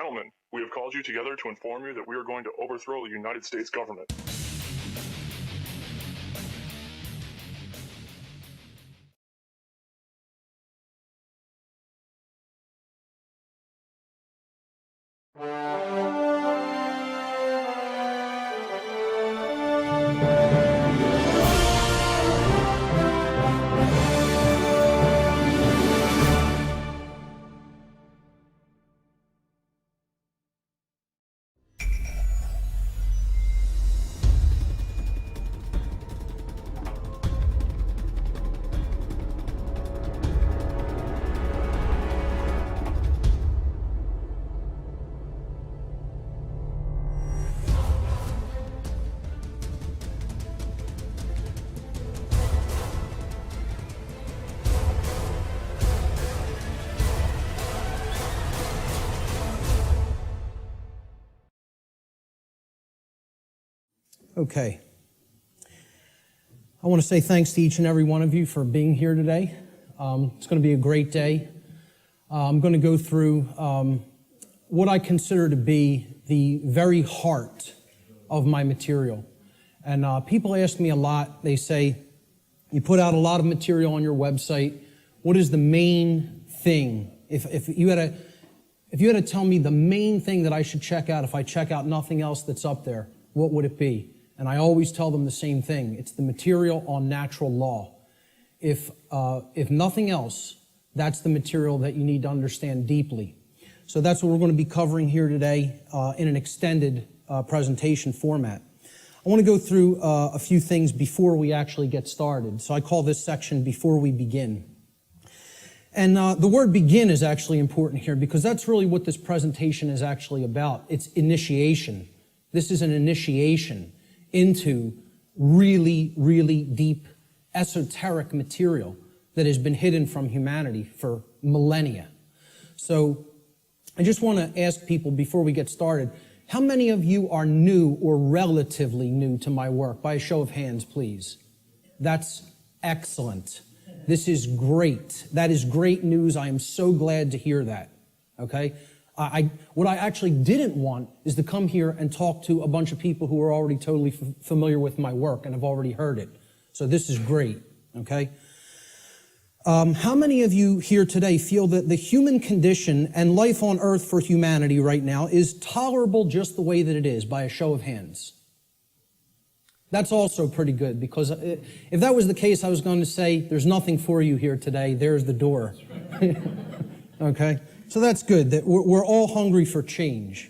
Gentlemen, we have called you together to inform you that we are going to overthrow the United States government. Okay. I want to say thanks to each and every one of you for being here today. It's going to be a great day. I'm going to go through what I consider to be the very heart of my material. And people ask me a lot. They say, you put out a lot of material on your website. What is the main thing? If you had to tell me the main thing that I should check out if I check out nothing else that's up there, what would it be? And I always tell them the same thing. It's the material on natural law. If nothing else, that's the material that you need to understand deeply. So that's what we're going to be covering here today in an extended presentation format. I want to go through a few things before we actually get started. So I call this section Before We Begin. And the word begin is actually important here because that's really what this presentation is actually about. It's initiation. This is an initiation into really, really deep, esoteric material that has been hidden from humanity for millennia. So I just want to ask people before we get started, how many of you are new or relatively new to my work? By a show of hands, please. That's excellent. This is great. That is great news. I am so glad to hear that. Okay? What I actually didn't want is to come here and talk to a bunch of people who are already totally familiar with my work and have already heard it. So this is great, okay? How many of you here today feel that the human condition and life on earth for humanity right now is tolerable just the way that it is, by a show of hands? That's also pretty good, because if that was the case, I was going to say, there's nothing for you here today. There's the door. Okay? So that's good, that we're all hungry for change.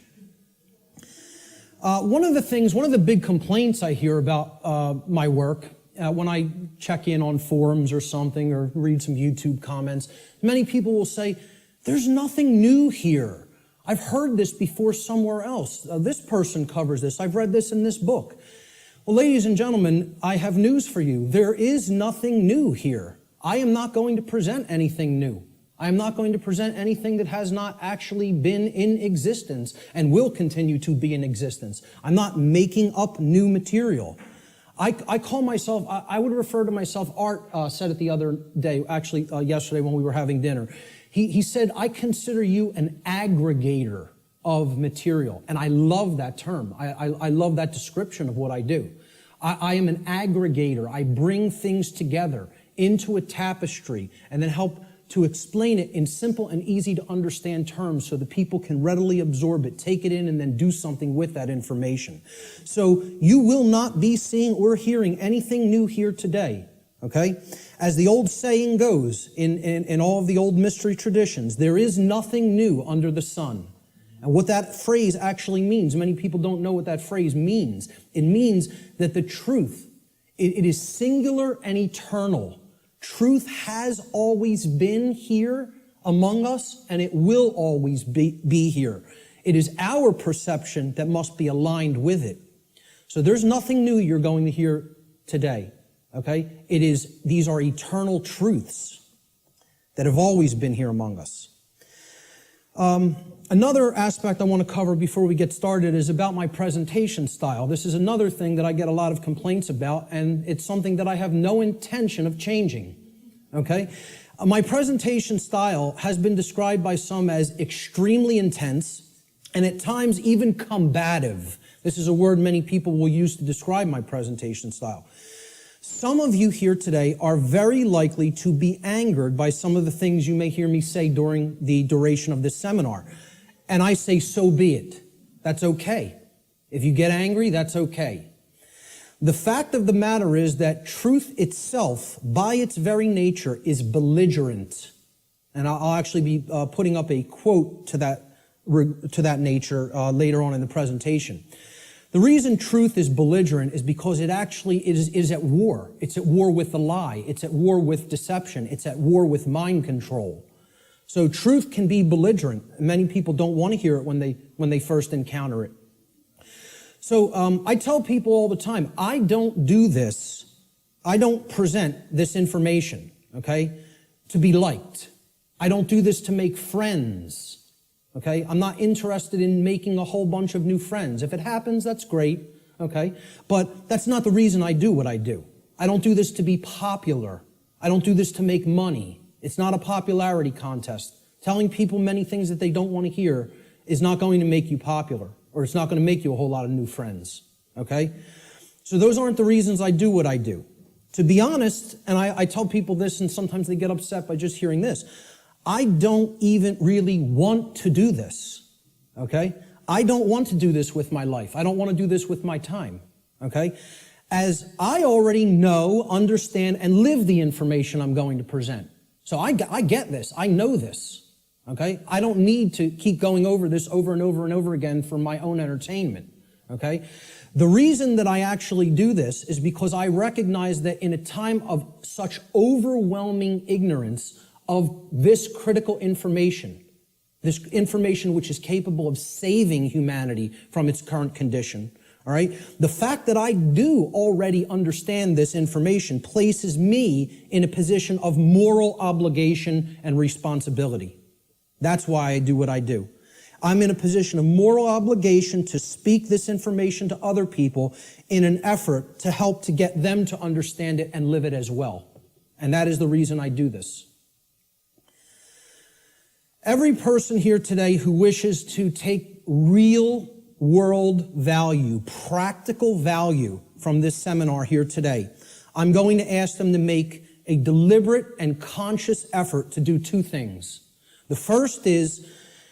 One of the big complaints I hear about my work, when I check in on forums or something, or read some YouTube comments, many people will say, there's nothing new here. I've heard this before somewhere else. This person covers this. I've read this in this book. Well, ladies and gentlemen, I have news for you. There is nothing new here. I am not going to present anything new. I am not going to present anything that has not actually been in existence and will continue to be in existence. I'm not making up new material. I call myself, I would refer to myself, Art said it the other day, actually yesterday when we were having dinner. He said, I consider you an aggregator of material. And I love that term. I love that description of what I do. I am an aggregator. I bring things together into a tapestry and then help to explain it in simple and easy to understand terms so that people can readily absorb it, take it in, and then do something with that information. So you will not be seeing or hearing anything new here today, okay? As the old saying goes in all of the old mystery traditions, there is nothing new under the sun. And what that phrase actually means, many people don't know what that phrase means. It means that the truth, it is singular and eternal. Truth has always been here among us, and it will always be here. It is our perception that must be aligned with it. So there's nothing new you're going to hear today, okay? These are eternal truths that have always been here among us. Another aspect I want to cover before we get started is about my presentation style. This is another thing that I get a lot of complaints about, and it's something that I have no intention of changing, okay? My presentation style has been described by some as extremely intense and at times even combative. This is a word many people will use to describe my presentation style. Some of you here today are very likely to be angered by some of the things you may hear me say during the duration of this seminar. And I say, so be it. That's okay. If you get angry, that's okay. The fact of the matter is that truth itself, by its very nature, is belligerent. And I'll actually be putting up a quote to that nature later on in the presentation. The reason truth is belligerent is because it actually is at war. It's at war with the lie. It's at war with deception. It's at war with mind control. So truth can be belligerent. Many people don't want to hear it when they first encounter it. So I tell people all the time, I don't do this. I don't present this information, okay, to be liked. I don't do this to make friends. Okay, I'm not interested in making a whole bunch of new friends. If it happens, that's great, okay? But that's not the reason I do what I do. I don't do this to be popular. I don't do this to make money. It's not a popularity contest. Telling people many things that they don't want to hear is not going to make you popular, or it's not going to make you a whole lot of new friends, okay? So those aren't the reasons I do what I do. To be honest, and I tell people this, and sometimes they get upset by just hearing this, I don't even really want to do this, okay? I don't want to do this with my life. I don't want to do this with my time, okay? As I already know, understand, and live the information I'm going to present. So I get this. I know this, okay? I don't need to keep going over this over and over and over again for my own entertainment, okay? The reason that I actually do this is because I recognize that in a time of such overwhelming ignorance of this critical information, this information which is capable of saving humanity from its current condition, all right? The fact that I do already understand this information places me in a position of moral obligation and responsibility. That's why I do what I do. I'm in a position of moral obligation to speak this information to other people in an effort to help to get them to understand it and live it as well. And that is the reason I do this. Every person here today who wishes to take real world value, practical value from this seminar here today, I'm going to ask them to make a deliberate and conscious effort to do two things. The first is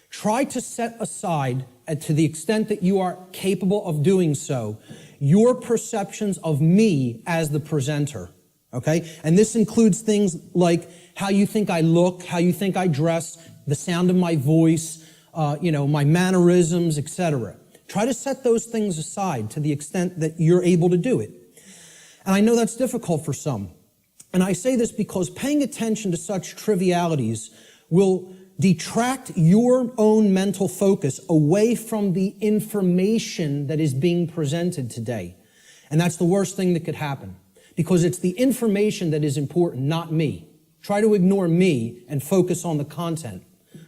try to set aside, to the extent that you are capable of doing so, your perceptions of me as the presenter, okay? And this includes things like how you think I look, how you think I dress, the sound of my voice, my mannerisms, etc. Try to set those things aside to the extent that you're able to do it. And I know that's difficult for some. And I say this because paying attention to such trivialities will detract your own mental focus away from the information that is being presented today. And that's the worst thing that could happen, because it's the information that is important, not me. Try to ignore me and focus on the content.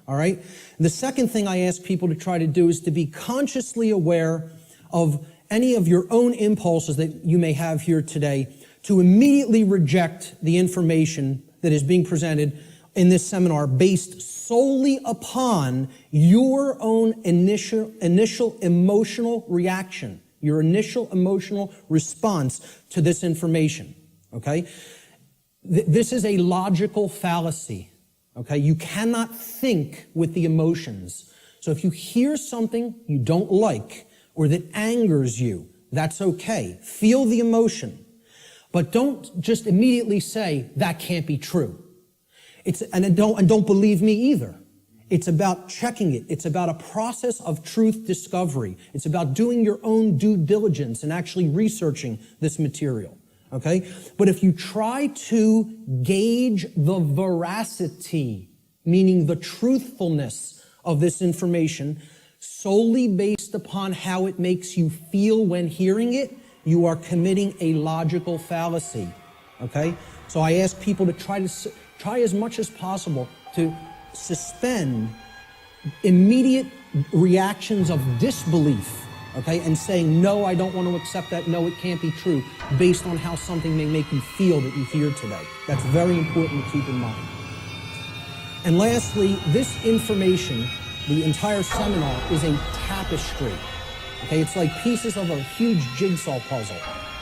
All right? The second thing I ask people to try to do is to be consciously aware of any of your own impulses that you may have here today, to immediately reject the information that is being presented in this seminar based solely upon your own initial emotional reaction, your initial emotional response to this information, okay? This is a logical fallacy. Okay, you cannot think with the emotions. So if you hear something you don't like or that angers you, that's okay. Feel the emotion. But don't just immediately say, that can't be true. And don't believe me either. It's about checking it. It's about a process of truth discovery. It's about doing your own due diligence and actually researching this material. Okay? But if you try to gauge the veracity, meaning the truthfulness of this information, solely based upon how it makes you feel when hearing it, you are committing a logical fallacy. Okay? So I ask people to try as much as possible to suspend immediate reactions of disbelief. Okay, and saying, no, I don't want to accept that, no, it can't be true, based on how something may make you feel that you hear today. That's very important to keep in mind. And lastly, this information the entire seminar is a tapestry. Okay, it's like pieces of a huge jigsaw puzzle.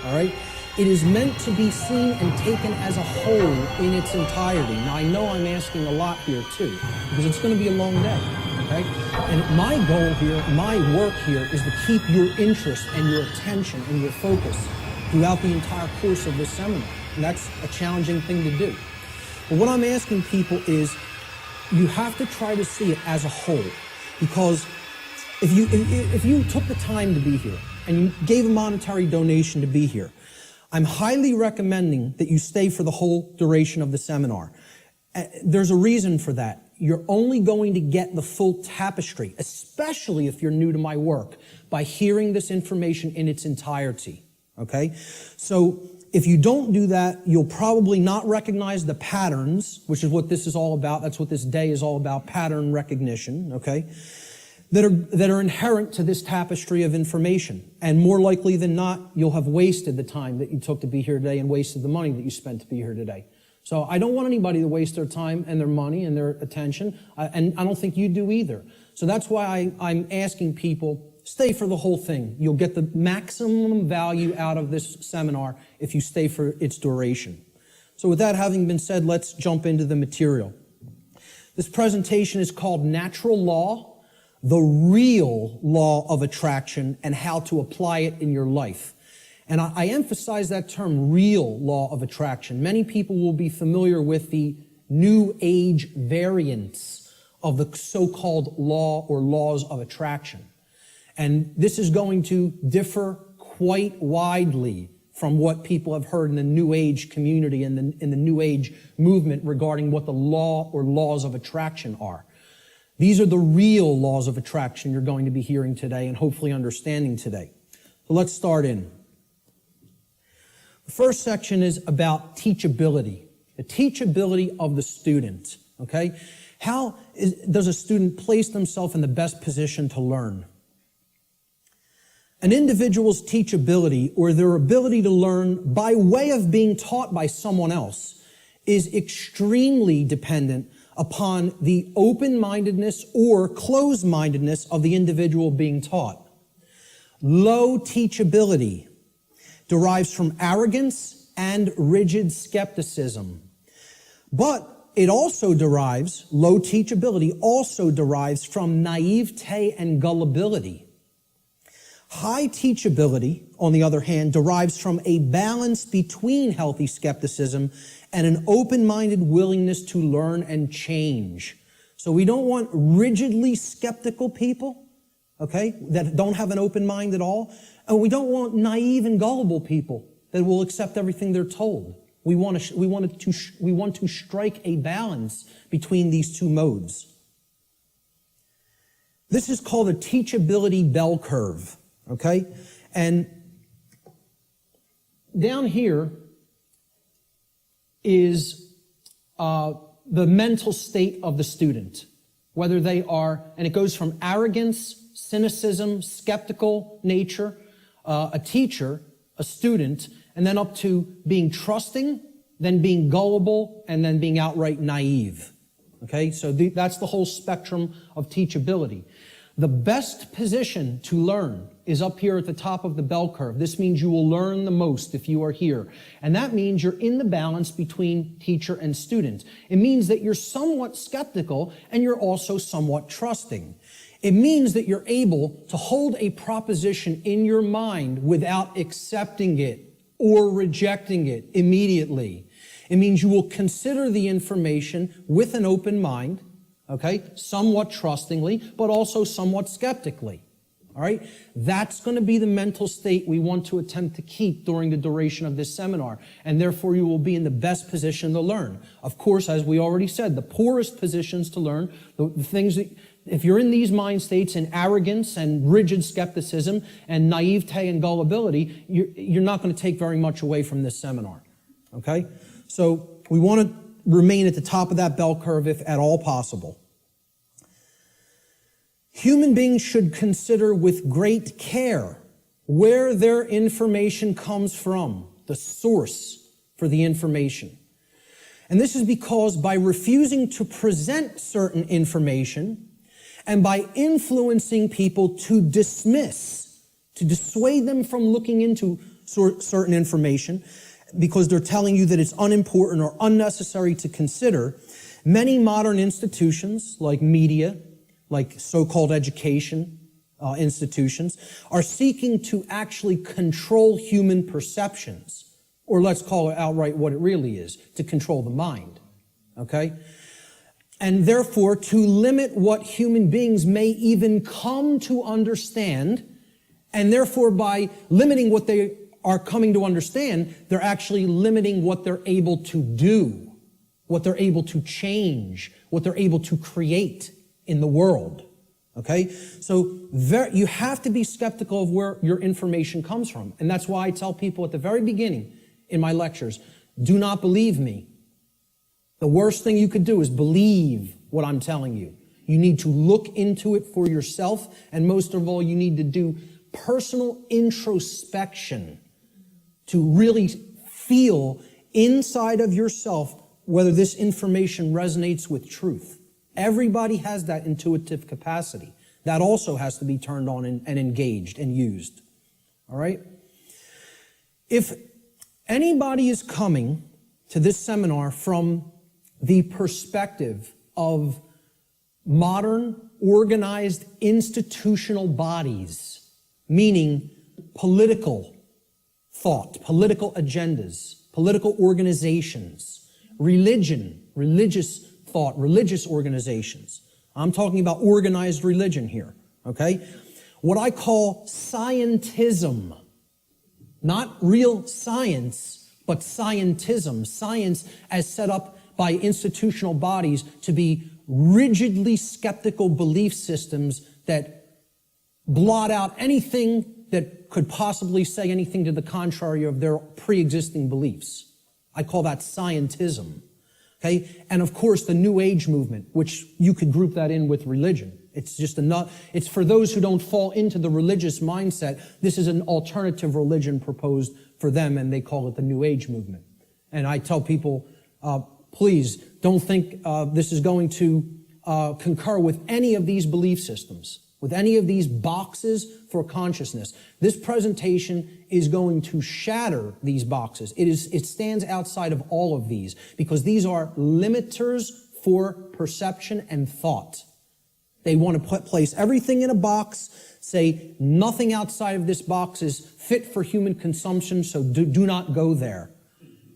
All right? It is meant to be seen and taken as a whole in its entirety. Now, I know I'm asking a lot here, too, because it's going to be a long day, okay? And my goal here, my work here, is to keep your interest and your attention and your focus throughout the entire course of this seminar. And that's a challenging thing to do. But what I'm asking people is, you have to try to see it as a whole, because if you took the time to be here and you gave a monetary donation to be here, I'm highly recommending that you stay for the whole duration of the seminar. There's a reason for that. You're only going to get the full tapestry, especially if you're new to my work, by hearing this information in its entirety, okay? So if you don't do that, you'll probably not recognize the patterns, which is what this is all about. That's what this day is all about, pattern recognition, okay? That are inherent to this tapestry of information. And more likely than not, you'll have wasted the time that you took to be here today and wasted the money that you spent to be here today. So I don't want anybody to waste their time and their money and their attention, and I don't think you do either. So that's why I'm asking people, stay for the whole thing. You'll get the maximum value out of this seminar if you stay for its duration. So with that having been said, let's jump into the material. This presentation is called Natural Law, the Real Law of Attraction, and How to Apply It in Your Life. And I emphasize that term, real law of attraction. Many people will be familiar with the New Age variants of the so-called law or laws of attraction. And this is going to differ quite widely from what people have heard in the New Age community and in the New Age movement regarding what the law or laws of attraction are. These are the real laws of attraction you're going to be hearing today and hopefully understanding today. So let's start in. The first section is about teachability, the teachability of the student, okay? How does a student place themselves in the best position to learn? An individual's teachability, or their ability to learn by way of being taught by someone else, is extremely dependent upon the open-mindedness or closed-mindedness of the individual being taught. Low teachability derives from arrogance and rigid skepticism. But it also derives, low teachability also derives from naivete and gullibility. High teachability, on the other hand, derives from a balance between healthy skepticism and an open-minded willingness to learn and change. So we don't want rigidly skeptical people, okay, that don't have an open mind at all. And we don't want naive and gullible people that will accept everything they're told. We want to strike a balance between these two modes. This is called a teachability bell curve, okay? And down here is the mental state of the student, whether they are, and it goes from arrogance, cynicism, skeptical nature, a teacher, a student, and then up to being trusting, then being gullible, and then being outright naive. Okay, so that's the whole spectrum of teachability. The best position to learn is up here at the top of the bell curve. This means you will learn the most if you are here. And that means you're in the balance between teacher and student. It means that you're somewhat skeptical and you're also somewhat trusting. It means that you're able to hold a proposition in your mind without accepting it or rejecting it immediately. It means you will consider the information with an open mind, okay, somewhat trustingly, but also somewhat skeptically. All right? That's going to be the mental state we want to attempt to keep during the duration of this seminar, and therefore you will be in the best position to learn. Of course, as we already said, the poorest positions to learn, the things that, if you're in these mind states in arrogance and rigid skepticism and naivete and gullibility, you're not going to take very much away from this seminar. Okay? So we want to remain at the top of that bell curve if at all possible. Human beings should consider with great care where their information comes from, the source for the information. And this is because by refusing to present certain information and by influencing people to dissuade them from looking into certain information because they're telling you that it's unimportant or unnecessary to consider, many modern institutions like media, like so-called education institutions, are seeking to actually control human perceptions, or let's call it outright what it really is, to control the mind, okay? And therefore, to limit what human beings may even come to understand, and therefore by limiting what they are coming to understand, they're actually limiting what they're able to do, what they're able to change, what they're able to create in the world. Okay? So you have to be skeptical of where your information comes from. And that's why I tell people at the very beginning in my lectures, do not believe me. The worst thing you could do is believe what I'm telling you. You need to look into it for yourself, and most of all, you need to do personal introspection to really feel inside of yourself whether this information resonates with truth. Everybody has that intuitive capacity. That also has to be turned on and engaged and used. All right? If anybody is coming to this seminar from the perspective of modern, organized, institutional bodies, meaning political thought, political agendas, political organizations, religion, religious thought, religious organizations. I'm talking about organized religion here, okay? What I call scientism, not real science, but scientism, science as set up by institutional bodies to be rigidly skeptical belief systems that blot out anything that could possibly say anything to the contrary of their pre-existing beliefs. I call that scientism. Okay? And of course, the New Age movement, which you could group that in with religion. It's just it's for those who don't fall into the religious mindset. This is an alternative religion proposed for them, and they call it the New Age movement. And I tell people, please don't think this is going to concur with any of these belief systems, with any of these boxes for consciousness. This presentation is going to shatter these boxes. It stands outside of all of these because these are limiters for perception and thought. They want to place everything in a box, say nothing outside of this box is fit for human consumption, so do not go there.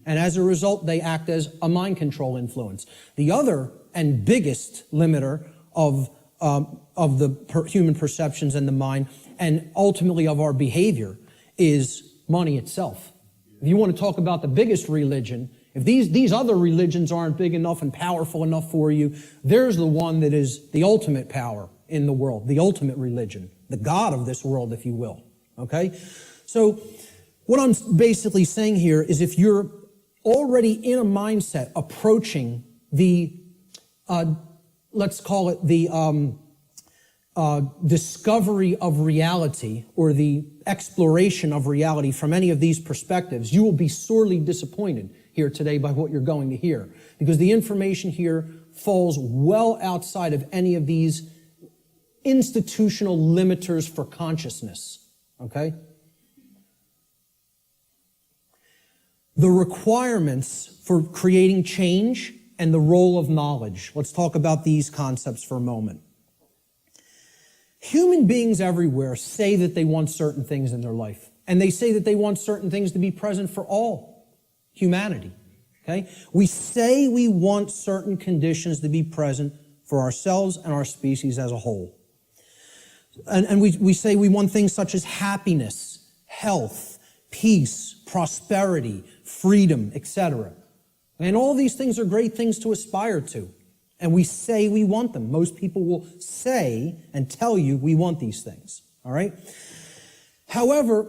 And as a result, they act as a mind control influence. The other and biggest limiter of the human perceptions and the mind, and ultimately of our behavior, is money itself. If you want to talk about the biggest religion, if these other religions aren't big enough and powerful enough for you, there's the one that is the ultimate power in the world, the ultimate religion, the God of this world, if you will. Okay? So what I'm basically saying here is if you're already in a mindset approaching the, let's call it the discovery of reality or the exploration of reality from any of these perspectives, you will be sorely disappointed here today by what you're going to hear, because the information here falls well outside of any of these institutional limiters for consciousness, okay? The requirements for creating change and the role of knowledge. Let's talk about these concepts for a moment. Human beings everywhere say that they want certain things in their life, and they say that they want certain things to be present for all humanity, okay? We say we want certain conditions to be present for ourselves and our species as a whole. And we say we want things such as happiness, health, peace, prosperity, freedom, etc. And all these things are great things to aspire to. And we say we want them. Most people will say and tell you we want these things, all right? However,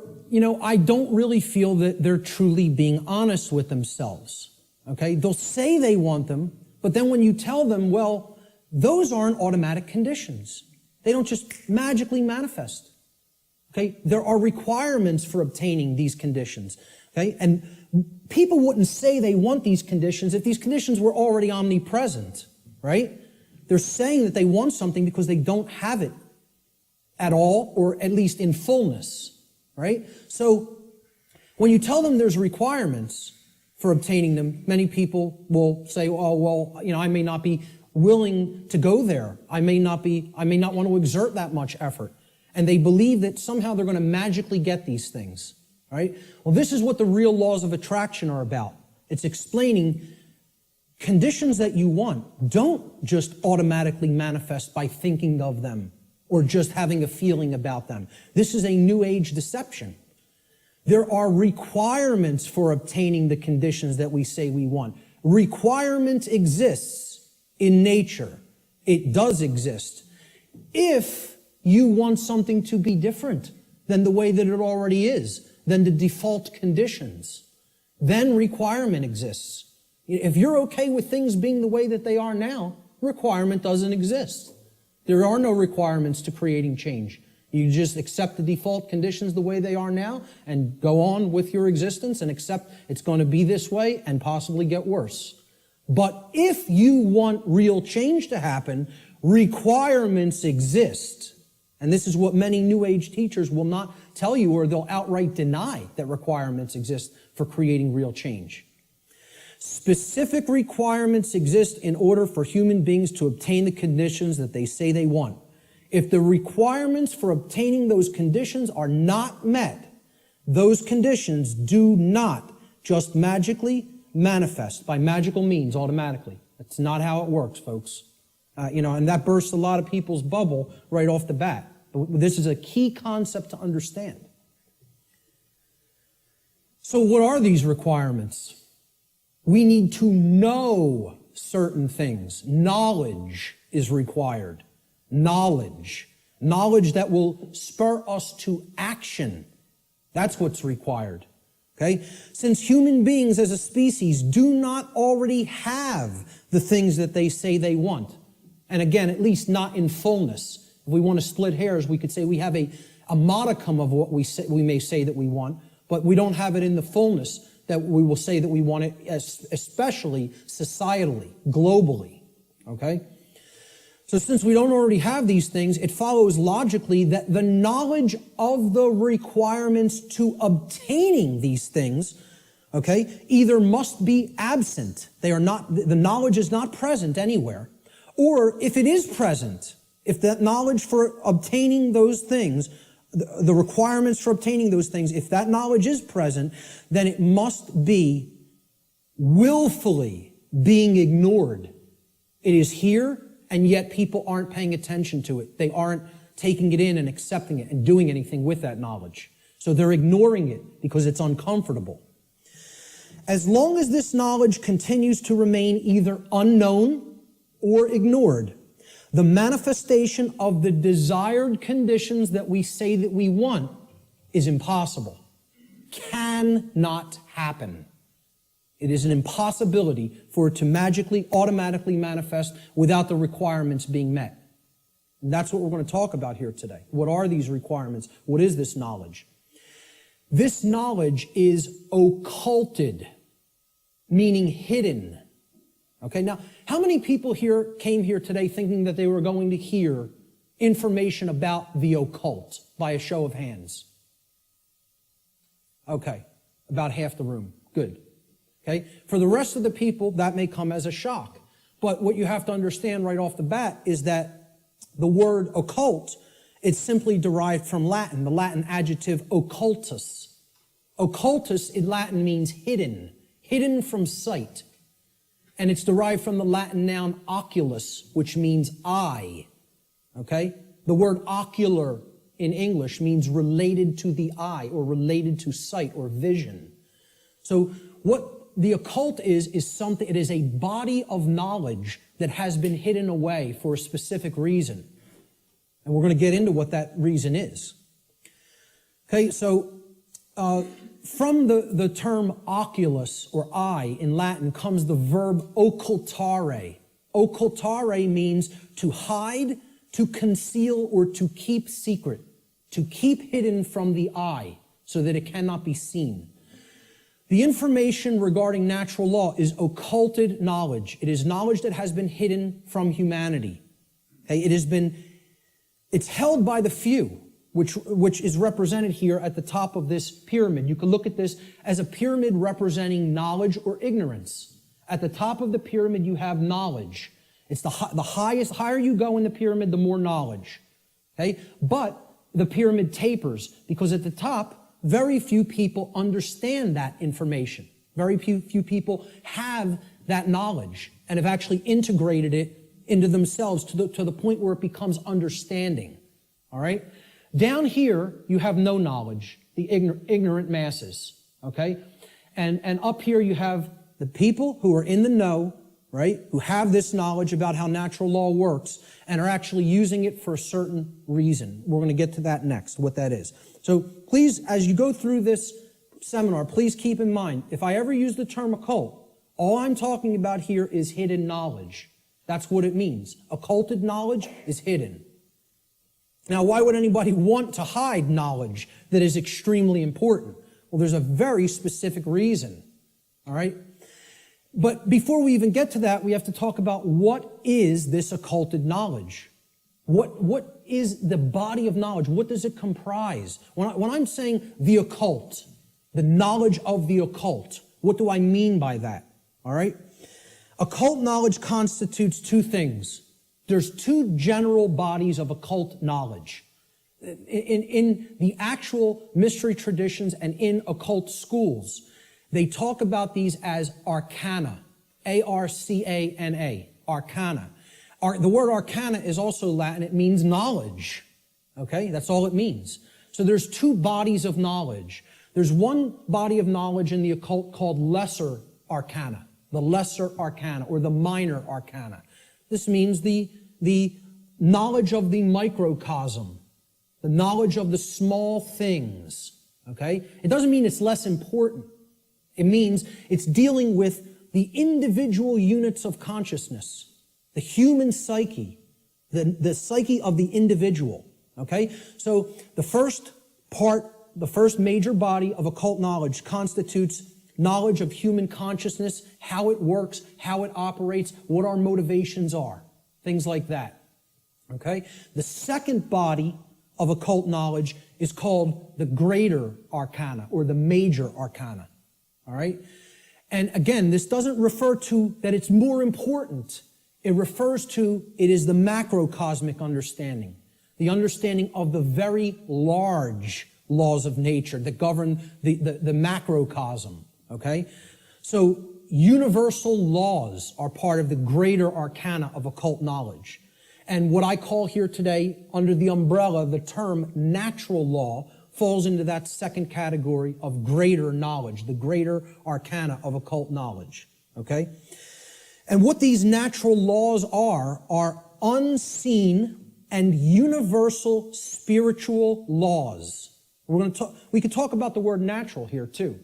I don't really feel that they're truly being honest with themselves, okay? They'll say they want them, but then when you tell them, well, those aren't automatic conditions. They don't just magically manifest, okay? There are requirements for obtaining these conditions, okay? And people wouldn't say they want these conditions if these conditions were already omnipresent, right? They're saying that they want something because they don't have it at all, or at least in fullness, right? So when you tell them there's requirements for obtaining them, many people will say, oh, well, I may not be willing to go there. I may not want to exert that much effort. And they believe that somehow they're going to magically get these things, right? Well, this is what the real laws of attraction are about. It's explaining conditions that you want don't just automatically manifest by thinking of them or just having a feeling about them. This is a New Age deception. There are requirements for obtaining the conditions that we say we want. Requirement exists in nature. It does exist. If you want something to be different than the way that it already is, than the default conditions, then requirement exists. If you're okay with things being the way that they are now, requirement doesn't exist. There are no requirements to creating change. You just accept the default conditions the way they are now and go on with your existence and accept it's going to be this way and possibly get worse. But if you want real change to happen, requirements exist. And this is what many New Age teachers will not tell you, or they'll outright deny that requirements exist for creating real change. Specific requirements exist in order for human beings to obtain the conditions that they say they want. If the requirements for obtaining those conditions are not met, those conditions do not just magically manifest by magical means automatically. That's not how it works, folks. And that bursts a lot of people's bubble right off the bat. This is a key concept to understand. So what are these requirements? We need to know certain things. Knowledge is required. Knowledge. Knowledge that will spur us to action. That's what's required. Okay? Since human beings as a species do not already have the things that they say they want, and again, at least not in fullness. If we want to split hairs, we could say we have a modicum of what we may say that we want, but we don't have it in the fullness that we will say that we want it, especially societally, globally, okay? So since we don't already have these things, it follows logically that the knowledge of the requirements to obtaining these things, okay, either must be absent. The knowledge is not present anywhere. Or if it is present, if that knowledge for obtaining those things, the requirements for obtaining those things, if that knowledge is present, then it must be willfully being ignored. It is here, and yet people aren't paying attention to it. They aren't taking it in and accepting it and doing anything with that knowledge. So they're ignoring it because it's uncomfortable. As long as this knowledge continues to remain either unknown or ignored, the manifestation of the desired conditions that we say that we want is impossible. Cannot happen. It is an impossibility for it to magically, automatically manifest without the requirements being met. And that's what we're going to talk about here today. What are these requirements? What is this knowledge? This knowledge is occulted, meaning hidden. Okay, now, how many people here came here today thinking that they were going to hear information about the occult by a show of hands? Okay, about half the room. Good. Okay, for the rest of the people, that may come as a shock. But what you have to understand right off the bat is that the word occult, it's simply derived from Latin, the Latin adjective occultus. Occultus in Latin means hidden, hidden from sight. And it's derived from the Latin noun oculus, which means eye. Okay? The word ocular in English means related to the eye or related to sight or vision. So what the occult is something, it is a body of knowledge that has been hidden away for a specific reason. And we're going to get into what that reason is. Okay, so from the term oculus or eye in Latin comes the verb occultare. Occultare means to hide, to conceal, or to keep secret. To keep hidden from the eye so that it cannot be seen. The information regarding natural law is occulted knowledge. It is knowledge that has been hidden from humanity. Okay? It's held by the few, which is represented here at the top of this pyramid. You can look at this as a pyramid representing knowledge or ignorance. At the top of the pyramid, you have knowledge. It's the higher you go in the pyramid, the more knowledge. Okay? But the pyramid tapers because at the top, very few people understand that information. Very few people have that knowledge and have actually integrated it into themselves to the point where it becomes understanding. All right? Down here, you have no knowledge, the ignorant masses. Okay? And up here, you have the people who are in the know, right, who have this knowledge about how natural law works and are actually using it for a certain reason. We're going to get to that next, what that is. So please, as you go through this seminar, please keep in mind, if I ever use the term occult, all I'm talking about here is hidden knowledge. That's what it means. Occulted knowledge is hidden. Now, why would anybody want to hide knowledge that is extremely important? Well, there's a very specific reason, all right? But before we even get to that, we have to talk about what is this occulted knowledge? What is the body of knowledge? What does it comprise? When I'm saying the occult, the knowledge of the occult, what do I mean by that? All right? Occult knowledge constitutes two things. There's two general bodies of occult knowledge. In the actual mystery traditions and in occult schools, they talk about these as arcana, A-R-C-A-N-A, arcana. The word arcana is also Latin. It means knowledge, okay? That's all it means. So there's two bodies of knowledge. There's one body of knowledge in the occult called lesser arcana, the lesser arcana or the minor arcana. This means the knowledge of the microcosm, the knowledge of the small things, okay? It doesn't mean it's less important. It means it's dealing with the individual units of consciousness, the human psyche, the psyche of the individual, okay? So the first major body of occult knowledge constitutes knowledge of human consciousness, how it works, how it operates, what our motivations are, things like that, okay? The second body of occult knowledge is called the greater arcana or the major arcana. All right? And again, this doesn't refer to that it's more important. It refers to it is the macrocosmic understanding, the understanding of the very large laws of nature that govern the macrocosm, okay? So universal laws are part of the greater arcana of occult knowledge. And what I call here today, under the umbrella, the term natural law, falls into that second category of greater knowledge, the greater arcana of occult knowledge, okay? And what these natural laws are unseen and universal spiritual laws. We could talk about the word natural here too.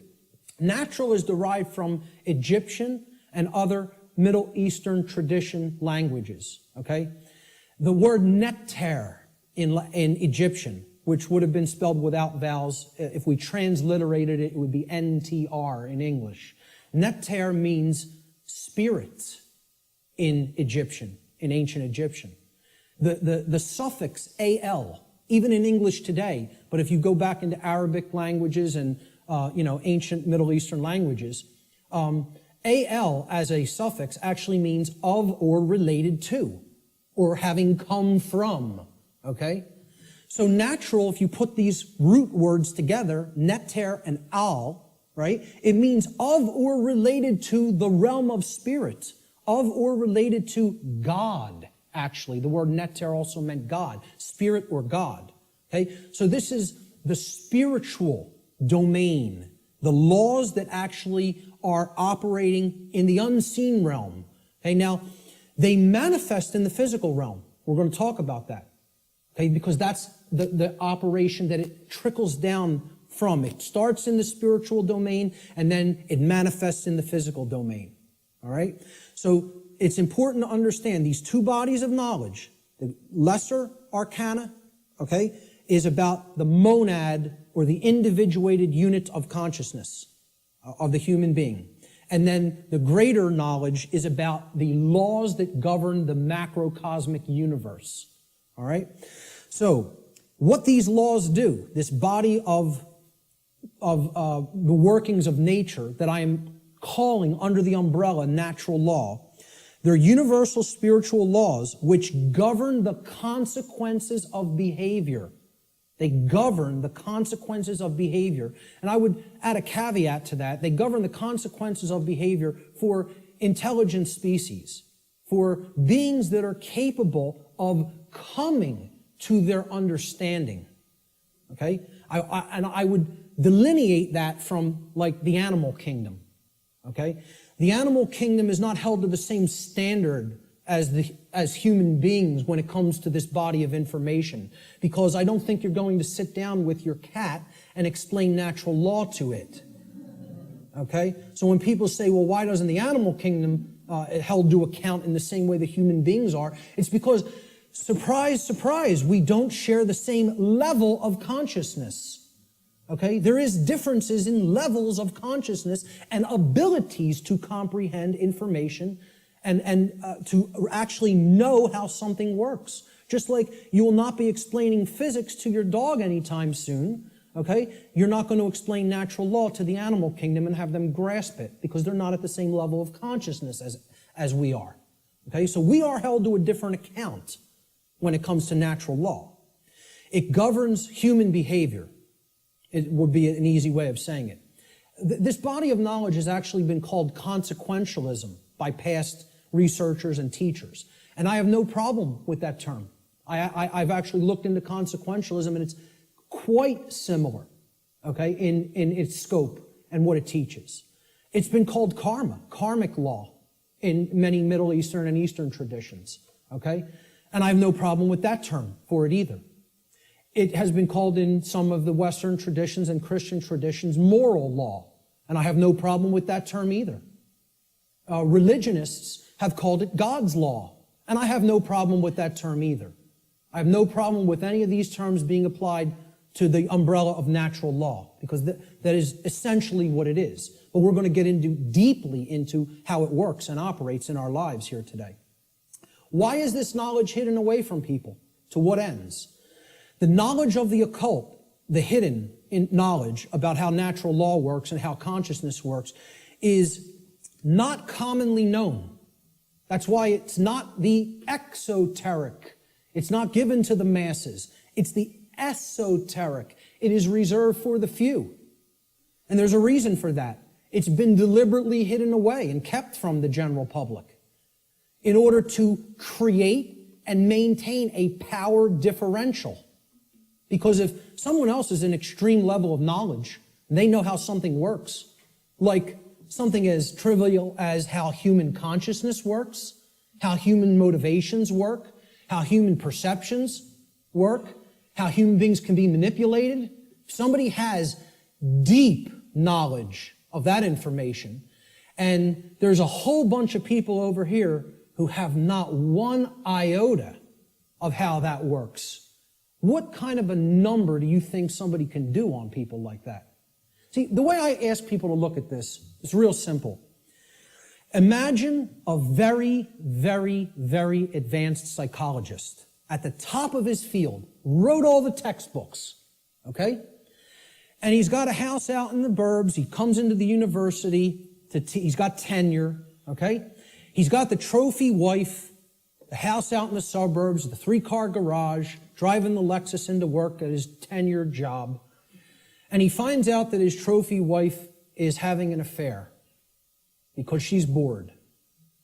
Natural is derived from Egyptian and other Middle Eastern tradition languages, okay? The word neter in Egyptian, which would have been spelled without vowels. If we transliterated it, it would be NTR in English. Neter means spirit in Egyptian, in ancient Egyptian. The suffix al, even in English today, but if you go back into Arabic languages and ancient Middle Eastern languages, al as a suffix actually means of or related to, or having come from, okay? So natural, if you put these root words together, neter and al, right? It means of or related to the realm of spirit, of or related to God, actually. The word neter also meant God, spirit or God, okay? So this is the spiritual domain, the laws that actually are operating in the unseen realm, okay? Now, they manifest in the physical realm. We're going to talk about that. Okay, because that's the operation that it trickles down from. It starts in the spiritual domain and then it manifests in the physical domain. All right? So it's important to understand these two bodies of knowledge. The lesser arcana, okay, is about the monad or the individuated unit of consciousness. of the human being. And then the greater knowledge is about the laws that govern the macrocosmic universe. All right? So, what these laws do, this body of the workings of nature that I am calling under the umbrella natural law, they're universal spiritual laws which govern the consequences of behavior. They govern the consequences of behavior. And I would add a caveat to that. They govern the consequences of behavior for intelligent species, for beings that are capable of coming to their understanding. Okay? And I would delineate that from, like, the animal kingdom. Okay? The animal kingdom is not held to the same standard as human beings when it comes to this body of information, because I don't think you're going to sit down with your cat and explain natural law to it. Okay? So when people say, well, why doesn't the animal kingdom held to account in the same way that human beings are? It's because, surprise, surprise, we don't share the same level of consciousness. Okay? There is differences in levels of consciousness and abilities to comprehend information and to actually know how something works. Just like you will not be explaining physics to your dog anytime soon, okay? You're not going to explain natural law to the animal kingdom and have them grasp it, because they're not at the same level of consciousness as we are. Okay? So we are held to a different account when it comes to natural law. It governs human behavior. It would be an easy way of saying it. This body of knowledge has actually been called consequentialism by past researchers and teachers. And I have no problem with that term. I've actually looked into consequentialism, and it's quite similar, okay, in its scope and what it teaches. It's been called karma, karmic law, in many Middle Eastern and Eastern traditions, okay? And I have no problem with that term for it either. It has been called in some of the Western traditions and Christian traditions moral law, and I have no problem with that term either. Religionists have called it God's law, and I have no problem with that term either. I have no problem with any of these terms being applied to the umbrella of natural law, because that is essentially what it is. But we're going to get deeply into how it works and operates in our lives here today. Why is this knowledge hidden away from people? To what ends? The knowledge of the occult, the hidden knowledge about how natural law works and how consciousness works, is not commonly known. That's why it's not the exoteric. It's not given to the masses. It's the esoteric. It is reserved for the few. And there's a reason for that. It's been deliberately hidden away and kept from the general public in order to create and maintain a power differential. Because if someone else is an extreme level of knowledge, they know how something works, like something as trivial as how human consciousness works, how human motivations work, how human perceptions work, how human beings can be manipulated. If somebody has deep knowledge of that information, and there's a whole bunch of people over here who have not one iota of how that works, what kind of a number do you think somebody can do on people like that? See, the way I ask people to look at this is real simple. Imagine a very, very, very advanced psychologist at the top of his field, wrote all the textbooks, okay? And he's got a house out in the burbs. He comes into the university. He's got tenure, okay? He's got the trophy wife, the house out in the suburbs, the 3-car garage, driving the Lexus into work at his tenured job. And he finds out that his trophy wife is having an affair because she's bored.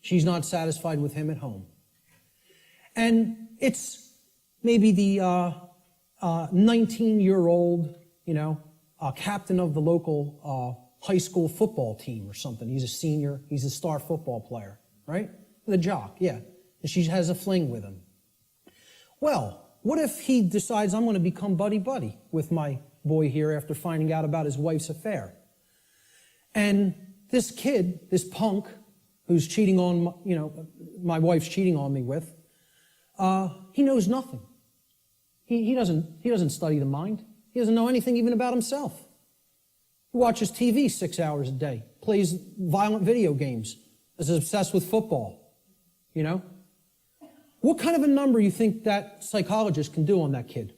She's not satisfied with him at home. And it's maybe the 19-year-old, captain of the local high school football team or something. He's a senior. He's a star football player, right? The jock, yeah. And she has a fling with him. Well, what if he decides, I'm going to become buddy-buddy with my boy here after finding out about his wife's affair? And this kid, this punk, who's cheating on, my wife's cheating on me with, he knows nothing. He doesn't study the mind. He doesn't know anything even about himself. He watches TV 6 hours a day, plays violent video games, is obsessed with football, you know? What kind of a number you think that psychologist can do on that kid?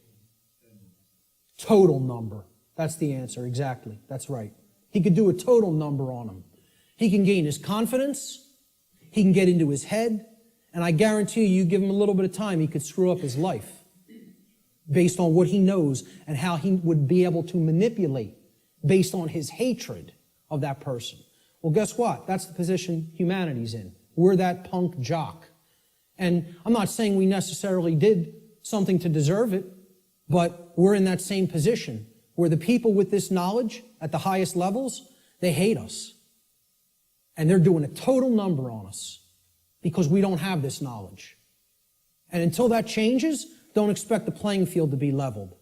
Total number. That's the answer, exactly. That's right. He could do a total number on him. He can gain his confidence, he can get into his head, and I guarantee you give him a little bit of time, he could screw up his life based on what he knows and how he would be able to manipulate based on his hatred of that person. Well, guess what? That's the position humanity's in. We're that punk jock. And I'm not saying we necessarily did something to deserve it, but we're in that same position where the people with this knowledge at the highest levels, they hate us. And they're doing a total number on us because we don't have this knowledge. And until that changes, don't expect the playing field to be leveled.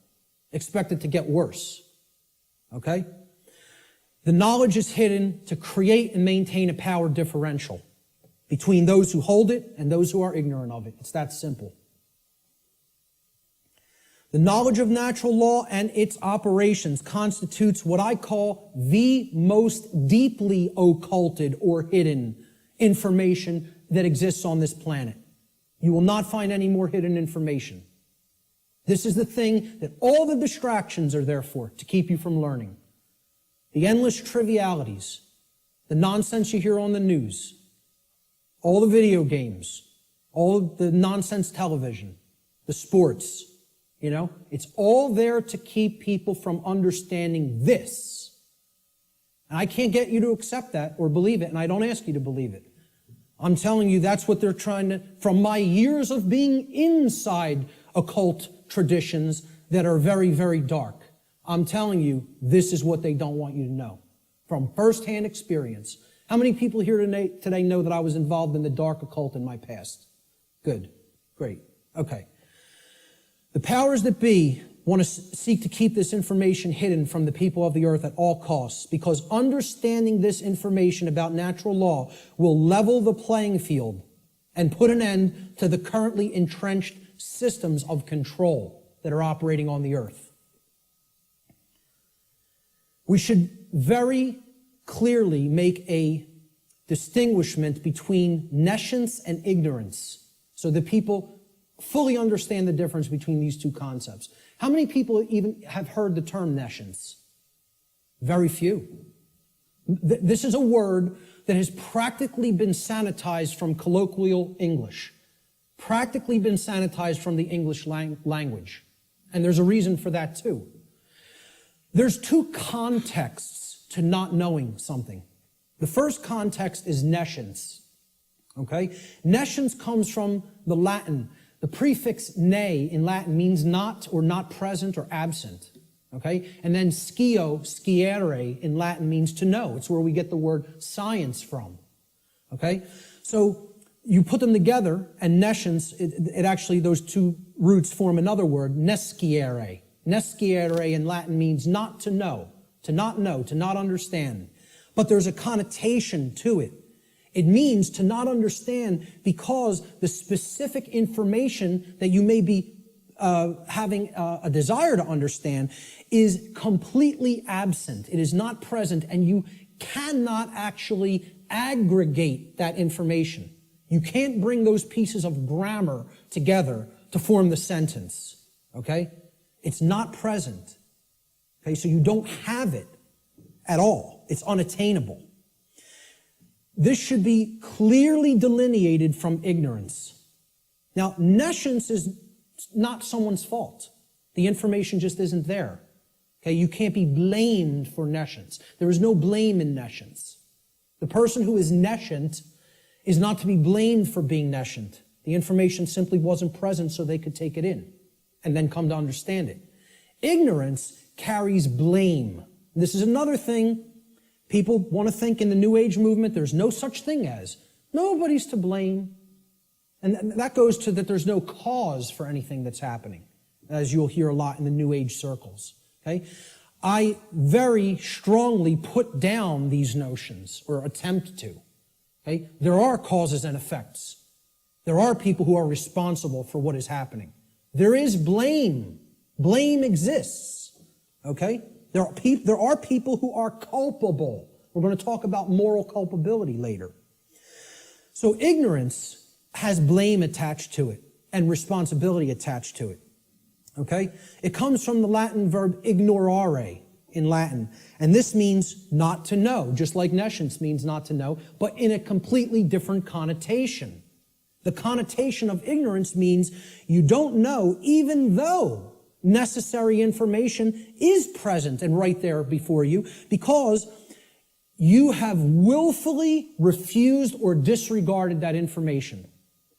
Expect it to get worse. Okay? The knowledge is hidden to create and maintain a power differential between those who hold it and those who are ignorant of it. It's that simple. The knowledge of natural law and its operations constitutes what I call the most deeply occulted or hidden information that exists on this planet. You will not find any more hidden information. This is the thing that all the distractions are there for, to keep you from learning. The endless trivialities, the nonsense you hear on the news, all the video games, all of the nonsense television, the sports, you know, it's all there to keep people from understanding this. And I can't get you to accept that or believe it, and I don't ask you to believe it. I'm telling you that's what they're trying to, from my years of being inside occult traditions that are very, very dark. I'm telling you, this is what they don't want you to know. From firsthand experience. How many people here today know that I was involved in the dark occult in my past? Good. Great. Okay. The powers that be want to seek to keep this information hidden from the people of the earth at all costs, because understanding this information about natural law will level the playing field and put an end to the currently entrenched systems of control that are operating on the earth. We should very clearly make a distinguishment between nescience and ignorance so that people fully understand the difference between these two concepts. How many people even have heard the term nescience? Very few. This is a word that has practically been sanitized from colloquial English, practically been sanitized from the English language. And there's a reason for that too. There's two contexts to not knowing something. The first context is nescience. Okay? Nescience comes from the Latin. The prefix ne in Latin means not or not present or absent. Okay? And then sciere in Latin means to know. It's where we get the word science from. Okay? So you put them together, and nescience, it actually, those two roots form another word, nesciere. Nesciere in Latin means not to know, to not understand. But there's a connotation to it. It means to not understand because the specific information that you may be having a desire to understand is completely absent. It is not present, and you cannot actually aggregate that information. You can't bring those pieces of grammar together to form the sentence, okay? It's not present, okay? So you don't have it at all. It's unattainable. This should be clearly delineated from ignorance. Now, nescience is not someone's fault. The information just isn't there. Okay, you can't be blamed for nescience. There is no blame in nescience. The person who is nescient is not to be blamed for being nescient. The information simply wasn't present so they could take it in and then come to understand it. Ignorance carries blame. This is another thing. People want to think in the New Age movement there's no such thing as. Nobody's to blame. And that goes to that there's no cause for anything that's happening, as you'll hear a lot in the New Age circles. Okay? I very strongly put down these notions, or attempt to. Okay? There are causes and effects. There are people who are responsible for what is happening. There is blame. Blame exists. Okay? There are people who are culpable. We're going to talk about moral culpability later. So ignorance has blame attached to it and responsibility attached to it. Okay? It comes from the Latin verb ignorare in Latin. And this means not to know, just like nescience means not to know, but in a completely different connotation. The connotation of ignorance means you don't know even though necessary information is present and right there before you, because you have willfully refused or disregarded that information.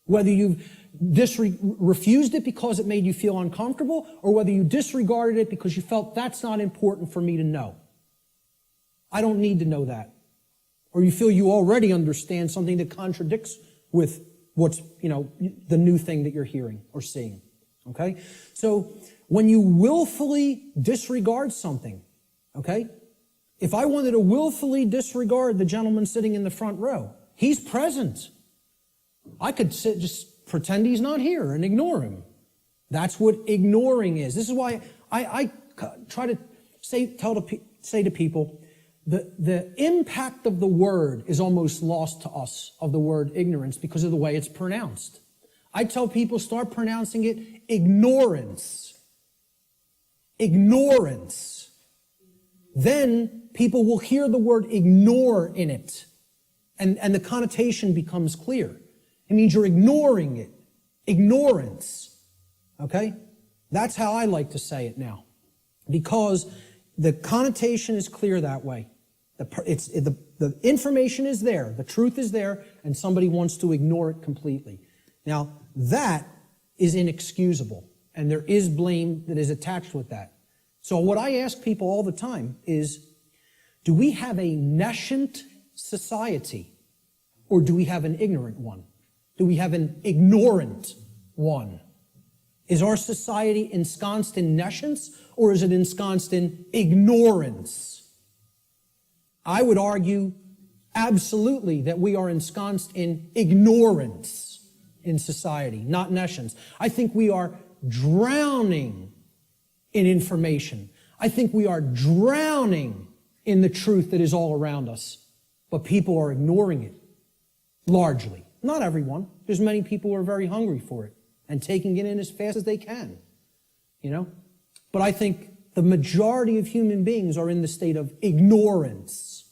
Whether you've refused it because it made you feel uncomfortable, or whether you disregarded it because you felt that's not important for me to know. I don't need to know that. Or you feel you already understand something that contradicts with what's, the new thing that you're hearing or seeing. Okay? So when you willfully disregard something, okay? If I wanted to willfully disregard the gentleman sitting in the front row, he's present. I could just pretend he's not here and ignore him. That's what ignoring is. This is why I try to say to people, the impact of the word is almost lost to us, of the word ignorance, because of the way it's pronounced. I tell people, start pronouncing it ignorance. Ignorance. Then people will hear the word ignore in it, and the connotation becomes clear. It means you're ignoring it. Ignorance. Okay? That's how I like to say it now, because the connotation is clear that way. The information is there, the truth is there, and somebody wants to ignore it completely. Now, that is inexcusable, and there is blame that is attached with that. So what I ask people all the time is, do we have a nescient society, or do we have an ignorant one? Do we have an ignorant one? Is our society ensconced in nescience, or is it ensconced in ignorance? I would argue absolutely that we are ensconced in ignorance in society, not nescience. I think we are drowning in information. I think we are drowning in the truth that is all around us, but people are ignoring it, largely. Not everyone. There's many people who are very hungry for it and taking it in as fast as they can, But I think the majority of human beings are in the state of ignorance,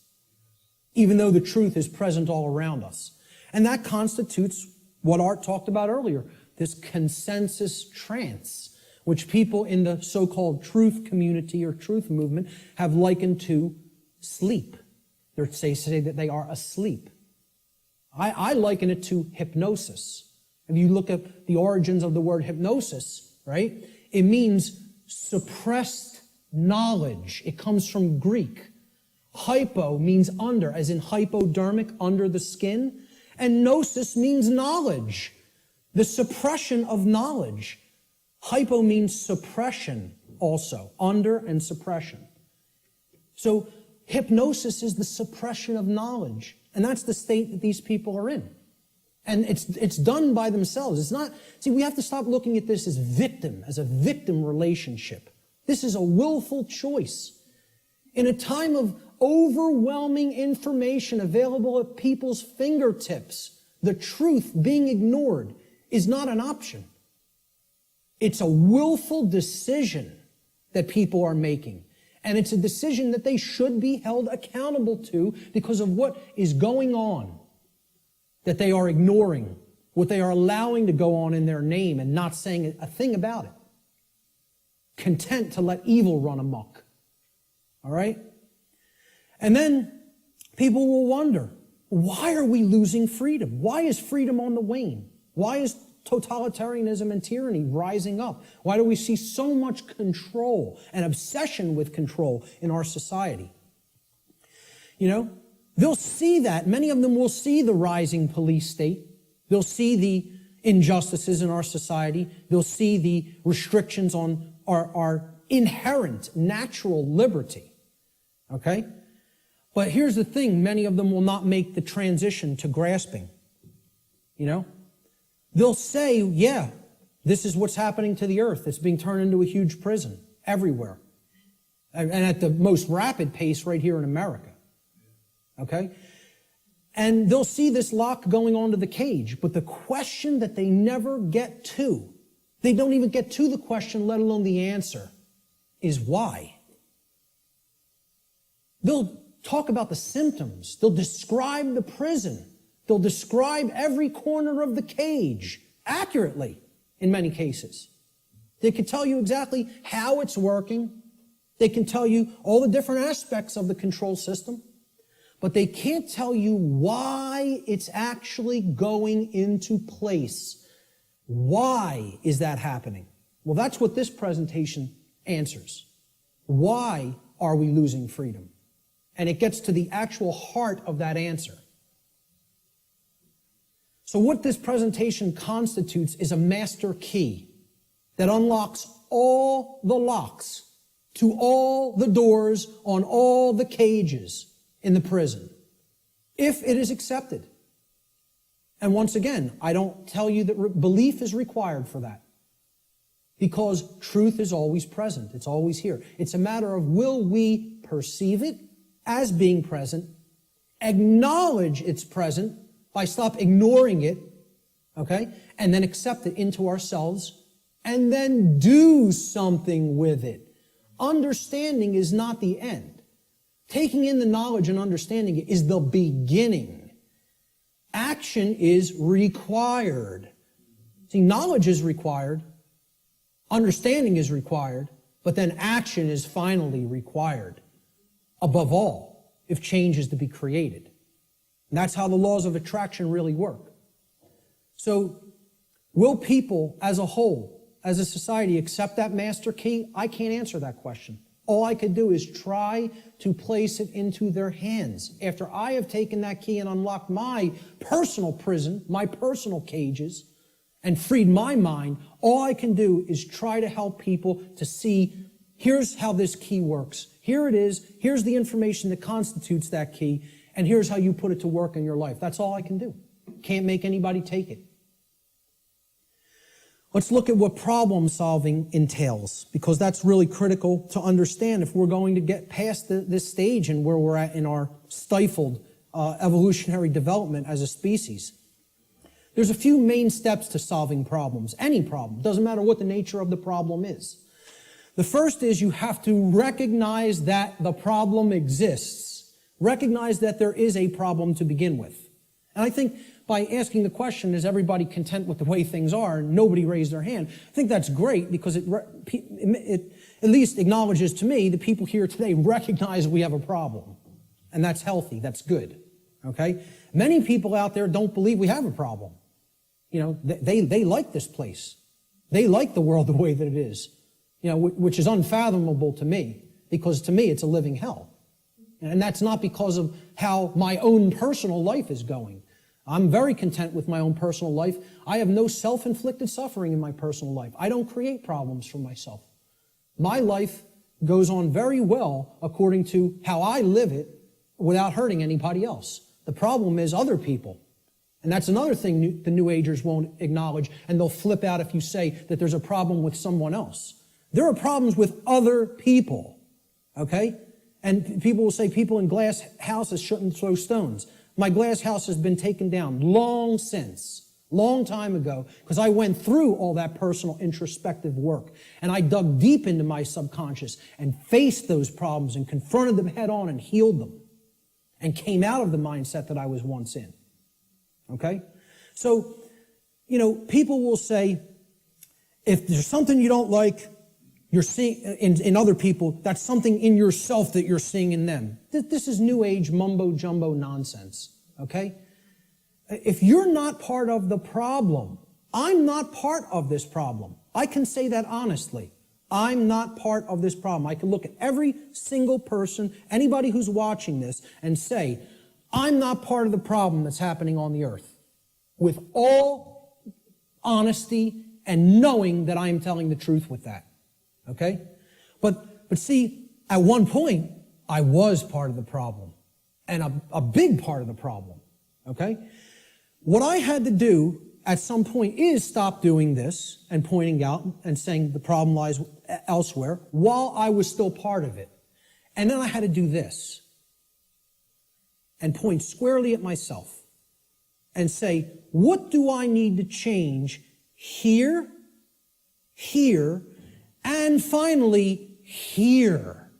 even though the truth is present all around us. And that constitutes what Art talked about earlier, this consensus trance, which people in the so-called truth community or truth movement have likened to sleep. They say that they are asleep. I liken it to hypnosis. If you look at the origins of the word hypnosis, right, it means suppressed knowledge. It comes from Greek. Hypo means under, as in hypodermic, under the skin. And gnosis means knowledge, the suppression of knowledge. Hypo means suppression also, under and suppression. So hypnosis is the suppression of knowledge. And that's the state that these people are in. And it's done by themselves. It's not, we have to stop looking at this as a victim relationship. This is a willful choice. In a time of overwhelming information available at people's fingertips, the truth being ignored is not an option. It's a willful decision that people are making. And it's a decision that they should be held accountable to because of what is going on, that they are ignoring, what they are allowing to go on in their name and not saying a thing about it. Content to let evil run amok. All right? And then people will wonder, why are we losing freedom? Why is freedom on the wane? Why is totalitarianism and tyranny rising up? Why do we see so much control and obsession with control in our society? They'll see that. Many of them will see the rising police state. They'll see the injustices in our society. They'll see the restrictions on our inherent natural liberty. Okay? But here's the thing. Many of them will not make the transition to grasping. They'll say, yeah, this is what's happening to the earth. It's being turned into a huge prison everywhere. and at the most rapid pace right here in America. Okay? And they'll see this lock going onto the cage, but the question that they never get to, they don't even get to the question, let alone the answer, is why. They'll talk about the symptoms. They'll describe the prison. They'll describe every corner of the cage accurately in many cases. They can tell you exactly how it's working. They can tell you all the different aspects of the control system. But they can't tell you why it's actually going into place. Why is that happening? Well, that's what this presentation answers. Why are we losing freedom? And it gets to the actual heart of that answer. So what this presentation constitutes is a master key that unlocks all the locks to all the doors on all the cages in the prison, if it is accepted. And once again, I don't tell you that belief is required for that, because truth is always present. It's always here. It's a matter of, will we perceive it as being present, acknowledge it's present by stop ignoring it, okay, and then accept it into ourselves, and then do something with it. Understanding is not the end. Taking in the knowledge and understanding it is the beginning. Action is required. See, knowledge is required, understanding is required, but then action is finally required. Above all, if change is to be created. And that's how the laws of attraction really work. So, will people as a whole, as a society, accept that master key? I can't answer that question. All I could do is try to place it into their hands. After I have taken that key and unlocked my personal prison, my personal cages, and freed my mind, all I can do is try to help people to see, here's how this key works. Here it is. Here's the information that constitutes that key. And here's how you put it to work in your life. That's all I can do. Can't make anybody take it. Let's look at what problem solving entails, because that's really critical to understand if we're going to get past this stage and where we're at in our stifled evolutionary development as a species. There's a few main steps to solving problems, any problem. Doesn't matter what the nature of the problem is. The first is you have to recognize that the problem exists. Recognize that there is a problem to begin with. And I think by asking the question, is everybody content with the way things are, and nobody raised their hand, I think that's great, because it at least acknowledges to me that people here today recognize we have a problem. And that's healthy, that's good, okay? Many people out there don't believe we have a problem. You know, they like this place. They like the world the way that it is, you know, which is unfathomable to me, because to me it's a living hell. And that's not because of how my own personal life is going. I'm very content with my own personal life. I have no self-inflicted suffering in my personal life. I don't create problems for myself. My life goes on very well according to how I live it without hurting anybody else. The problem is other people. And that's another thing the New Agers won't acknowledge, and they'll flip out if you say that there's a problem with someone else. There are problems with other people, okay? And people will say people in glass houses shouldn't throw stones. My glass house has been taken down long since, long time ago, because I went through all that personal introspective work. And I dug deep into my subconscious and faced those problems and confronted them head on and healed them and came out of the mindset that I was once in. Okay? So, you know, people will say, if there's something you don't like, you're seeing in other people, that's something in yourself that you're seeing in them. This is New Age mumbo-jumbo nonsense, okay? If you're not part of the problem, I'm not part of this problem. I can say that honestly. I'm not part of this problem. I can look at every single person, anybody who's watching this, and say, I'm not part of the problem that's happening on the earth. With all honesty and knowing that I am telling the truth with that. Okay? But see, at one point, I was part of the problem. And a big part of the problem. Okay? What I had to do at some point is stop doing this and pointing out and saying the problem lies elsewhere while I was still part of it. And then I had to do this and point squarely at myself and say, what do I need to change here, here, and finally here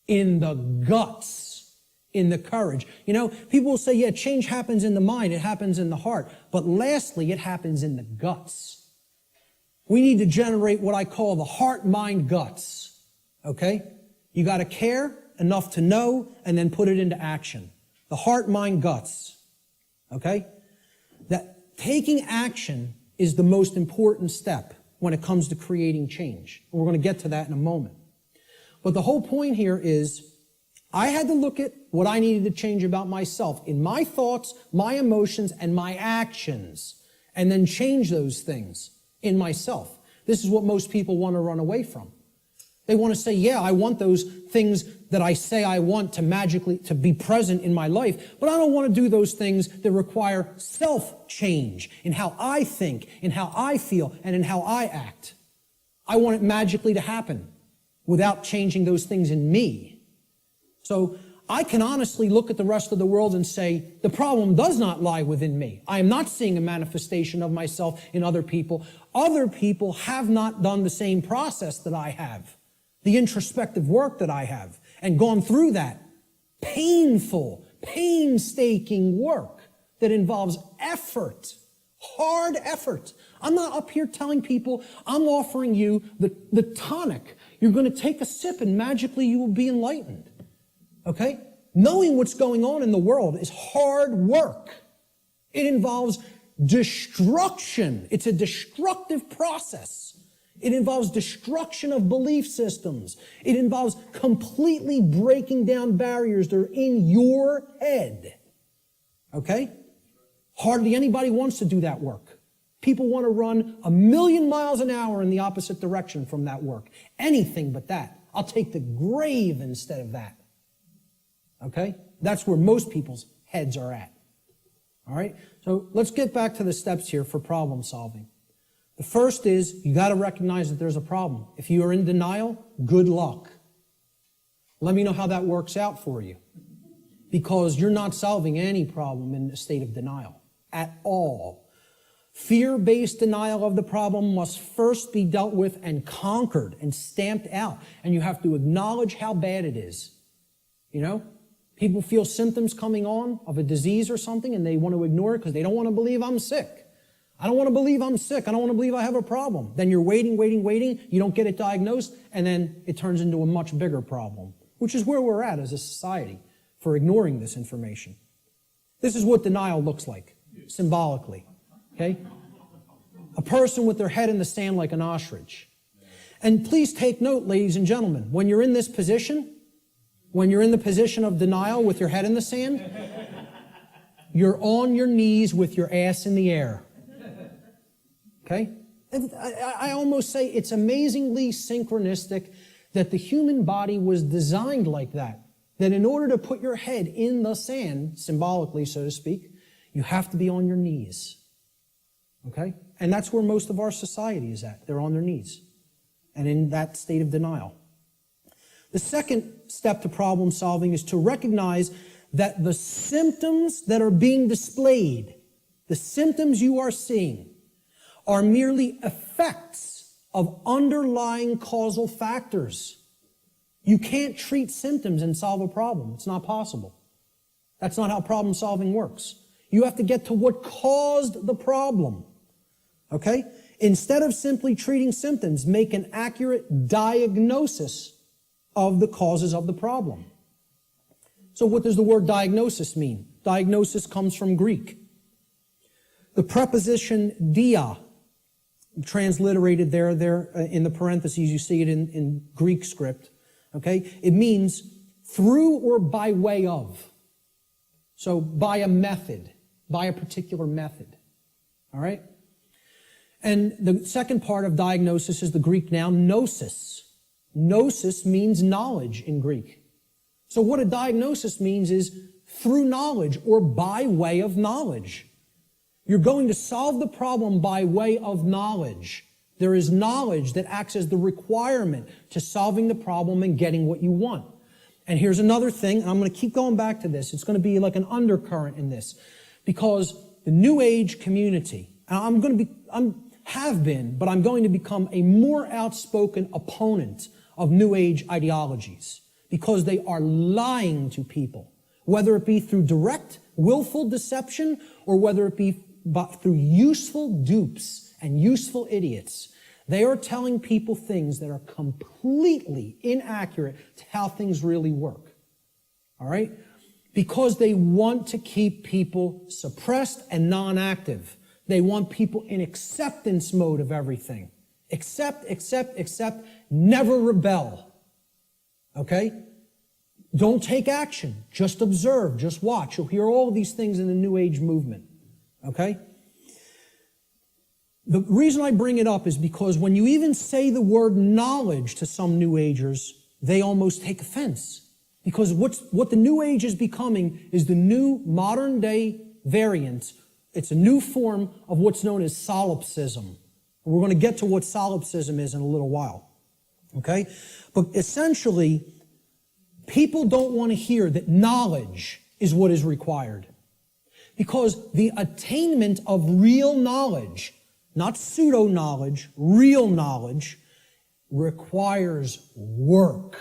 in the guts, in the courage? You know, people will say, yeah, change happens in the mind, it happens in the heart. But lastly, it happens in the guts. We need to generate what I call the heart, mind, guts. Okay? You got to care enough to know and then put it into action. The heart, mind, guts. Okay? That taking action is the most important step when it comes to creating change. And we're going to get to that in a moment. But the whole point here is I had to look at what I needed to change about myself in my thoughts, my emotions, and my actions, and then change those things in myself. This is what most people want to run away from. They want to say, yeah, I want those things that I say I want to magically to be present in my life, but I don't want to do those things that require self-change in how I think, in how I feel, and in how I act. I want it magically to happen without changing those things in me. So I can honestly look at the rest of the world and say, the problem does not lie within me. I am not seeing a manifestation of myself in other people. Other people have not done the same process that I have, the introspective work that I have, and gone through that painful, painstaking work that involves effort, hard effort. I'm not up here telling people I'm offering you the tonic. You're going to take a sip and magically you will be enlightened. Okay? Knowing what's going on in the world is hard work. It involves destruction. It's a destructive process. It involves destruction of belief systems. It involves completely breaking down barriers that are in your head. Okay? Hardly anybody wants to do that work. People want to run 1,000,000 miles an hour in the opposite direction from that work. Anything but that. I'll take the grave instead of that. Okay? That's where most people's heads are at. All right? So let's get back to the steps here for problem solving. The first is you got to recognize that there's a problem. If you are in denial, good luck. Let me know how that works out for you. Because you're not solving any problem in a state of denial at all. Fear-based denial of the problem must first be dealt with and conquered and stamped out. And you have to acknowledge how bad it is. You know? People feel symptoms coming on of a disease or something and they want to ignore it because they don't want to believe I'm sick. I don't want to believe I'm sick. I don't want to believe I have a problem. Then you're waiting. You don't get it diagnosed, and then it turns into a much bigger problem, which is where we're at as a society for ignoring this information. This is what denial looks like, symbolically. Okay? A person with their head in the sand like an ostrich. And please take note, ladies and gentlemen, when you're in this position, when you're in the position of denial with your head in the sand, you're on your knees with your ass in the air. Okay? And I almost say it's amazingly synchronistic that the human body was designed like that. That in order to put your head in the sand, symbolically, so to speak, you have to be on your knees. Okay? And that's where most of our society is at. They're on their knees. And in that state of denial. The second step to problem solving is to recognize that the symptoms that are being displayed, the symptoms you are seeing, are merely effects of underlying causal factors. You can't treat symptoms and solve a problem. It's not possible. That's not how problem solving works. You have to get to what caused the problem. Okay? Instead of simply treating symptoms, make an accurate diagnosis of the causes of the problem. So what does the word diagnosis mean? Diagnosis comes from Greek. The preposition dia, transliterated there in the parentheses, you see it in Greek script. Okay? It means through or by way of. So by a method, by a particular method. All right? And the second part of diagnosis is the Greek noun gnosis. Gnosis means knowledge in Greek. So what a diagnosis means is through knowledge or by way of knowledge. You're going to solve the problem by way of knowledge. There is knowledge that acts as the requirement to solving the problem and getting what you want. And here's another thing, and I'm going to keep going back to this. It's going to be like an undercurrent in this, because the New Age community, and I'm going to become a more outspoken opponent of New Age ideologies, because they are lying to people, whether it be through direct, willful deception, or whether it be through useful dupes and useful idiots. They are telling people things that are completely inaccurate to how things really work. All right? Because they want to keep people suppressed and non-active. They want people in acceptance mode of everything. Accept, never rebel. Okay? Don't take action. Just observe. Just watch. You'll hear all of these things in the New Age movement. Okay? The reason I bring it up is because when you even say the word knowledge to some New Agers, they almost take offense. Because what the New Age is becoming is the new modern day variant. It's a new form of what's known as solipsism. We're going to get to what solipsism is in a little while. Okay? But essentially, people don't want to hear that knowledge is what is required. Because the attainment of real knowledge, not pseudo-knowledge, real knowledge, requires work.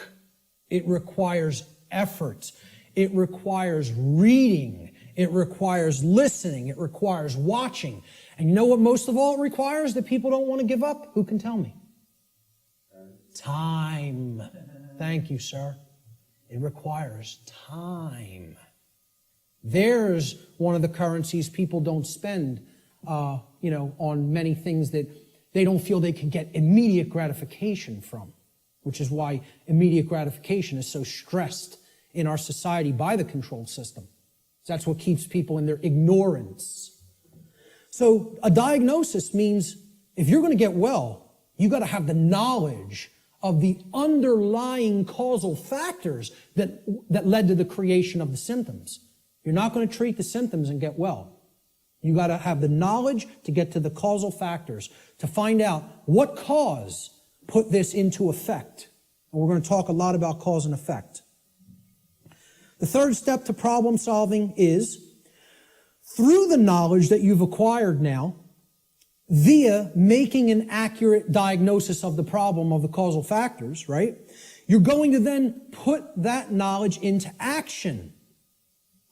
It requires effort. It requires reading. It requires listening. It requires watching. And you know what most of all it requires that people don't want to give up? Who can tell me? Time. Thank you, sir. It requires time. There's one of the currencies people don't spend on many things that they don't feel they can get immediate gratification from, which is why immediate gratification is so stressed in our society by the control system. That's what keeps people in their ignorance. So a diagnosis means if you're going to get well, you got to have the knowledge of the underlying causal factors that led to the creation of the symptoms. You're not going to treat the symptoms and get well. You got to have the knowledge to get to the causal factors, to find out what cause put this into effect. And we're going to talk a lot about cause and effect. The third step to problem solving is, through the knowledge that you've acquired now, via making an accurate diagnosis of the problem of the causal factors, right? You're going to then put that knowledge into action.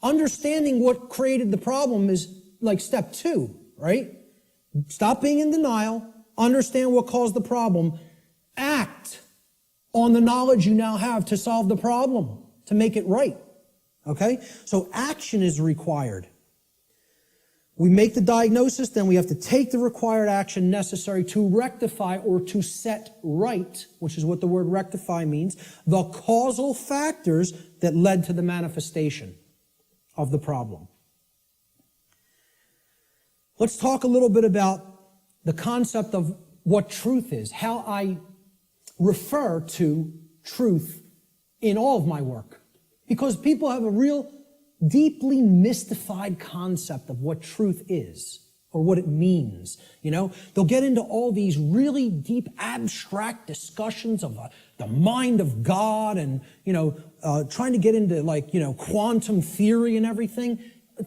Understanding what created the problem is like step 2, right? Stop being in denial, understand what caused the problem, act on the knowledge you now have to solve the problem, to make it right. Okay? So action is required. We make the diagnosis, then we have to take the required action necessary to rectify or to set right, which is what the word rectify means, the causal factors that led to the manifestation of the problem. Let's talk a little bit about the concept of what truth is, how I refer to truth in all of my work. Because people have a real deeply mystified concept of what truth is or what it means. You know, they'll get into all these really deep abstract discussions of the mind of God and, trying to get into quantum theory and everything.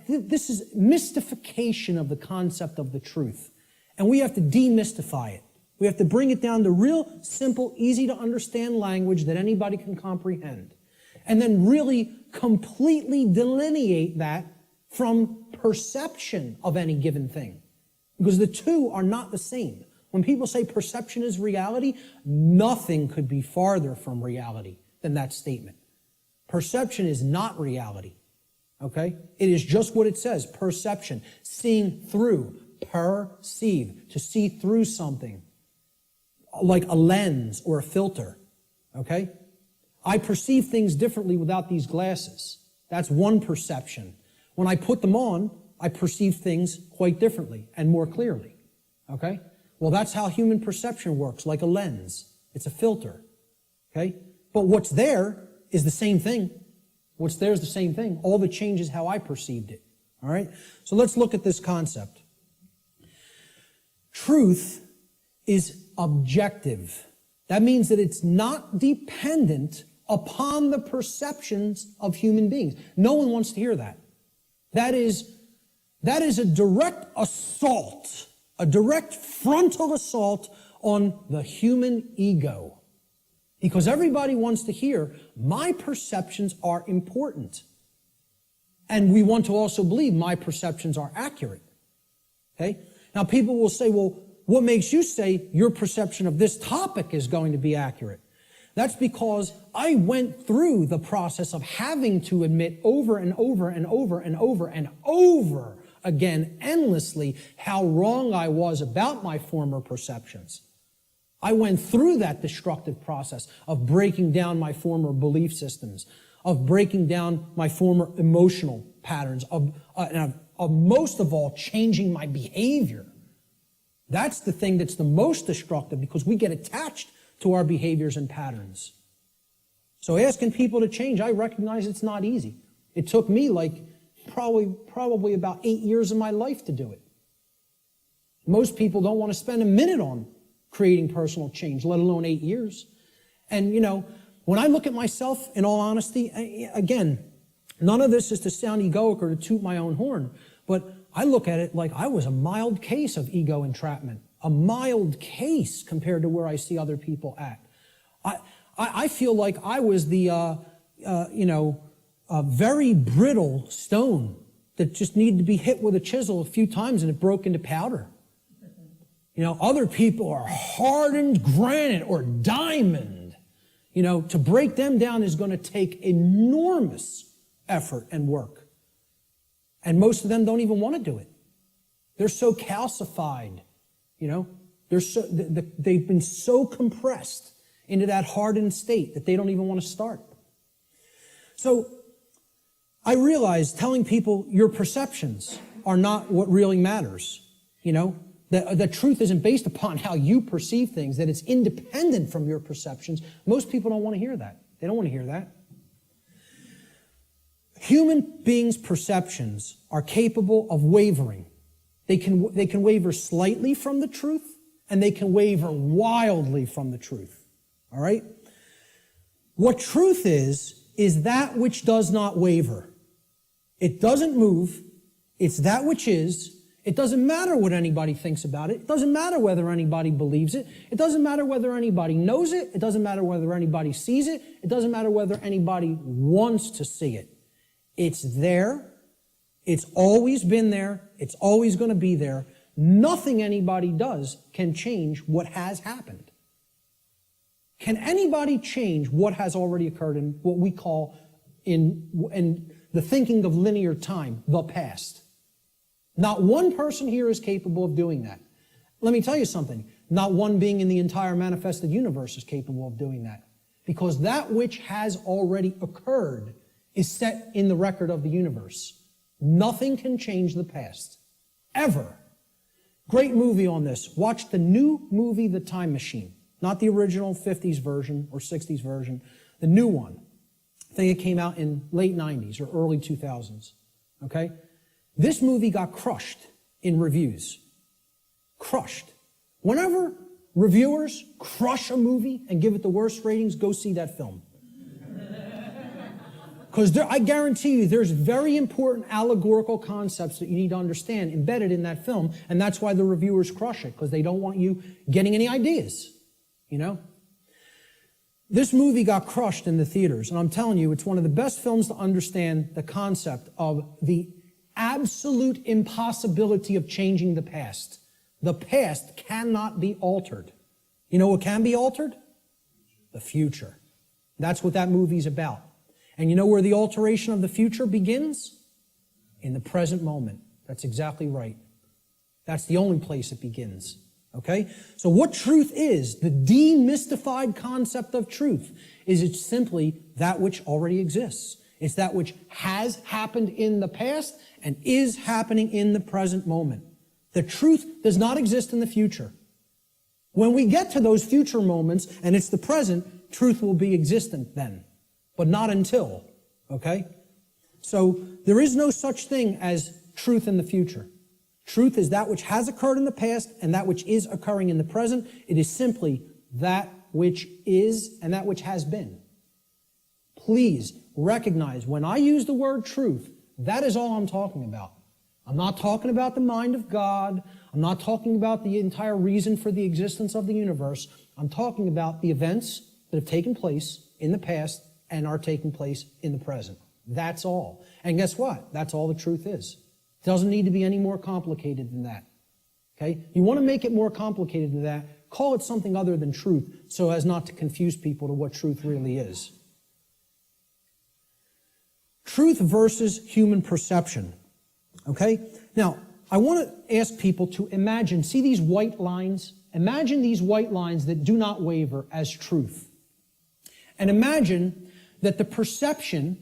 This is mystification of the concept of the truth. And we have to demystify it. We have to bring it down to real simple, easy to understand language that anybody can comprehend. And then really completely delineate that from perception of any given thing. Because the two are not the same. When people say perception is reality, nothing could be farther from reality than that statement. Perception is not reality. Okay? It is just what it says, perception. Seeing through, perceive, to see through something. Like a lens or a filter. Okay? I perceive things differently without these glasses. That's one perception. When I put them on, I perceive things quite differently and more clearly. Okay? Well, that's how human perception works, like a lens. It's a filter. Okay? But what's there is the same thing. What's there is the same thing. All that changes how I perceived it. All right? So let's look at this concept. Truth is objective. That means that it's not dependent upon the perceptions of human beings. No one wants to hear that. That is a direct assault, a direct frontal assault on the human ego. Because everybody wants to hear, my perceptions are important. And we want to also believe my perceptions are accurate. Okay? Now people will say, well, what makes you say your perception of this topic is going to be accurate? That's because I went through the process of having to admit over and over and over and over and over again, endlessly, how wrong I was about my former perceptions. I went through that destructive process of breaking down my former belief systems, of breaking down my former emotional patterns, of most of all, changing my behavior. That's the thing that's the most destructive, because we get attached to our behaviors and patterns. So asking people to change, I recognize it's not easy. It took me probably about 8 years of my life to do it. Most people don't want to spend a minute on creating personal change, let alone 8 years. And, when I look at myself, in all honesty, again, none of this is to sound egoic or to toot my own horn, but I look at it like I was a mild case of ego entrapment, a mild case compared to where I see other people at. I feel like I was the, a very brittle stone that just needed to be hit with a chisel a few times and it broke into powder. Other people are hardened granite or diamond. To break them down is going to take enormous effort and work. And most of them don't even want to do it. They're so calcified, they've been so compressed into that hardened state that they don't even want to start. So I realize telling people your perceptions are not what really matters. The truth isn't based upon how you perceive things, that it's independent from your perceptions. Most people don't want to hear that. They don't want to hear that. Human beings' perceptions are capable of wavering. They can waver slightly from the truth, and they can waver wildly from the truth. All right? What truth is that which does not waver. It doesn't move. It's that which is. It doesn't matter what anybody thinks about it. It doesn't matter whether anybody believes it. It doesn't matter whether anybody knows it. It doesn't matter whether anybody sees it. It doesn't matter whether anybody wants to see it. It's there. It's always been there. It's always going to be there. Nothing anybody does can change what has happened. Can anybody change what has already occurred in what we call, in the thinking of linear time, the past? Not one person here is capable of doing that. Let me tell you something. Not one being in the entire manifested universe is capable of doing that. Because that which has already occurred is set in the record of the universe. Nothing can change the past. Ever. Great movie on this. Watch the new movie, The Time Machine. Not the original 50s version or 60s version. The new one. I think it came out in late 90s or early 2000s. Okay? This movie got crushed in reviews. Crushed. Whenever reviewers crush a movie and give it the worst ratings, go see that film. Because I guarantee you there's very important allegorical concepts that you need to understand embedded in that film, and that's why the reviewers crush it, because they don't want you getting any ideas, This movie got crushed in the theaters, and I'm telling you, it's one of the best films to understand the concept of the absolute impossibility of changing the past. The past cannot be altered. You know what can be altered? The future. That's what that movie's about. And you know where the alteration of the future begins? In the present moment. That's exactly right. That's the only place it begins. Okay? So what truth is, the demystified concept of truth, is it's simply that which already exists. It's that which has happened in the past and is happening in the present moment. The truth does not exist in the future. When we get to those future moments and it's the present, truth will be existent then, but not until, okay? So there is no such thing as truth in the future. Truth is that which has occurred in the past and that which is occurring in the present. It is simply that which is and that which has been. please recognize when I use the word truth, that is all I'm talking about. I'm not talking about the mind of God. I'm not talking about the entire reason for the existence of the universe. I'm talking about the events that have taken place in the past and are taking place in the present. That's all. And guess what? That's all the truth is. It doesn't need to be any more complicated than that. Okay? You want to make it more complicated than that, call it something other than truth so as not to confuse people to what truth really is. Truth versus human perception. Okay? Now, I want to ask people to imagine, see these white lines? Imagine these white lines that do not waver as truth. And imagine that the perception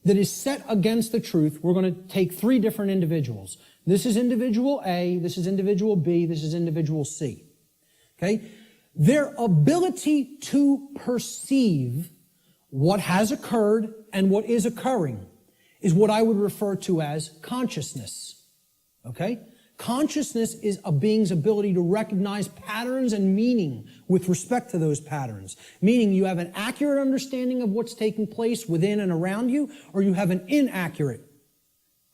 that is set against the truth, we're going to take three different individuals. This is individual A, this is individual B, this is individual C. Okay? Their ability to perceive what has occurred and what is occurring is what I would refer to as consciousness. Okay? Consciousness is a being's ability to recognize patterns and meaning with respect to those patterns. Meaning you have an accurate understanding of what's taking place within and around you, or you have an inaccurate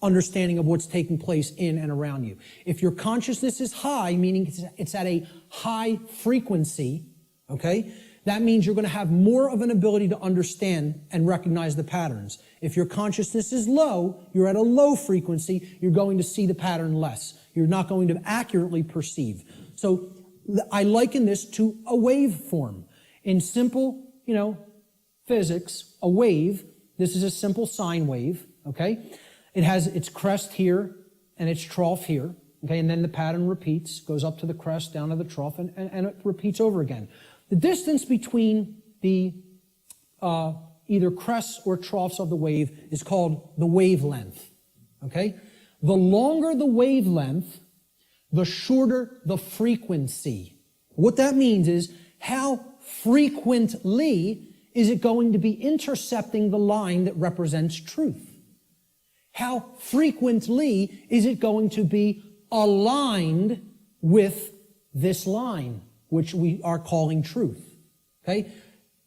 understanding of what's taking place in and around you. If your consciousness is high, meaning it's at a high frequency, okay, that means you're going to have more of an ability to understand and recognize the patterns. If your consciousness is low, you're at a low frequency, you're going to see the pattern less. You're not going to accurately perceive. So I liken this to a waveform. In simple, physics, a wave, this is a simple sine wave, okay? It has its crest here and its trough here, okay? And then the pattern repeats, goes up to the crest, down to the trough, and it repeats over again. The distance between the either crests or troughs of the wave is called the wavelength, okay? The longer the wavelength, the shorter the frequency. What that means is how frequently is it going to be intercepting the line that represents truth? How frequently is it going to be aligned with this line, which we are calling truth? Okay?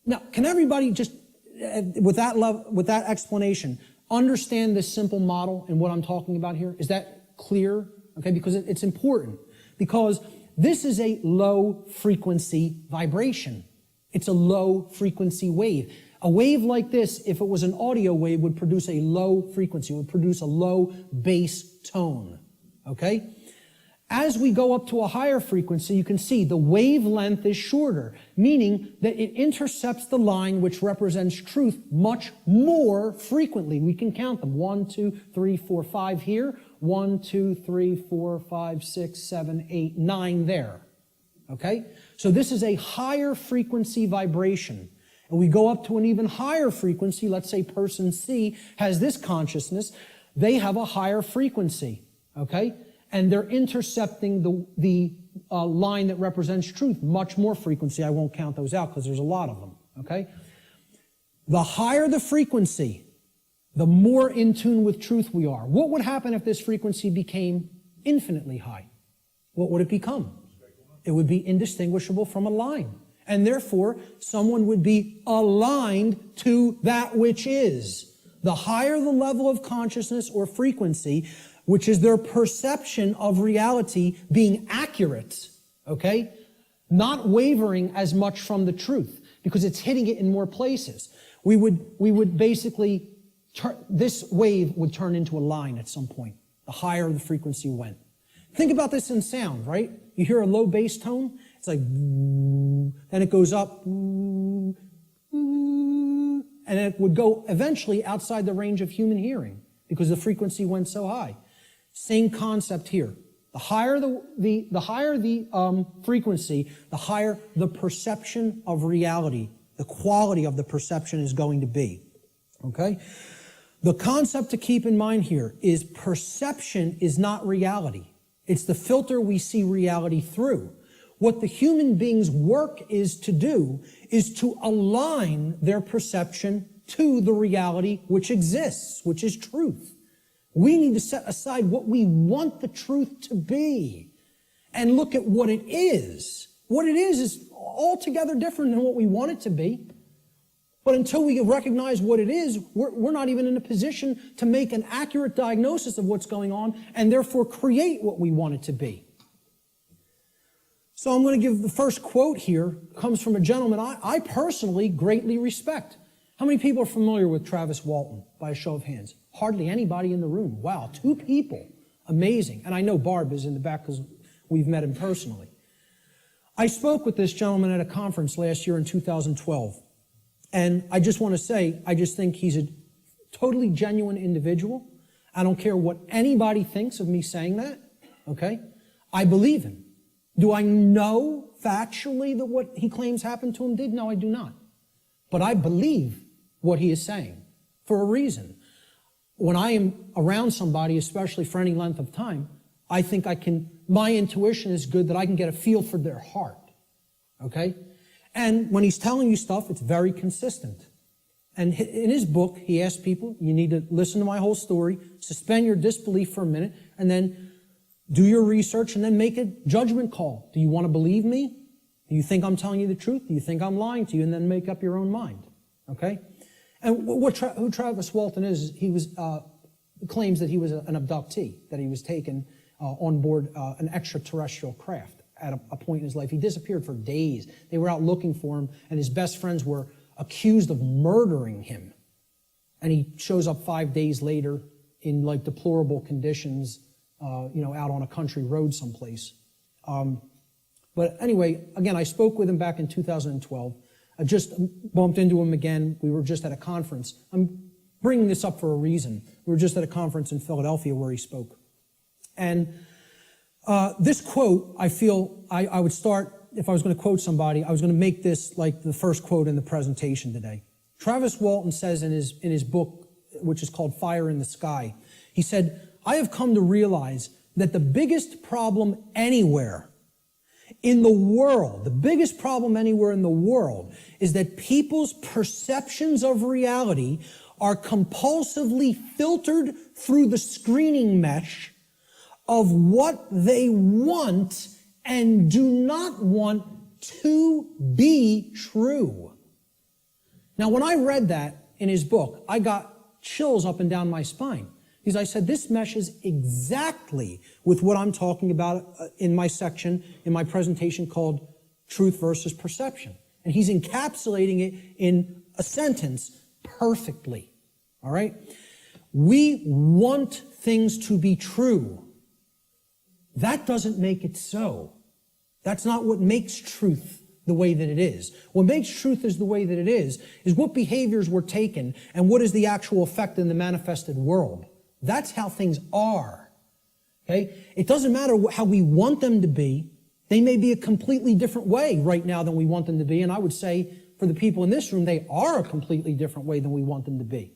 Now, can everybody just, with that explanation, understand this simple model and what I'm talking about here? Is that clear? Okay, because it's important. Because this is a low frequency vibration. It's a low frequency wave. A wave like this, if it was an audio wave, would produce a low frequency, would produce a low bass tone. Okay? As we go up to a higher frequency, you can see the wavelength is shorter, meaning that it intercepts the line which represents truth much more frequently. We can count them. 1, 2, 3, 4, 5 here. 1, 2, 3, 4, 5, 6, 7, 8, 9 there. Okay? So this is a higher frequency vibration. And we go up to an even higher frequency. Let's say person C has this consciousness. They have a higher frequency. Okay? And they're intercepting the line that represents truth, much more frequency. I won't count those out because there's a lot of them, okay? The higher the frequency, the more in tune with truth we are. What would happen if this frequency became infinitely high? What would it become? It would be indistinguishable from a line. And therefore, someone would be aligned to that which is. The higher the level of consciousness or frequency, which is their perception of reality being accurate, okay? Not wavering as much from the truth, because it's hitting it in more places. We would basically, this wave would turn into a line at some point, the higher the frequency went. Think about this in sound, right? You hear a low bass tone, it's like, then it goes up, and it would go eventually outside the range of human hearing, because the frequency went so high. Same concept here. The higher the frequency, the higher the perception of reality, the quality of the perception is going to be. Okay? The concept to keep in mind here is perception is not reality. It's the filter we see reality through. What the human being's work is to do is to align their perception to the reality which exists, which is truth. We need to set aside what we want the truth to be and look at what it is. What it is altogether different than what we want it to be. But until we recognize what it is, we're not even in a position to make an accurate diagnosis of what's going on and therefore create what we want it to be. So I'm going to give the first quote here, comes from a gentleman I personally greatly respect. How many people are familiar with Travis Walton, by a show of hands? Hardly anybody in the room. Wow, 2 people. Amazing. And I know Barb is in the back because we've met him personally. I spoke with this gentleman at a conference last year in 2012. And I just want to say, I just think he's a totally genuine individual. I don't care what anybody thinks of me saying that, okay? I believe him. Do I know factually that what he claims happened to him did? No, I do not. But I believe what he is saying for a reason. When I am around somebody, especially for any length of time, I think my intuition is good that I can get a feel for their heart, okay? And when he's telling you stuff, it's very consistent. And in his book, he asks people, you need to listen to my whole story, suspend your disbelief for a minute, and then do your research, and then make a judgment call. Do you want to believe me? Do you think I'm telling you the truth? Do you think I'm lying to you? And then make up your own mind, okay? And who Travis Walton is, he claims that he was an abductee, that he was taken on board an extraterrestrial craft at a point in his life. He disappeared for days. They were out looking for him, and his best friends were accused of murdering him. And he shows up 5 days later in like deplorable conditions, out on a country road someplace. But anyway, again, I spoke with him back in 2012. I just bumped into him again. We were just at a conference. I'm bringing this up for a reason. We were just at a conference in Philadelphia where he spoke. And this quote, I feel I would start, if I was going to quote somebody, I was going to make this like the first quote in the presentation today. Travis Walton says in his book, which is called Fire in the Sky, he said, I have come to realize that the biggest problem anywhere in the world, the biggest problem anywhere in the world is that people's perceptions of reality are compulsively filtered through the screening mesh of what they want and do not want to be true. Now, when I read that in his book, I got chills up and down my spine. Because I said, this meshes exactly with what I'm talking about in my section, in my presentation called Truth versus Perception. And he's encapsulating it in a sentence perfectly. All right? We want things to be true. That doesn't make it so. That's not what makes truth the way that it is. What makes truth is the way that it is what behaviors were taken and what is the actual effect in the manifested world. That's how things are, okay? It doesn't matter how we want them to be. They may be a completely different way right now than we want them to be, and I would say for the people in this room, they are a completely different way than we want them to be.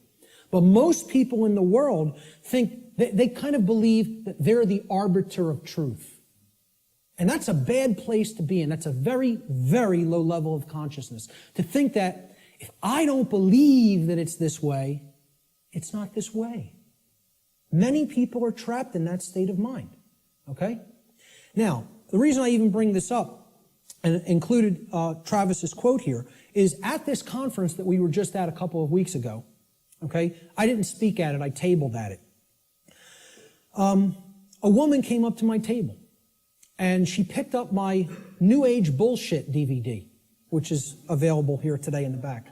But most people in the world think, they kind of believe that they're the arbiter of truth. And that's a bad place to be in. That's a very, very low level of consciousness. To think that if I don't believe that it's this way, it's not this way. Many people are trapped in that state of mind, okay? Now, the reason I even bring this up and included Travis's quote here is at this conference that we were just at a couple of weeks ago, okay? I didn't speak at it, I tabled at it. A woman came up to my table and she picked up my New Age Bullshit DVD, which is available here today in the back.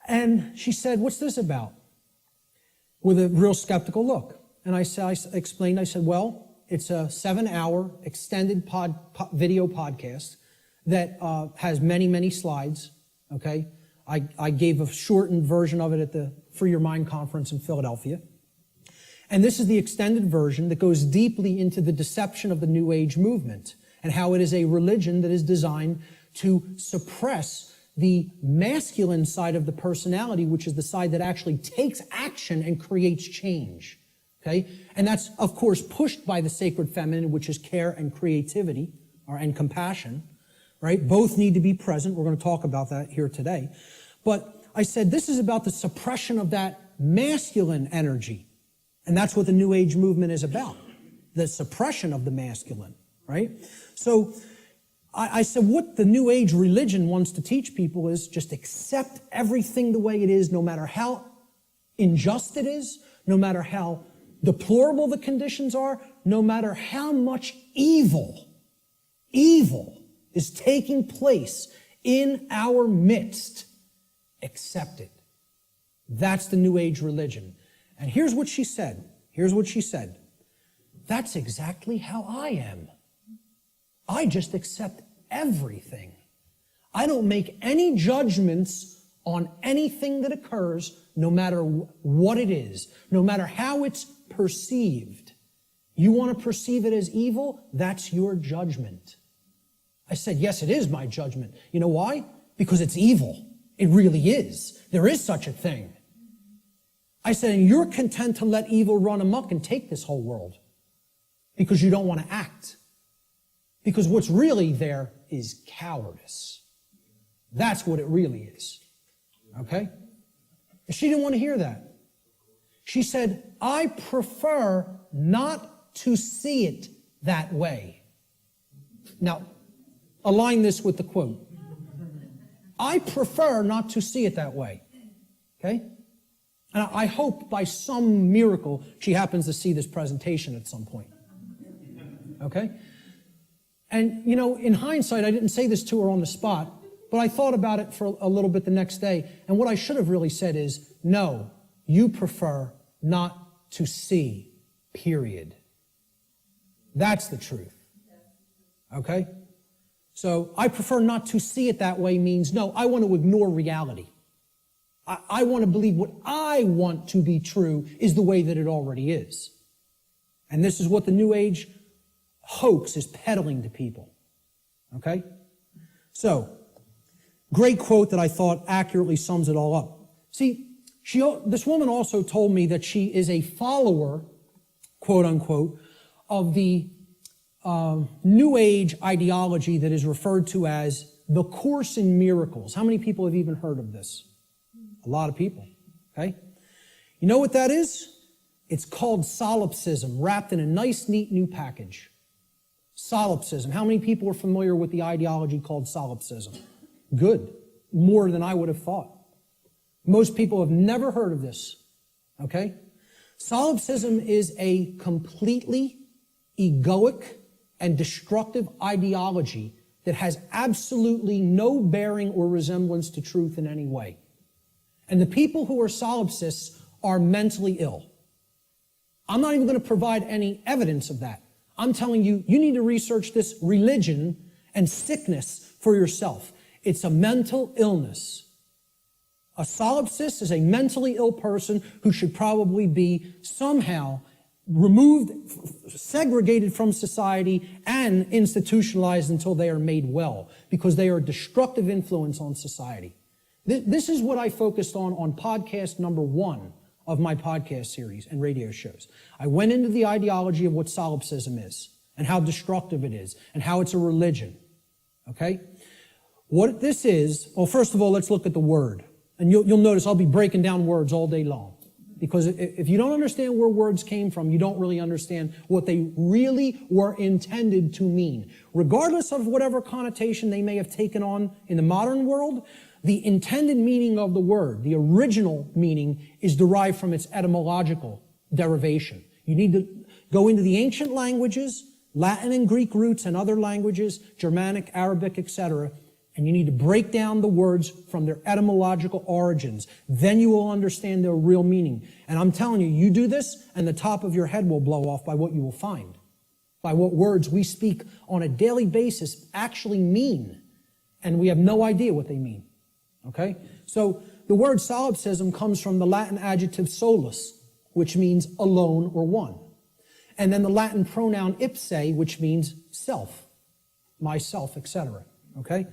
And she said, what's this about? With a real skeptical look. And I explained, well, it's a 7-hour extended video podcast that has many, many slides, okay? I gave a shortened version of it at the Free Your Mind conference in Philadelphia. And this is the extended version that goes deeply into the deception of the New Age movement and how it is a religion that is designed to suppress the masculine side of the personality, which is the side that actually takes action and creates change, okay? And that's, of course, pushed by the sacred feminine, which is care and creativity, and compassion, right? Both need to be present. We're going to talk about that here today. But I said this is about the suppression of that masculine energy. And that's what the New Age movement is about, the suppression of the masculine, right? So I said, what the New Age religion wants to teach people is just accept everything the way it is, no matter how unjust it is, no matter how deplorable the conditions are, no matter how much evil is taking place in our midst. Accept it. That's the New Age religion. And here's what she said. That's exactly how I am. I just accept everything. I don't make any judgments on anything that occurs, no matter what it is, no matter how it's perceived. You want to perceive it as evil? That's your judgment. I said, yes, it is my judgment. You know why? Because it's evil. It really is. There is such a thing. I said, and you're content to let evil run amok and take this whole world because you don't want to act. Because what's really there is cowardice. That's what it really is. Okay? And she didn't want to hear that. She said, I prefer not to see it that way. Now, align this with the quote. I prefer not to see it that way. Okay? And I hope by some miracle she happens to see this presentation at some point. Okay? And, you know, in hindsight, I didn't say this to her on the spot, but I thought about it for a little bit the next day. And what I should have really said is, no, you prefer not to see, period. That's the truth. Okay? So I prefer not to see it that way means, no, I want to ignore reality. I want to believe what I want to be true is the way that it already is. And this is what the New Age hoax is peddling to people. Okay? So, great quote that I thought accurately sums it all up. See, this woman also told me that she is a follower, quote unquote, of the New Age ideology that is referred to as the Course in Miracles. How many people have even heard of this? A lot of people. Okay? You know what that is? It's called solipsism, wrapped in a nice, neat new package. Solipsism. How many people are familiar with the ideology called solipsism? Good. More than I would have thought. Most people have never heard of this. Okay? Solipsism is a completely egoic and destructive ideology that has absolutely no bearing or resemblance to truth in any way. And the people who are solipsists are mentally ill. I'm not even going to provide any evidence of that. I'm telling you, you need to research this religion and sickness for yourself. It's a mental illness. A solipsist is a mentally ill person who should probably be somehow removed, segregated from society, and institutionalized until they are made well, because they are a destructive influence on society. This is what I focused on podcast number 1 of my podcast series and radio shows. I went into the ideology of what solipsism is and how destructive it is and how it's a religion. Okay? What this is, well, first of all, let's look at the word. And you'll notice I'll be breaking down words all day long. Because if you don't understand where words came from, you don't really understand what they really were intended to mean. Regardless of whatever connotation they may have taken on in the modern world, the intended meaning of the word, the original meaning, is derived from its etymological derivation. You need to go into the ancient languages, Latin and Greek roots and other languages, Germanic, Arabic, etc., and you need to break down the words from their etymological origins. Then you will understand their real meaning. And I'm telling you, you do this, and the top of your head will blow off by what you will find, by what words we speak on a daily basis actually mean, and we have no idea what they mean. Okay? So the word solipsism comes from the Latin adjective solus, which means alone or one. And then the Latin pronoun ipse, which means self, myself, etc. Okay?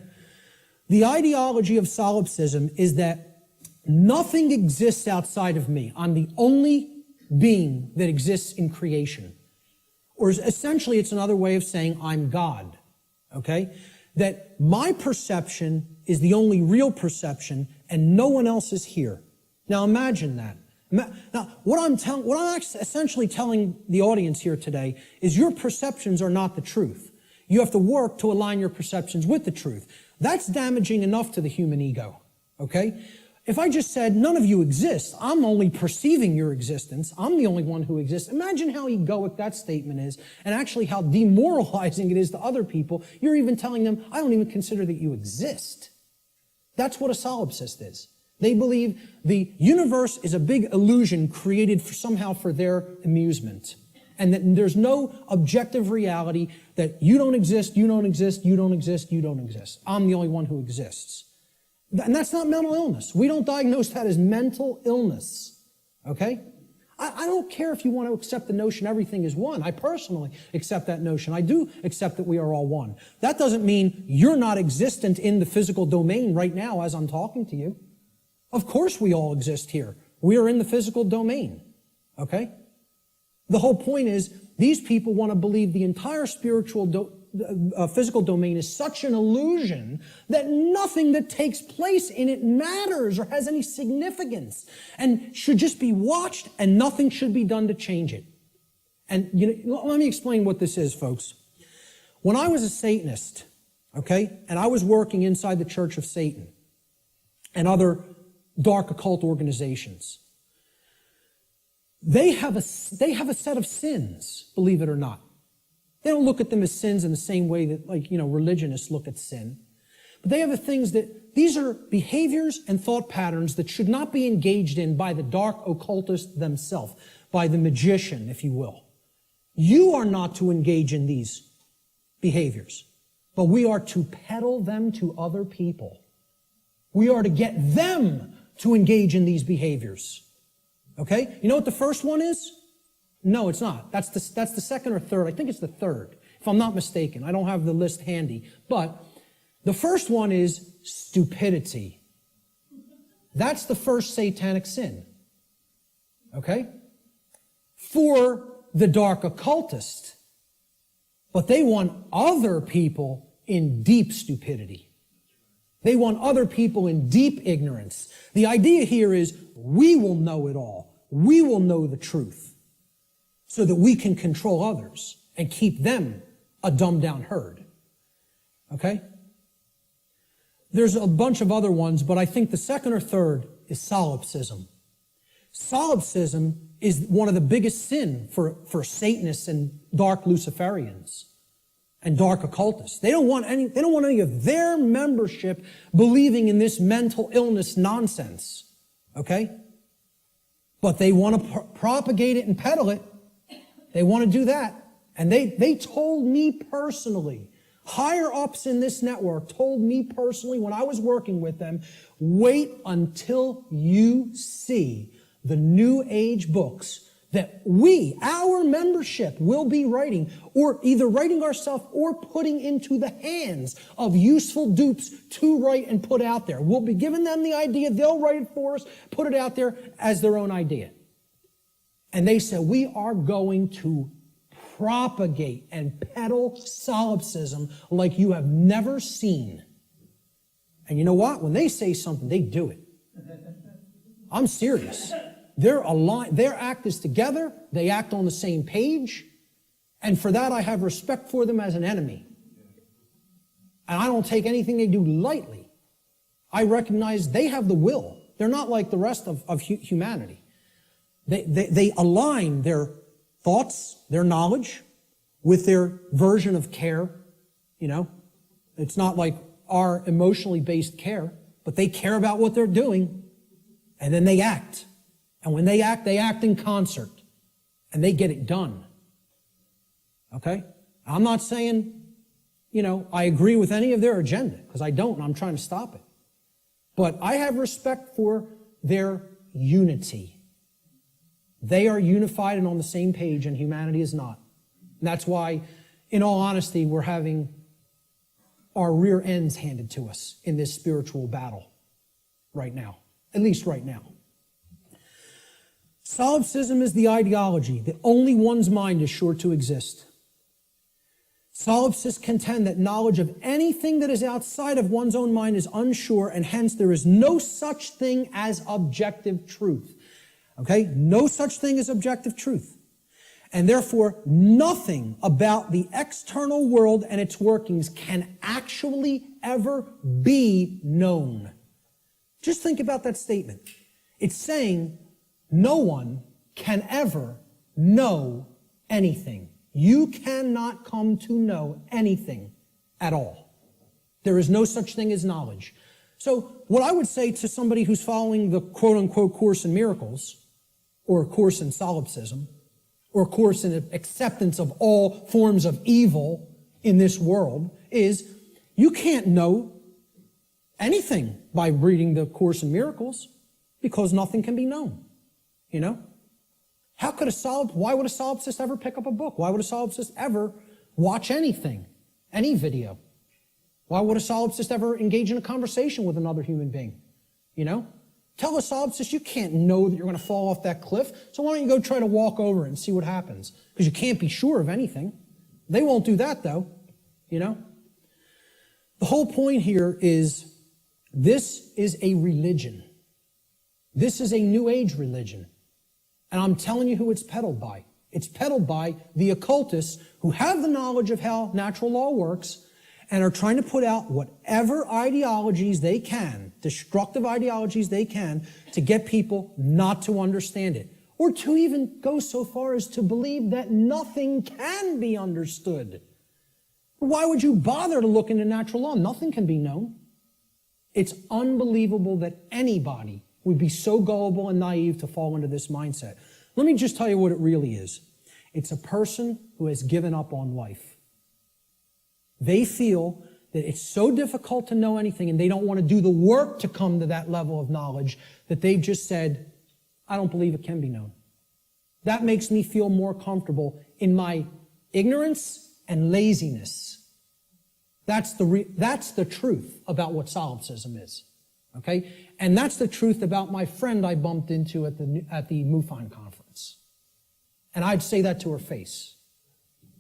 The ideology of solipsism is that nothing exists outside of me. I'm the only being that exists in creation. Or essentially, it's another way of saying I'm God. Okay? That my perception is the only real perception and no one else is here. Now imagine that. Now, what I'm essentially telling the audience here today is your perceptions are not the truth. You have to work to align your perceptions with the truth. That's damaging enough to the human ego, okay? If I just said, none of you exist, I'm only perceiving your existence, I'm the only one who exists, imagine how egoic that statement is, and actually how demoralizing it is to other people. You're even telling them, I don't even consider that you exist. That's what a solipsist is. They believe the universe is a big illusion created somehow for their amusement, and that there's no objective reality, that you don't exist, you don't exist, you don't exist, you don't exist. I'm the only one who exists. And that's not mental illness. We don't diagnose that as mental illness, okay? I don't care if you want to accept the notion everything is one. I personally accept that notion. I do accept that we are all one. That doesn't mean you're not existent in the physical domain right now as I'm talking to you. Of course we all exist here. We are in the physical domain, okay? The whole point is these people want to believe the entire spiritual physical domain is such an illusion that nothing that takes place in it matters or has any significance and should just be watched, and nothing should be done to change it. And let me explain what this is, folks. When I was a Satanist, okay, and I was working inside the Church of Satan and other dark occult organizations, they have a set of sins, believe it or not. They don't look at them as sins in the same way that, religionists look at sin. But they have the things that, these are behaviors and thought patterns that should not be engaged in by the dark occultist themselves, by the magician, if you will. You are not to engage in these behaviors, but we are to peddle them to other people. We are to get them to engage in these behaviors. Okay? You know what the first one is? No, it's not. That's the second or third. I think it's the third, if I'm not mistaken. I don't have the list handy. But the first one is stupidity. That's the first satanic sin. Okay? For the dark occultist. But they want other people in deep stupidity. They want other people in deep ignorance. The idea here is we will know it all. We will know the truth, so that we can control others and keep them a dumbed-down herd. Okay? There's a bunch of other ones, but I think the second or third is solipsism. Solipsism is one of the biggest sin for Satanists and dark Luciferians and dark occultists. They don't want any of their membership believing in this mental illness nonsense. Okay? But they want to propagate it and peddle it. They want to do that. And they told me personally, higher ups in this network told me personally when I was working with them, wait until you see the New Age books that our membership, will be writing, or either writing ourselves or putting into the hands of useful dupes to write and put out there. We'll be giving them the idea, they'll write it for us, put it out there as their own idea. And they said, we are going to propagate and peddle solipsism like you have never seen. And you know what? When they say something, they do it. I'm serious. They're aligned. Their act is together. They act on the same page. And for that, I have respect for them as an enemy. And I don't take anything they do lightly. I recognize they have the will. They're not like the rest of humanity. They align their thoughts, their knowledge, with their version of care. It's not like our emotionally based care, but they care about what they're doing, and then they act. And when they act in concert, and they get it done. Okay? I'm not saying, I agree with any of their agenda, because I don't, and I'm trying to stop it. But I have respect for their unity. They are unified and on the same page, and humanity is not. And that's why, in all honesty, we're having our rear ends handed to us in this spiritual battle right now. At least right now. Solipsism is the ideology that only one's mind is sure to exist. Solipsists contend that knowledge of anything that is outside of one's own mind is unsure, and hence there is no such thing as objective truth. Okay? No such thing as objective truth. And therefore, nothing about the external world and its workings can actually ever be known. Just think about that statement. It's saying no one can ever know anything. You cannot come to know anything at all. There is no such thing as knowledge. So what I would say to somebody who's following the quote-unquote Course in Miracles, or a course in solipsism, or a course in acceptance of all forms of evil in this world, is you can't know anything by reading the Course in Miracles, because nothing can be known. You know? Why would a solipsist ever pick up a book? Why would a solipsist ever watch anything, any video? Why would a solipsist ever engage in a conversation with another human being? You know? Tell a solipsist you can't know that you're going to fall off that cliff, so why don't you go try to walk over and see what happens? Because you can't be sure of anything. They won't do that, though. You know? The whole point here is this is a religion. This is a New Age religion. And I'm telling you who it's peddled by. It's peddled by the occultists who have the knowledge of how natural law works and are trying to put out whatever ideologies they can, destructive ideologies they can, to get people not to understand it. Or to even go so far as to believe that nothing can be understood. Why would you bother to look into natural law? Nothing can be known. It's unbelievable that anybody would be so gullible and naive to fall into this mindset. Let me just tell you what it really is. It's a person who has given up on life. They feel that it's so difficult to know anything and they don't want to do the work to come to that level of knowledge that they've just said, I don't believe it can be known. That makes me feel more comfortable in my ignorance and laziness. That's the truth about what solipsism is. Okay? And that's the truth about my friend I bumped into at the MUFON conference. And I'd say that to her face.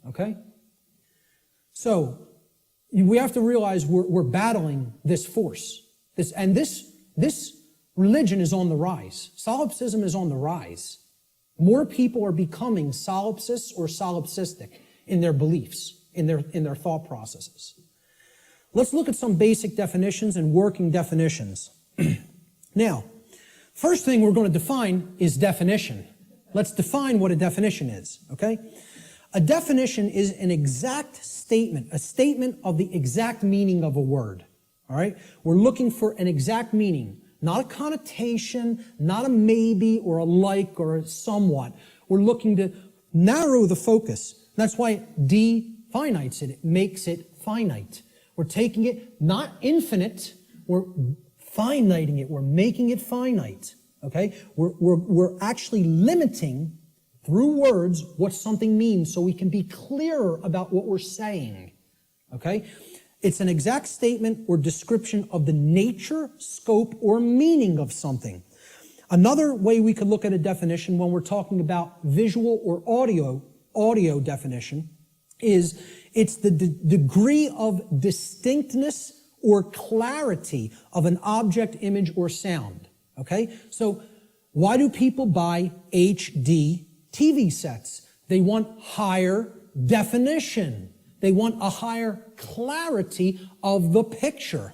Okay? So, we have to realize we're battling this force. This religion is on the rise. Solipsism is on the rise. More people are becoming solipsists or solipsistic in their beliefs, in their thought processes. Let's look at some basic definitions and working definitions. Now, first thing we're going to define is definition. Let's define what a definition is, okay? A definition is an exact statement, a statement of the exact meaning of a word, all right? We're looking for an exact meaning, not a connotation, not a maybe or a like or a somewhat. We're looking to narrow the focus. That's why it definites it. It makes it finite. We're taking it not infinite, we're finiting it. We're making it finite, okay? We're actually limiting through words what something means so we can be clearer about what we're saying, okay? It's an exact statement or description of the nature, scope, or meaning of something. Another way we could look at a definition when we're talking about visual or audio definition is it's the degree of distinctness or clarity of an object, image, or sound, okay? So why do people buy HD TV sets? They want higher definition. They want a higher clarity of the picture,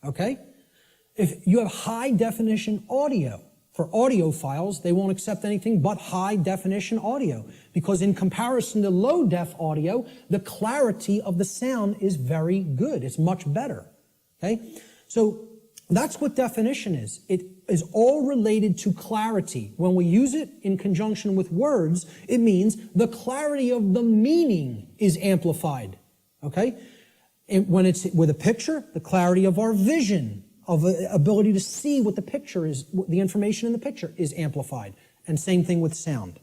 okay? If you have high definition audio, for audiophiles, they won't accept anything but high definition audio because in comparison to low def audio, the clarity of the sound is very good. It's much better, okay? So that's what definition is. It is all related to clarity. When we use it in conjunction with words, it means the clarity of the meaning is amplified, okay? And when it's with a picture, the clarity of our vision, of ability to see what the picture is, the information in the picture is amplified. And same thing with sound.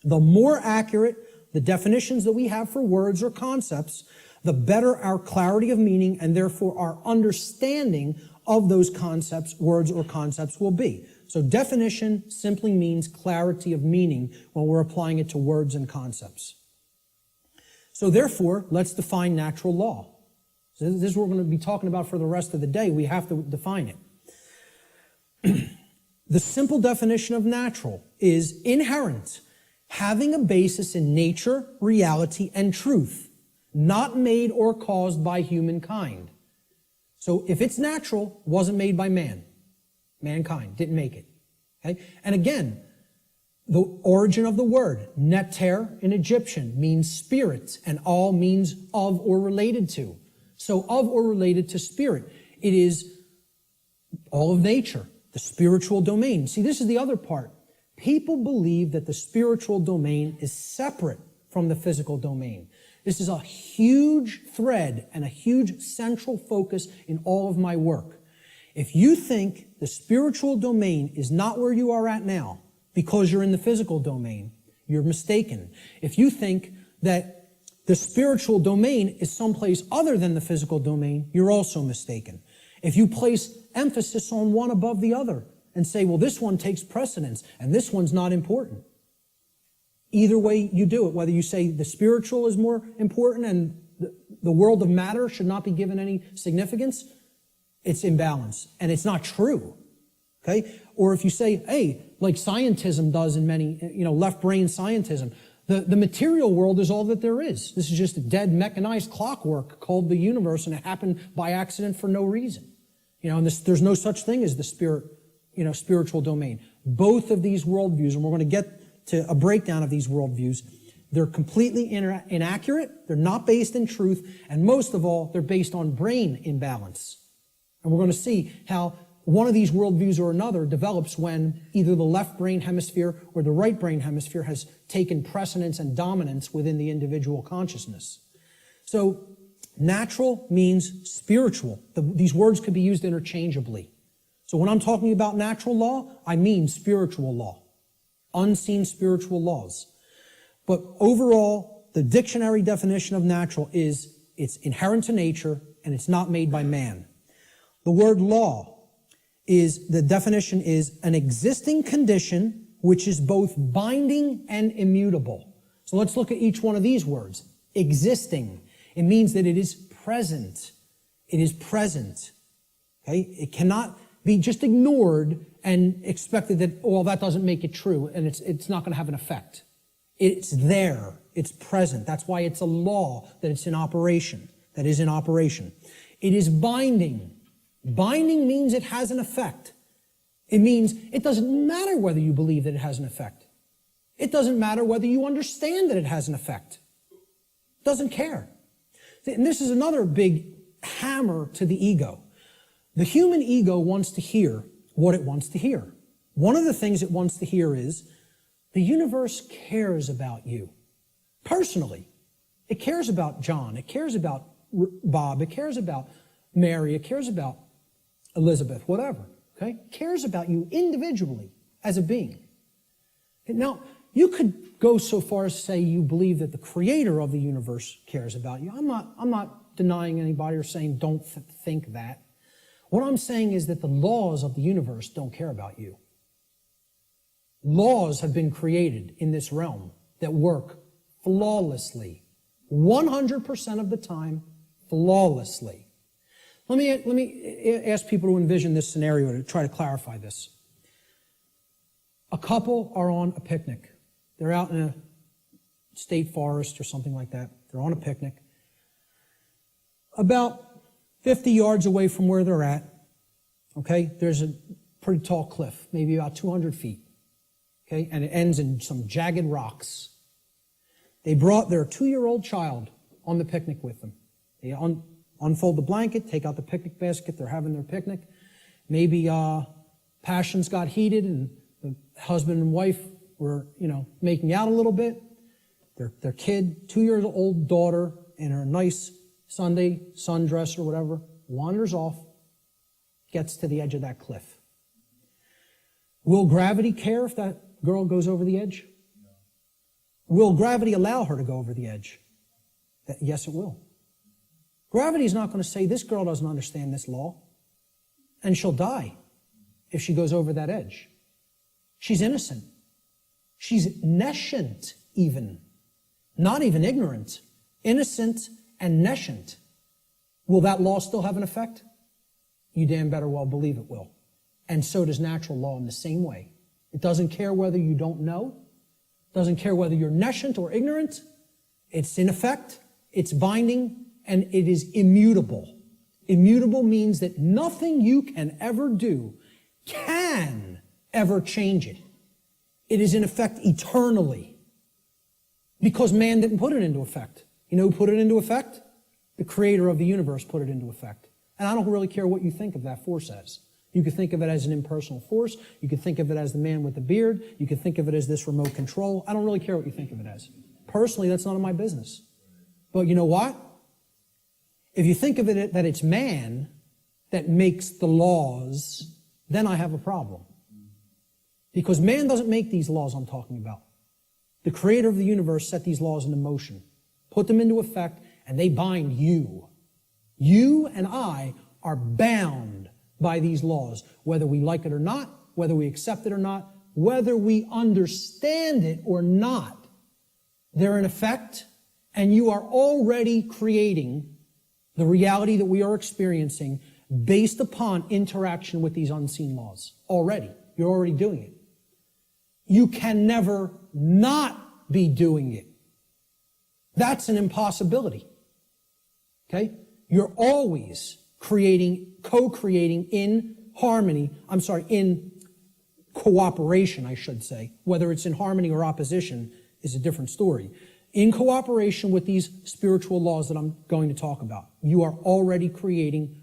The more accurate the definitions that we have for words or concepts, the better our clarity of meaning and therefore our understanding of those concepts, words or concepts will be. So definition simply means clarity of meaning when we're applying it to words and concepts. So therefore, let's define natural law. So this is what we're going to be talking about for the rest of the day. We have to define it. The simple definition of natural is inherent, having a basis in nature, reality, and truth, not made or caused by humankind. So if it's natural, it wasn't made by man. Mankind didn't make it. Okay? And again, the origin of the word, neter in Egyptian, means spirit, and all means of or related to. So of or related to spirit. It is all of nature, the spiritual domain. See, this is the other part. People believe that the spiritual domain is separate from the physical domain. This is a huge thread and a huge central focus in all of my work. If you think the spiritual domain is not where you are at now because you're in the physical domain, you're mistaken. If you think that the spiritual domain is someplace other than the physical domain, you're also mistaken. If you place emphasis on one above the other and say, well, this one takes precedence and this one's not important, either way you do it, whether you say the spiritual is more important and the world of matter should not be given any significance, it's imbalance and it's not true. Okay? Or if you say, hey, like scientism does in many, left brain scientism, the material world is all that there is. This is just a dead mechanized clockwork called the universe, and it happened by accident for no reason. And there's no such thing as the spiritual domain. Both of these worldviews, and we're going to get to a breakdown of these worldviews, they're completely inaccurate, they're not based in truth, and most of all, they're based on brain imbalance. And we're going to see how one of these worldviews or another develops when either the left brain hemisphere or the right brain hemisphere has taken precedence and dominance within the individual consciousness. So, natural means spiritual. These words could be used interchangeably. So when I'm talking about natural law, I mean spiritual law, unseen spiritual laws. But overall, the dictionary definition of natural is it's inherent to nature and it's not made by man. The word law the definition is an existing condition which is both binding and immutable. So let's look at each one of these words. Existing. It means that it is present. It is present. Okay? It cannot be just ignored and expected that, well, that doesn't make it true and it's not going to have an effect. It's there. It's present. That's why it's a law that it's in operation, that is in operation. It is binding. Binding means it has an effect. It means it doesn't matter whether you believe that it has an effect. It doesn't matter whether you understand that it has an effect. It doesn't care. And this is another big hammer to the ego. The human ego wants to hear what it wants to hear. One of the things it wants to hear is the universe cares about you personally. It cares about John. It cares about Bob. It cares about Mary. It cares about Elizabeth, whatever, okay? Cares about you individually as a being. Now, you could go so far as to say you believe that the creator of the universe cares about you. I'm not denying anybody or saying don't think that. What I'm saying is that the laws of the universe don't care about you. Laws have been created in this realm that work flawlessly, 100% of the time, flawlessly. Let me ask people to envision this scenario to try to clarify this. A couple are on a picnic. They're out in a state forest or something like that. They're on a picnic. About 50 yards away from where they're at, okay, there's a pretty tall cliff, maybe about 200 feet, okay, and it ends in some jagged rocks. They brought their 2-year-old child on the picnic with them. They unfold the blanket, take out the picnic basket, they're having their picnic. Maybe passions got heated and the husband and wife were, making out a little bit. Their kid, 2-year-old daughter, in her nice Sunday sundress or whatever, wanders off, gets to the edge of that cliff. Will gravity care if that girl goes over the edge? No. Will gravity allow her to go over the edge? Yes, it will. Gravity is not going to say, this girl doesn't understand this law, and she'll die if she goes over that edge. She's innocent. She's nescient even. Not even ignorant. Innocent and nescient. Will that law still have an effect? You damn better well believe it will. And so does natural law in the same way. It doesn't care whether you don't know. Doesn't care whether you're nescient or ignorant. It's in effect, it's binding, and it is immutable. Immutable means that nothing you can ever do can ever change it. It is in effect eternally. Because man didn't put it into effect. You know who put it into effect? The creator of the universe put it into effect. And I don't really care what you think of that force as. You could think of it as an impersonal force. You could think of it as the man with the beard. You could think of it as this remote control. I don't really care what you think of it as. Personally, that's none of my business. But you know what? If you think of it that it's man that makes the laws, then I have a problem. Because man doesn't make these laws I'm talking about. The creator of the universe set these laws into motion, put them into effect, and they bind you. You and I are bound by these laws, whether we like it or not, whether we accept it or not, whether we understand it or not. They're in effect, and you are already creating the reality that we are experiencing based upon interaction with these unseen laws. Already. You're already doing it. You can never not be doing it. That's an impossibility. Okay? You're always creating, co-creating in harmony, in cooperation, I should say. Whether it's in harmony or opposition is a different story. In cooperation with these spiritual laws that I'm going to talk about. You are already creating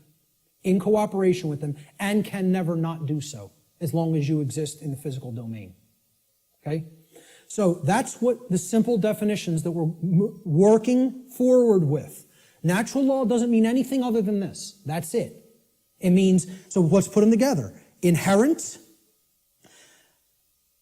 in cooperation with them and can never not do so as long as you exist in the physical domain. Okay? So that's what the simple definitions that we're working forward with. Natural law doesn't mean anything other than this. That's it. It means, so let's put them together. Inherent,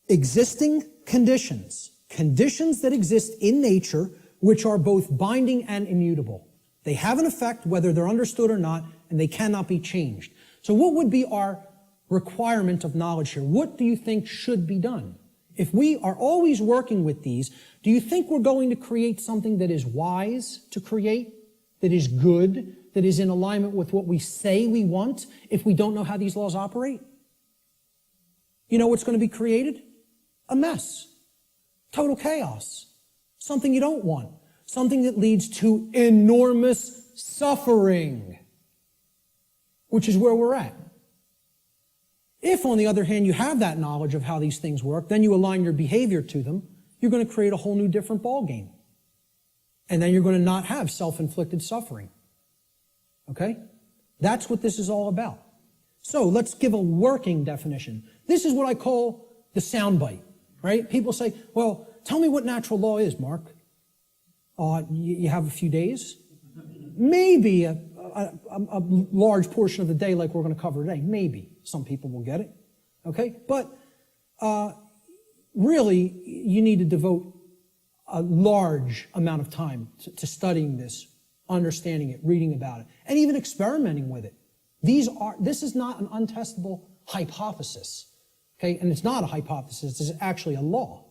existing conditions. Conditions that exist in nature, which are both binding and immutable. They have an effect whether they're understood or not, and they cannot be changed. So what would be our requirement of knowledge here? What do you think should be done? If we are always working with these, do you think we're going to create something that is wise to create, that is good, that is in alignment with what we say we want, if we don't know how these laws operate? You know what's going to be created? A mess. Total chaos. Something you don't want. Something that leads to enormous suffering, which is where we're at. If, on the other hand, you have that knowledge of how these things work, then you align your behavior to them, you're going to create a whole new different ballgame. And then you're going to not have self-inflicted suffering. Okay? That's what this is all about. So let's give a working definition. This is what I call the soundbite, right? People say, well, tell me what natural law is, Mark. You have a few days? Maybe a large portion of the day like we're going to cover today. Maybe. Some people will get it. Okay? But really, you need to devote a large amount of time to studying this, understanding it, reading about it, and even experimenting with it. This is not an untestable hypothesis. Okay? And it's not a hypothesis. It's actually a law.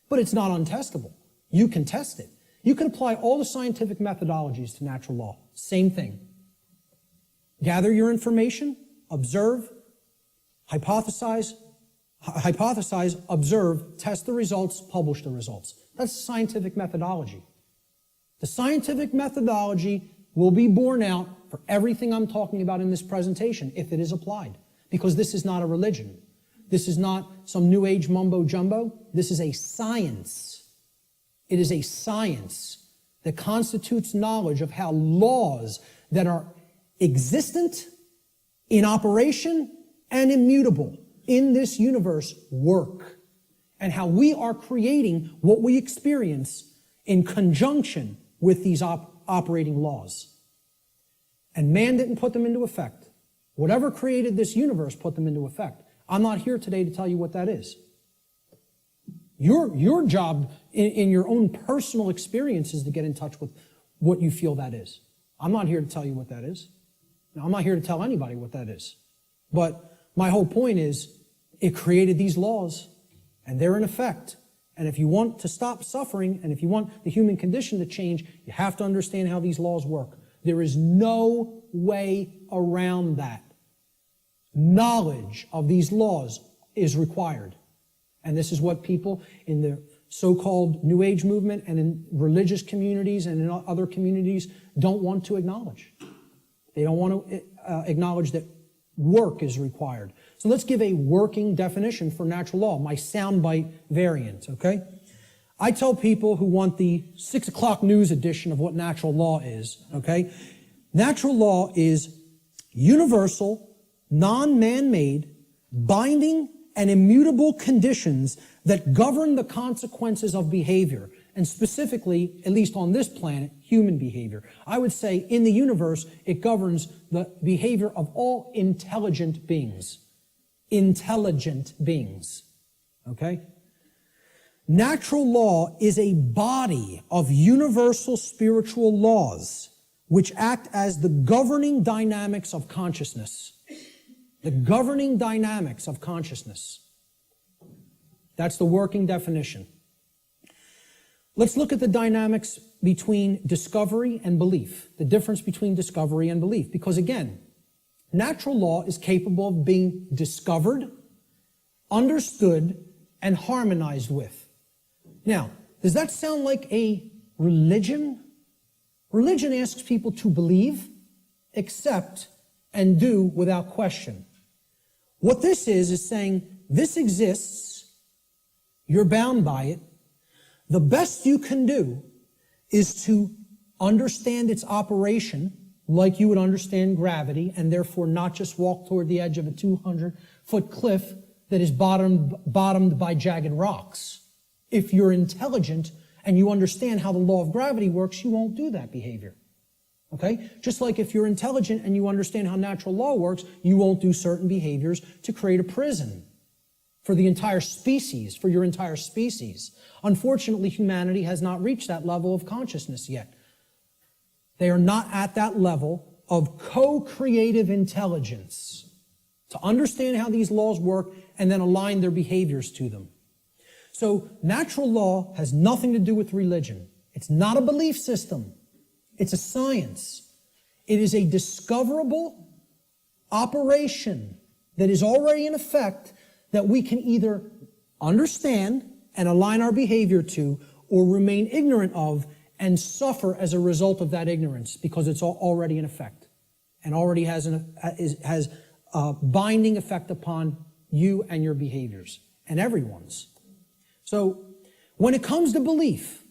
But it's not untestable. You can test it. You can apply all the scientific methodologies to natural law. Same thing. Gather your information, observe, hypothesize, observe, test the results, publish the results. That's scientific methodology. The scientific methodology will be borne out for everything I'm talking about in this presentation if it is applied. Because this is not a religion. This is not some new age mumbo jumbo. This is a science. It is a science that constitutes knowledge of how laws that are existent, in operation, and immutable in this universe work, and how we are creating what we experience in conjunction with these operating laws. And man didn't put them into effect. Whatever created this universe put them into effect. I'm not here today to tell you what that is. Your job in your own personal experience is to get in touch with what you feel that is. I'm not here to tell you what that is. Now, I'm not here to tell anybody what that is. But my whole point is, it created these laws, and they're in effect. And if you want to stop suffering, and if you want the human condition to change, you have to understand how these laws work. There is no way around that. Knowledge of these laws is required. And this is what people in the so-called New Age movement and in religious communities and in other communities don't want to acknowledge. They don't want to acknowledge that work is required. So let's give a working definition for natural law, my soundbite variant, okay? I tell people who want the 6 o'clock news edition of what natural law is, okay? Natural law is universal, non-man-made, binding, and immutable conditions that govern the consequences of behavior, and specifically, at least on this planet, human behavior. I would say in the universe, it governs the behavior of all intelligent beings. Intelligent beings, okay? Natural law is a body of universal spiritual laws which act as the governing dynamics of consciousness. The governing dynamics of consciousness. That's the working definition. Let's look at the dynamics between discovery and belief, the difference between discovery and belief, because again, natural law is capable of being discovered, understood, and harmonized with. Now, does that sound like a religion? Religion asks people to believe, accept, and do without question. What this is saying, this exists, you're bound by it. The best you can do is to understand its operation like you would understand gravity, and therefore not just walk toward the edge of a 200-foot cliff that is bottomed by jagged rocks. If you're intelligent and you understand how the law of gravity works, you won't do that behavior. Okay? Just like if you're intelligent and you understand how natural law works, you won't do certain behaviors to create a prison for the entire species, for your entire species. Unfortunately, humanity has not reached that level of consciousness yet. They are not at that level of co-creative intelligence to understand how these laws work and then align their behaviors to them. So natural law has nothing to do with religion. It's not a belief system. It's a science. It is a discoverable operation that is already in effect that we can either understand and align our behavior to or remain ignorant of and suffer as a result of that ignorance because it's already in effect and already has a binding effect upon you and your behaviors and everyone's. So when it comes to belief,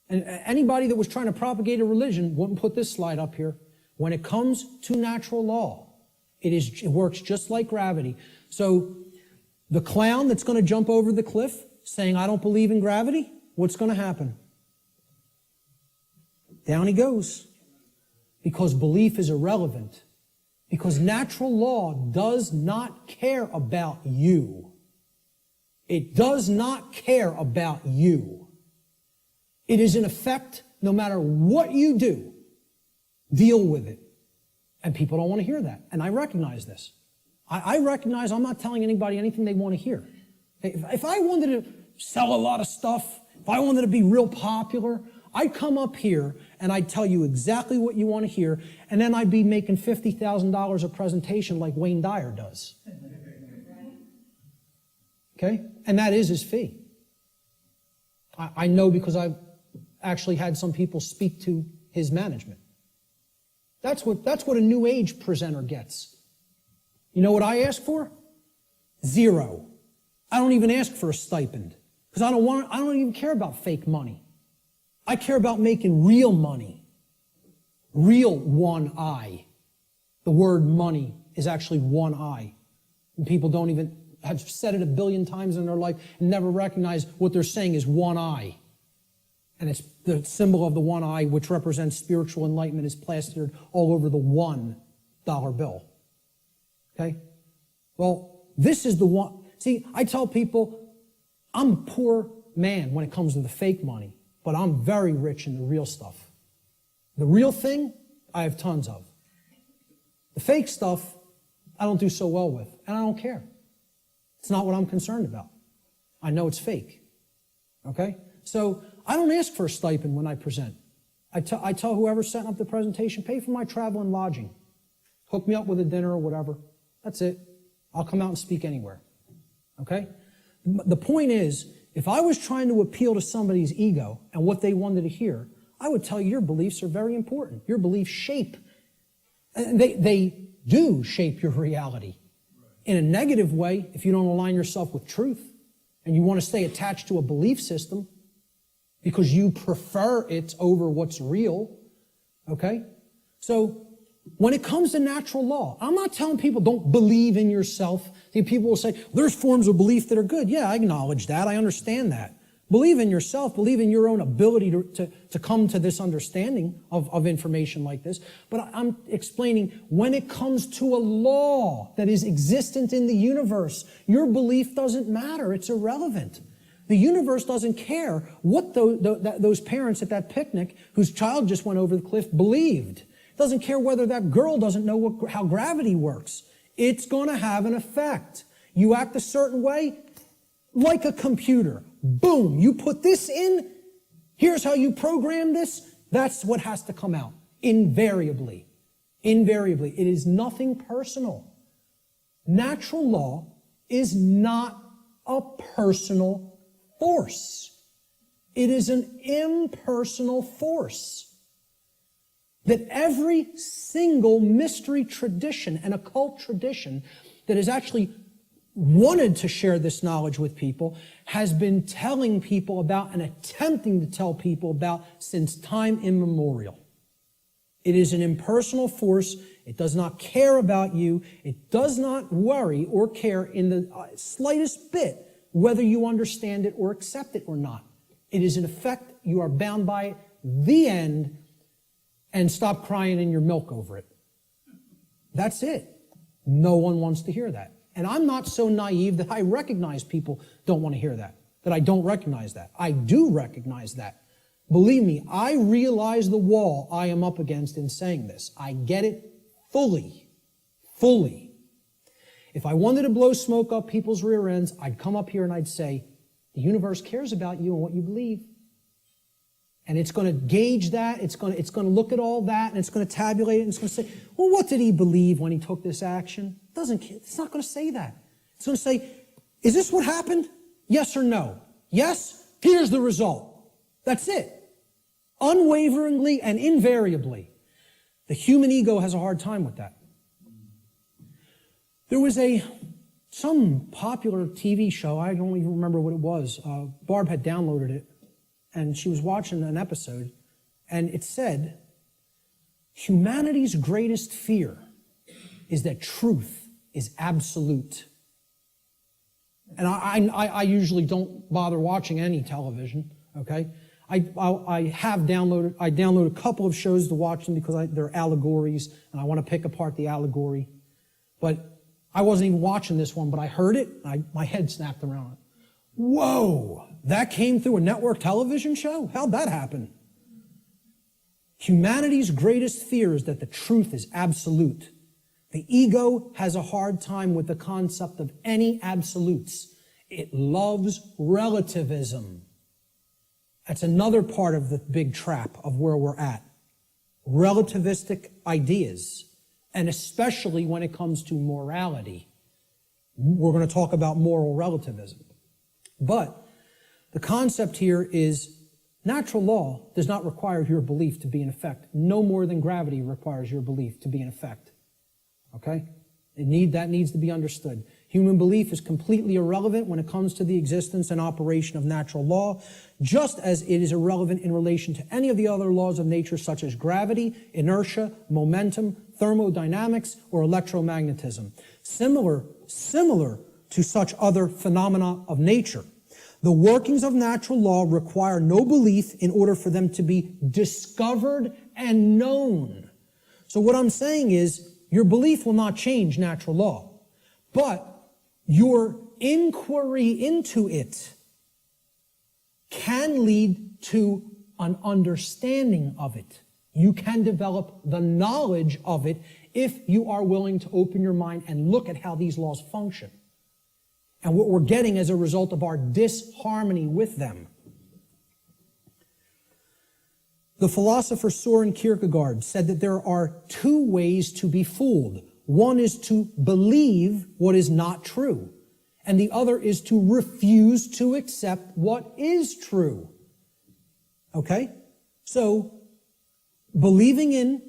and anybody that was trying to propagate a religion wouldn't put this slide up here. When it comes to natural law, it works just like gravity. So the clown that's going to jump over the cliff saying, I don't believe in gravity, what's going to happen? Down he goes. Because belief is irrelevant. Because natural law does not care about you. It does not care about you. It is in effect, no matter what you do, deal with it. And people don't want to hear that. And I recognize this. I recognize I'm not telling anybody anything they want to hear. If I wanted to sell a lot of stuff, if I wanted to be real popular, I'd come up here and I'd tell you exactly what you want to hear, and then I'd be making $50,000 a presentation like Wayne Dyer does. Okay? And that is his fee. I know because I've actually had some people speak to his management. That's what a New Age presenter gets. You know what I ask for? 0. I don't even ask for a stipend because I don't even care about fake money. I care about making real money. Real one I. The word money is actually one I. And people don't even have said it 1 billion times in their life and never recognize what they're saying is one I. And it's the symbol of the one eye, which represents spiritual enlightenment, is plastered all over the $1 bill. Okay? Well, this is the one. See, I tell people, I'm a poor man when it comes to the fake money, but I'm very rich in the real stuff. The real thing, I have tons of. The fake stuff, I don't do so well with, and I don't care. It's not what I'm concerned about. I know it's fake. Okay? So I don't ask for a stipend when I present. I tell whoever's setting up the presentation, pay for my travel and lodging. Hook me up with a dinner or whatever. That's it. I'll come out and speak anywhere. Okay? The point is if I was trying to appeal to somebody's ego and what they wanted to hear, I would tell you your beliefs are very important. Your beliefs shape, and they do shape your reality. In a negative way, if you don't align yourself with truth and you want to stay attached to a belief system because you prefer it over what's real, okay? So when it comes to natural law, I'm not telling people don't believe in yourself. People will say, there's forms of belief that are good. Yeah, I acknowledge that. I understand that. Believe in yourself. Believe in your own ability to come to this understanding of information like this. But I'm explaining when it comes to a law that is existent in the universe, your belief doesn't matter. It's irrelevant. The universe doesn't care what those parents at that picnic whose child just went over the cliff believed. It doesn't care whether that girl doesn't know how gravity works. It's going to have an effect. You act a certain way, like a computer. Boom, you put this in, here's how you program this, that's what has to come out. Invariably. Invariably. It is nothing personal. Natural law is not a personal force. It is an impersonal force. That every single mystery tradition and occult tradition that is actually wanted to share this knowledge with people has been telling people about and attempting to tell people about since time immemorial. It is an impersonal force. It does not care about you. It does not worry or care in the slightest bit whether you understand it or accept it or not. It is in effect, you are bound by it, the end, and stop crying in your milk over it. That's it. No one wants to hear that. And I'm not so naive that I recognize people don't want to hear that I don't recognize that. I do recognize that. Believe me, I realize the wall I am up against in saying this. I get it fully. Fully. If I wanted to blow smoke up people's rear ends, I'd come up here and I'd say, the universe cares about you and what you believe. And it's going to gauge that, it's going to look at all that, and it's going to tabulate it, and it's going to say, well, what did he believe when he took this action? It's not going to say that. It's going to say, is this what happened? Yes or no? Yes? Here's the result. That's it. Unwaveringly and invariably. The human ego has a hard time with that. There was some popular TV show, I don't even remember what it was. Barb had downloaded it, and she was watching an episode, and it said, humanity's greatest fear is that truth is absolute. And I usually don't bother watching any television, okay? I download a couple of shows to watch them because they're allegories, and I want to pick apart the allegory. But I wasn't even watching this one, but I heard it, and my head snapped around. Whoa, that came through a network television show? How'd that happen? Humanity's greatest fear is that the truth is absolute. The ego has a hard time with the concept of any absolutes. It loves relativism. That's another part of the big trap of where we're at. Relativistic ideas, and especially when it comes to morality. We're going to talk about moral relativism. But the concept here is natural law does not require your belief to be in effect, no more than gravity requires your belief to be in effect. Okay? That needs to be understood. Human belief is completely irrelevant when it comes to the existence and operation of natural law, just as it is irrelevant in relation to any of the other laws of nature such as gravity, inertia, momentum, thermodynamics, or electromagnetism. Similar to such other phenomena of nature. The workings of natural law require no belief in order for them to be discovered and known. So what I'm saying is, your belief will not change natural law, but your inquiry into it can lead to an understanding of it. You can develop the knowledge of it if you are willing to open your mind and look at how these laws function and what we're getting as a result of our disharmony with them. The philosopher Soren Kierkegaard said that there are two ways to be fooled. One is to believe what is not true, and the other is to refuse to accept what is true. Okay? So, believing in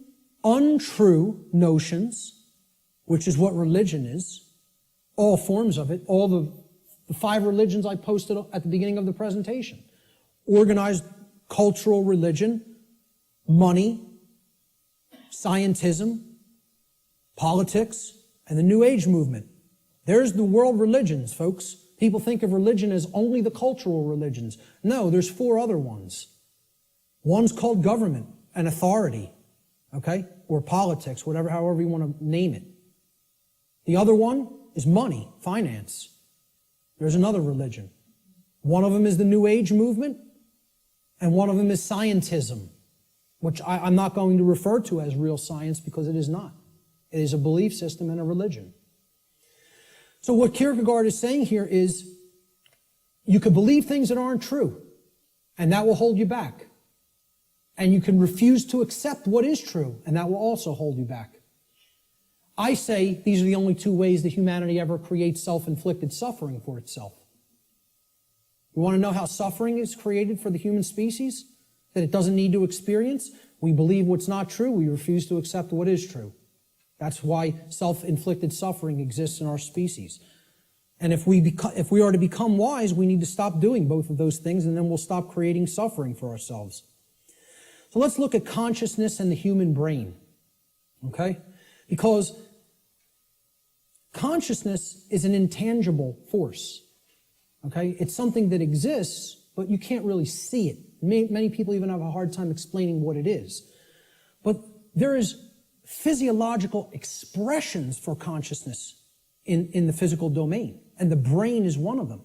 untrue notions, which is what religion is, all forms of it, all the 5 religions I posted at the beginning of the presentation. Organized cultural religion, money, scientism, politics, and the New Age movement. There's the world religions, folks. People think of religion as only the cultural religions. No, there's 4 other ones. One's called government and authority, okay? Or politics, however you want to name it. The other one is money, finance. There's another religion. One of them is the New Age movement, and one of them is scientism, which I'm not going to refer to as real science because it is not. It is a belief system and a religion. So what Kierkegaard is saying here is you could believe things that aren't true, and that will hold you back. And you can refuse to accept what is true, and that will also hold you back. I say these are the only 2 ways that humanity ever creates self-inflicted suffering for itself. You want to know how suffering is created for the human species? That it doesn't need to experience? We believe what's not true. We refuse to accept what is true. That's why self-inflicted suffering exists in our species. And if we are to become wise, we need to stop doing both of those things, and then we'll stop creating suffering for ourselves. So let's look at consciousness and the human brain. Okay? Because consciousness is an intangible force. Okay? It's something that exists, but you can't really see it. Many people even have a hard time explaining what it is. But there is physiological expressions for consciousness in the physical domain, and the brain is one of them.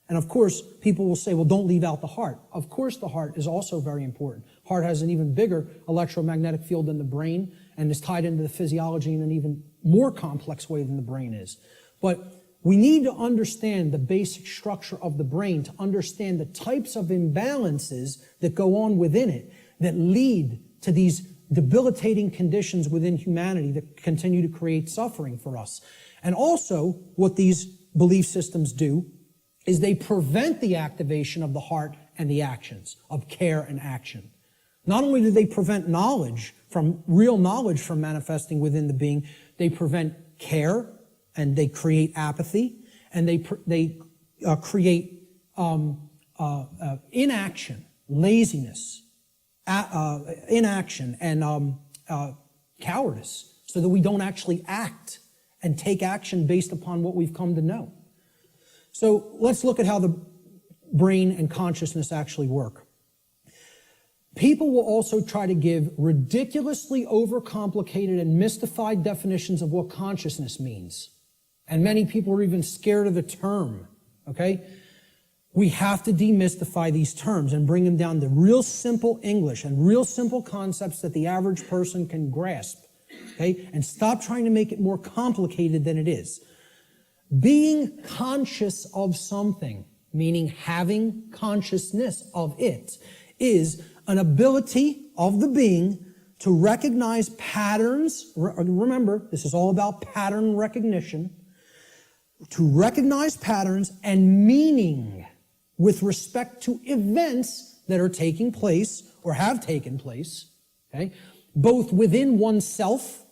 And of course, people will say, well, don't leave out the heart. Of course, the heart is also very important. Heart has an even bigger electromagnetic field than the brain and is tied into the physiology in an even more complex way than the brain is. But we need to understand the basic structure of the brain to understand the types of imbalances that go on within it that lead to these debilitating conditions within humanity that continue to create suffering for us. And also, what these belief systems do is they prevent the activation of the heart and the actions, of care and action. Not only do they prevent real knowledge from manifesting within the being, they prevent care, and they create apathy, and they create inaction, laziness, inaction, and cowardice, so that we don't actually act and take action based upon what we've come to know. So let's look at how the brain and consciousness actually work. People will also try to give ridiculously overcomplicated and mystified definitions of what consciousness means. And many people are even scared of the term, okay? We have to demystify these terms and bring them down to real simple English and real simple concepts that the average person can grasp, okay? And stop trying to make it more complicated than it is. Being conscious of something, meaning having consciousness of it, is an ability of the being to recognize patterns. Remember, this is all about pattern recognition. To recognize patterns and meaning with respect to events that are taking place or have taken place, okay, both within oneself,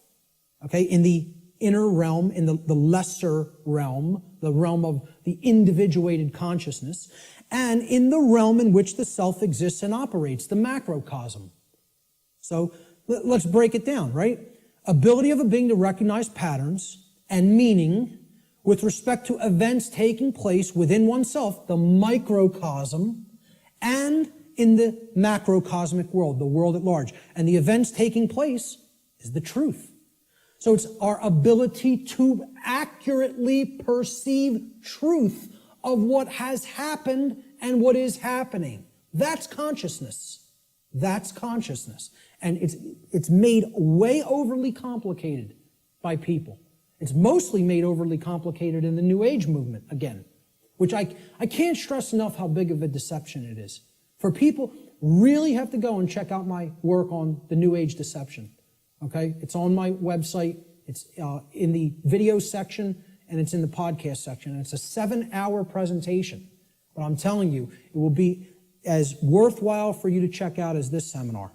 okay, in the inner realm, in the lesser realm, the realm of the individuated consciousness, and in the realm in which the self exists and operates, the macrocosm. So let's break it down, right? Ability of a being to recognize patterns and meaning with respect to events taking place within oneself, the microcosm, and in the macrocosmic world, the world at large. And the events taking place is the truth. So it's our ability to accurately perceive truth of what has happened and what is happening. That's consciousness. That's consciousness. And it's made way overly complicated by people. It's mostly made overly complicated in the New Age movement, again, which I can't stress enough how big of a deception it is. For people, really have to go and check out my work on the New Age deception. Okay? It's on my website. It's in the video section and it's in the podcast section. And it's a 7-hour presentation. But I'm telling you, it will be as worthwhile for you to check out as this seminar.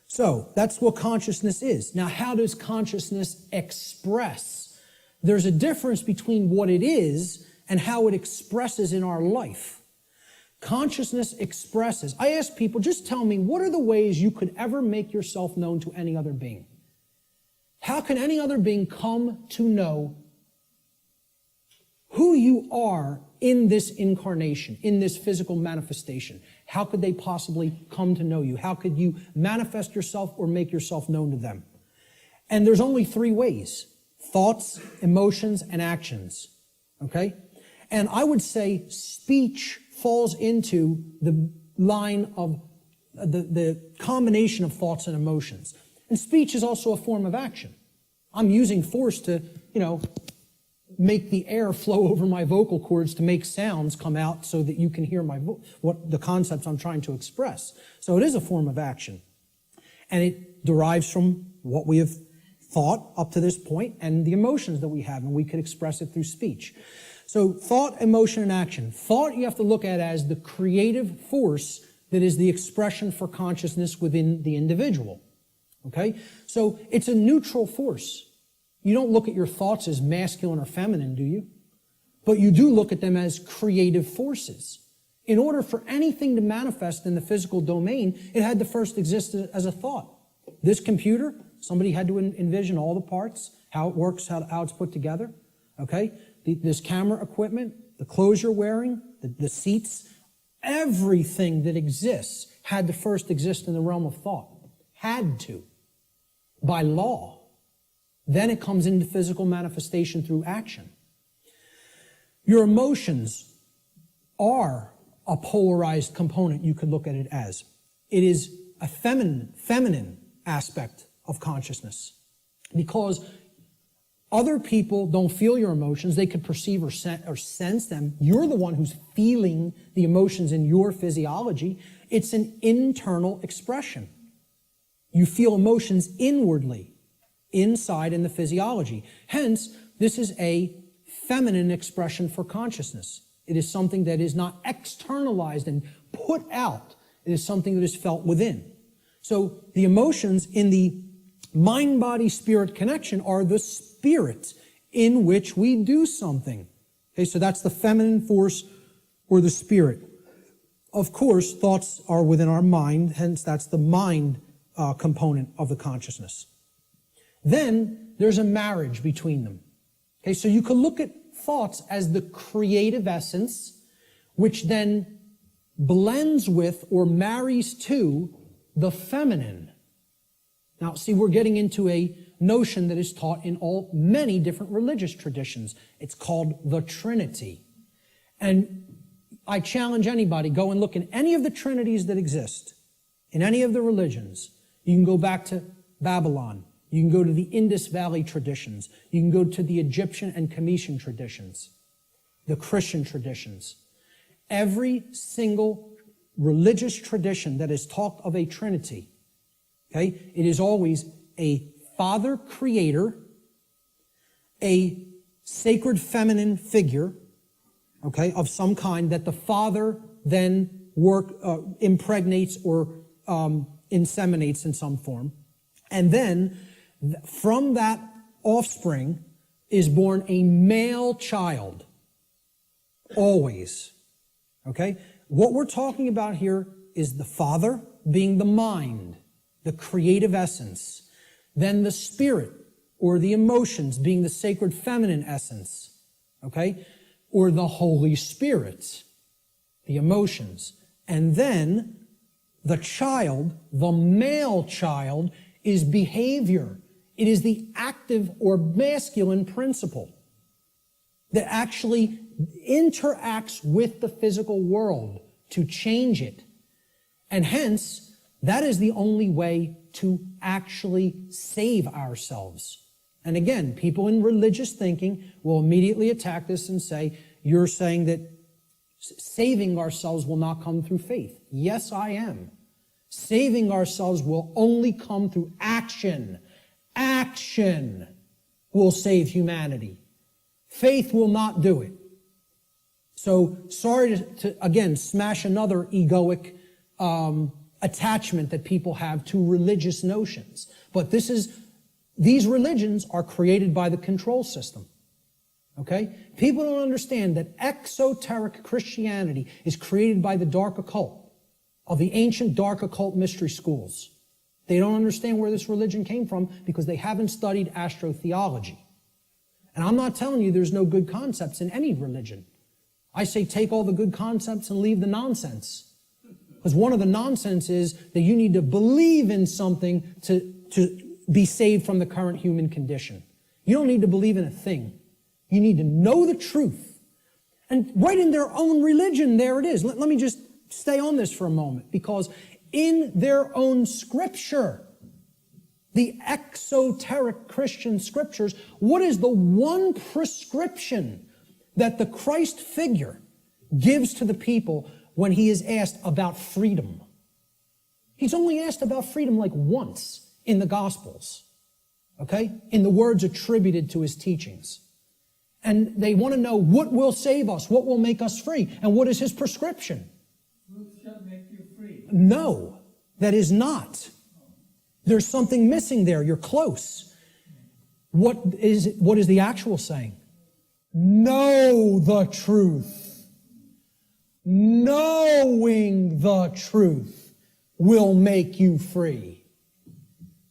So that's what consciousness is. Now, how does consciousness express? There's a difference between what it is and how it expresses in our life. Consciousness expresses. I ask people, just tell me, what are the ways you could ever make yourself known to any other being? How can any other being come to know who you are in this incarnation, in this physical manifestation? How could they possibly come to know you? How could you manifest yourself or make yourself known to them? And there's only 3 ways: thoughts, emotions, and actions. Okay? And I would say speech falls into the line of the combination of thoughts and emotions. And speech is also a form of action. I'm using force to, make the air flow over my vocal cords to make sounds come out so that you can hear what the concepts I'm trying to express. So it is a form of action. And it derives from what we have thought up to this point and the emotions that we have, and we could express it through speech. So thought, emotion, and action. Thought you have to look at as the creative force that is the expression for consciousness within the individual. Okay? So it's a neutral force. You don't look at your thoughts as masculine or feminine, do you? But you do look at them as creative forces. In order for anything to manifest in the physical domain, it had to first exist as a thought. This computer, somebody had to envision all the parts, how it works, how it's put together. Okay? This camera equipment, the clothes you're wearing, the seats, everything that exists had to first exist in the realm of thought. Had to. By law. Then it comes into physical manifestation through action. Your emotions are a polarized component, you could look at it as. It is a feminine aspect of consciousness. Because other people don't feel your emotions. They could perceive or sense them. You're the one who's feeling the emotions in your physiology. It's an internal expression. You feel emotions inwardly, inside in the physiology. Hence, this is a feminine expression for consciousness. It is something that is not externalized and put out. It is something that is felt within. So the emotions in the mind-body-spirit connection are the spirit in which we do something. Okay, so that's the feminine force or the spirit. Of course, thoughts are within our mind, hence that's the mind component of the consciousness. Then there's a marriage between them. Okay, so you could look at thoughts as the creative essence, which then blends with or marries to the feminine. Now, see, we're getting into a notion that is taught in many different religious traditions. It's called the Trinity. And I challenge anybody, go and look in any of the trinities that exist, in any of the religions. You can go back to Babylon. You can go to the Indus Valley traditions. You can go to the Egyptian and Cometian traditions, the Christian traditions. Every single religious tradition that has talked of a Trinity, okay, it is always a Father Creator, a sacred feminine figure, okay, of some kind that the Father then impregnates or inseminates in some form. And then from that offspring is born a male child. Always. Okay? What we're talking about here is the Father being the mind, the creative essence. Then the spirit or the emotions being the sacred feminine essence. Okay? Or the Holy Spirit, the emotions. And then the child, the male child, is behavior. It is the active or masculine principle that actually interacts with the physical world to change it. And hence, that is the only way to actually save ourselves. And again, people in religious thinking will immediately attack this and say, you're saying that saving ourselves will not come through faith. Yes, I am. Saving ourselves will only come through action. Action will save humanity. Faith will not do it. So sorry to again, smash another egoic attachment that people have to religious notions. But these religions are created by the control system. Okay? People don't understand that exoteric Christianity is created by the dark occult, of the ancient dark occult mystery schools. They don't understand where this religion came from because they haven't studied astrotheology. And I'm not telling you there's no good concepts in any religion. I say take all the good concepts and leave the nonsense. Because one of the nonsense is that you need to believe in something to be saved from the current human condition. You don't need to believe in a thing. You need to know the truth. And right in their own religion, there it is. Let me just stay on this for a moment, because in their own scripture, the exoteric Christian scriptures, what is the one prescription that the Christ figure gives to the people when he is asked about freedom? He's only asked about freedom like once in the Gospels, okay? In the words attributed to his teachings. And they want to know what will save us, what will make us free, and what is his prescription? Truth shall make you free. No, that is not. There's something missing there. You're close. What is the actual saying? Know the truth. Knowing the truth will make you free.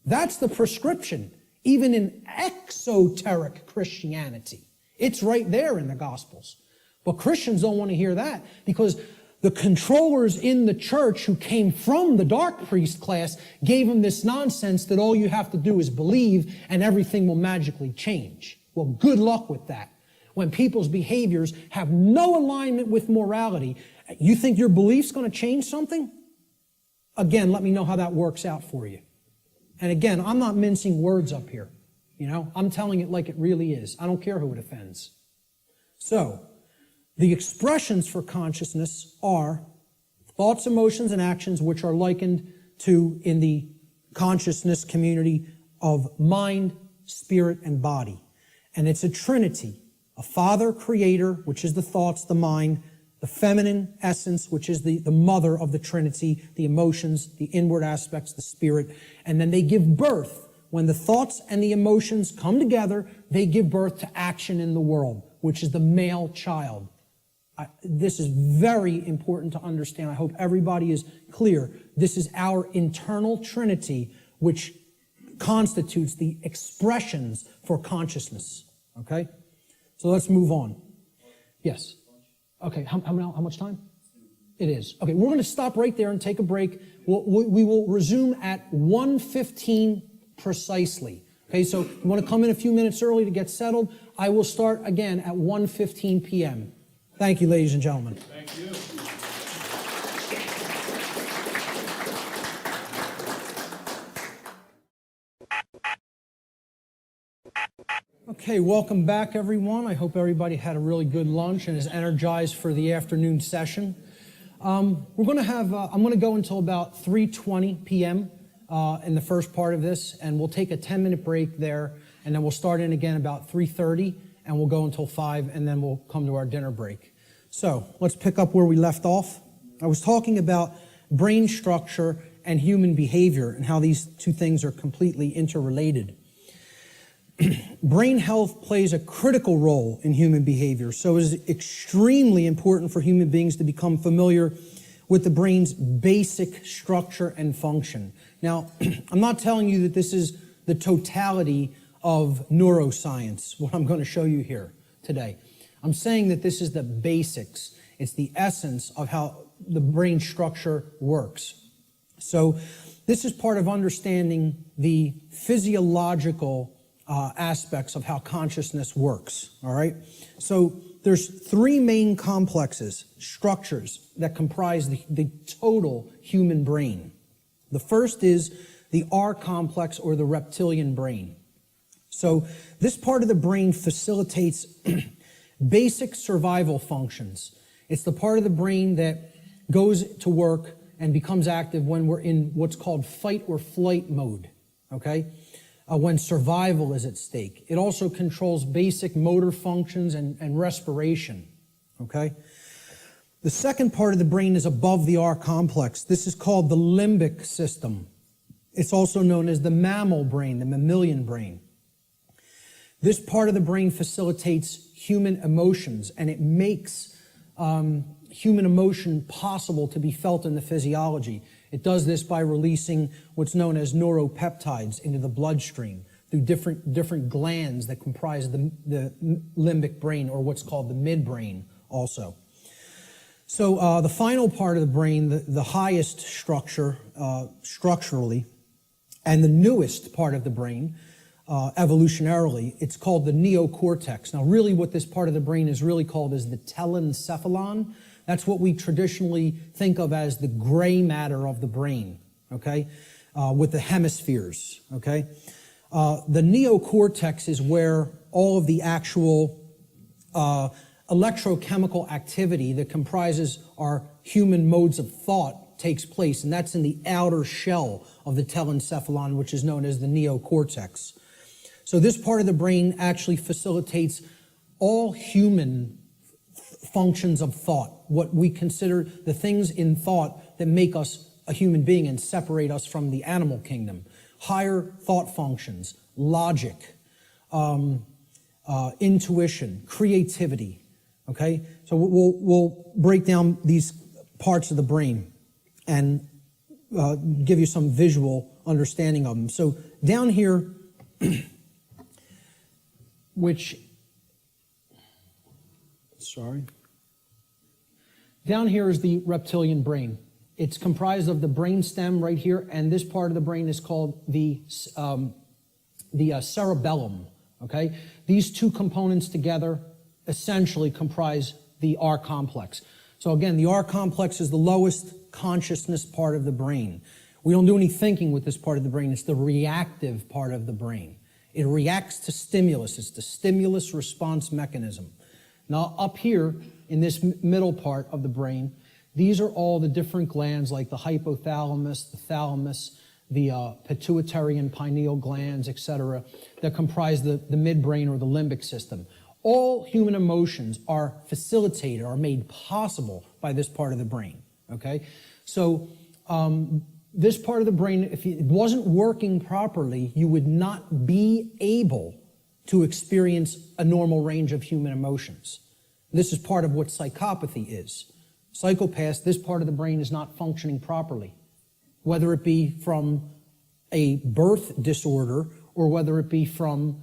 That's the prescription, even in exoteric Christianity. It's right there in the Gospels. But Christians don't want to hear that because the controllers in the church who came from the dark priest class gave them this nonsense that all you have to do is believe and everything will magically change. Well, good luck with that. When people's behaviors have no alignment with morality, you think your belief's going to change something? Again, let me know how that works out for you. And again, I'm not mincing words up here. You know, I'm telling it like it really is. I don't care who it offends. So, the expressions for consciousness are thoughts, emotions, and actions which are likened to, in the consciousness community, of mind, spirit, and body. And it's a trinity. A father creator, which is the thoughts, the mind, the feminine essence, which is the mother of the trinity, the emotions, the inward aspects, the spirit. And then they give birth. When the thoughts and the emotions come together, they give birth to action in the world, which is the male child. This is very important to understand. I hope everybody is clear. This is our internal trinity, which constitutes the expressions for consciousness. Okay? So let's move on. Yes? Okay, how much time? It is. Okay, we're going to stop right there and take a break. We will resume at 1:15 precisely. Okay, so you want to come in a few minutes early to get settled. I will start again at 1:15 p.m. Thank you, ladies and gentlemen. Thank you. Okay, welcome back, everyone. I hope everybody had a really good lunch and is energized for the afternoon session. We're going to have, I'm going to go until about 3:20 p.m. In the first part of this, and we'll take a 10-minute break there, and then we'll start in again about 3:30, and we'll go until 5, and then we'll come to our dinner break. So let's pick up where we left off. I was talking about brain structure and human behavior and how these two things are completely interrelated. Brain health plays a critical role in human behavior, so it is extremely important for human beings to become familiar with the brain's basic structure and function. Now, I'm not telling you that this is the totality of neuroscience, what I'm going to show you here today. I'm saying that this is the basics. It's the essence of how the brain structure works. So this is part of understanding the physiological aspects of how consciousness works, all right? So there's three main complexes, structures, that comprise the total human brain. The first is the R complex, or the reptilian brain. So this part of the brain facilitates basic survival functions. It's the part of the brain that goes to work and becomes active when we're in what's called fight or flight mode, okay? when survival is at stake. It also controls basic motor functions and respiration, okay? The second part of the brain is above the R complex. This is called the limbic system. It's also known as the mammal brain, the mammalian brain. This part of the brain facilitates human emotions, and it makes human emotion possible to be felt in the physiology. It does this by releasing what's known as neuropeptides into the bloodstream through different glands that comprise the limbic brain, or what's called the midbrain also. So the final part of the brain, the highest structure structurally, and the newest part of the brain, evolutionarily, it's called the neocortex. Now, really what this part of the brain is really called is the telencephalon. That's what we traditionally think of as the gray matter of the brain, okay, with the hemispheres, okay? The neocortex is where all of the actual electrochemical activity that comprises our human modes of thought takes place, and that's in the outer shell of the telencephalon, which is known as the neocortex. So this part of the brain actually facilitates all human functions of thought, what we consider the things in thought that make us a human being and separate us from the animal kingdom. Higher thought functions, logic, intuition, creativity, okay? So we'll break down these parts of the brain and give you some visual understanding of them. So down here, down here is the reptilian brain. It's comprised of the brain stem right here, and this part of the brain is called the cerebellum, okay? These two components together essentially comprise the R complex. So again, the R complex is the lowest consciousness part of the brain. We don't do any thinking with this part of the brain. It's the reactive part of the brain. It reacts to stimulus. It's the stimulus response mechanism. Now, up here in this middle part of the brain, these are all the different glands like the hypothalamus, the thalamus, the pituitary and pineal glands, etc., that comprise the midbrain or the limbic system. All human emotions are facilitated, are made possible by this part of the brain, okay? So this part of the brain, if it wasn't working properly, you would not be able to experience a normal range of human emotions. This is part of what psychopathy is. Psychopaths, this part of the brain is not functioning properly, whether it be from a birth disorder or whether it be from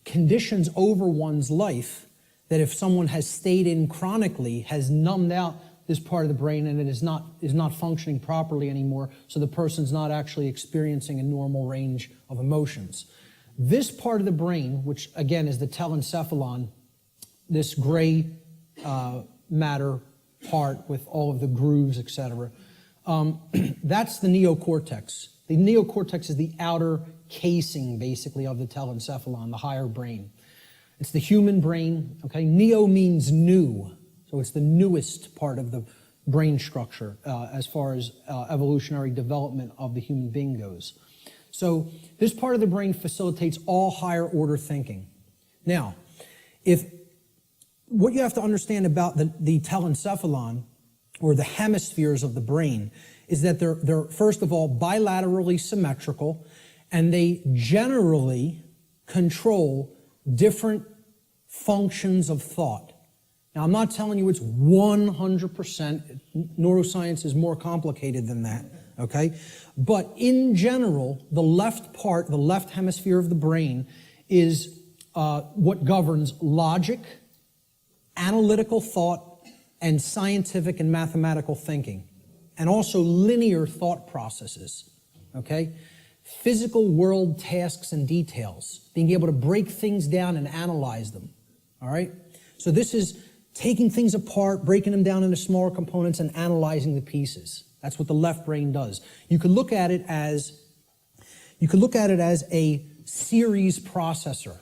conditions over one's life that if someone has stayed in chronically has numbed out this part of the brain and it is not functioning properly anymore, so the person's not actually experiencing a normal range of emotions. This part of the brain, which again is the telencephalon, this gray matter part with all of the grooves, etc., that's the neocortex. The neocortex is the outer casing, basically, of the telencephalon, the higher brain. It's the human brain, okay? Neo means new, so it's the newest part of the brain structure as far as evolutionary development of the human being goes. So this part of the brain facilitates all higher order thinking. Now, what you have to understand about the telencephalon, or the hemispheres of the brain, is that they're first of all bilaterally symmetrical, and they generally control different functions of thought. Now, I'm not telling you it's 100%. Neuroscience is more complicated than that, okay? But in general, the left hemisphere of the brain is what governs logic, analytical thought, and scientific and mathematical thinking, and also linear thought processes, okay? Physical world tasks and details, being able to break things down and analyze them, all right? So this is taking things apart, breaking them down into smaller components and analyzing the pieces. That's what the left brain does. You could look at it as a series processor,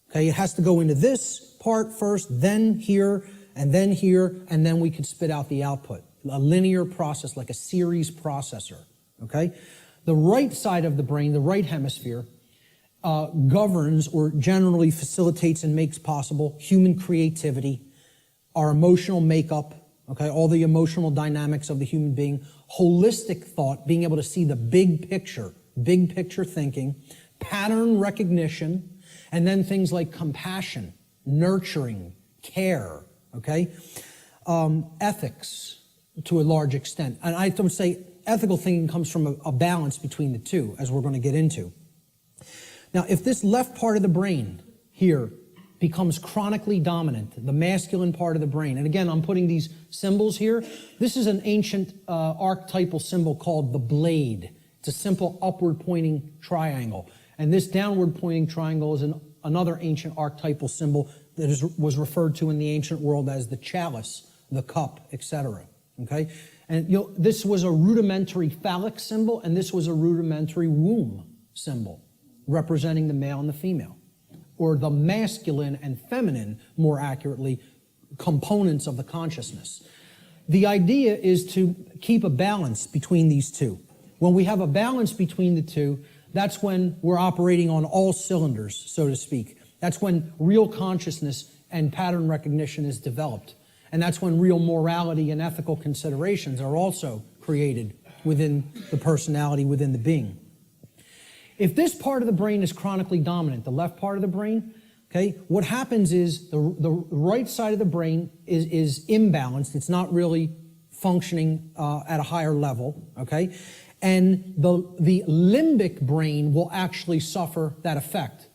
okay? It has to go into this part first, then here, and then we could spit out the output. A linear process, like a series processor, okay? The right side of the brain, the right hemisphere, governs or generally facilitates and makes possible human creativity, our emotional makeup, okay, all the emotional dynamics of the human being, holistic thought, being able to see the big picture thinking, pattern recognition, and then things like compassion, nurturing, care, okay, ethics to a large extent. And I would say ethical thinking comes from a balance between the two, as we're going to get into. Now, if this left part of the brain here becomes chronically dominant, the masculine part of the brain, and again, I'm putting these symbols here. This is an ancient archetypal symbol called the blade. It's a simple upward pointing triangle. And this downward pointing triangle is another ancient archetypal symbol that was referred to in the ancient world as the chalice, the cup, etc. Okay? And this was a rudimentary phallic symbol, and this was a rudimentary womb symbol, representing the male and the female, or the masculine and feminine, more accurately, components of the consciousness. The idea is to keep a balance between these two. When we have a balance between the two, that's when we're operating on all cylinders, so to speak. That's when real consciousness and pattern recognition is developed. And that's when real morality and ethical considerations are also created within the personality, within the being. If this part of the brain is chronically dominant, the left part of the brain, okay, what happens is the right side of the brain is imbalanced. It's not really functioning at a higher level, okay? And the limbic brain will actually suffer that effect,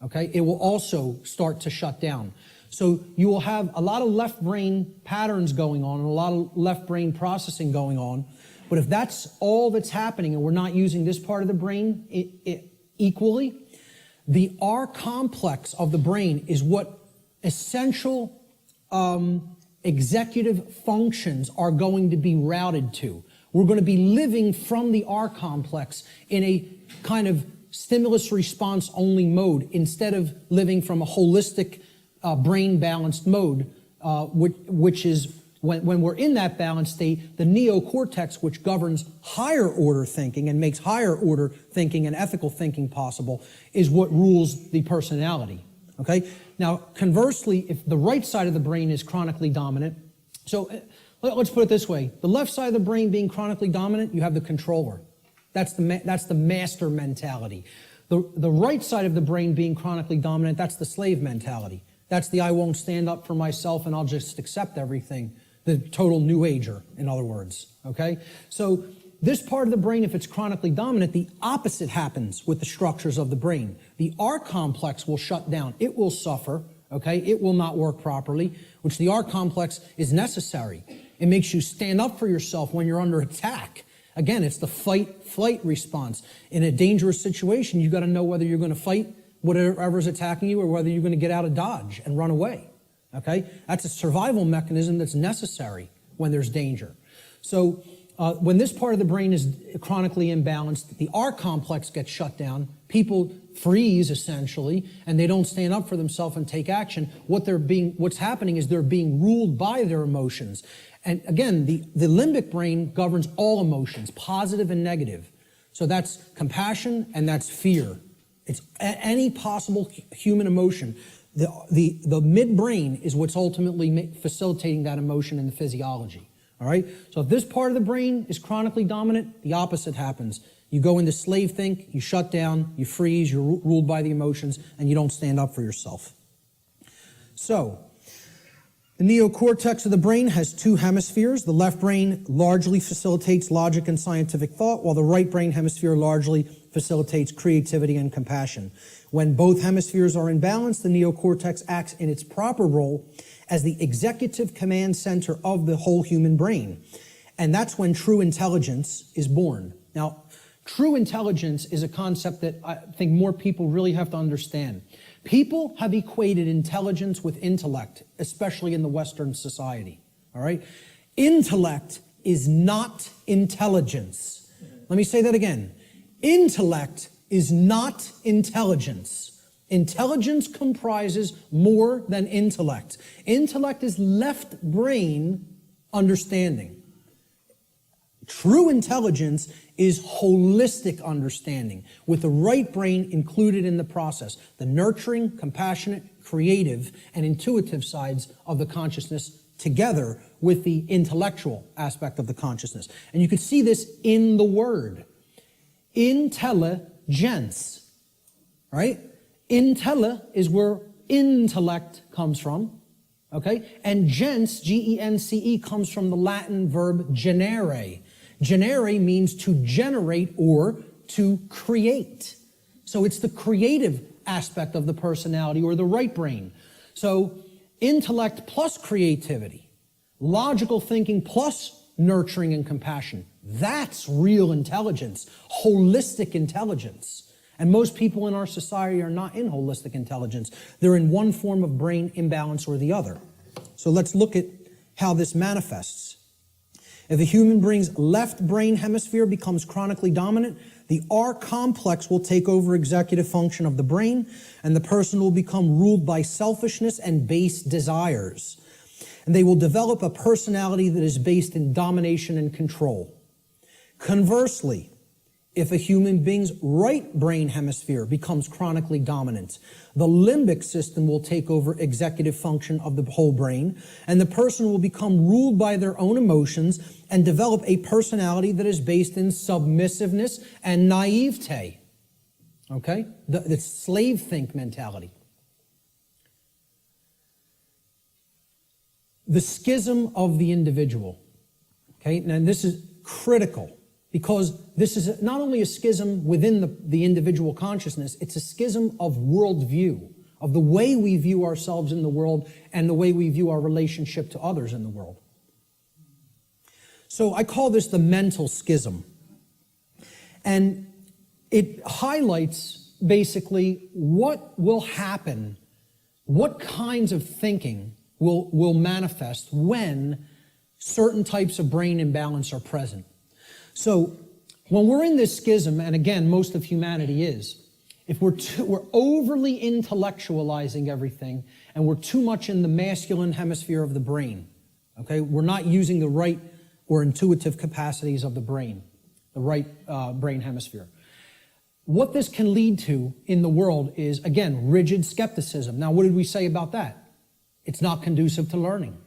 okay? It will also start to shut down. So you will have a lot of left brain patterns going on and a lot of left brain processing going on. But if that's all that's happening and we're not using this part of the brain equally, the R complex of the brain is what essential executive functions are going to be routed to. We're going to be living from the R complex in a kind of stimulus response only mode instead of living from a holistic brain balanced mode, which is when we're in that balanced state, the neocortex, which governs higher order thinking and makes higher order thinking and ethical thinking possible, is what rules the personality. Okay? Now, conversely, if the right side of the brain is chronically dominant, so let's put it this way. The left side of the brain being chronically dominant, you have the controller. That's the master mentality. The right side of the brain being chronically dominant, that's the slave mentality. That's the I won't stand up for myself and I'll just accept everything. The total new ager, in other words, okay? So this part of the brain, if it's chronically dominant, the opposite happens with the structures of the brain. The R complex will shut down. It will suffer, okay? It will not work properly, which the R complex is necessary. It makes you stand up for yourself when you're under attack. Again, it's the fight-flight response. In a dangerous situation, you've got to know whether you're going to fight whatever's attacking you or whether you're going to get out of dodge and run away. Okay? That's a survival mechanism that's necessary when there's danger. So when this part of the brain is chronically imbalanced, the R complex gets shut down, people freeze essentially, and they don't stand up for themselves and take action. What's happening is they're being ruled by their emotions. And again, the limbic brain governs all emotions, positive and negative. So that's compassion and that's fear. It's any possible human emotion. The midbrain is what's ultimately facilitating that emotion in the physiology. All right? So if this part of the brain is chronically dominant, the opposite happens. You go into slave think, you shut down, you freeze, you're ruled by the emotions, and you don't stand up for yourself. So, the neocortex of the brain has two hemispheres. The left brain largely facilitates logic and scientific thought, while the right brain hemisphere largely facilitates creativity and compassion. When both hemispheres are in balance, the neocortex acts in its proper role as the executive command center of the whole human brain. And that's when true intelligence is born. Now, true intelligence is a concept that I think more people really have to understand. People have equated intelligence with intellect, especially in the Western society. All right? Intellect is not intelligence. Let me say that again. Intellect is not intelligence. Intelligence comprises more than intellect. Intellect is left brain understanding. True intelligence is holistic understanding, with the right brain included in the process, the nurturing, compassionate, creative, and intuitive sides of the consciousness together with the intellectual aspect of the consciousness. And you can see this in the word. Intelligence, right? Intella is where intellect comes from, okay? And gens, G-E-N-C-E, comes from the Latin verb generare. Generare means to generate or to create. So it's the creative aspect of the personality, or the right brain. So intellect plus creativity, logical thinking plus nurturing and compassion. That's real intelligence, holistic intelligence. And most people in our society are not in holistic intelligence. They're in one form of brain imbalance or the other. So let's look at how this manifests. If a human being's left brain hemisphere becomes chronically dominant, the R complex will take over executive function of the brain, and the person will become ruled by selfishness and base desires. And they will develop a personality that is based in domination and control. Conversely, if a human being's right brain hemisphere becomes chronically dominant, the limbic system will take over executive function of the whole brain, and the person will become ruled by their own emotions and develop a personality that is based in submissiveness and naivete. Okay? The slave think mentality. The schism of the individual. Okay? Now this is critical, because this is not only a schism within the individual consciousness, it's a schism of worldview, of the way we view ourselves in the world and the way we view our relationship to others in the world. So I call this the mental schism. And it highlights basically what will happen, what kinds of thinking will manifest when certain types of brain imbalance are present. So when we're in this schism, and again, most of humanity is, if we're overly intellectualizing everything and we're too much in the masculine hemisphere of the brain, okay, we're not using the right or intuitive capacities of the brain, the right brain hemisphere. What this can lead to in the world is, again, rigid skepticism. Now, what did we say about that? It's not conducive to learning.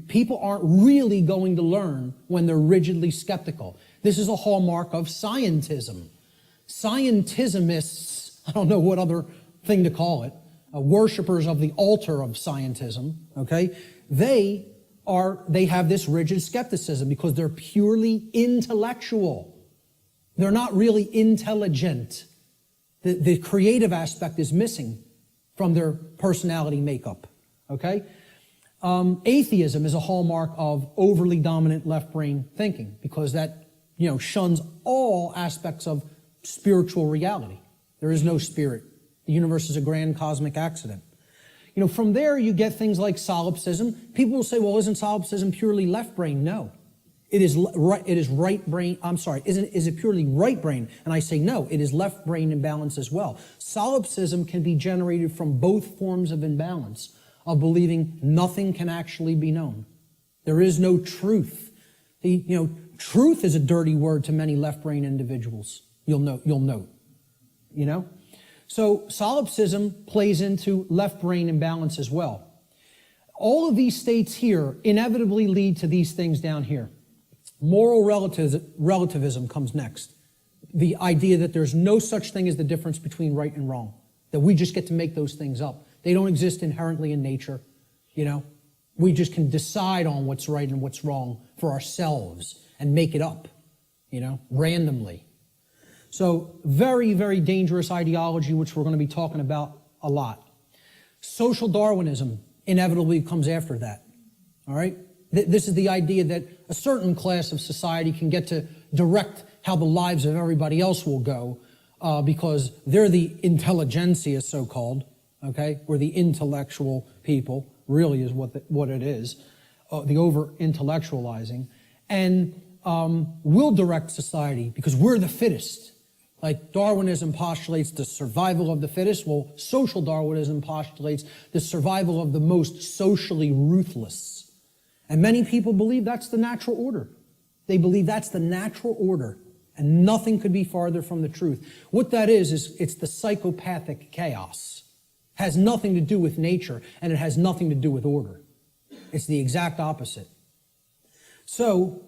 People aren't really going to learn when they're rigidly skeptical. This is a hallmark of scientism. Scientismists, I don't know what other thing to call it, worshipers of the altar of scientism, okay, they have this rigid skepticism because they're purely intellectual. They're not really intelligent. The creative aspect is missing from their personality makeup, okay? Atheism is a hallmark of overly dominant left brain thinking, because that, shuns all aspects of spiritual reality. There is no spirit. The universe is a grand cosmic accident. From there you get things like solipsism. People will say, well, isn't solipsism purely left brain? No. It is right brain. I'm sorry. Is it purely right brain? And I say no, it is left brain imbalance as well. Solipsism can be generated from both forms of imbalance, of believing nothing can actually be known. There is no truth. Truth is a dirty word to many left brain individuals. You'll note. So solipsism plays into left brain imbalance as well. All of these states here inevitably lead to these things down here. Moral relativism comes next. The idea that there's no such thing as the difference between right and wrong, that we just get to make those things up. They don't exist inherently in nature, We just can decide on what's right and what's wrong for ourselves and make it up, randomly. So very, very dangerous ideology, which we're going to be talking about a lot. Social Darwinism inevitably comes after that, all right? This is the idea that a certain class of society can get to direct how the lives of everybody else will go because they're the intelligentsia, so-called, okay? Or the intellectual people, really is what it is, the over-intellectualizing. And we'll direct society because we're the fittest. Like Darwinism postulates the survival of the fittest, well, social Darwinism postulates the survival of the most socially ruthless. And many people believe that's the natural order. They believe that's the natural order, and nothing could be farther from the truth. What that is it's the psychopathic chaos. It has nothing to do with nature, and it has nothing to do with order. It's the exact opposite. So,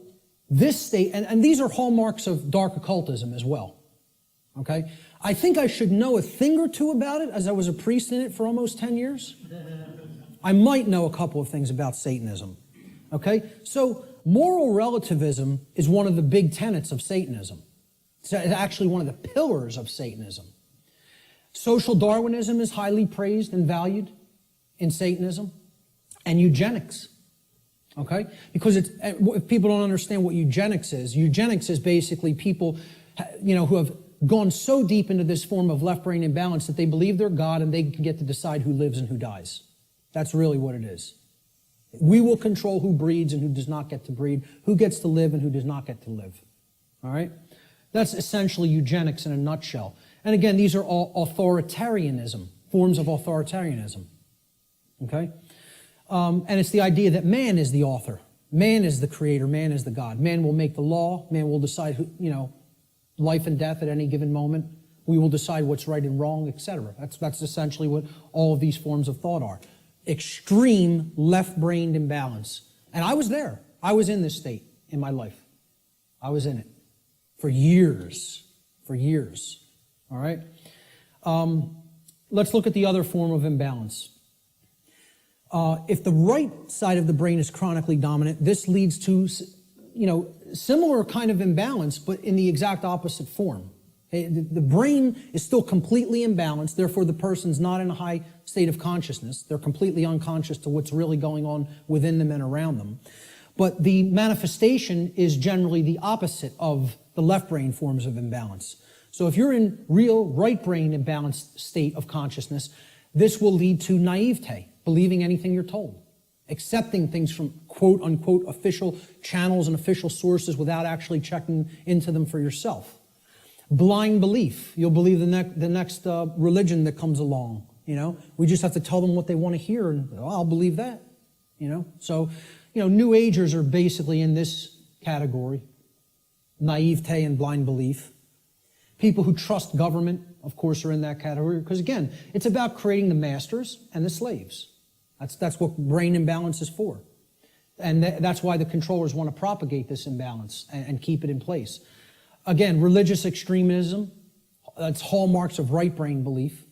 this state, and these are hallmarks of dark occultism as well. Okay? I think I should know a thing or two about it, as I was a priest in it for almost 10 years. I might know a couple of things about Satanism. Okay? So, moral relativism is one of the big tenets of Satanism. It's actually one of the pillars of Satanism. Social Darwinism is highly praised and valued in Satanism. And eugenics. Okay? Because if people don't understand what eugenics is basically people, who have gone so deep into this form of left-brain imbalance that they believe they're God and they can get to decide who lives and who dies. That's really what it is. We will control who breeds and who does not get to breed, who gets to live and who does not get to live. All right? That's essentially eugenics in a nutshell. And again, these are all authoritarianism, forms of authoritarianism. Okay? And it's the idea that man is the author. Man is the creator. Man is the God. Man will make the law. Man will decide who, life and death at any given moment. We will decide what's right and wrong, etc. That's essentially what all of these forms of thought are. Extreme left-brained imbalance. And I was there. I was in this state in my life. I was in it for years. For years. All right? Let's look at the other form of imbalance. If the right side of the brain is chronically dominant, this leads to, similar kind of imbalance, but in the exact opposite form. The brain is still completely imbalanced, therefore the person's not in a high state of consciousness. They're completely unconscious to what's really going on within them and around them. But the manifestation is generally the opposite of the left brain forms of imbalance. So if you're in real right brain imbalanced state of consciousness, this will lead to naivete, believing anything you're told, accepting things from quote-unquote official channels and official sources without actually checking into them for yourself. Blind belief. You'll believe the next religion that comes along. We just have to tell them what they want to hear, and I'll believe that. So, New Agers are basically in this category: naivete and blind belief. People who trust government, of course, are in that category because, again, it's about creating the masters and the slaves. That's what brain imbalance is for. And that's why the controllers want to propagate this imbalance and keep it in place. Again, religious extremism, that's hallmarks of right brain belief,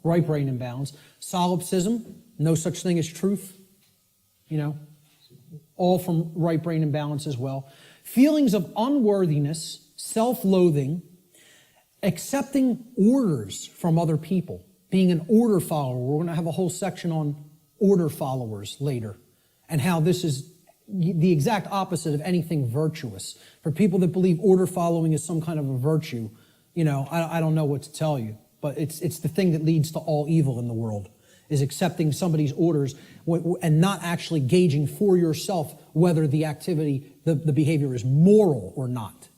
right brain imbalance. Solipsism, no such thing as truth, all from right brain imbalance as well. Feelings of unworthiness, self-loathing, accepting orders from other people, being an order follower. We're going to have a whole section on order followers later, and how this is the exact opposite of anything virtuous. For people that believe order following is some kind of a virtue, I don't know what to tell you, but it's the thing that leads to all evil in the world, is accepting somebody's orders and not actually gauging for yourself whether the activity, the behavior is moral or not.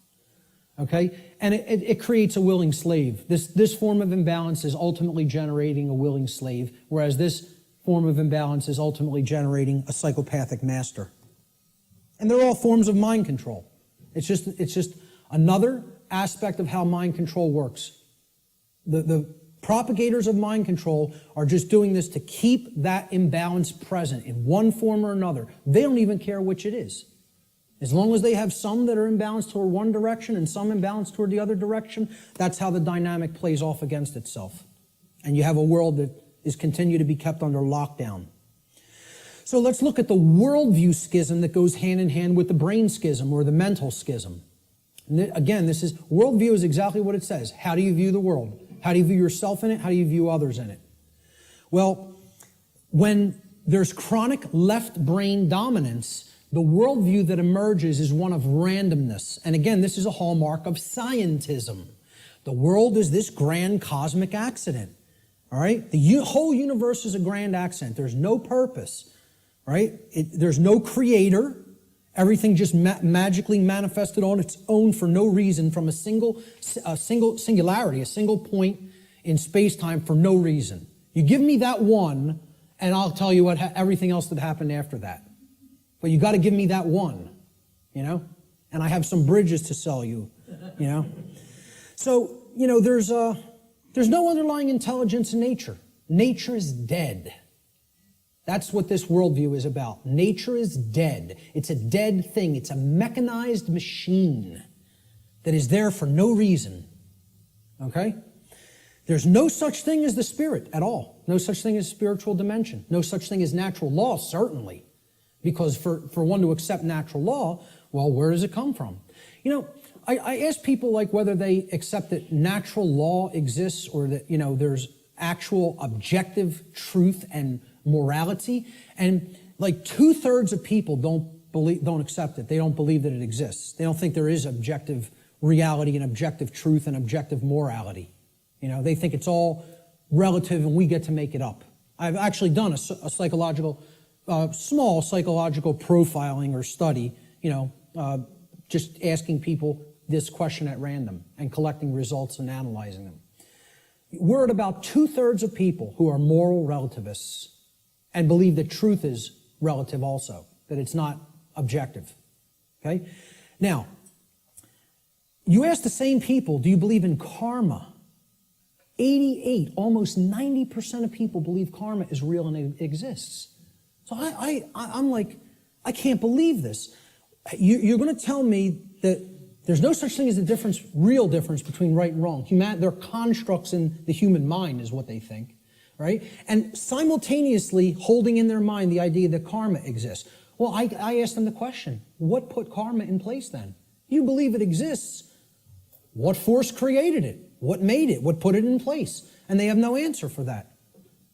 Okay? And it creates a willing slave. This form of imbalance is ultimately generating a willing slave, whereas this form of imbalance is ultimately generating a psychopathic master. And they're all forms of mind control. It's just another aspect of how mind control works. The propagators of mind control are just doing this to keep that imbalance present in one form or another. They don't even care which it is. As long as they have some that are imbalanced toward one direction and some imbalanced toward the other direction, that's how the dynamic plays off against itself. And you have a world that is continued to be kept under lockdown. So let's look at the worldview schism that goes hand in hand with the brain schism or the mental schism. And again, worldview is exactly what it says. How do you view the world? How do you view yourself in it? How do you view others in it? Well, when there's chronic left brain dominance, the worldview that emerges is one of randomness. And again, this is a hallmark of scientism. The world is this grand cosmic accident. All right? The whole universe is a grand accident. There's no purpose. Right? There's no creator. Everything just magically manifested on its own for no reason from a single singularity, a single point in space-time for no reason. You give me that one, and I'll tell you everything else that happened after that. But you got to give me that one, and I have some bridges to sell you, you know. So, you know, there's no underlying intelligence in nature. Nature is dead. That's what this worldview is about. Nature is dead. It's a dead thing. It's a mechanized machine that is there for no reason. Okay? There's no such thing as the spirit at all. No such thing as spiritual dimension. No such thing as natural law, certainly. Because for one to accept natural law, well, where does it come from? You know, I ask people like whether they accept that natural law exists or that, you know, there's actual objective truth and morality. And like 2/3 of people don't accept it. They don't believe that it exists. They don't think there is objective reality and objective truth and objective morality. You know, they think it's all relative and we get to make it up. I've actually done a psychological, small psychological profiling or study, you know, just asking people this question at random and collecting results and analyzing them. We're at about 2/3 of people who are moral relativists and believe that truth is relative also, that it's not objective. Okay? Now, you ask the same people, do you believe in karma? 88, almost 90% of people believe karma is real and it exists. So I'm like, I can't believe this. You're going to tell me that there's no such thing as a real difference between right and wrong. They're constructs in the human mind is what they think, right? And simultaneously holding in their mind the idea that karma exists. Well, I asked them the question, what put karma in place then? You believe it exists. What force created it? What made it? What put it in place? And they have no answer for that.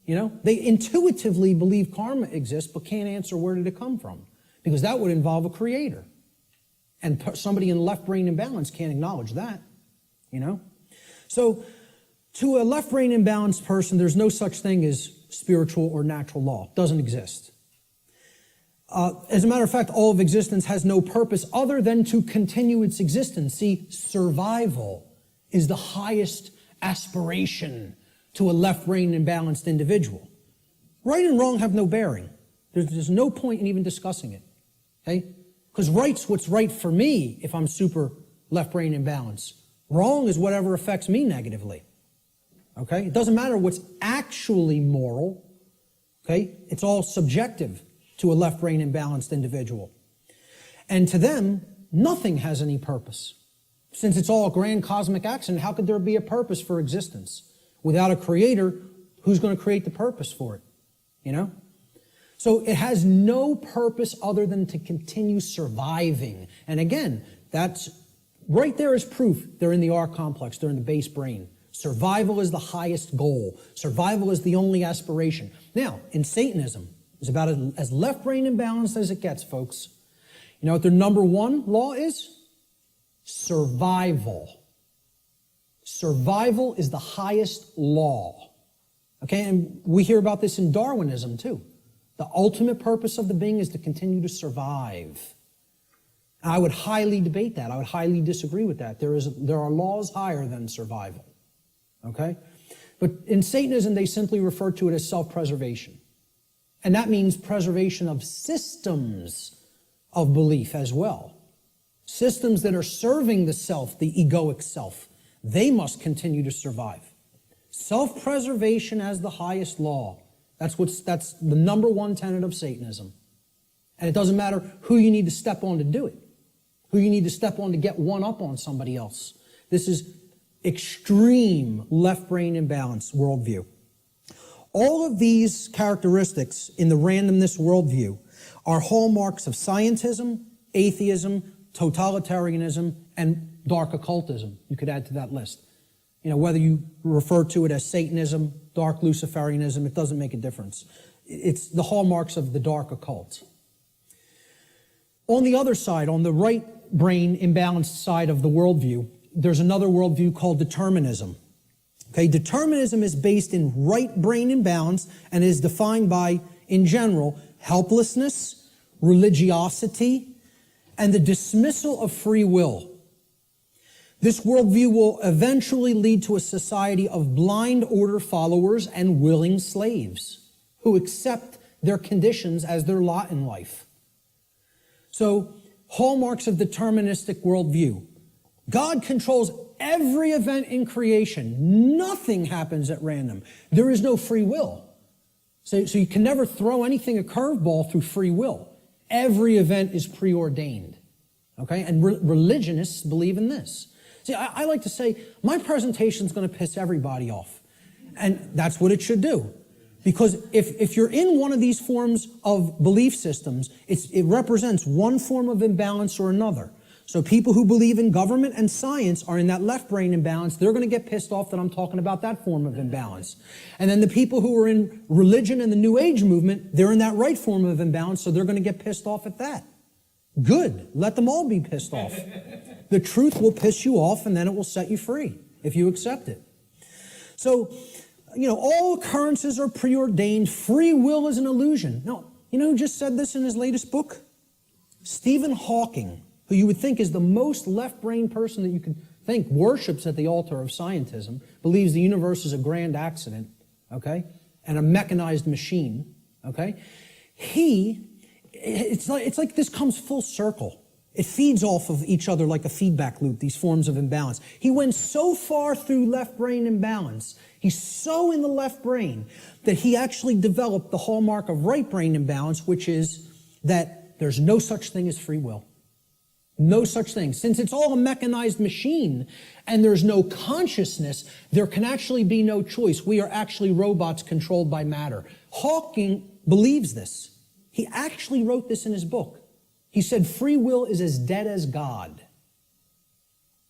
You know, they intuitively believe karma exists, but can't answer where did it come from, because that would involve a creator. And somebody in left brain imbalance can't acknowledge that, you know? So to a left brain imbalanced person, there's no such thing as spiritual or natural law. It doesn't exist. As a matter of fact, all of existence has no purpose other than to continue its existence. See, survival is the highest aspiration to a left brain imbalanced individual. Right and wrong have no bearing. There's no point in even discussing it, okay? Because right's what's right for me if I'm super left brain imbalanced. Wrong is whatever affects me negatively. Okay? It doesn't matter what's actually moral. Okay? It's all subjective to a left brain imbalanced individual. And to them, nothing has any purpose. Since it's all a grand cosmic accident, how could there be a purpose for existence? Without a creator, who's going to create the purpose for it? You know? So it has no purpose other than to continue surviving. And again, that's right there is proof they're in the R complex, they're in the base brain. Survival is the highest goal. Survival is the only aspiration. Now, in Satanism, it's about as left brain imbalanced as it gets, folks. You know what their number one law is? Survival. Survival is the highest law. Okay, and we hear about this in Darwinism too. The ultimate purpose of the being is to continue to survive. I would highly debate that. I would highly disagree with that. There are laws higher than survival. Okay? But in Satanism, they simply refer to it as self-preservation. And that means preservation of systems of belief as well. Systems that are serving the self, the egoic self. They must continue to survive. Self-preservation as the highest law. That's the number one tenet of Satanism. And it doesn't matter who you need to step on to do it. Who you need to step on to get one up on somebody else. This is extreme left brain imbalance worldview. All of these characteristics in the randomness worldview are hallmarks of scientism, atheism, totalitarianism, and dark occultism. You could add to that list. You know, whether you refer to it as Satanism, dark Luciferianism, it doesn't make a difference. It's the hallmarks of the dark occult. On the other side, on the right brain imbalanced side of the worldview, there's another worldview called determinism. Okay, determinism is based in right brain imbalance and is defined by, in general, helplessness, religiosity, and the dismissal of free will. This worldview will eventually lead to a society of blind order followers and willing slaves who accept their conditions as their lot in life. So hallmarks of deterministic worldview. God controls every event in creation. Nothing happens at random. There is no free will. So you can never throw anything a curveball through free will. Every event is preordained. Okay? And religionists believe in this. See, I like to say, my presentation is going to piss everybody off. And that's what it should do. Because if you're in one of these forms of belief systems, it represents one form of imbalance or another. So people who believe in government and science are in that left brain imbalance. They're going to get pissed off that I'm talking about that form of imbalance. And then the people who are in religion and the New Age movement, they're in that right form of imbalance, so they're going to get pissed off at that. Good. Let them all be pissed off. The truth will piss you off, and then it will set you free if you accept it. So, all occurrences are preordained. Free will is an illusion. No, you know who just said this in his latest book? Stephen Hawking, who you would think is the most left-brain person that you could think, worships at the altar of scientism, believes the universe is a grand accident, okay, and a mechanized machine, okay? It's like this comes full circle. It feeds off of each other like a feedback loop, these forms of imbalance. He went so far through left brain imbalance, he's so in the left brain, that he actually developed the hallmark of right brain imbalance, which is that there's no such thing as free will. No such thing. Since it's all a mechanized machine and there's no consciousness, there can actually be no choice. We are actually robots controlled by matter. Hawking believes this. He actually wrote this in his book. He said free will is as dead as God.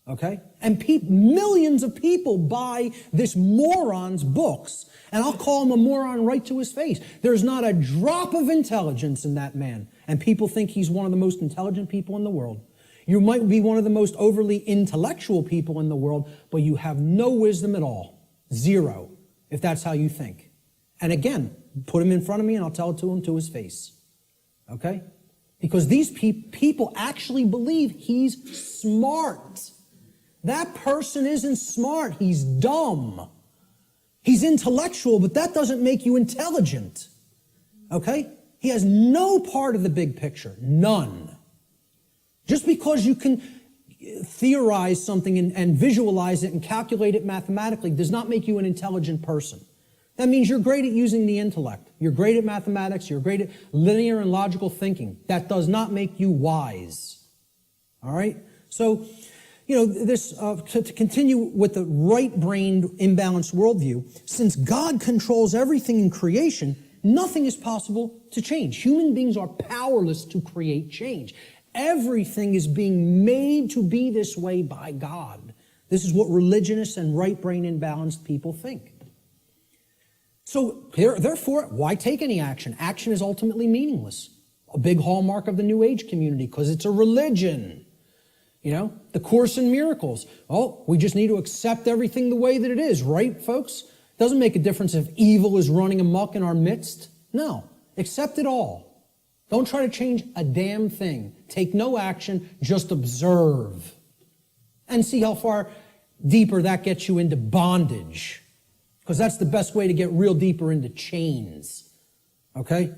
Okay? And millions of people buy this moron's books, and I'll call him a moron right to his face. There's not a drop of intelligence in that man, and people think he's one of the most intelligent people in the world. You might be one of the most overly intellectual people in the world, but you have no wisdom at all. Zero, if that's how you think. And again, put him in front of me and I'll tell it to him to his face. Okay? Because these people actually believe he's smart. That person isn't smart. He's dumb. He's intellectual, but that doesn't make you intelligent. Okay? He has no part of the big picture. None. Just because you can theorize something and visualize it and calculate it mathematically does not make you an intelligent person. That means you're great at using the intellect. You're great at mathematics. You're great at linear and logical thinking. That does not make you wise. All right? So, to continue with the right-brained imbalanced worldview, since God controls everything in creation, nothing is possible to change. Human beings are powerless to create change. Everything is being made to be this way by God. This is what religionists and right-brain imbalanced people think. So, therefore, why take any action? Action is ultimately meaningless. A big hallmark of the New Age community, because it's a religion. The Course in Miracles. Oh, we just need to accept everything the way that it is, right, folks? Doesn't make a difference if evil is running amok in our midst. No, accept it all. Don't try to change a damn thing. Take no action, just observe. And see how far deeper that gets you into bondage. Because that's the best way to get real deeper into chains. Okay?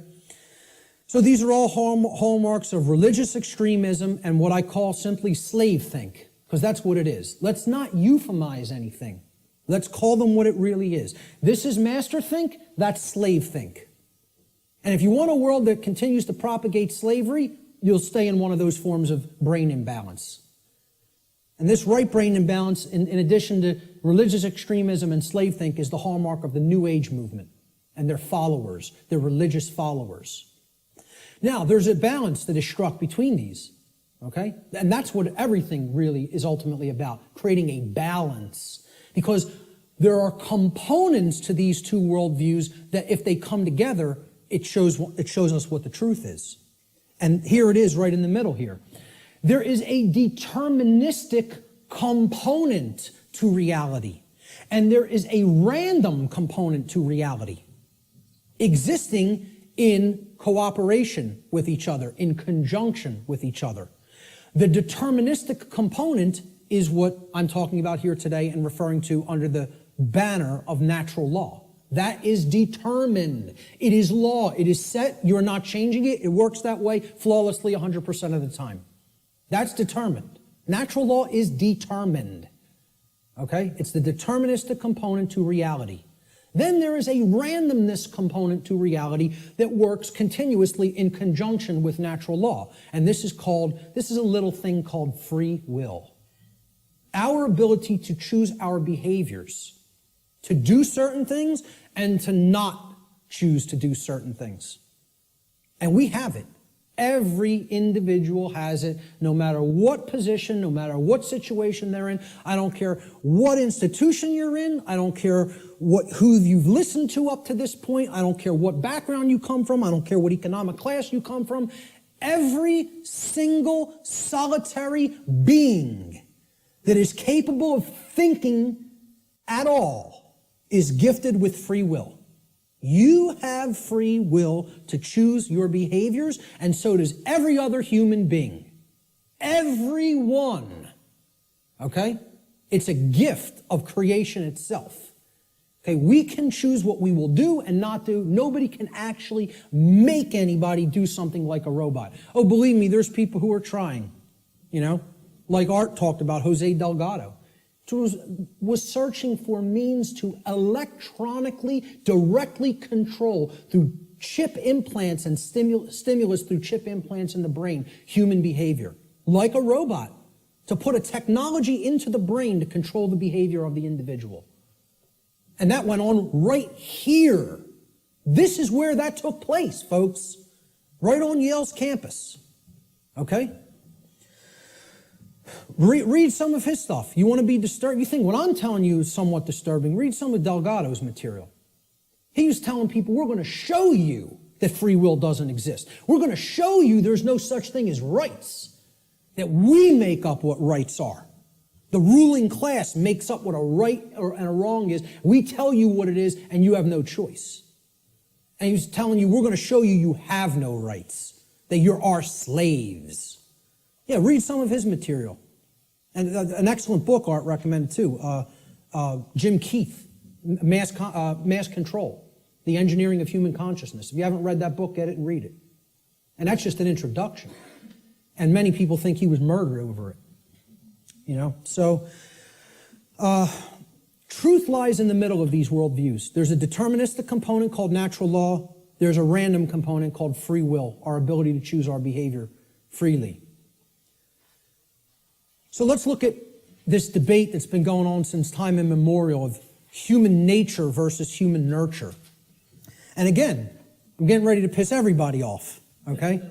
So these are all hallmarks of religious extremism and what I call simply slave think. Because that's what it is. Let's not euphemize anything. Let's call them what it really is. This is master think, that's slave think. And if you want a world that continues to propagate slavery, you'll stay in one of those forms of brain imbalance. And this right brain imbalance, in addition to religious extremism and slave think, is the hallmark of the New Age movement and their followers, their religious followers. Now, there's a balance that is struck between these, okay? And that's what everything really is ultimately about, creating a balance. Because there are components to these two worldviews that if they come together, it shows us what the truth is. And here it is right in the middle here. There is a deterministic component to reality. And there is a random component to reality, existing in cooperation with each other, in conjunction with each other. The deterministic component is what I'm talking about here today and referring to under the banner of natural law. That is determined. It is law. It is set. You're not changing it. It works that way flawlessly 100% of the time. That's determined. Natural law is determined. Okay? It's the deterministic component to reality. Then there is a randomness component to reality that works continuously in conjunction with natural law. And this is a little thing called free will. Our ability to choose our behaviors, to do certain things and to not choose to do certain things. And we have it. Every individual has it, no matter what position, no matter what situation they're in. I don't care what institution you're in. I don't care who you've listened to up to this point. I don't care what background you come from. I don't care what economic class you come from. Every single solitary being that is capable of thinking at all is gifted with free will. You have free will to choose your behaviors, and so does every other human being. Everyone. Okay? It's a gift of creation itself. Okay, we can choose what we will do and not do. Nobody can actually make anybody do something like a robot. Oh, believe me, there's people who are trying. Like Art talked about, Jose Delgado. Was searching for means to electronically, directly control through chip implants and stimulus through chip implants in the brain, human behavior, like a robot, to put a technology into the brain to control the behavior of the individual. And that went on right here. This is where that took place, folks, right on Yale's campus. Okay? Read some of his stuff. You want to be disturbed? You think what I'm telling you is somewhat disturbing. Read some of Delgado's material. He was telling people, we're going to show you that free will doesn't exist. We're going to show you there's no such thing as rights, that we make up what rights are. The ruling class makes up what a right and a wrong is. We tell you what it is, and you have no choice. And he was telling you, we're going to show you you have no rights, that you're our slaves. Yeah, read some of his material. And an excellent book Art recommended too, Jim Keith, Mass Control, The Engineering of Human Consciousness. If you haven't read that book, get it and read it. And that's just an introduction. And many people think he was murdered over it. So truth lies in the middle of these worldviews. There's a deterministic component called natural law. There's a random component called free will, our ability to choose our behavior freely. So let's look at this debate that's been going on since time immemorial of human nature versus human nurture. And again, I'm getting ready to piss everybody off, okay?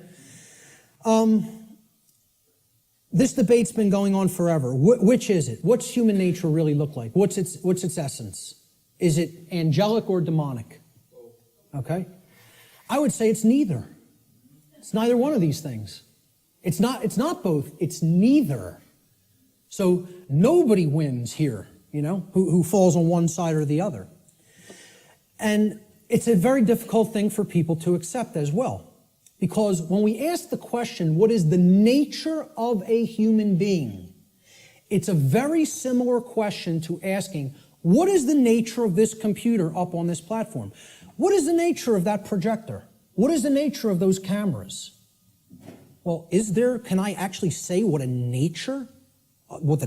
This debate's been going on forever. Which is it? What's human nature really look like? What's its essence? Is it angelic or demonic? Okay? I would say it's neither. It's neither one of these things. It's not both. It's neither. So nobody wins here, who falls on one side or the other. And it's a very difficult thing for people to accept as well. Because when we ask the question, what is the nature of a human being? It's a very similar question to asking, what is the nature of this computer up on this platform? What is the nature of that projector? What is the nature of those cameras? Well, can I actually say what the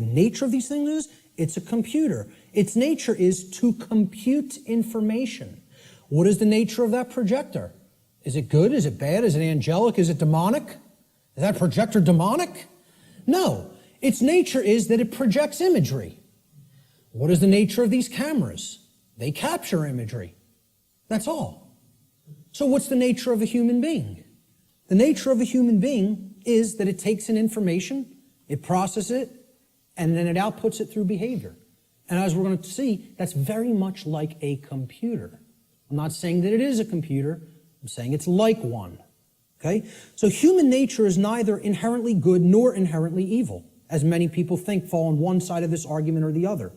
nature of these things is? It's a computer. Its nature is to compute information. What is the nature of that projector? Is it good? Is it bad? Is it angelic? Is it demonic? Is that projector demonic? No. Its nature is that it projects imagery. What is the nature of these cameras? They capture imagery. That's all. So what's the nature of a human being? The nature of a human being is that it takes in information, it processes it, and then it outputs it through behavior. And as we're going to see, that's very much like a computer. I'm not saying that it is a computer. I'm saying it's like one. Okay? So human nature is neither inherently good nor inherently evil, as many people think fall on one side of this argument or the other.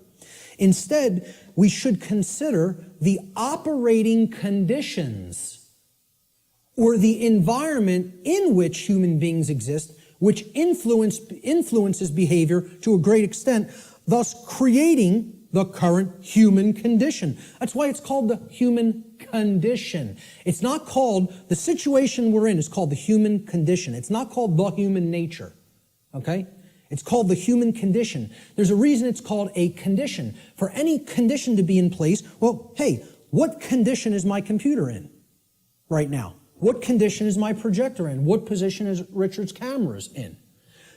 Instead, we should consider the operating conditions or the environment in which human beings exist, which influences behavior to a great extent, thus creating the current human condition. That's why it's called the human condition. It's not called, the situation we're in is called the human condition. It's not called the human nature. okay? It's called the human condition. There's a reason it's called a condition. For any condition to be in place, well, hey, what condition is my computer in right now? What condition is my projector in? What position is Richard's cameras in?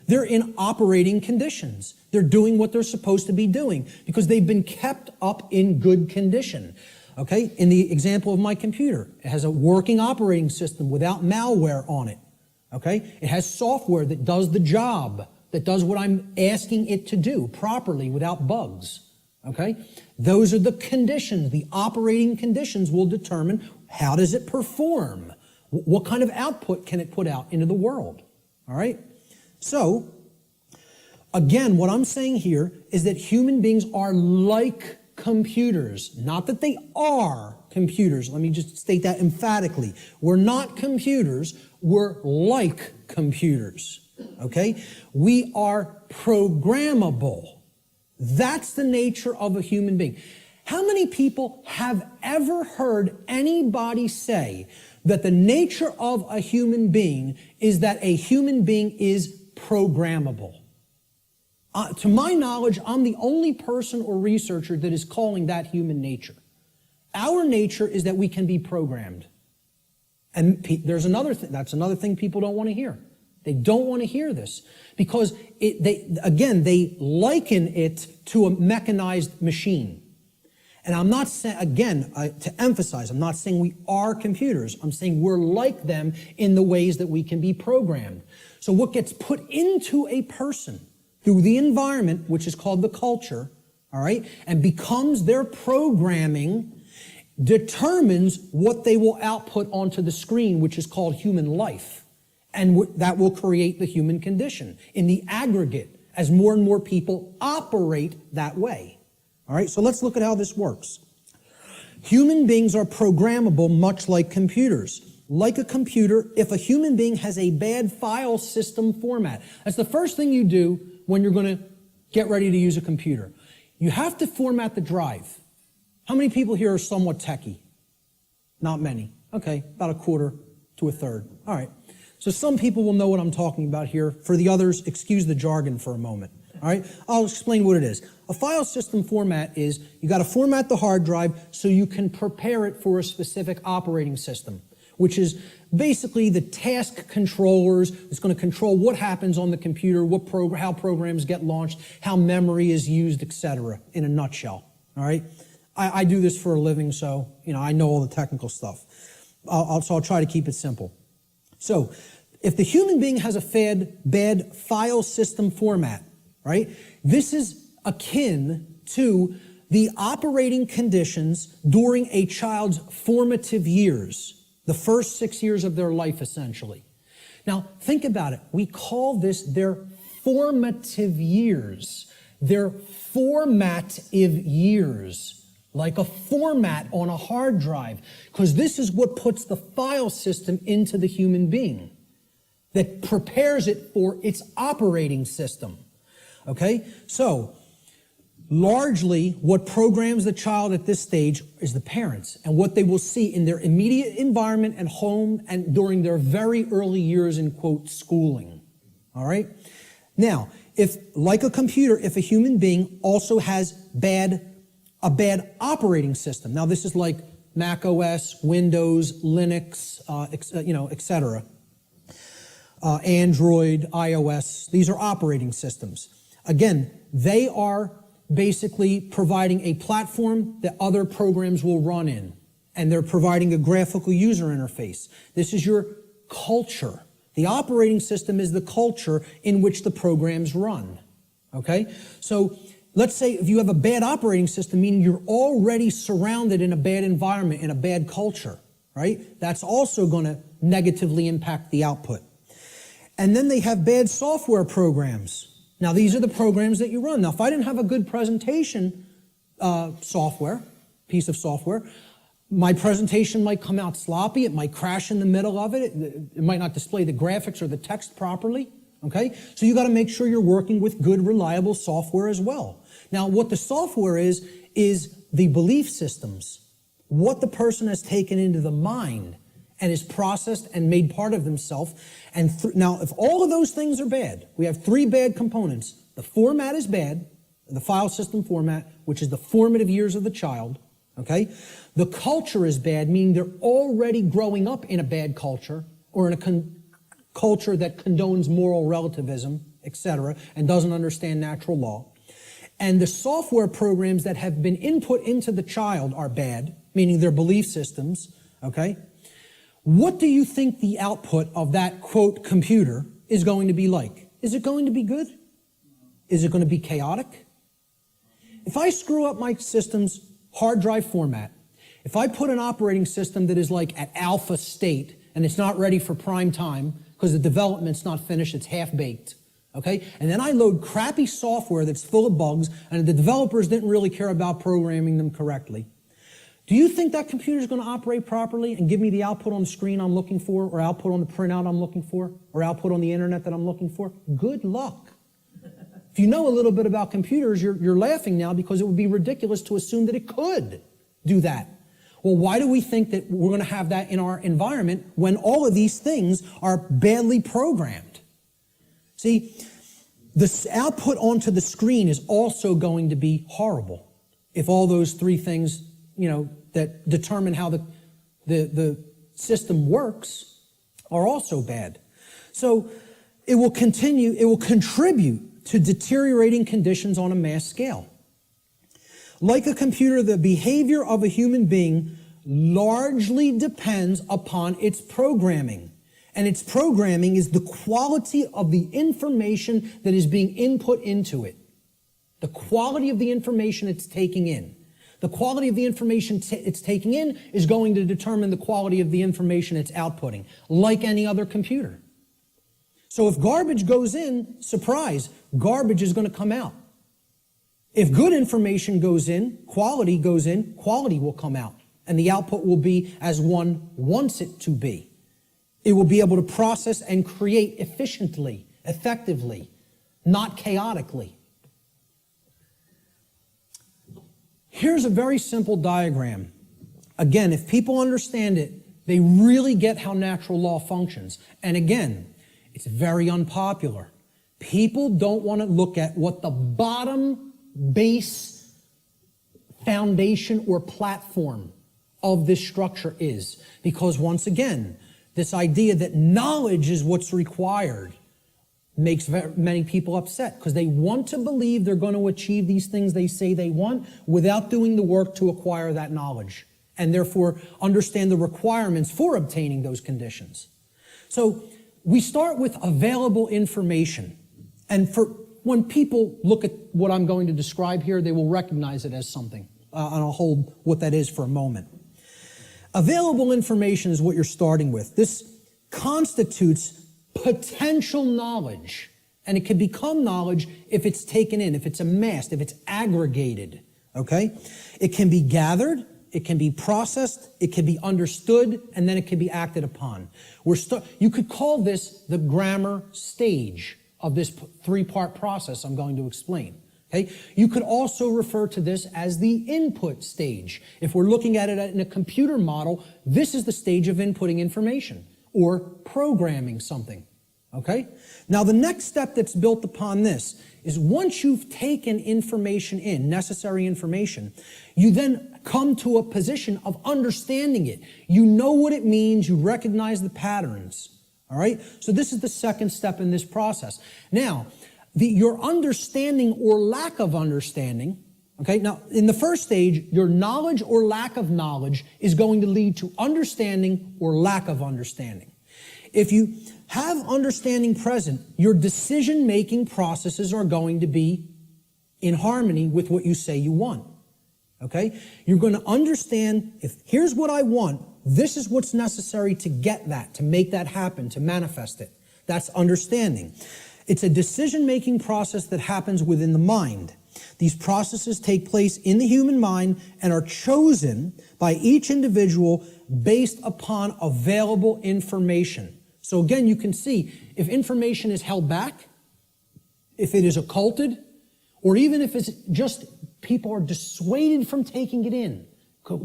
They're in operating conditions. They're doing what they're supposed to be doing because they've been kept up in good condition. Okay, in the example of my computer, it has a working operating system without malware on it. Okay, it has software that does the job, that does what I'm asking it to do properly without bugs. Okay, those are the conditions. The operating conditions will determine how does it perform? What kind of output can it put out into the world? All right, so again, what I'm saying here is that human beings are like computers. Not that they are computers. Let me just state that emphatically. We're not computers. We're like computers. Okay? We are programmable. That's the nature of a human being. How many people have ever heard anybody say that the nature of a human being is that a human being is programmable? To my knowledge, I'm the only person or researcher that is calling that human nature. Our nature is that we can be programmed. And there's another thing, that's another thing people don't want to hear. They don't want to hear this because they liken it to a mechanized machine. And I'm not saying, again, to emphasize, I'm not saying we are computers. I'm saying we're like them in the ways that we can be programmed. So what gets put into a person through the environment, which is called the culture, all right, and becomes their programming, determines what they will output onto the screen, which is called human life. And that will create the human condition in the aggregate as more and more people operate that way. All right, so let's look at how this works. Human beings are programmable much like computers. Like a computer, if a human being has a bad file system format, that's the first thing you do when you're going to get ready to use a computer. You have to format the drive. How many people here are somewhat techie? Not many. Okay, about a quarter to a third. All right. So some people will know what I'm talking about here. For the others, excuse the jargon for a moment. All right, I'll explain what it is. A file system format is you got to format the hard drive so you can prepare it for a specific operating system, which is basically the task controllers. It's going to control what happens on the computer, how programs get launched, how memory is used, etc. in a nutshell. All right, I do this for a living, so I know all the technical stuff. So I'll try to keep it simple. So if the human being has a bad file system format, right, this is akin to the operating conditions during a child's formative years, the first 6 years of their life, essentially. Now, think about it. We call this their formative years. Their formative years, like a format on a hard drive, because this is what puts the file system into the human being, that prepares it for its operating system. Okay? So, largely, what programs the child at this stage is the parents and what they will see in their immediate environment and home and during their very early years in, quote, schooling. All right? Now, if, like a computer, if a human being also has a bad operating system, now this is like Mac OS, Windows, Linux, etc., Android, iOS, these are operating systems. Again, they are basically providing a platform that other programs will run in, and they're providing a graphical user interface. This is your culture. The operating system is the culture in which the programs run, okay? So let's say if you have a bad operating system, meaning you're already surrounded in a bad environment, in a bad culture, right? That's also going to negatively impact the output. And then they have bad software programs. Now, these are the programs that you run. Now, if I didn't have a good presentation piece of software, my presentation might come out sloppy. It might crash in the middle of it. It might not display the graphics or the text properly. Okay? So you got to make sure you're working with good, reliable software as well. Now, what the software is the belief systems, what the person has taken into the mind, and is processed and made part of themselves. And now, if all of those things are bad, we have three bad components. The format is bad, the file system format, which is the formative years of the child, okay? The culture is bad, meaning they're already growing up in a bad culture or in a culture that condones moral relativism, etc., and doesn't understand natural law. And the software programs that have been input into the child are bad, meaning their belief systems, okay? What do you think the output of that, quote, computer is going to be like? Is it going to be good? Is it going to be chaotic? If I screw up my system's hard drive format, if I put an operating system that is like at alpha state and it's not ready for prime time because the development's not finished, it's half-baked, okay? And then I load crappy software that's full of bugs and the developers didn't really care about programming them correctly. Do you think that computer is going to operate properly and give me the output on the screen I'm looking for, or output on the printout I'm looking for, or output on the internet that I'm looking for? Good luck. If you know a little bit about computers, you're laughing now because it would be ridiculous to assume that it could do that. Well, why do we think that we're going to have that in our environment when all of these things are badly programmed? See, the output onto the screen is also going to be horrible if all those three things, that determine how the system works are also bad. So it will contribute to deteriorating conditions on a mass scale. Like a computer, the behavior of a human being largely depends upon its programming. And its programming is the quality of the information that is being input into it. The quality of the information it's taking in. The quality of the information it's taking in is going to determine the quality of the information it's outputting, like any other computer. So if garbage goes in, surprise, garbage is going to come out. If good information goes in, quality will come out. And the output will be as one wants it to be. It will be able to process and create efficiently, effectively, not chaotically. Here's a very simple diagram. Again, if people understand it, they really get how natural law functions. And again, it's very unpopular. People don't want to look at what the bottom base foundation or platform of this structure is. Because once again, this idea that knowledge is what's required makes many people upset because they want to believe they're going to achieve these things they say they want without doing the work to acquire that knowledge and therefore understand the requirements for obtaining those conditions. So we start with available information. And when people look at what I'm going to describe here, they will recognize it as something. And I'll hold what that is for a moment. Available information is what you're starting with. This constitutes potential knowledge, and it can become knowledge if it's taken in, if it's amassed, if it's aggregated, okay? It can be gathered, it can be processed, it can be understood, and then it can be acted upon. You could call this the grammar stage of this three-part process I'm going to explain. Okay? You could also refer to this as the input stage. If we're looking at it in a computer model, this is the stage of inputting information or programming something. Okay? Now the next step that's built upon this is once you've taken information in, necessary information, you then come to a position of understanding it. You know what it means, you recognize the patterns. All right? So this is the second step in this process. Now, your understanding or lack of understanding, okay? Now, in the first stage, your knowledge or lack of knowledge is going to lead to understanding or lack of understanding. If you have understanding present, your decision-making processes are going to be in harmony with what you say you want, okay? You're going to understand, here's what I want, this is what's necessary to get that, to make that happen, to manifest it. That's understanding. It's a decision-making process that happens within the mind. These processes take place in the human mind and are chosen by each individual based upon available information. So again, you can see if information is held back, if it is occulted, or even if it's just people are dissuaded from taking it in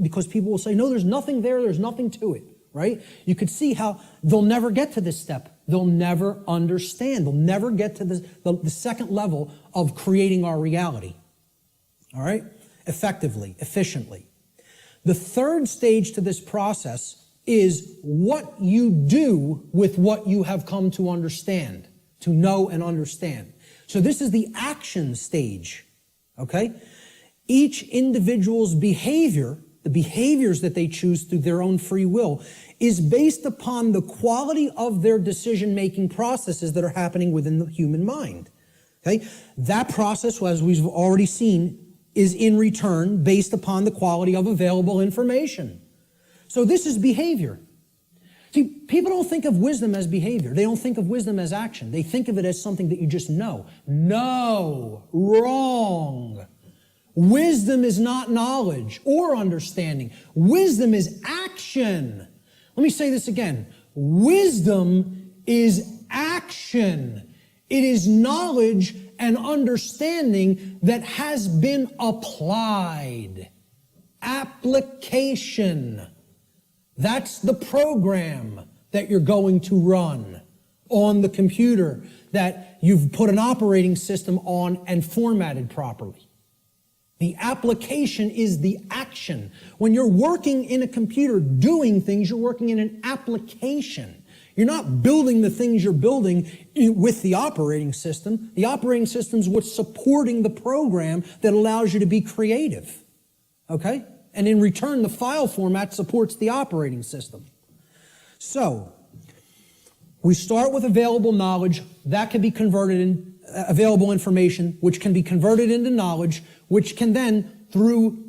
because people will say, no, there's nothing there, there's nothing to it, right? You could see how they'll never get to this step. They'll never understand. They'll never get to the second level of creating our reality, all right? Effectively, efficiently. The third stage to this process is what you do with what you have come to understand, to know and understand. So this is the action stage, okay? Each individual's behavior, the behaviors that they choose through their own free will, is based upon the quality of their decision-making processes that are happening within the human mind, okay? That process, as we've already seen, is in return based upon the quality of available information. So this is behavior. See, people don't think of wisdom as behavior. They don't think of wisdom as action. They think of it as something that you just know. No, wrong. Wisdom is not knowledge or understanding. Wisdom is action. Let me say this again. Wisdom is action. It is knowledge and understanding that has been applied. Application. That's the program that you're going to run on the computer that you've put an operating system on and formatted properly. The application is the action. When you're working in a computer doing things, you're working in an application. You're not building the things you're building with the operating system. The operating system is what's supporting the program that allows you to be creative. Okay? And in return, the file format supports the operating system. So, we start with available knowledge. That can be converted in available information, which can be converted into knowledge, which can then, through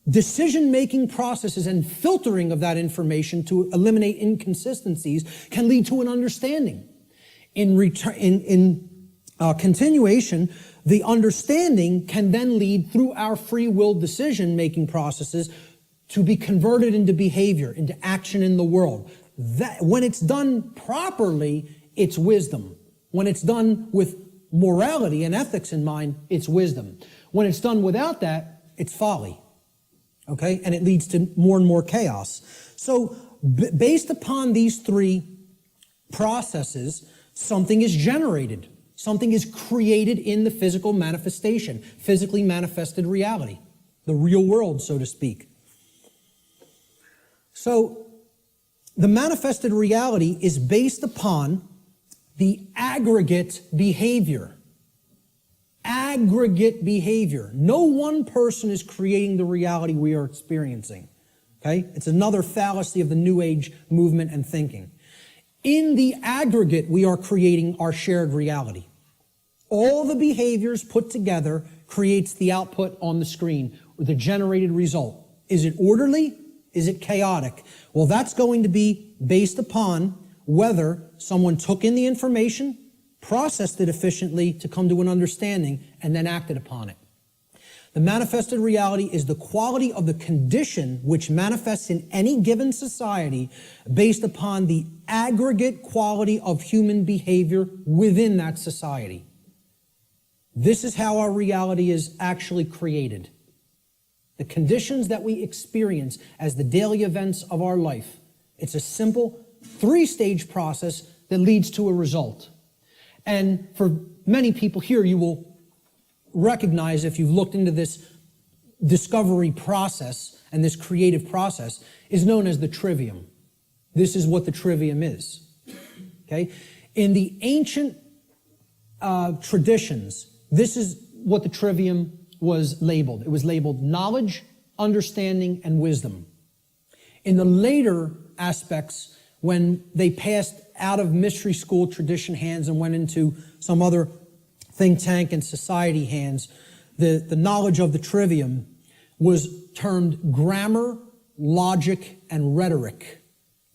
decision-making processes and filtering of that information to eliminate inconsistencies, can lead to an understanding. In continuation, the understanding can then lead through our free will decision-making processes to be converted into behavior, into action in the world. That, when it's done properly, it's wisdom. When it's done with morality and ethics in mind, it's wisdom. When it's done without that, it's folly. Okay? And it leads to more and more chaos. So, based upon these three processes, something is generated. Something is created in the physical manifestation, physically manifested reality, the real world, so to speak. So, the manifested reality is based upon the aggregate behavior. Aggregate behavior. No one person is creating the reality we are experiencing. Okay? It's another fallacy of the New Age movement and thinking. In the aggregate, we are creating our shared reality. All the behaviors put together creates the output on the screen, or the generated result. Is it orderly? Is it chaotic? Well, that's going to be based upon whether someone took in the information, processed it efficiently to come to an understanding, and then acted upon it. The manifested reality is the quality of the condition which manifests in any given society based upon the aggregate quality of human behavior within that society. This is how our reality is actually created. The conditions that we experience as the daily events of our life. It's a simple three-stage process that leads to a result. And for many people here, you will recognize, if you've looked into this discovery process and this creative process, is known as the trivium. This is what the trivium is. Okay? In the ancient traditions, this is what the trivium was labeled. It was labeled knowledge, understanding, and wisdom. In the later aspects, when they passed out of mystery school tradition hands and went into some other think tank and society hands, the knowledge of the trivium was termed grammar, logic, and rhetoric.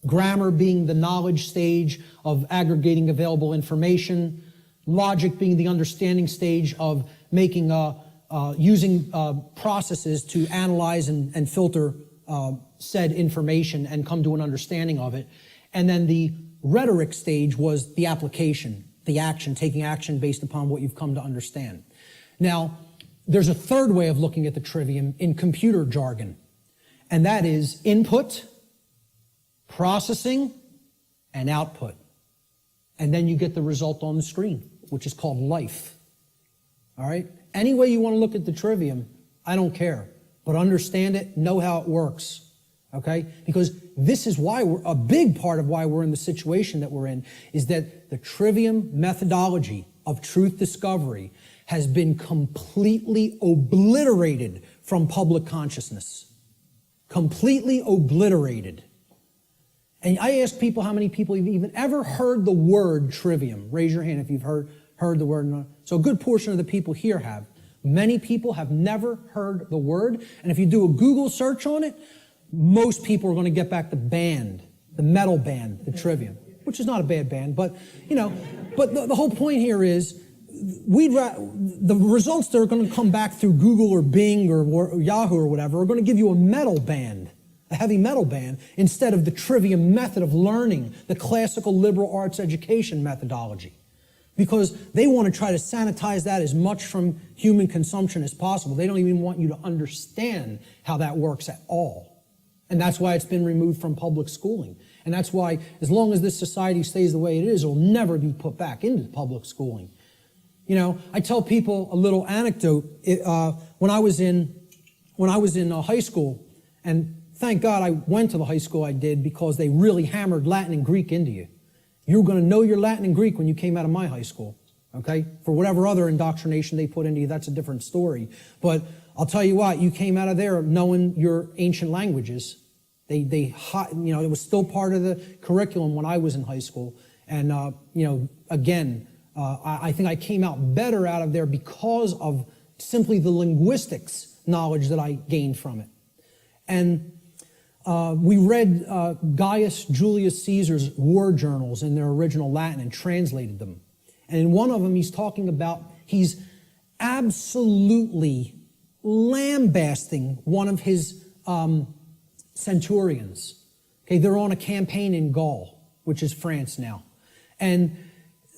Grammar being the knowledge stage of aggregating available information, logic being the understanding stage of making using processes to analyze and filter said information and come to an understanding of it. And then the rhetoric stage was the application, the action, taking action based upon what you've come to understand. Now, there's a third way of looking at the trivium in computer jargon, and that is input, processing, and output. And then you get the result on the screen, which is called life. All right? Any way you want to look at the trivium, I don't care. But understand it, know how it works. Okay? Because this is why a big part of why we're in the situation that we're in is that the trivium methodology of truth discovery has been completely obliterated from public consciousness. Completely obliterated. And I ask people how many people have even ever heard the word trivium. Raise your hand if you've heard the word. So a good portion of the people here have. Many people have never heard the word. And if you do a Google search on it, most people are going to get back the band, the metal band, the trivium, which is not a bad band. But, but the whole point here is the results that are going to come back through Google or Bing or Yahoo or whatever are going to give you a metal band, a heavy metal band, instead of the trivium method of learning, the classical liberal arts education methodology. Because they want to try to sanitize that as much from human consumption as possible. They don't even want you to understand how that works at all. And that's why it's been removed from public schooling. And that's why, as long as this society stays the way it is, it'll never be put back into public schooling. I tell people a little anecdote. When I was in high school, and thank God I went to the high school I did because they really hammered Latin and Greek into you. You were going to know your Latin and Greek when you came out of my high school, okay? For whatever other indoctrination they put into you, that's a different story. But I'll tell you what, you came out of there knowing your ancient languages. It was still part of the curriculum when I was in high school. And, again, I think I came out better out of there because of simply the linguistics knowledge that I gained from it. And we read Gaius Julius Caesar's war journals in their original Latin and translated them. And in one of them, he's absolutely lambasting one of his centurions. Okay, they're on a campaign in Gaul, which is France now. And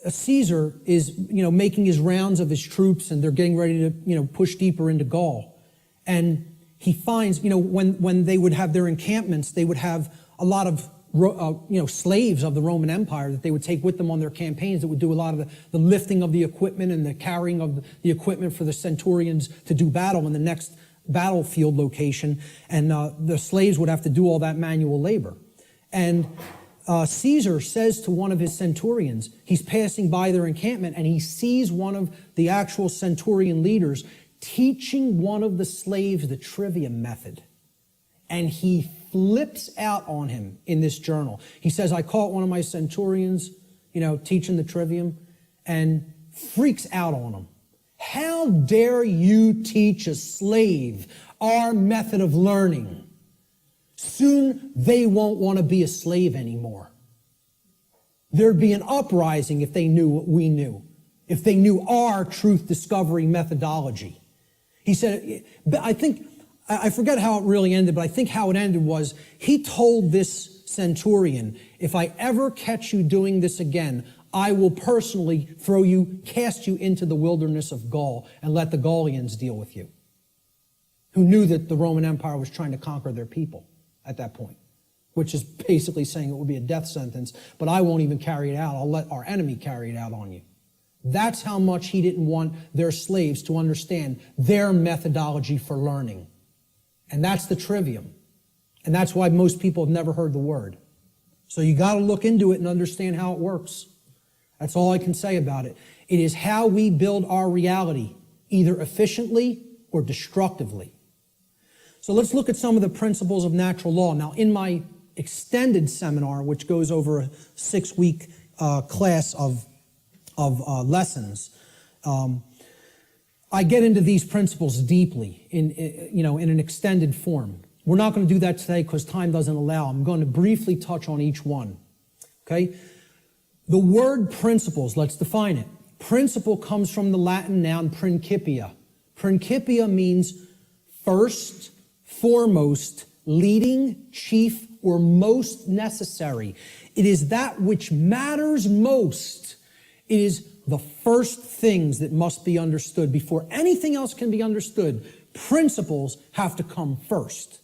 Caesar is, making his rounds of his troops, and they're getting ready to, push deeper into Gaul. And he finds, when they would have their encampments, they would have a lot of, slaves of the Roman Empire that they would take with them on their campaigns that would do a lot of the lifting of the equipment and the carrying of the equipment for the centurions to do battle in the next battlefield location. And the slaves would have to do all that manual labor. And Caesar says to one of his centurions, he's passing by their encampment, and he sees one of the actual centurion leaders teaching one of the slaves the trivium method. And he flips out on him in this journal. He says, I caught one of my centurions, teaching the trivium, and freaks out on him. How dare you teach a slave our method of learning? Soon they won't want to be a slave anymore. There'd be an uprising if they knew what we knew, if they knew our truth discovery methodology. He said, I forget how it really ended, but I think how it ended was he told this centurion, if I ever catch you doing this again, I will personally cast you into the wilderness of Gaul and let the Gaulians deal with you, who knew that the Roman Empire was trying to conquer their people at that point, which is basically saying it would be a death sentence, but I won't even carry it out. I'll let our enemy carry it out on you. That's how much he didn't want their slaves to understand their methodology for learning. And that's the trivium. And that's why most people have never heard the word. So you got to look into it and understand how it works. That's all I can say about it. It is how we build our reality, either efficiently or destructively. So let's look at some of the principles of natural law. Now, in my extended seminar, which goes over a 6-week class of lessons, I get into these principles deeply in an extended form. We're not going to do that today because time doesn't allow. I'm going to briefly touch on each one. Okay? The word principles, let's define it. Principle comes from the Latin noun principia. Principia means first, foremost, leading, chief, or most necessary. It is that which matters most. It is the first things that must be understood before anything else can be understood. Principles have to come first.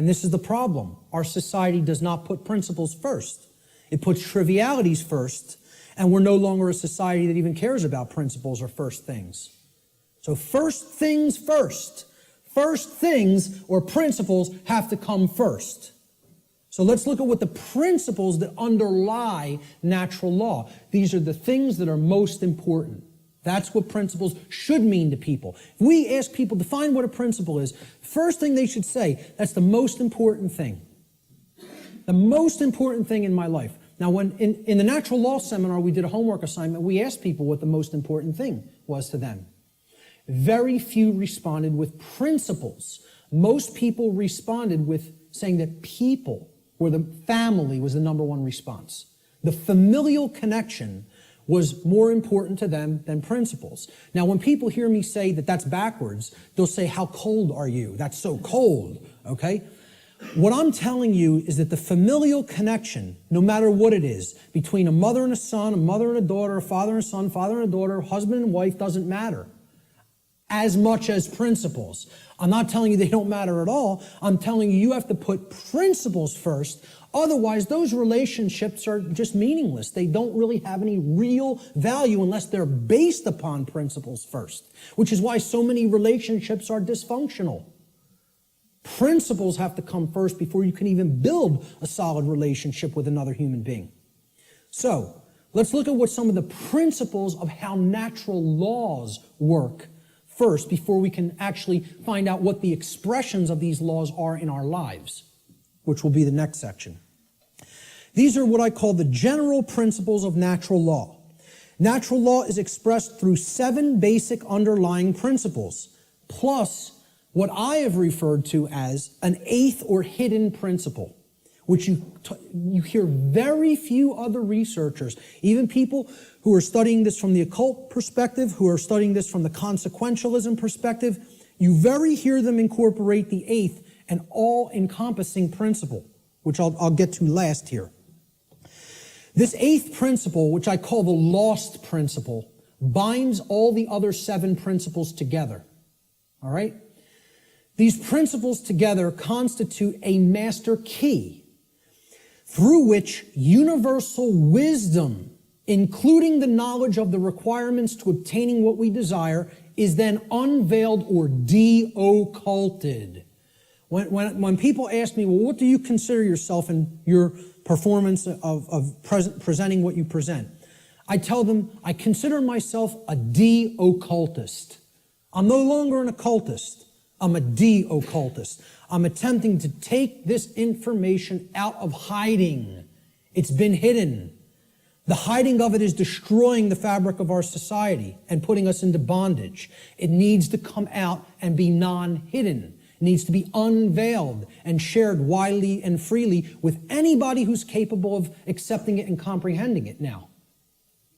And this is the problem. Our society does not put principles first. It puts trivialities first, and we're no longer a society that even cares about principles or first things. So first things first. First things or principles have to come first. So let's look at what the principles that underlie natural law. These are the things that are most important. That's what principles should mean to people. If we ask people to define what a principle is, first thing they should say, that's the most important thing. The most important thing in my life. Now, when in the natural law seminar, we did a homework assignment. We asked people what the most important thing was to them. Very few responded with principles. Most people responded with saying that people or the family was the number one response. The familial connection was more important to them than principles. Now, when people hear me say that that's backwards, they'll say, how cold are you? That's so cold, okay? What I'm telling you is that the familial connection, no matter what it is, between a mother and a son, a mother and a daughter, a father and a son, father and a daughter, husband and wife, doesn't matter as much as principles. I'm not telling you they don't matter at all. I'm telling you you have to put principles first. Otherwise, those relationships are just meaningless. They don't really have any real value unless they're based upon principles first, which is why so many relationships are dysfunctional. Principles have to come first before you can even build a solid relationship with another human being. So, let's look at what some of the principles of how natural laws work first before we can actually find out what the expressions of these laws are in our lives, which will be the next section. These are what I call the general principles of natural law. Natural law is expressed through 7 basic underlying principles, plus what I have referred to as an 8th or hidden principle, which you hear very few other researchers, even people who are studying this from the occult perspective, who are studying this from the consequentialism perspective, you very hear them incorporate the 8th and all-encompassing principle, which I'll get to last here. This 8th principle, which I call the lost principle, binds all the other 7 principles together. All right? These principles together constitute a master key through which universal wisdom, including the knowledge of the requirements to obtaining what we desire, is then unveiled or de-occulted. When people ask me, well, what do you consider yourself in your performance of presenting what you present? I tell them, I consider myself a de-occultist. I'm no longer an occultist. I'm a de-occultist. I'm attempting to take this information out of hiding. It's been hidden. The hiding of it is destroying the fabric of our society and putting us into bondage. It needs to come out and be non-hidden. It needs to be unveiled and shared widely and freely with anybody who's capable of accepting it and comprehending it now.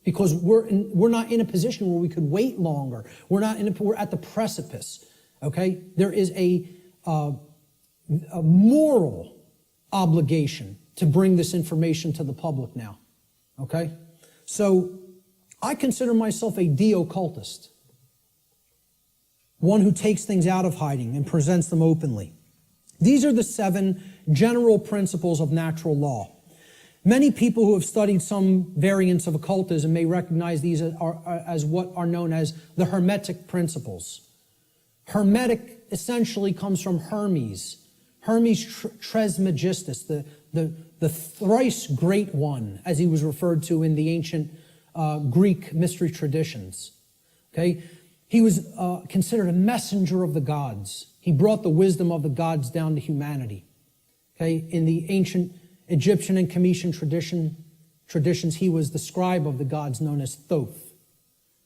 Because we're not in a position where we could wait longer. We're at the precipice. Okay? There is a moral obligation to bring this information to the public now. Okay? So, I consider myself a de-occultist. One who takes things out of hiding and presents them openly. These are the 7 general principles of natural law. Many people who have studied some variants of occultism may recognize these as what are known as the Hermetic principles. Hermetic essentially comes from Hermes. Hermes Trismegistus, the thrice great one, as he was referred to in the ancient Greek mystery traditions. Okay? He was considered a messenger of the gods. He brought the wisdom of the gods down to humanity. Okay? In the ancient Egyptian and Cometian traditions, he was the scribe of the gods known as Thoth.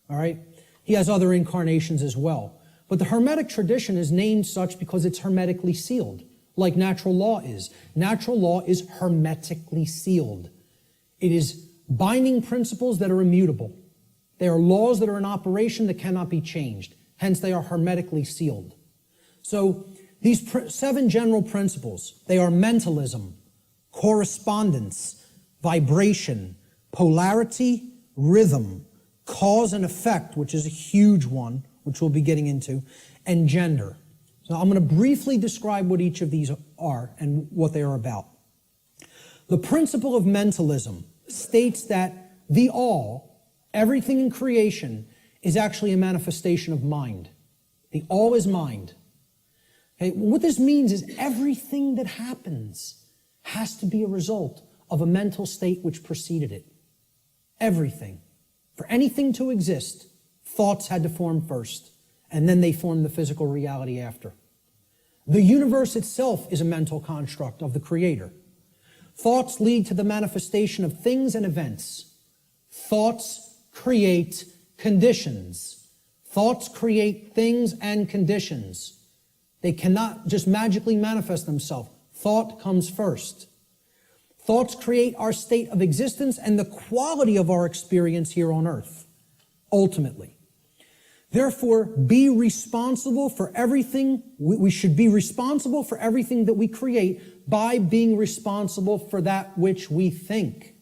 All right? He has other incarnations as well. But the Hermetic tradition is named such because it's hermetically sealed, like natural law is. Natural law is hermetically sealed. It is binding principles that are immutable. They are laws that are in operation that cannot be changed. Hence, they are hermetically sealed. So, these 7 general principles, they are mentalism, correspondence, vibration, polarity, rhythm, cause and effect, which is a huge one, which we'll be getting into, and gender. So I'm going to briefly describe what each of these are and what they are about. The principle of mentalism states that the all, everything in creation, is actually a manifestation of mind. The all is mind. Okay? What this means is everything that happens has to be a result of a mental state which preceded it. Everything. For anything to exist, thoughts had to form first, and then they formed the physical reality after. The universe itself is a mental construct of the Creator. Thoughts lead to the manifestation of things and events. Thoughts create conditions. Thoughts create things and conditions. They cannot just magically manifest themselves. Thought comes first. Thoughts create our state of existence and the quality of our experience here on earth, ultimately. Therefore, be responsible for everything. We should be responsible for everything that we create by being responsible for that which we think.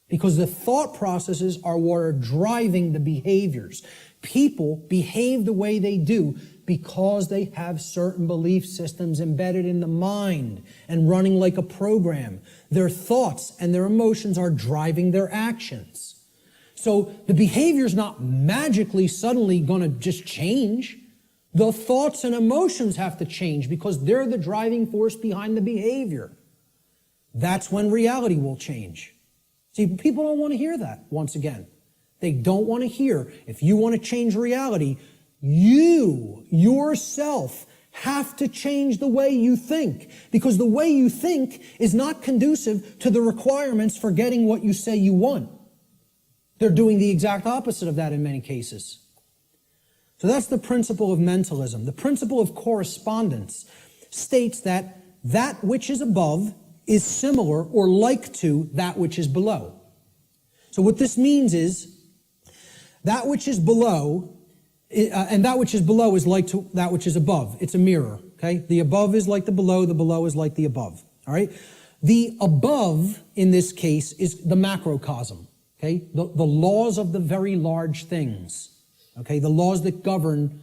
Because the thought processes are what are driving the behaviors. People behave the way they do because they have certain belief systems embedded in the mind and running like a program. Their thoughts and their emotions are driving their actions. So the behavior is not magically suddenly going to just change. The thoughts and emotions have to change because they're the driving force behind the behavior. That's when reality will change. See, people don't want to hear that, once again. They don't want to hear, if you want to change reality, you, yourself, have to change the way you think. Because the way you think is not conducive to the requirements for getting what you say you want. They're doing the exact opposite of that in many cases. So that's the principle of mentalism. The principle of correspondence states that that which is above is similar or like to that which is below. So what this means is that which is below, and that which is below is like to that which is above. It's a mirror, okay? The above is like the below is like the above, all right? The above, in this case, is the macrocosm, okay? The laws of the very large things, okay? The laws that govern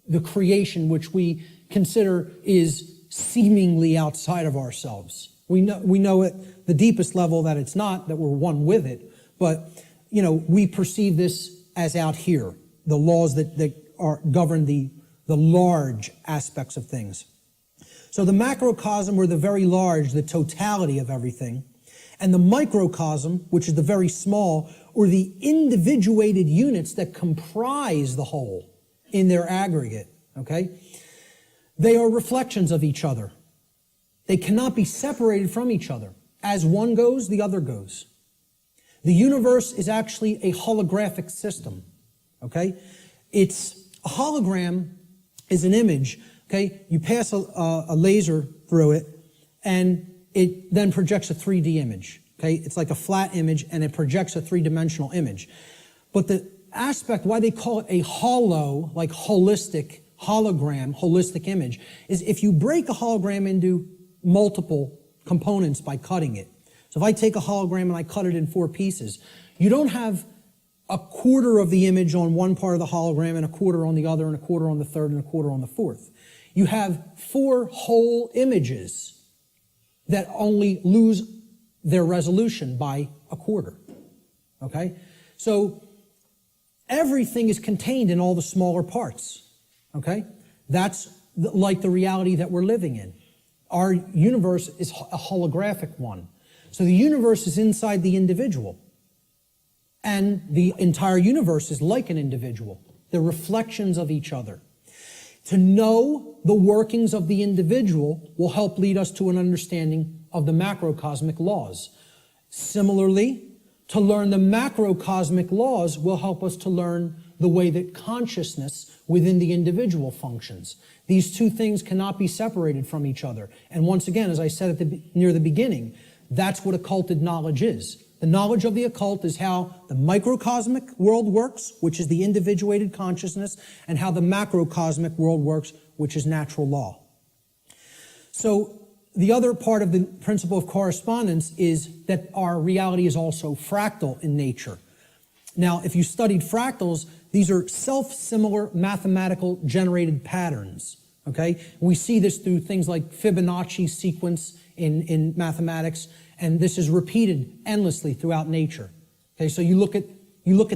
the creation which we consider is seemingly outside of ourselves. We know at the deepest level that it's not, that we're one with it, but, we perceive this as out here, the laws that govern the large aspects of things. So the macrocosm, or the very large, the totality of everything, and the microcosm, which is the very small, or the individuated units that comprise the whole in their aggregate, okay? They are reflections of each other. They cannot be separated from each other. As one goes, the other goes. The universe is actually a holographic system, okay? It's a hologram is an image, okay? You pass a laser through it, and it then projects a 3D image, okay? It's like a flat image, and it projects a three-dimensional image. But the aspect, why they call it a holo, like holistic, hologram, holistic image, is if you break a hologram into multiple components by cutting it. So if I take a hologram and I cut it in 4 pieces, you don't have a quarter of the image on one part of the hologram and a quarter on the other and a quarter on the third and a quarter on the fourth. You have 4 whole images that only lose their resolution by a quarter, okay? So everything is contained in all the smaller parts. Okay? That's like the reality that we're living in. Our universe is a holographic one. So the universe is inside the individual. And the entire universe is like an individual. They're reflections of each other. To know the workings of the individual will help lead us to an understanding of the macrocosmic laws. Similarly, to learn the macrocosmic laws will help us to learn the way that consciousness within the individual functions. These two things cannot be separated from each other. And once again, as I said near the beginning, that's what occulted knowledge is. The knowledge of the occult is how the microcosmic world works, which is the individuated consciousness, and how the macrocosmic world works, which is natural law. So the other part of the principle of correspondence is that our reality is also fractal in nature. Now, if you studied fractals, these are self-similar mathematical generated patterns, Okay? We see this through things like Fibonacci sequence in mathematics, and this is repeated endlessly throughout nature. Okay, so you look at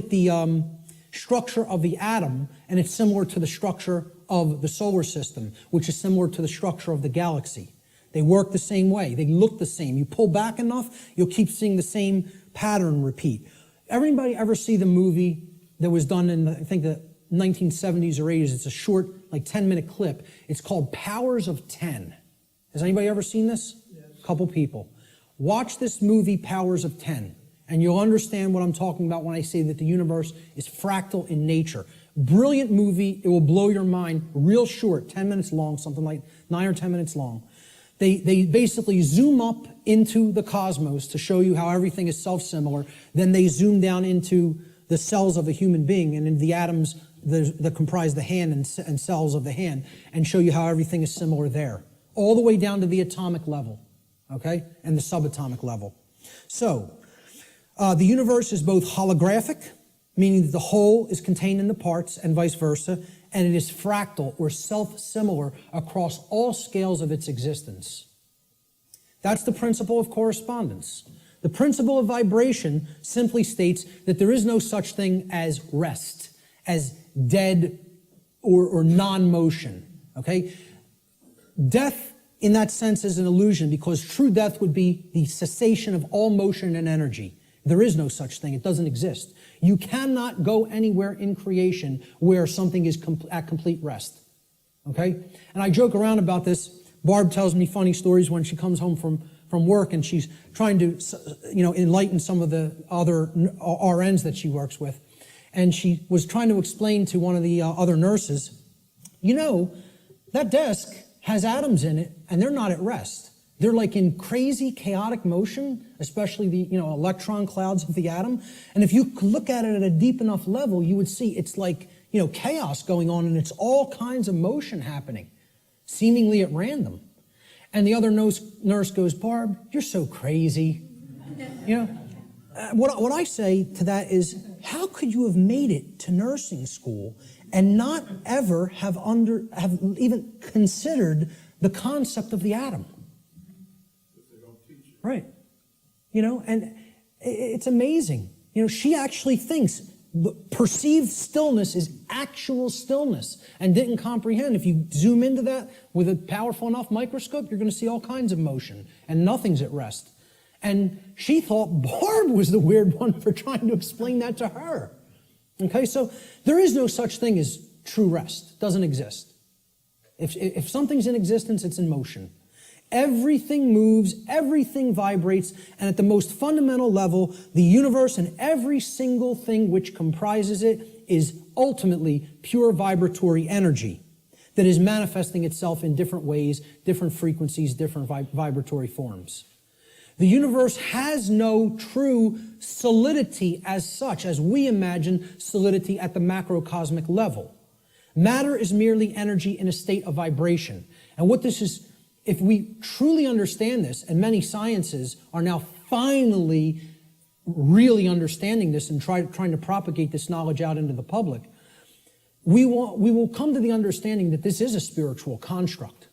the structure of the atom, and it's similar to the structure of the solar system, which is similar to the structure of the galaxy. They work the same way. They look the same. You pull back enough, you'll keep seeing the same pattern repeat. Everybody ever see the movie that was done in, I think, the 1970s or 80s? It's a short, like 10-minute clip. It's called Powers of 10. Has anybody ever seen this? Yes. A couple people. Watch this movie, Powers of 10, and you'll understand what I'm talking about when I say that the universe is fractal in nature. Brilliant movie. It will blow your mind. Real short, 10 minutes long, something like 9 or 10 minutes long. They basically zoom up into the cosmos to show you how everything is self-similar. Then they zoom down into the cells of a human being and in the atoms that comprise the hand and cells of the hand, and show you how everything is similar there, all the way down to the atomic level, okay, and the subatomic level. So, the universe is both holographic, meaning that the whole is contained in the parts, and vice versa, and it is fractal or self-similar across all scales of its existence. That's the principle of correspondence. The principle of vibration simply states that there is no such thing as rest, as dead or non-motion, okay? Death, in that sense, is an illusion, because true death would be the cessation of all motion and energy. There is no such thing. It doesn't exist. You cannot go anywhere in creation where something is at complete rest, okay? And I joke around about this. Barb tells me funny stories when she comes home from work, and she's trying to, enlighten some of the other RNs that she works with. And she was trying to explain to one of the other nurses, that desk has atoms in it, and they're not at rest. They're like in crazy, chaotic motion, especially the electron clouds of the atom. And if you look at it at a deep enough level, you would see it's like chaos going on, and it's all kinds of motion happening, seemingly at random. And the other nurse goes, "Barb, you're so crazy." What I say to that is, how could you have made it to nursing school and not ever have even considered the concept of the atom? Right. And it's amazing. She actually thinks perceived stillness is actual stillness, and didn't comprehend. If you zoom into that with a powerful enough microscope, you're going to see all kinds of motion, and nothing's at rest. And she thought Barb was the weird one for trying to explain that to her. Okay, so there is no such thing as true rest. It doesn't exist. If something's in existence, it's in motion. Everything moves, everything vibrates, and at the most fundamental level, the universe and every single thing which comprises it is ultimately pure vibratory energy that is manifesting itself in different ways, different frequencies, different vibratory forms. The universe has no true solidity as such, as we imagine solidity at the macrocosmic level. Matter is merely energy in a state of vibration. And what this is, if we truly understand this, and many sciences are now finally really understanding this and trying to propagate this knowledge out into the public, we will come to the understanding that this is a spiritual construct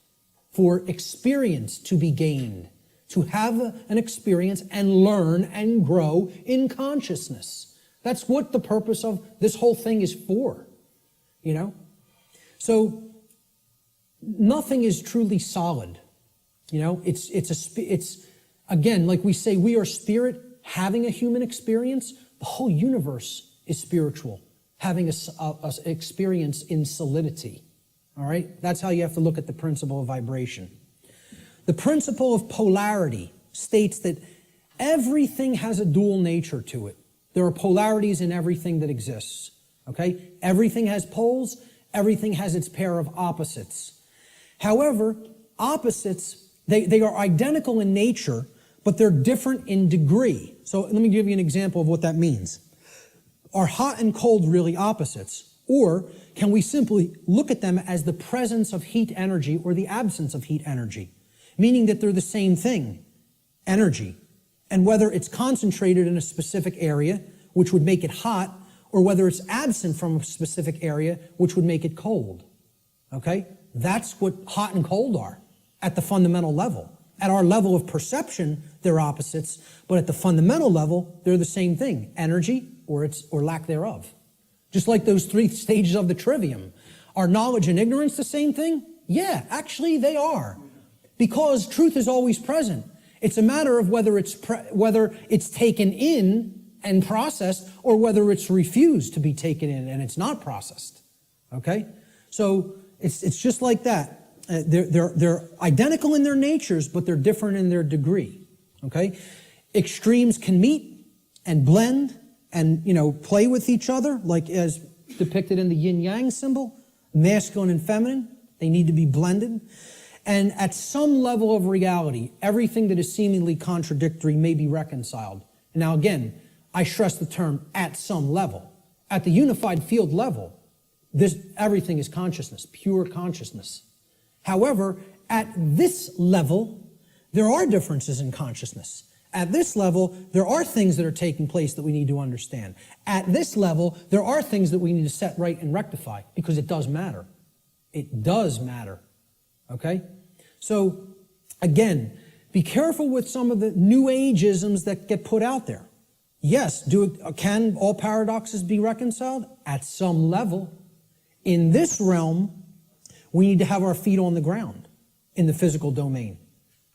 for experience to be gained, to have an experience and learn and grow in consciousness. That's what the purpose of this whole thing is for, So nothing is truly solid. It's again, like we say, we are spirit having a human experience. The whole universe is spiritual, having a experience in solidity. All right? That's how you have to look at the principle of vibration. The principle of polarity states that everything has a dual nature to it. There are polarities in everything that exists. Okay? Everything has poles. Everything has its pair of opposites. However, opposites, they are identical in nature, but they're different in degree. So let me give you an example of what that means. Are hot and cold really opposites? Or can we simply look at them as the presence of heat energy or the absence of heat energy? Meaning that they're the same thing, energy. And whether it's concentrated in a specific area, which would make it hot, or whether it's absent from a specific area, which would make it cold. Okay? that's what hot and cold are at the fundamental level. At our level of perception, they're opposites, but at the fundamental level, they're the same thing, energy or lack thereof. Just like those 3 stages of the trivium. Are knowledge and ignorance the same thing? Yeah, actually they are. Because truth is always present. It's a matter of whether it's taken in and processed or whether it's refused to be taken in and it's not processed. Okay? So it's just like that. They're identical in their natures, but they're different in their degree. Okay? Extremes can meet and blend and, play with each other, like as depicted in the yin-yang symbol, masculine and feminine. They need to be blended. And at some level of reality, everything that is seemingly contradictory may be reconciled. Now again, I stress the term at some level. At the unified field level, everything is consciousness, pure consciousness. However, at this level, there are differences in consciousness. At this level, there are things that are taking place that we need to understand. At this level, there are things that we need to set right and rectify because it does matter. It does matter. Okay? So, again, be careful with some of the New Age-isms that get put out there. Yes, can all paradoxes be reconciled? At some level. In this realm, we need to have our feet on the ground in the physical domain.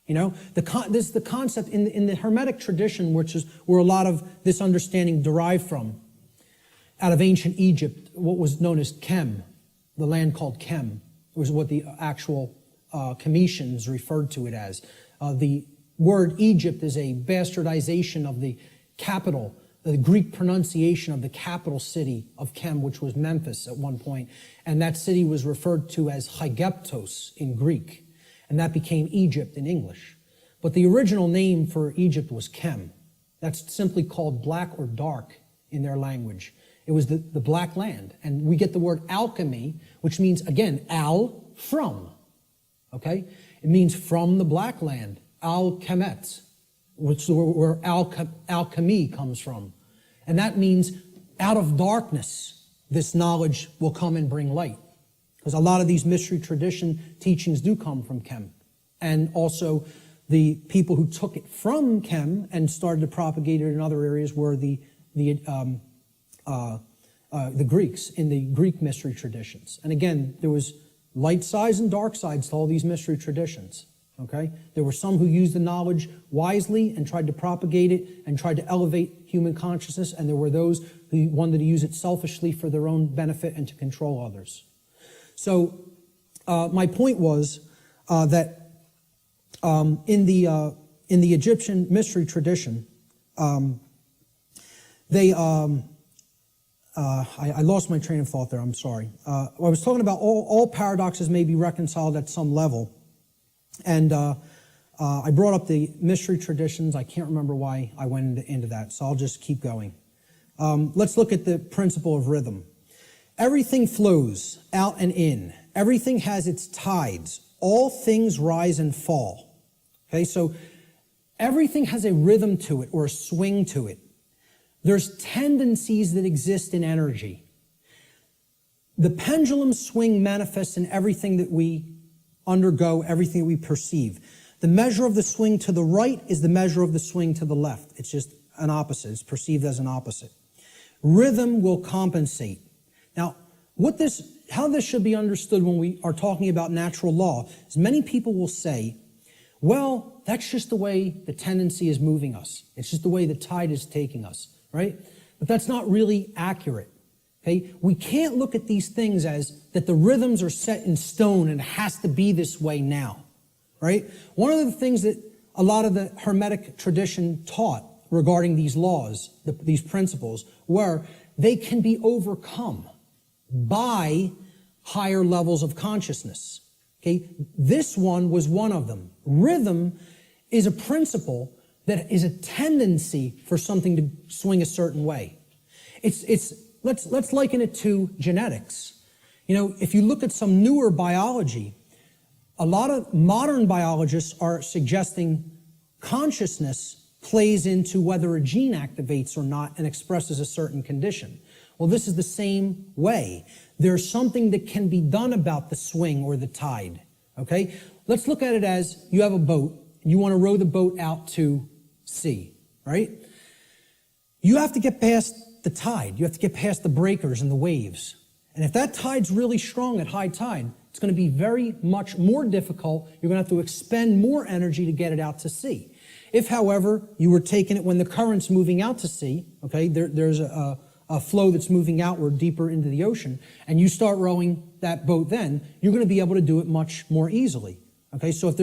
This is the concept in the Hermetic tradition, which is where a lot of this understanding derived from. Out of ancient Egypt, what was known as Kem, the land called Kem, was what the actual Cometians referred to it as. The word Egypt is a bastardization of the capital, the Greek pronunciation of the capital city of Kem, which was Memphis at one point. And that city was referred to as Hygeptos in Greek. And that became Egypt in English. But the original name for Egypt was Kem. That's simply called black or dark in their language. It was the black land. And we get the word alchemy, which means, again, from. Okay? It means from the black land. Al-Kemet, which is where alchemy comes from. And that means out of darkness, this knowledge will come and bring light. Because a lot of these mystery tradition teachings do come from Kem. And also the people who took it from Kem and started to propagate it in other areas were the Greeks in the Greek mystery traditions. And again, there was light sides and dark sides to all these mystery traditions. Okay? There were some who used the knowledge wisely and tried to propagate it and tried to elevate human consciousness, and there were those who wanted to use it selfishly for their own benefit and to control others. So my point was that in the Egyptian mystery tradition, I lost my train of thought there. I'm sorry. I was talking about all paradoxes may be reconciled at some level, and I brought up the mystery traditions. I can't remember why I went into that, so I'll just keep going. Let's look at the principle of rhythm. Everything flows out and in. Everything has its tides. All things rise and fall. Okay, so everything has a rhythm to it or a swing to it. There's tendencies that exist in energy. The pendulum swing manifests in everything that we undergo, everything that we perceive. The measure of the swing to the right is the measure of the swing to the left. It's just an opposite. It's perceived as an opposite. Rhythm will compensate. Now, how this should be understood when we are talking about natural law is many people will say, well, that's just the way the tendency is moving us. It's just the way the tide is taking us, right? But that's not really accurate, okay? We can't look at these things as that the rhythms are set in stone and it has to be this way now, right? One of the things that a lot of the Hermetic tradition taught regarding these laws, these principles, were they can be overcome by higher levels of consciousness. Okay? This one was one of them. Rhythm is a principle that is a tendency for something to swing a certain way. Let's liken it to genetics. If you look at some newer biology, a lot of modern biologists are suggesting consciousness plays into whether a gene activates or not and expresses a certain condition. Well, this is the same way. There's something that can be done about the swing or the tide, okay? Let's look at it as you have a boat. You want to row the boat out to sea, right? You have to get past the tide. You have to get past the breakers and the waves. And if that tide's really strong at high tide, it's going to be very much more difficult. You're going to have to expend more energy to get it out to sea. If, however, you were taking it when the current's moving out to sea, okay, there's a flow that's moving outward deeper into the ocean, and you start rowing that boat then, you're going to be able to do it much more easily. Okay, so if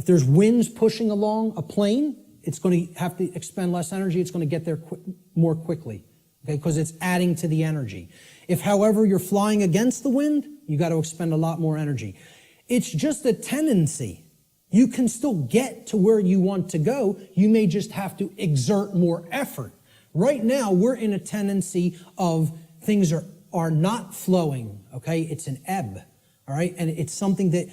there's winds pushing along a plane, it's going to have to expend less energy. It's going to get there more quickly, okay, because it's adding to the energy. If, however, you're flying against the wind, you got to expend a lot more energy. It's just a tendency. You can still get to where you want to go. You may just have to exert more effort. Right now, we're in a tendency of things are not flowing, okay? It's an ebb, all right? And it's something that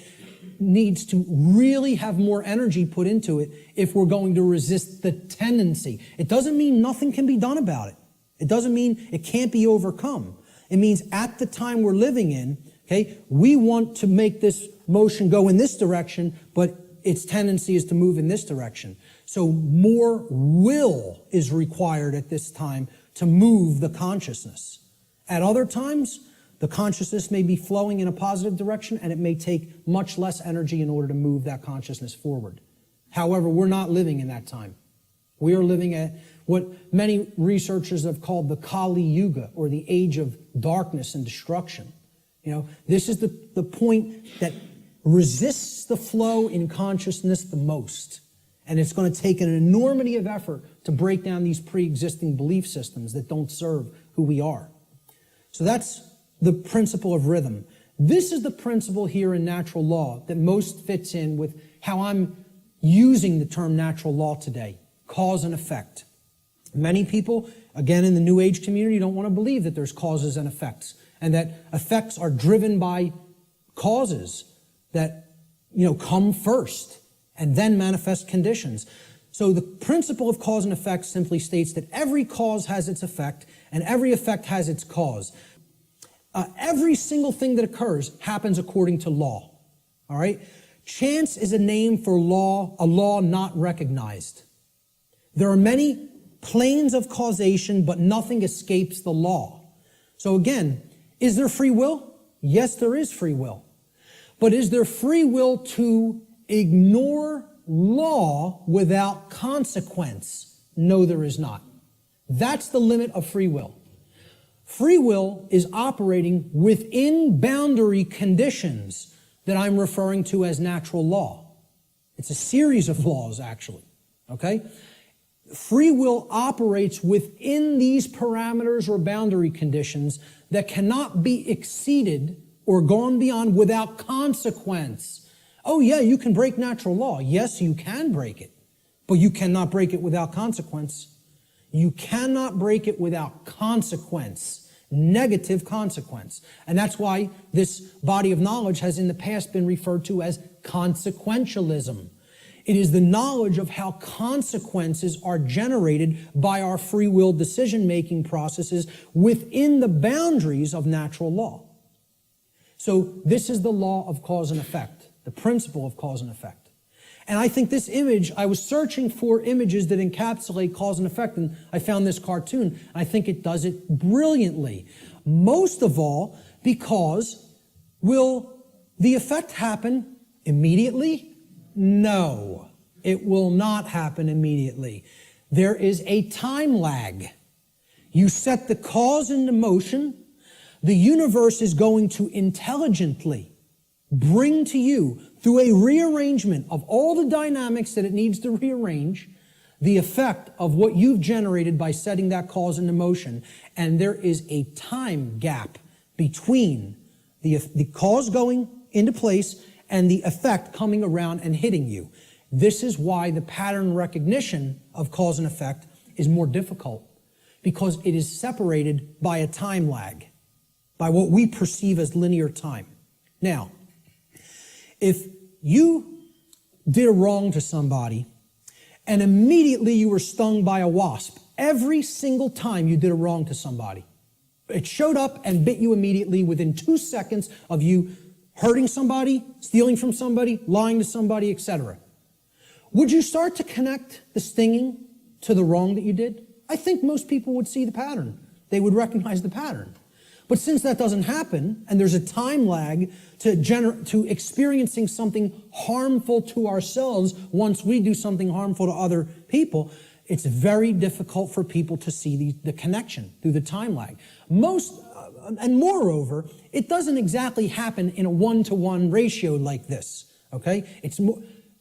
needs to really have more energy put into it if we're going to resist the tendency. It doesn't mean nothing can be done about it. It doesn't mean it can't be overcome. It means at the time we're living in, okay, we want to make this motion go in this direction, but its tendency is to move in this direction. So more will is required at this time to move the consciousness. At other times, the consciousness may be flowing in a positive direction, and it may take much less energy in order to move that consciousness forward. However, we're not living in that time. We are living at what many researchers have called the Kali Yuga, or the age of darkness and destruction. You know, this is the point that resists the flow in consciousness the most. And it's going to take an enormity of effort to break down these pre-existing belief systems that don't serve who we are. So that's the principle of rhythm. This is the principle here in natural law that most fits in with how I'm using the term natural law today, cause and effect. Many people, again in the New Age community, don't want to believe that there's causes and effects, and that effects are driven by causes that, come first and then manifest conditions. So the principle of cause and effect simply states that every cause has its effect and every effect has its cause. Every single thing that occurs happens according to law. All right? Chance is a name for law, a law not recognized. There are many planes of causation, but nothing escapes the law. So again, is there free will? Yes, there is free will. But is there free will to ignore law without consequence? No, there is not. That's the limit of free will. Free will is operating within boundary conditions that I'm referring to as natural law. It's a series of laws, actually, okay? Free will operates within these parameters or boundary conditions that cannot be exceeded or gone beyond without consequence. Oh yeah, you can break natural law. Yes, you can break it, but you cannot break it without consequence. You cannot break it without consequence, negative consequence. And that's why this body of knowledge has in the past been referred to as consequentialism. It is the knowledge of how consequences are generated by our free will decision-making processes within the boundaries of natural law. So this is the law of cause and effect, the principle of cause and effect. And I think this image, I was searching for images that encapsulate cause and effect, and I found this cartoon, and I think it does it brilliantly. Most of all, because will the effect happen immediately? No, it will not happen immediately. There is a time lag. You set the cause into motion. The universe is going to intelligently bring to you, through a rearrangement of all the dynamics that it needs to rearrange, the effect of what you've generated by setting that cause into motion. And there is a time gap between the cause going into place and the effect coming around and hitting you. This is why the pattern recognition of cause and effect is more difficult, because it is separated by a time lag, by what we perceive as linear time. Now, if you did a wrong to somebody and immediately you were stung by a wasp, every single time you did a wrong to somebody, It showed up and bit you immediately within 2 seconds of you hurting somebody, stealing from somebody, lying to somebody, etc. Would you start to connect the stinging to the wrong that you did? I think most people would see the pattern. They would recognize the pattern. But since that doesn't happen, and there's a time lag to experiencing something harmful to ourselves once we do something harmful to other people, it's very difficult for people to see the connection through the time lag. And moreover, it doesn't exactly happen in a one-to-one ratio like this, okay?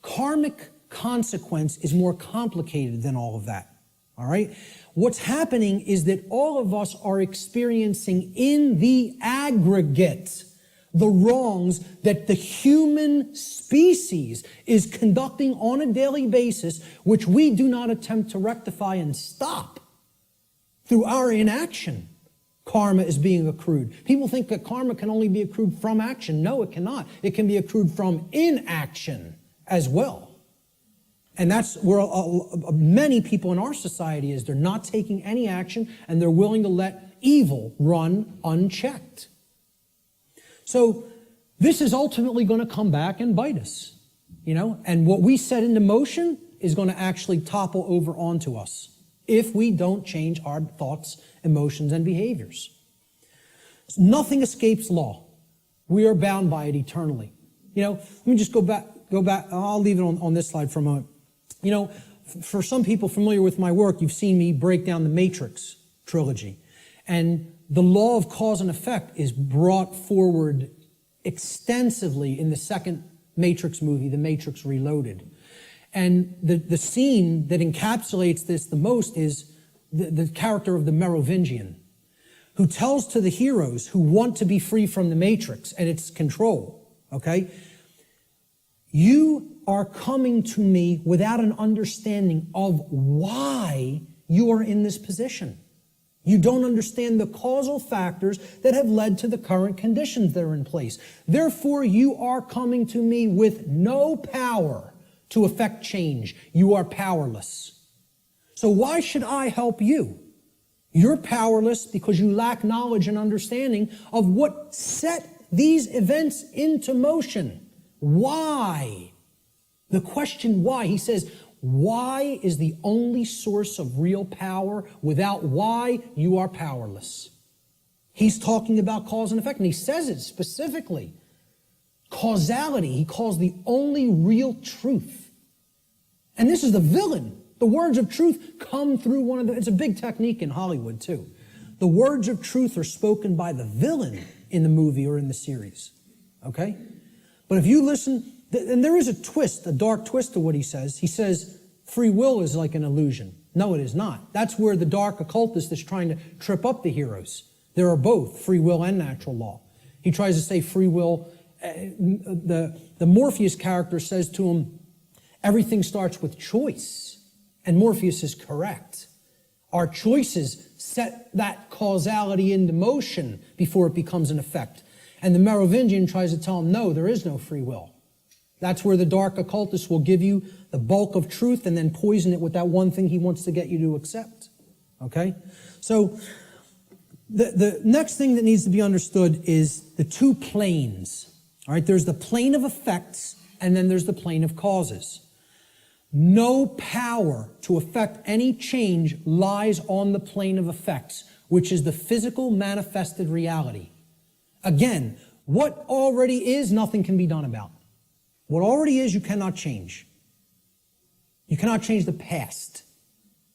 Karmic consequence is more complicated than all of that, all right? What's happening is that all of us are experiencing in the aggregate the wrongs that the human species is conducting on a daily basis, which we do not attempt to rectify and stop through our inaction. Karma is being accrued. People think that karma can only be accrued from action. No, it cannot. It can be accrued from inaction as well. And that's where many people in our society is. They're not taking any action, and they're willing to let evil run unchecked. So this is ultimately going to come back and bite us, and what we set into motion is going to actually topple over onto us if we don't change our thoughts, emotions, and behaviors. Nothing escapes law. We are bound by it eternally. Let me just go back. I'll leave it on this slide for a moment. For some people familiar with my work, you've seen me break down the Matrix trilogy. And the law of cause and effect is brought forward extensively in the second Matrix movie, The Matrix Reloaded. And the scene that encapsulates this the most is the character of the Merovingian, who tells to the heroes who want to be free from the Matrix and its control, okay? You are coming to me without an understanding of why you are in this position. You don't understand the causal factors that have led to the current conditions that are in place. Therefore, you are coming to me with no power to effect change. You are powerless. So why should I help you? You're powerless because you lack knowledge and understanding of what set these events into motion. Why? The question why, he says, why is the only source of real power. Without why, you are powerless. He's talking about cause and effect, and he says it specifically. Causality, he calls the only real truth. And this is the villain. The words of truth come through it's a big technique in Hollywood too. The words of truth are spoken by the villain in the movie or in the series, okay? But if you listen, and there is a twist, a dark twist to what he says. He says free will is like an illusion. No, it is not. That's where the dark occultist is trying to trip up the heroes. There are both free will and natural law. He tries to say free will. The Morpheus character says to him, everything starts with choice. And Morpheus is correct. Our choices set that causality into motion before it becomes an effect. And the Merovingian tries to tell him, no, there is no free will. That's where the dark occultist will give you the bulk of truth and then poison it with that one thing he wants to get you to accept. Okay? So the next thing that needs to be understood is the two planes. All right? There's the plane of effects and then there's the plane of causes. No power to affect any change lies on the plane of effects, which is the physical manifested reality. Again, what already is, nothing can be done about. What already is, you cannot change. You cannot change the past.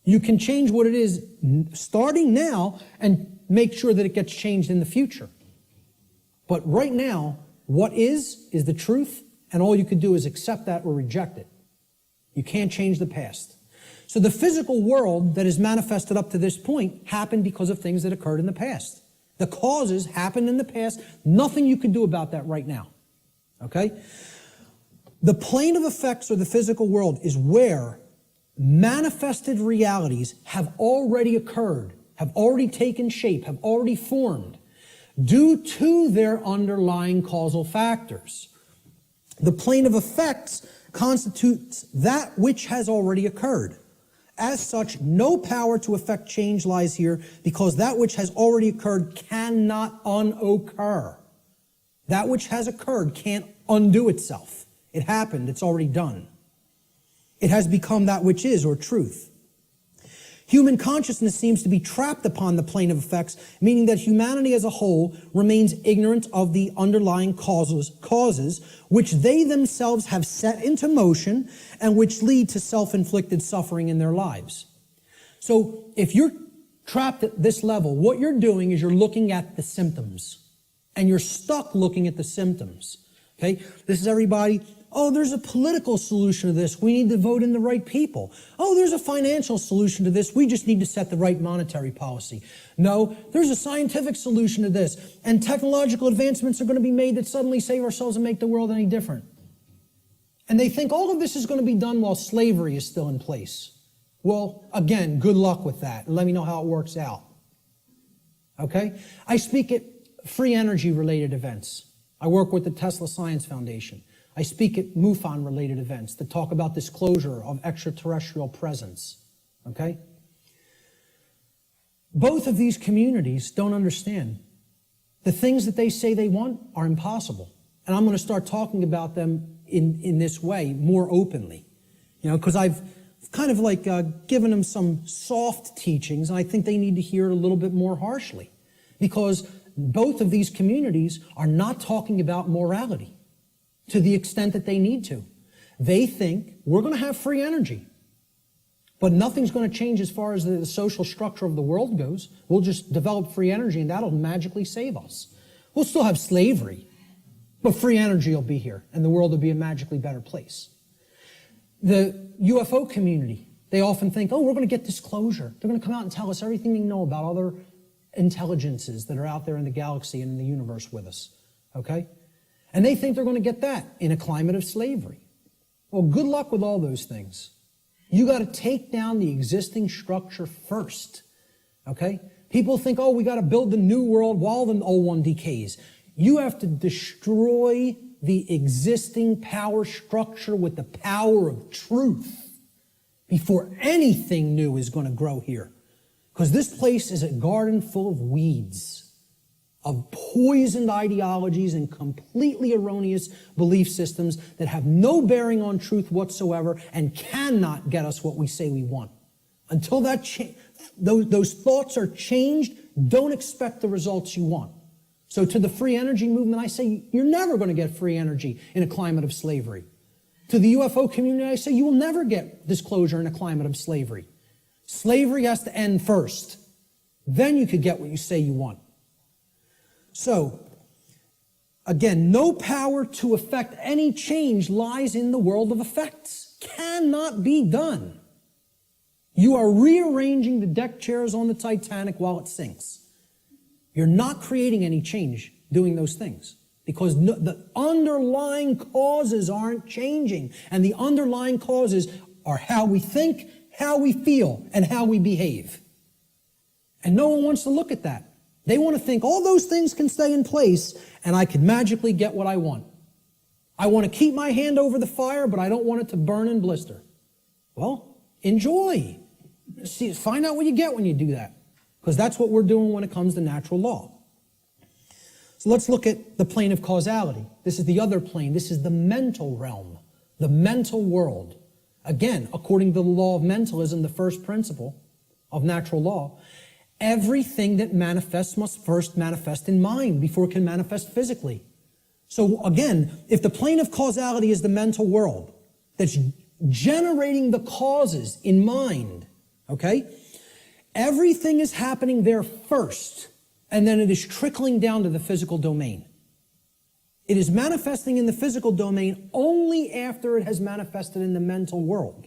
You can change what it is starting now and make sure that it gets changed in the future. But right now, what is the truth, and all you can do is accept that or reject it. You can't change the past. So the physical world that is manifested up to this point happened because of things that occurred in the past. The causes happened in the past. Nothing you can do about that right now. Okay? The plane of effects or the physical world is where manifested realities have already occurred, have already taken shape, have already formed due to their underlying causal factors. The plane of effects constitutes that which has already occurred. As such, no power to effect change lies here, because that which has already occurred cannot unoccur. That which has occurred can't undo itself. It happened. It's already done. It has become that which is, or truth. Human consciousness seems to be trapped upon the plane of effects, meaning that humanity as a whole remains ignorant of the underlying causes which they themselves have set into motion and which lead to self-inflicted suffering in their lives. So if you're trapped at this level, what you're doing is you're looking at the symptoms, and you're stuck looking at the symptoms. Okay? This is everybody. Oh, there's a political solution to this. We need to vote in the right people. Oh, there's a financial solution to this. We just need to set the right monetary policy. No, there's a scientific solution to this. And technological advancements are going to be made that suddenly save ourselves and make the world any different. And they think all of this is going to be done while slavery is still in place. Well, again, good luck with that. And let me know how it works out. Okay? I speak at free energy related events. I work with the Tesla Science Foundation. I speak at MUFON-related events that talk about disclosure of extraterrestrial presence, okay? Both of these communities don't understand. The things that they say they want are impossible. And I'm going to start talking about them in this way more openly, you know, because I've kind of like given them some soft teachings, and I think they need to hear it a little bit more harshly, because both of these communities are not talking about morality to the extent that they need to. They think we're going to have free energy, but nothing's going to change as far as the social structure of the world goes. We'll just develop free energy and that'll magically save us. We'll still have slavery, but free energy will be here and the world will be a magically better place. The UFO community, they often think, oh, we're going to get disclosure. They're going to come out and tell us everything they know about other intelligences that are out there in the galaxy and in the universe with us, okay? And they think they're going to get that in a climate of slavery. Well, good luck with all those things. You got to take down the existing structure first, okay? People think, oh, we got to build the new world while the old one decays. You have to destroy the existing power structure with the power of truth before anything new is going to grow here. Because this place is a garden full of weeds, of poisoned ideologies and completely erroneous belief systems that have no bearing on truth whatsoever and cannot get us what we say we want. Until those thoughts are changed, don't expect the results you want. So to the free energy movement, I say you're never going to get free energy in a climate of slavery. To the UFO community, I say you will never get disclosure in a climate of slavery. Slavery has to end first. Then you could get what you say you want. So, again, no power to effect any change lies in the world of effects. Cannot be done. You are rearranging the deck chairs on the Titanic while it sinks. You're not creating any change doing those things because the underlying causes aren't changing. And the underlying causes are how we think, how we feel, and how we behave. And no one wants to look at that. They want to think all those things can stay in place and I can magically get what I want. I want to keep my hand over the fire, but I don't want it to burn and blister. Well, enjoy. See, find out what you get when you do that, because that's what we're doing when it comes to natural law. So let's look at the plane of causality. This is the other plane. This is the mental realm, the mental world. Again, according to the law of mentalism, the first principle of natural law, everything that manifests must first manifest in mind before it can manifest physically. So again, if the plane of causality is the mental world that's generating the causes in mind, okay, everything is happening there first, and then it is trickling down to the physical domain. It is manifesting in the physical domain only after it has manifested in the mental world.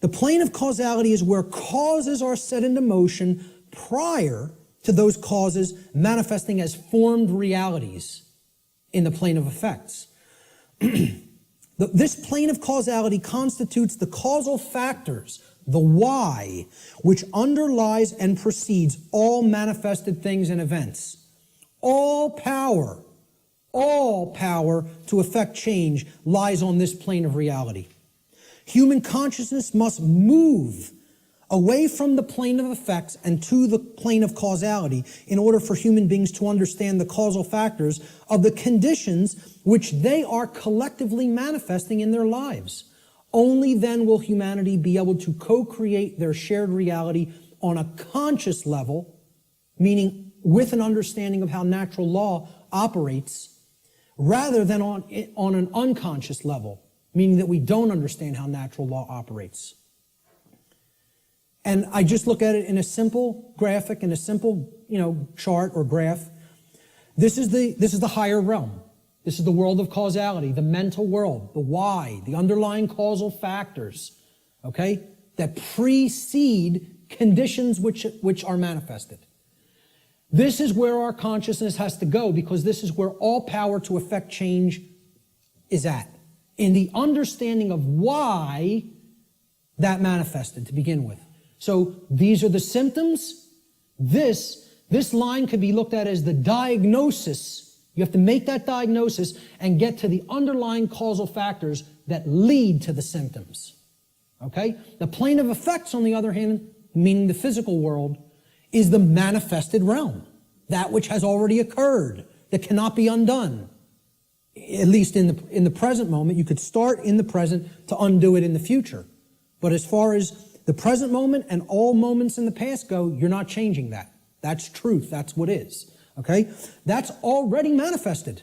The plane of causality is where causes are set into motion prior to those causes manifesting as formed realities in the plane of effects. This plane of causality constitutes the causal factors, the why, which underlies and precedes all manifested things and events. All power to effect change lies on this plane of reality. Human consciousness must move away from the plane of effects and to the plane of causality in order for human beings to understand the causal factors of the conditions which they are collectively manifesting in their lives. Only then will humanity be able to co-create their shared reality on a conscious level, meaning with an understanding of how natural law operates, rather than on an unconscious level, meaning that we don't understand how natural law operates. And I just look at it in a simple graphic, in a simple, chart or graph. This is the higher realm. This is the world of causality, the mental world, the why, the underlying causal factors, okay, that precede conditions which are manifested. This is where our consciousness has to go, because this is where all power to affect change is at, in the understanding of why that manifested to begin with. So these are the symptoms. This line could be looked at as the diagnosis. You have to make that diagnosis and get to the underlying causal factors that lead to the symptoms. Okay? The plane of effects, on the other hand, meaning the physical world, is the manifested realm, that which has already occurred, that cannot be undone. At least in the present moment. You could start in the present to undo it in the future. But as far as the present moment and all moments in the past go, you're not changing that. That's truth. That's what is. Okay? That's already manifested.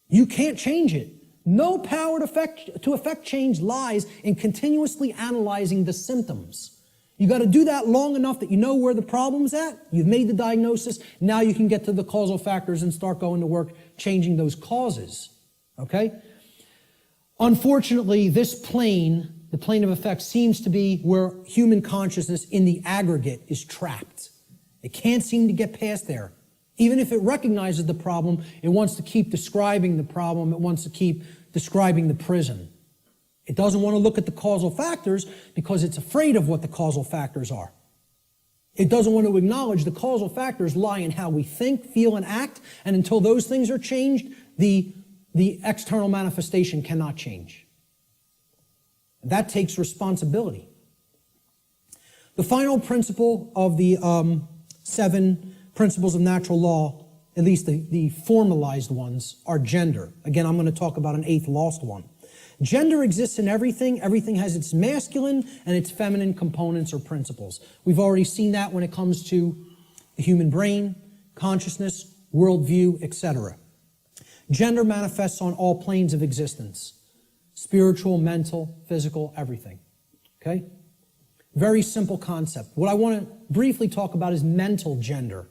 You can't change it. No power to affect change lies in continuously analyzing the symptoms. You got to do that long enough that you know where the problem's at. You've made the diagnosis. Now you can get to the causal factors and start going to work changing those causes. Okay? Unfortunately, this plane, the plane of effects, seems to be where human consciousness in the aggregate is trapped. It can't seem to get past there. Even if it recognizes the problem, it wants to keep describing the problem. It wants to keep describing the prison. It doesn't want to look at the causal factors because it's afraid of what the causal factors are. It doesn't want to acknowledge the causal factors lie in how we think, feel, and act, and until those things are changed, the external manifestation cannot change. That takes responsibility. The final principle of the 7 principles of natural law, at least the formalized ones, are gender. Again, I'm going to talk about an 8th lost one. Gender exists in everything. Everything has its masculine and its feminine components or principles. We've already seen that when it comes to the human brain, consciousness, worldview, etc. Gender manifests on all planes of existence. Spiritual, mental, physical, everything. Okay? Very simple concept. What I want to briefly talk about is mental gender.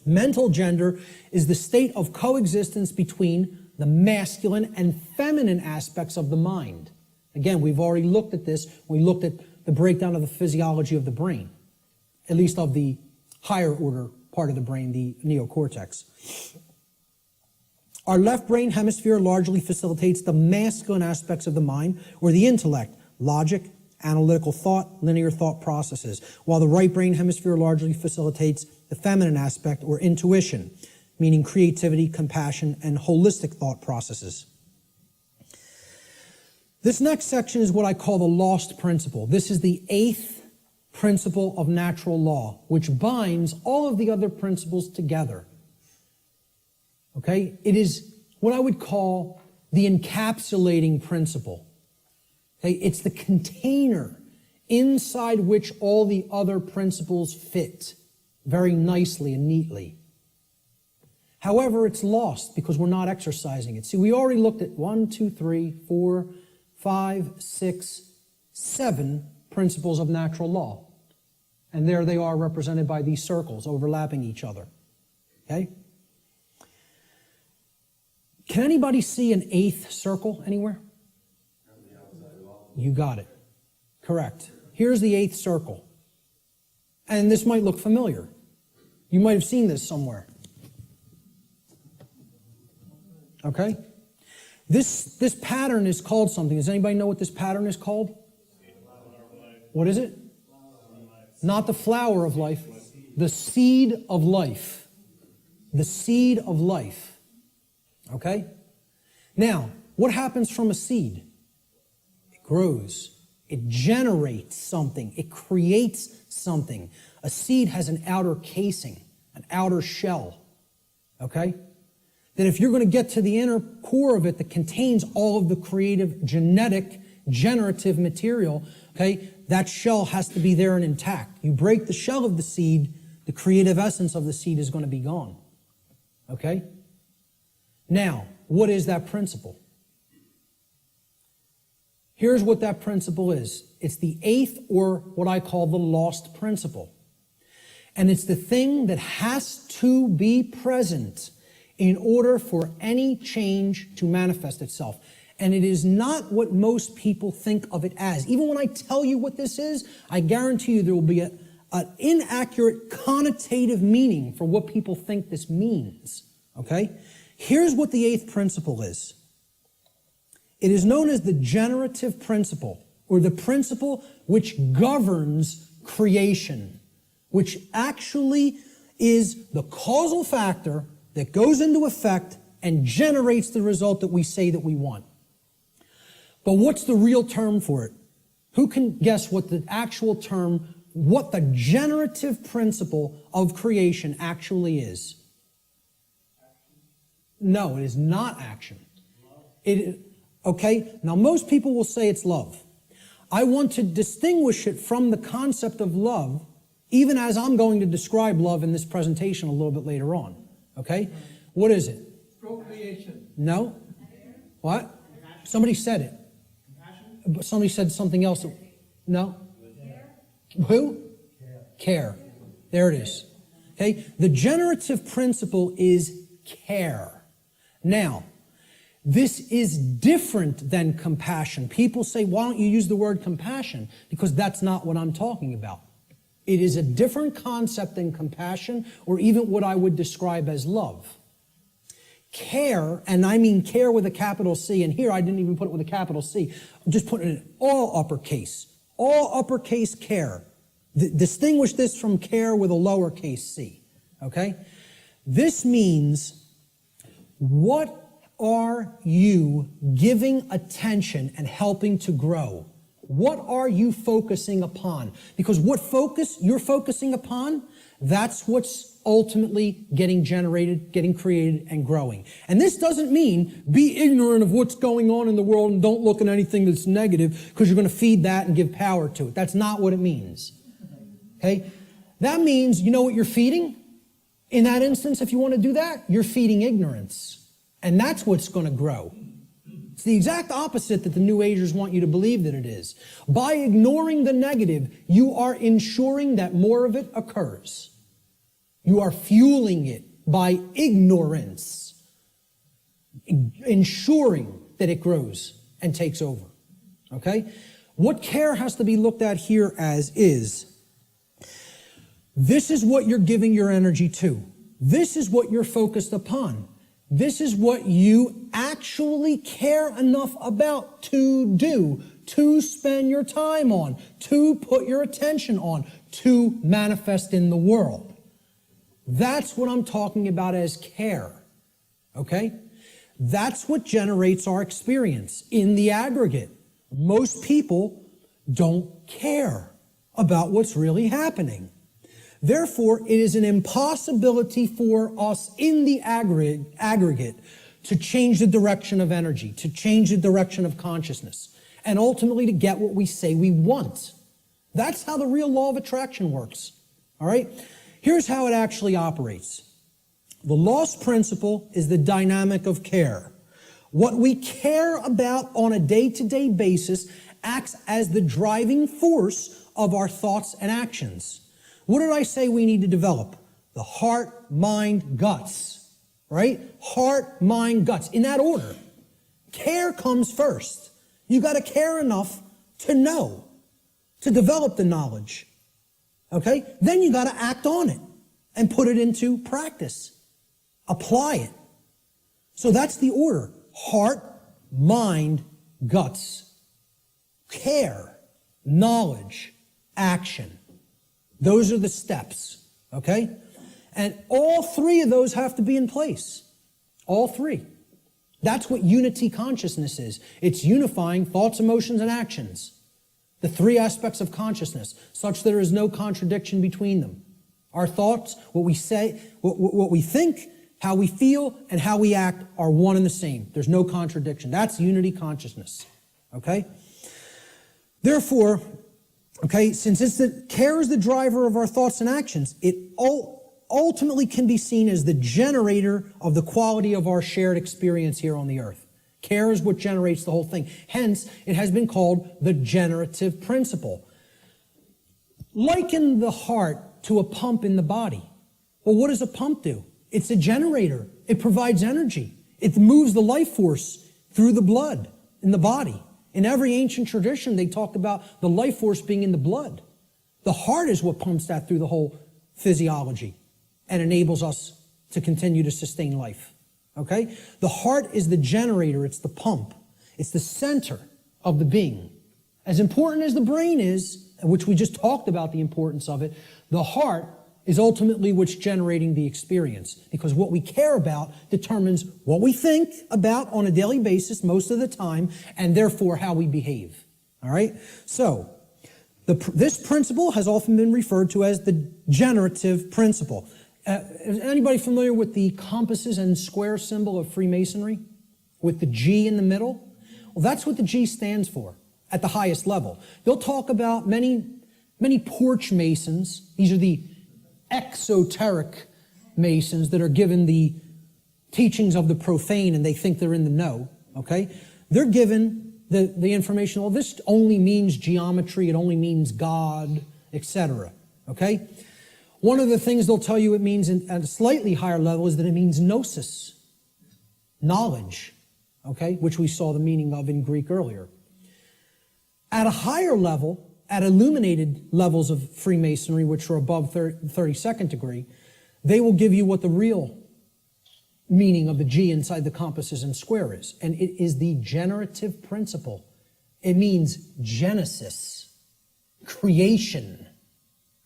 Mental gender is the state of coexistence between the masculine and feminine aspects of the mind. Again, we've already looked at this. We looked at the breakdown of the physiology of the brain, at least of the higher order part of the brain, the neocortex. Our left brain hemisphere largely facilitates the masculine aspects of the mind, or the intellect, logic, analytical thought, linear thought processes, while the right brain hemisphere largely facilitates the feminine aspect, or intuition, meaning creativity, compassion, and holistic thought processes. This next section is what I call the lost principle. This is the 8th principle of natural law, which binds all of the other principles together. Okay? It is what I would call the encapsulating principle. Okay? It's the container inside which all the other principles fit very nicely and neatly. However, it's lost because we're not exercising it. See, we already looked at 1, 2, 3, 4, 5, 6, 7 principles of natural law. And there they are represented by these circles overlapping each other. Okay? Can anybody see an 8th circle anywhere? You got it. Correct. Here's the 8th circle. And this might look familiar. You might have seen this somewhere. Okay? This pattern is called something. Does anybody know what this pattern is called? What is it? Not the flower of life. The seed of life. The seed of life. Okay? Now, what happens from a seed? It grows. It generates something. It creates something. A seed has an outer casing, an outer shell, okay? That if you're going to get to the inner core of it that contains all of the creative, generative material, okay, that shell has to be there and intact. You break the shell of the seed, the creative essence of the seed is going to be gone, okay? Now, what is that principle? Here's what that principle is. It's the eighth, or what I call the lost principle. And it's the thing that has to be present in order for any change to manifest itself. And it is not what most people think of it as. Even when I tell you what this is, I guarantee you there will be an inaccurate connotative meaning for what people think this means. Okay? Here's what the eighth principle is. It is known as the generative principle, or the principle which governs creation, which actually is the causal factor that goes into effect and generates the result that we say that we want. But what's the real term for it? Who can guess what the actual term, what the generative principle of creation actually is? No, it is not action. Okay, now most people will say it's love. I want to distinguish it from the concept of love, even as I'm going to describe love in this presentation a little bit later on. Okay? What is it? Procreation. No? What? Somebody said it. But somebody said something else. No? Who? Care. There it is. Okay? The generative principle is care. Now, this is different than compassion. People say, why don't you use the word compassion? Because that's not what I'm talking about. It is a different concept than compassion, or even what I would describe as love. Care, and I mean care with a capital C, and here I didn't even put it with a capital C. I'm just putting it in all uppercase care. Distinguish this from care with a lowercase c, okay? This means, what are you giving attention and helping to grow? What are you focusing upon? Because what focus you're focusing upon, that's what's ultimately getting generated, getting created, and growing. And this doesn't mean be ignorant of what's going on in the world and don't look at anything that's negative because you're going to feed that and give power to it. That's not what it means. Okay? That means, you know what you're feeding? In that instance, if you want to do that, you're feeding ignorance. And that's what's going to grow. It's the exact opposite that the New Agers want you to believe that it is. By ignoring the negative, you are ensuring that more of it occurs. You are fueling it by ignorance, ensuring that it grows and takes over. Okay? What care has to be looked at here as is, this is what you're giving your energy to. This is what you're focused upon. This is what you actually care enough about to do, to spend your time on, to put your attention on, to manifest in the world. That's what I'm talking about as care, okay? That's what generates our experience in the aggregate. Most people don't care about what's really happening. Therefore, it is an impossibility for us in the aggregate to change the direction of energy, to change the direction of consciousness, and ultimately to get what we say we want. That's how the real law of attraction works. All right? Here's how it actually operates. The lost principle is the dynamic of care. What we care about on a day-to-day basis acts as the driving force of our thoughts and actions. What did I say we need to develop? The heart, mind, guts, right? Heart, mind, guts, in that order. Care comes first. You got to care enough to know, to develop the knowledge, okay? Then you got to act on it and put it into practice. Apply it. So that's the order. Heart, mind, guts. Care, knowledge, action. Those are the steps, okay? And all three of those have to be in place. All three, That's what unity consciousness is. It's unifying thoughts, emotions, and actions. The three aspects of consciousness, such that there is no contradiction between them. Our thoughts, what we say, what we think, how we feel, and how we act are one and the same. There's no contradiction. That's unity consciousness. Okay? Therefore, okay, since care is the driver of our thoughts and actions, it ultimately can be seen as the generator of the quality of our shared experience here on the earth. Care is what generates the whole thing. Hence, it has been called the generative principle. Liken the heart to a pump in the body. Well, what does a pump do? It's a generator. It provides energy. It moves the life force through the blood in the body. In every ancient tradition, they talked about the life force being in the blood. The heart is what pumps that through the whole physiology and enables us to continue to sustain life. Okay? The heart is the generator. It's the pump. It's the center of the being. As important as the brain is, which we just talked about the importance of it, the heart is ultimately what's generating the experience. Because what we care about determines what we think about on a daily basis most of the time, and therefore how we behave. All right? So, this principle has often been referred to as the generative principle. Is anybody familiar with the compasses and square symbol of Freemasonry? With the G in the middle? Well, that's what the G stands for at the highest level. They'll talk about many porch masons. These are the exoteric masons that are given the teachings of the profane and they think they're in the know. Okay? They're given the information, well, this only means geometry, it only means God, etc. Okay? One of the things they'll tell you it means at a slightly higher level is that it means gnosis, knowledge, okay, which we saw the meaning of in Greek earlier. At a higher level, at illuminated levels of Freemasonry, which are above 32nd degree, they will give you what the real meaning of the G inside the compasses and square is. And it is the generative principle. It means genesis, creation,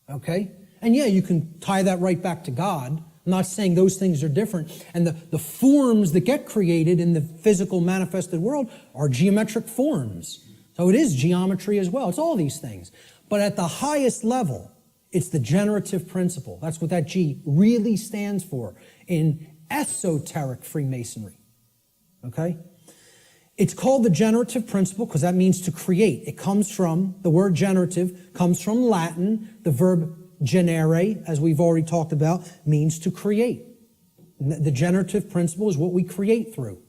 okay? And yeah, you can tie that right back to God. I'm not saying those things are different. And the forms that get created in the physical manifested world are geometric forms. So it is geometry as well. It's all these things. But at the highest level, it's the generative principle. That's what that G really stands for in esoteric Freemasonry. Okay? It's called the generative principle because that means to create. It comes from, the word generative comes from Latin. The verb generare, as we've already talked about, means to create. The generative principle is what we create through.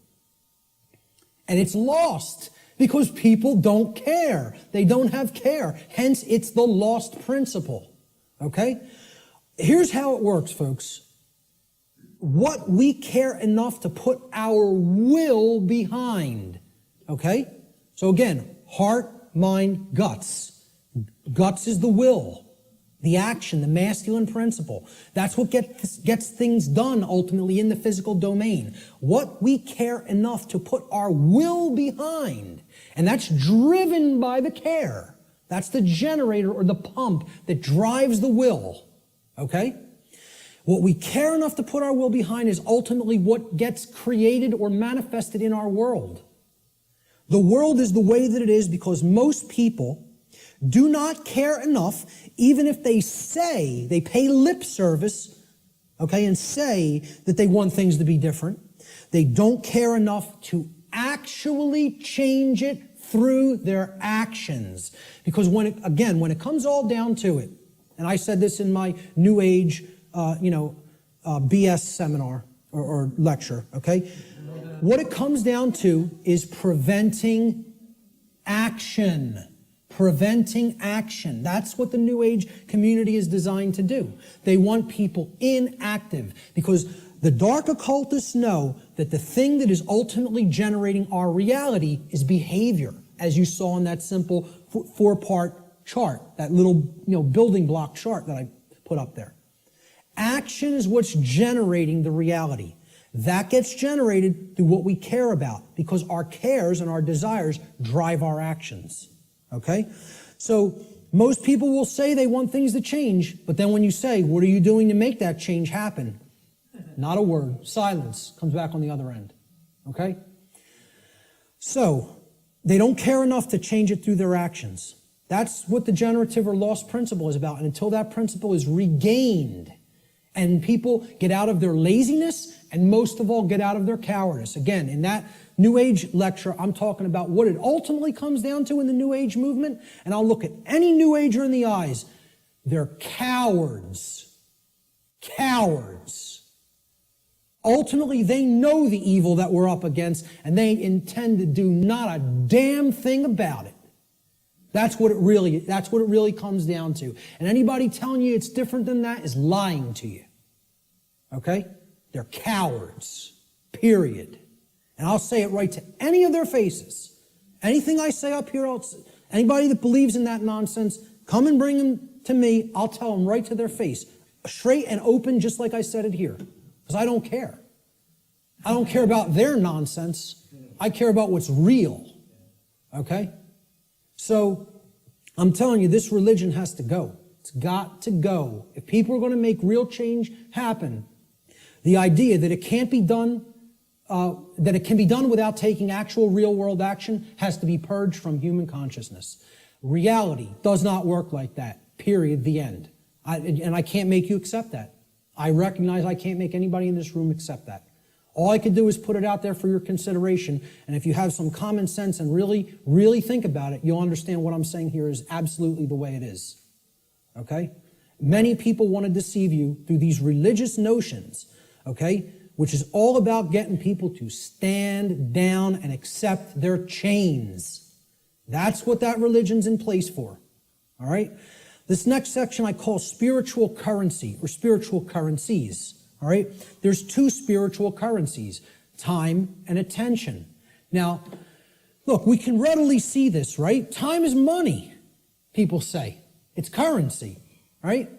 And it's lost because people don't care. They don't have care. Hence, it's the lost principle. Okay? Here's how it works, folks. What we care enough to put our will behind. Okay? So again, heart, mind, guts. Guts is the will. The action, the masculine principle. That's what gets things done ultimately in the physical domain. What we care enough to put our will behind. And that's driven by the care. That's the generator or the pump that drives the will. Okay? What we care enough to put our will behind is ultimately what gets created or manifested in our world. The world is the way that it is because most people do not care enough, even if they say, they pay lip service, okay, and say that they want things to be different. They don't care enough to actually change it through their actions. Because when it comes all down to it, and I said this in my New Age, BS seminar or lecture, okay? What it comes down to is preventing action. Preventing action. That's what the New Age community is designed to do. They want people inactive because the dark occultists know that the thing that is ultimately generating our reality is behavior, as you saw in that simple four-part chart, that little building block chart that I put up there. Action is what's generating the reality. That gets generated through what we care about because our cares and our desires drive our actions. Okay? So most people will say they want things to change, but then when you say, what are you doing to make that change happen? Not a word. Silence comes back on the other end. Okay? So, they don't care enough to change it through their actions. That's what the generative or lost principle is about. And until that principle is regained, and people get out of their laziness, and most of all, get out of their cowardice. Again, in that New Age lecture, I'm talking about what it ultimately comes down to in the New Age movement, and I'll look at any New Ager in the eyes. They're cowards. Cowards. Ultimately, they know the evil that we're up against, and they intend to do not a damn thing about it. That's what it really comes down to. And anybody telling you it's different than that is lying to you. Okay? They're cowards. Period. And I'll say it right to any of their faces. Anything I say up here, anybody that believes in that nonsense, come and bring them to me. I'll tell them right to their face. Straight and open, just like I said it here. Because I don't care. I don't care about their nonsense. I care about what's real. Okay? So, I'm telling you, this religion has to go. It's got to go. If people are going to make real change happen, the idea that it can't be done, that it can be done without taking actual real-world action has to be purged from human consciousness. Reality does not work like that. Period. The end. And I can't make you accept that. I recognize I can't make anybody in this room accept that. All I could do is put it out there for your consideration, and if you have some common sense and really, really think about it, you'll understand what I'm saying here is absolutely the way it is. Okay? Many people want to deceive you through these religious notions, okay, which is all about getting people to stand down and accept their chains. That's what that religion's in place for. All right? This next section I call spiritual currency or spiritual currencies. All right? There's two spiritual currencies, time and attention. Now, look, we can readily see this, right? Time is money, people say. It's currency, right?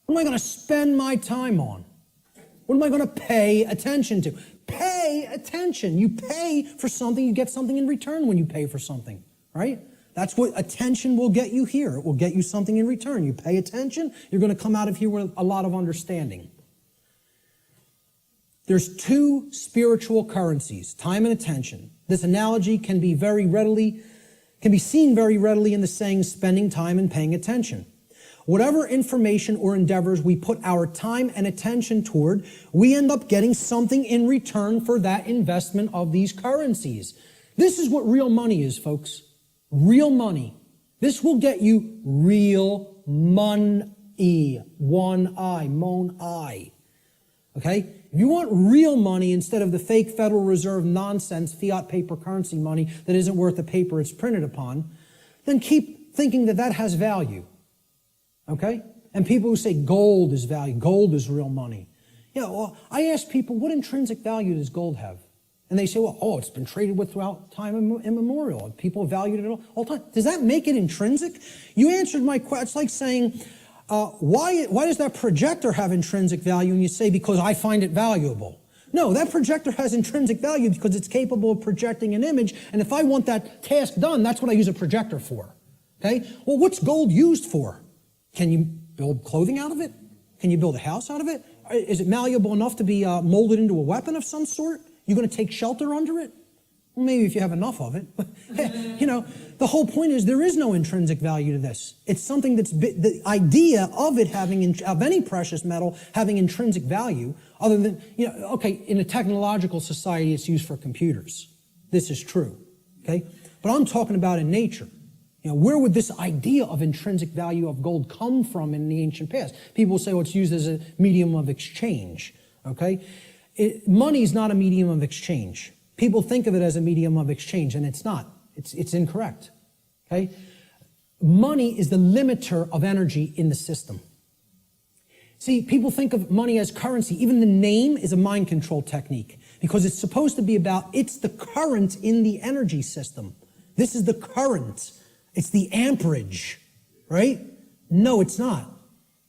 What am I going to spend my time on? What am I going to pay attention to? Pay attention. You pay for something, you get something in return when you pay for something, right? That's what attention will get you here. It will get you something in return. You pay attention, you're going to come out of here with a lot of understanding. There's two spiritual currencies, time and attention. This analogy can be seen very readily in the saying, spending time and paying attention. Whatever information or endeavors we put our time and attention toward, we end up getting something in return for that investment of these currencies. This is what real money is, folks. Real money. This will get you real money. One I, mon I. Okay? If you want real money instead of the fake Federal Reserve nonsense, fiat paper currency money that isn't worth the paper it's printed upon, then keep thinking that that has value. Okay? And people who say gold is value, gold is real money. You know, well, I ask people, what intrinsic value does gold have? And they say, well, it's been traded with throughout time immemorial. People have valued it all the time. Does that make it intrinsic? You answered my question. It's like saying, why does that projector have intrinsic value? And you say, because I find it valuable. No, that projector has intrinsic value because it's capable of projecting an image. And if I want that task done, that's what I use a projector for. Okay? Well, what's gold used for? Can you build clothing out of it? Can you build a house out of it? Is it malleable enough to be molded into a weapon of some sort? You're going to take shelter under it? Well, maybe if you have enough of it. You know, the whole point is there is no intrinsic value to this. It's something that's, the idea of it having, of any precious metal having intrinsic value, other than, you know, okay, in a technological society it's used for computers. This is true, okay? But I'm talking about in nature. You know, where would this idea of intrinsic value of gold come from in the ancient past? People will say, well, it's used as a medium of exchange, okay? Money is not a medium of exchange. People think of it as a medium of exchange, and it's not. It's incorrect, okay? Money is the limiter of energy in the system. See, people think of money as currency. Even the name is a mind control technique because it's supposed to be about, it's the current in the energy system. This is the current. It's the amperage, right? No, it's not.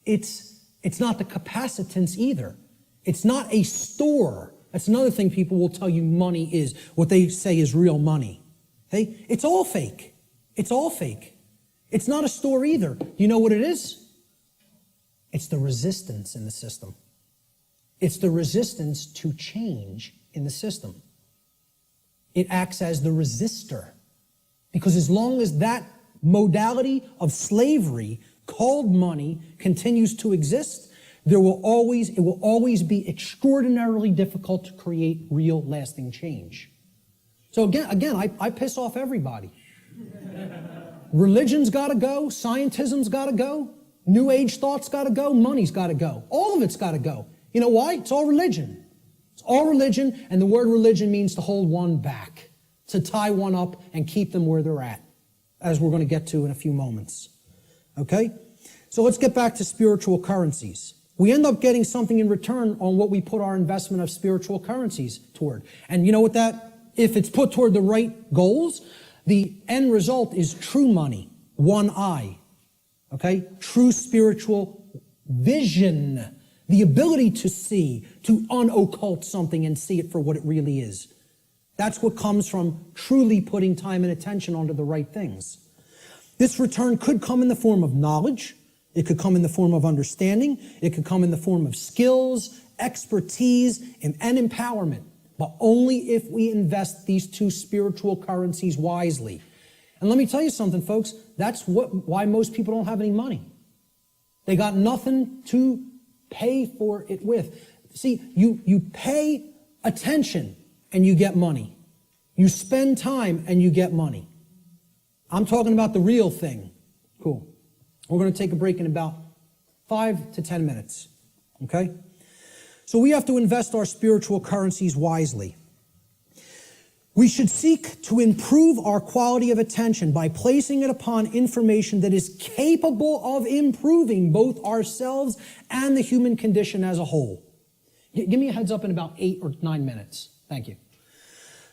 It's not the capacitance either. It's not a store. That's another thing people will tell you money is, what they say is real money. Okay? It's all fake. It's all fake. It's not a store either. You know what it is? It's the resistance in the system. It's the resistance to change in the system. It acts as the resistor. Because as long as that modality of slavery called money continues to exist, it will always be extraordinarily difficult to create real lasting change. So again, I piss off everybody. Religion's got to go, scientism's got to go, New Age thought's got to go, money's got to go. All of it's got to go. You know why? It's all religion. It's all religion, and the word religion means to hold one back, to tie one up and keep them where they're at, as we're going to get to in a few moments. Okay? So let's get back to spiritual currencies. We end up getting something in return on what we put our investment of spiritual currencies toward. And you know what if it's put toward the right goals, the end result is true money, one eye. Okay? True spiritual vision. The ability to see, to unoccult something and see it for what it really is. That's what comes from truly putting time and attention onto the right things. This return could come in the form of knowledge. It could come in the form of understanding. It could come in the form of skills, expertise, and empowerment. But only if we invest these two spiritual currencies wisely. And let me tell you something, folks. That's why most people don't have any money. They got nothing to pay for it with. See, you pay attention and you get money. You spend time and you get money. I'm talking about the real thing. Cool. We're going to take a break in about 5 to 10 minutes. Okay? So we have to invest our spiritual currencies wisely. We should seek to improve our quality of attention by placing it upon information that is capable of improving both ourselves and the human condition as a whole. Give me a heads up in about 8 or 9 minutes. Thank you.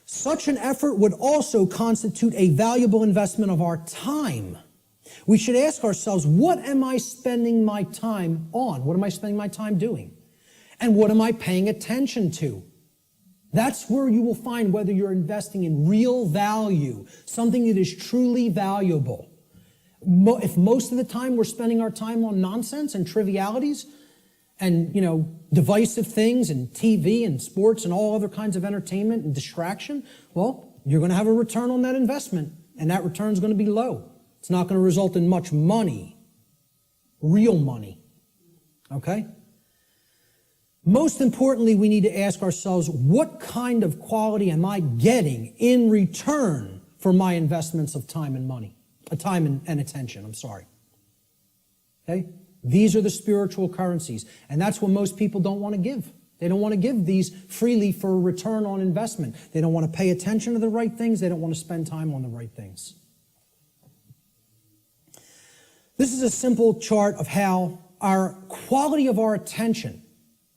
Such an effort would also constitute a valuable investment of our time. We should ask ourselves, what am I spending my time on? What am I spending my time doing? And what am I paying attention to? That's where you will find whether you're investing in real value, something that is truly valuable. If most of the time we're spending our time on nonsense and trivialities and, divisive things and TV and sports and all other kinds of entertainment and distraction, well, you're going to have a return on that investment, and that return is going to be low. It's not going to result in much money, real money. Okay? Most importantly, we need to ask ourselves, what kind of quality am I getting in return for my investments of time and money? Time and attention, I'm sorry. Okay? These are the spiritual currencies. And that's what most people don't want to give. They don't want to give these freely for a return on investment. They don't want to pay attention to the right things. They don't want to spend time on the right things. This is a simple chart of how our quality of our attention,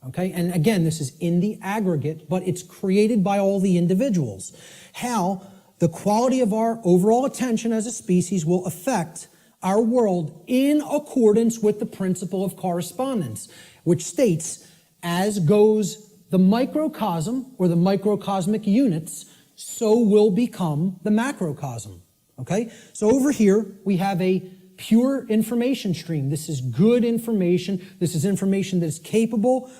okay, and again, this is in the aggregate, but it's created by all the individuals. How the quality of our overall attention as a species will affect our world in accordance with the principle of correspondence, which states, as goes the microcosm or the microcosmic units, so will become the macrocosm. Okay? So over here, we have a pure information stream. This is good information. This is information that is capable,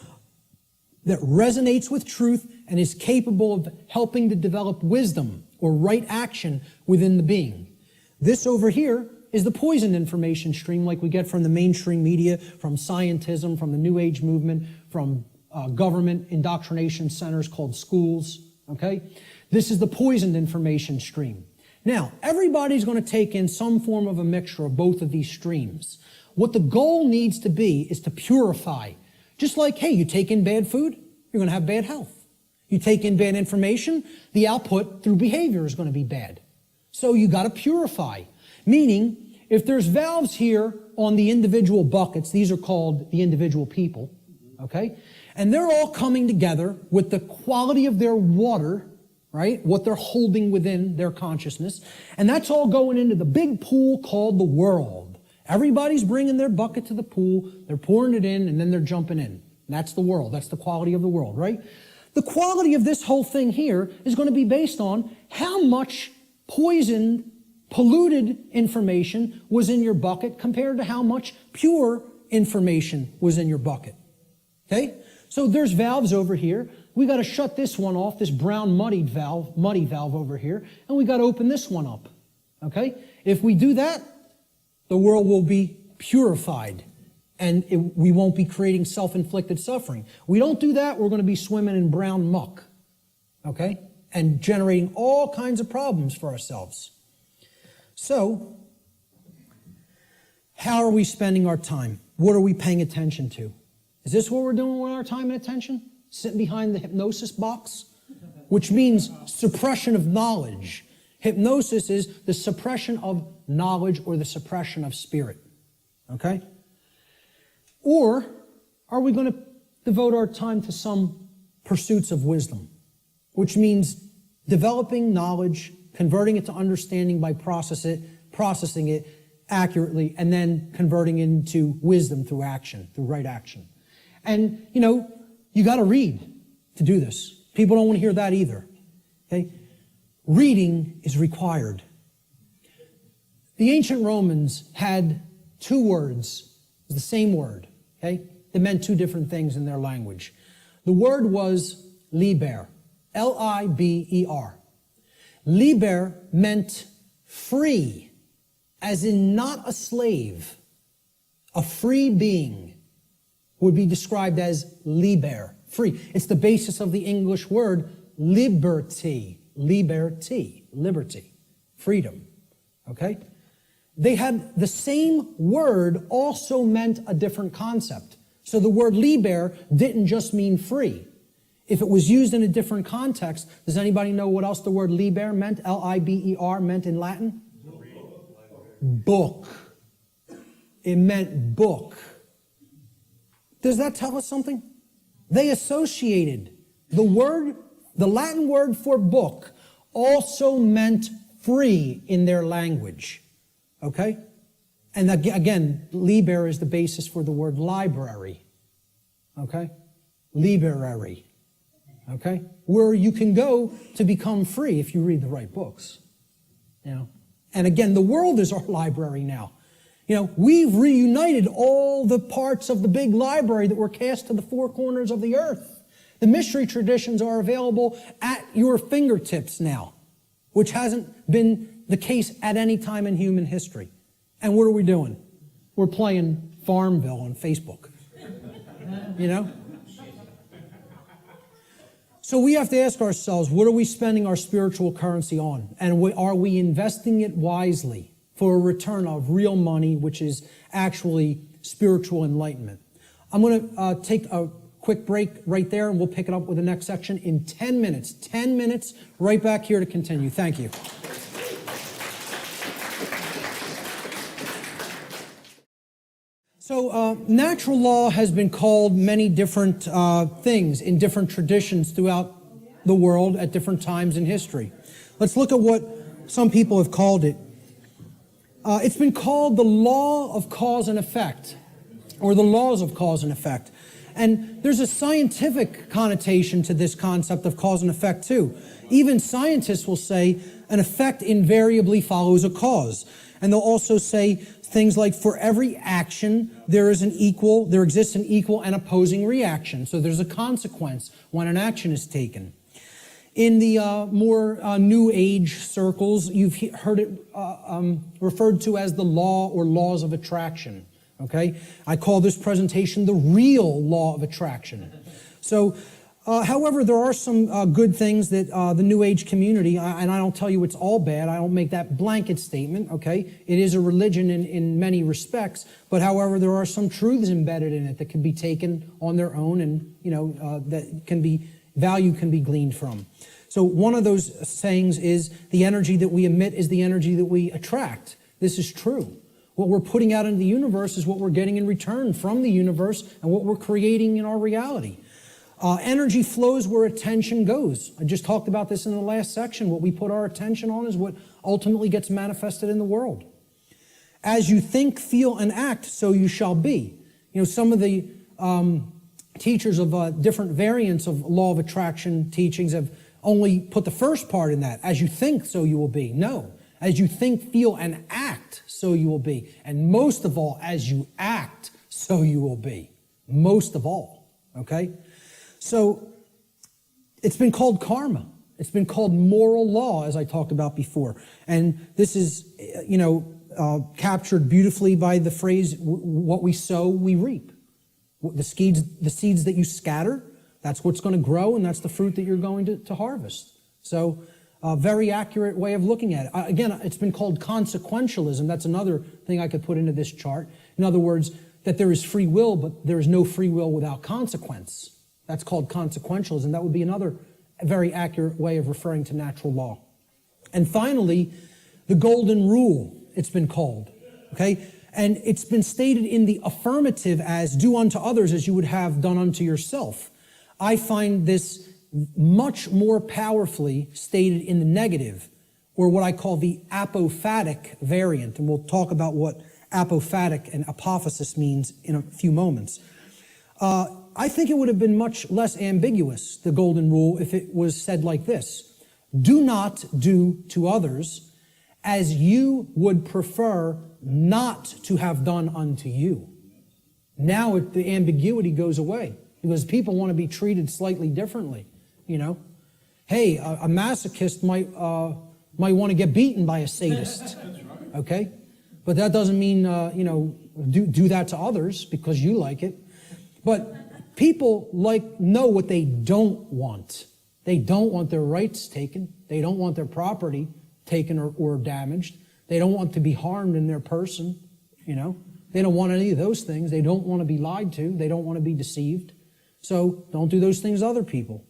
that resonates with truth, and is capable of helping to develop wisdom or right action within the being. This over here is the poisoned information stream like we get from the mainstream media, from scientism, from the New Age movement, from government indoctrination centers called schools. Okay? This is the poisoned information stream. Now, everybody's going to take in some form of a mixture of both of these streams. What the goal needs to be is to purify. Just like, hey, you take in bad food, you're going to have bad health. You take in bad information, the output through behavior is going to be bad. So you got to purify. Meaning, if there's valves here on the individual buckets, these are called the individual people, okay? And they're all coming together with the quality of their water, right? What they're holding within their consciousness. And that's all going into the big pool called the world. Everybody's bringing their bucket to the pool, they're pouring it in, and then they're jumping in. And that's the world. That's the quality of the world, right? The quality of this whole thing here is going to be based on how much poisoned, polluted information was in your bucket compared to how much pure information was in your bucket. Okay? So there's valves over here we got to shut this one off, this brown muddy valve over here, and we got to open this one up. Okay? If we do that, the world will be purified, and we won't be creating self-inflicted suffering. We don't do that, we're going to be swimming in brown muck. Okay? And generating all kinds of problems for ourselves. So, how are we spending our time? What are we paying attention to? Is this what we're doing with our time and attention? Sitting behind the hypnosis box? Which means suppression of knowledge. Hypnosis is the suppression of knowledge or the suppression of spirit. Okay? Or are we going to devote our time to some pursuits of wisdom? Which means developing knowledge, converting it to understanding by processing it accurately, and then converting into wisdom through action, through right action. And, you got to read to do this. People don't want to hear that either. Okay? Reading is required. The ancient Romans had two words, the same word, okay? They meant two different things in their language. The word was liber, L-I-B-E-R. Liber meant free, as in not a slave. A free being would be described as liber, free. It's the basis of the English word liberty, liberty, freedom, okay? They had the same word also meant a different concept. So the word liber didn't just mean free. If it was used in a different context, does anybody know what else the word liber meant, L-I-B-E-R, meant in Latin? Book. It meant book. Does that tell us something? They associated the Latin word for book also meant free in their language. Okay? And again, liber is the basis for the word library. Okay? Library. Okay? Where you can go to become free if you read the right books. And again, the world is our library now. We've reunited all the parts of the big library that were cast to the four corners of the earth. The mystery traditions are available at your fingertips now, which hasn't been the case at any time in human history. And what are we doing? We're playing Farmville on Facebook. So we have to ask ourselves, what are we spending our spiritual currency on? And are we investing it wisely for a return of real money, which is actually spiritual enlightenment? I'm going to take a quick break right there, and we'll pick it up with the next section in 10 minutes. 10 minutes, right back here to continue. Thank you. So natural law has been called many different things in different traditions throughout the world at different times in history. Let's look at what some people have called it. It's been called the law of cause and effect, or the laws of cause and effect. And there's a scientific connotation to this concept of cause and effect too. Even scientists will say an effect invariably follows a cause. And they'll also say things like, for every action, there exists an equal and opposing reaction. So there's a consequence when an action is taken. In the more New Age circles, you've heard it referred to as the law or laws of attraction. Okay? I call this presentation the real law of attraction. So, however, there are some good things that the New Age community, and I don't tell you it's all bad, I don't make that blanket statement, okay? It is a religion in many respects, but however, there are some truths embedded in it that can be taken on their own and, value can be gleaned from. So one of those sayings is, the energy that we emit is the energy that we attract. This is true. What we're putting out into the universe is what we're getting in return from the universe and what we're creating in our reality. Energy flows where attention goes. I just talked about this in the last section. What we put our attention on is what ultimately gets manifested in the world. As you think, feel, and act, so you shall be. Some of the teachers of different variants of law of attraction teachings have only put the first part in that. As you think, so you will be. No. As you think, feel, and act, so you will be. And most of all, as you act, so you will be. Most of all. Okay? So, It's been called karma. It's been called moral law, as I talked about before. And this is, captured beautifully by the phrase, what we sow, we reap. The seeds that you scatter, that's what's going to grow, and that's the fruit that you're going to harvest. So, a very accurate way of looking at it. Again, it's been called consequentialism. That's another thing I could put into this chart. In other words, that there is free will, but there is no free will without consequence. That's called consequentialism. That would be another very accurate way of referring to natural law. And finally, the golden rule, it's been called. Okay? And it's been stated in the affirmative as do unto others as you would have done unto yourself. I find this much more powerfully stated in the negative, or what I call the apophatic variant. And we'll talk about what apophatic and apophasis means in a few moments. I think it would have been much less ambiguous, the golden rule, if it was said like this. Do not do to others as you would prefer not to have done unto you. Now the ambiguity goes away because people want to be treated slightly differently. Hey, a masochist might want to get beaten by a sadist. Okay? But that doesn't mean, do that to others because you like it. But people know what they don't want. They don't want their rights taken. They don't want their property taken or damaged. They don't want to be harmed in their person. They don't want any of those things. They don't want to be lied to. They don't want to be deceived. So don't do those things to other people.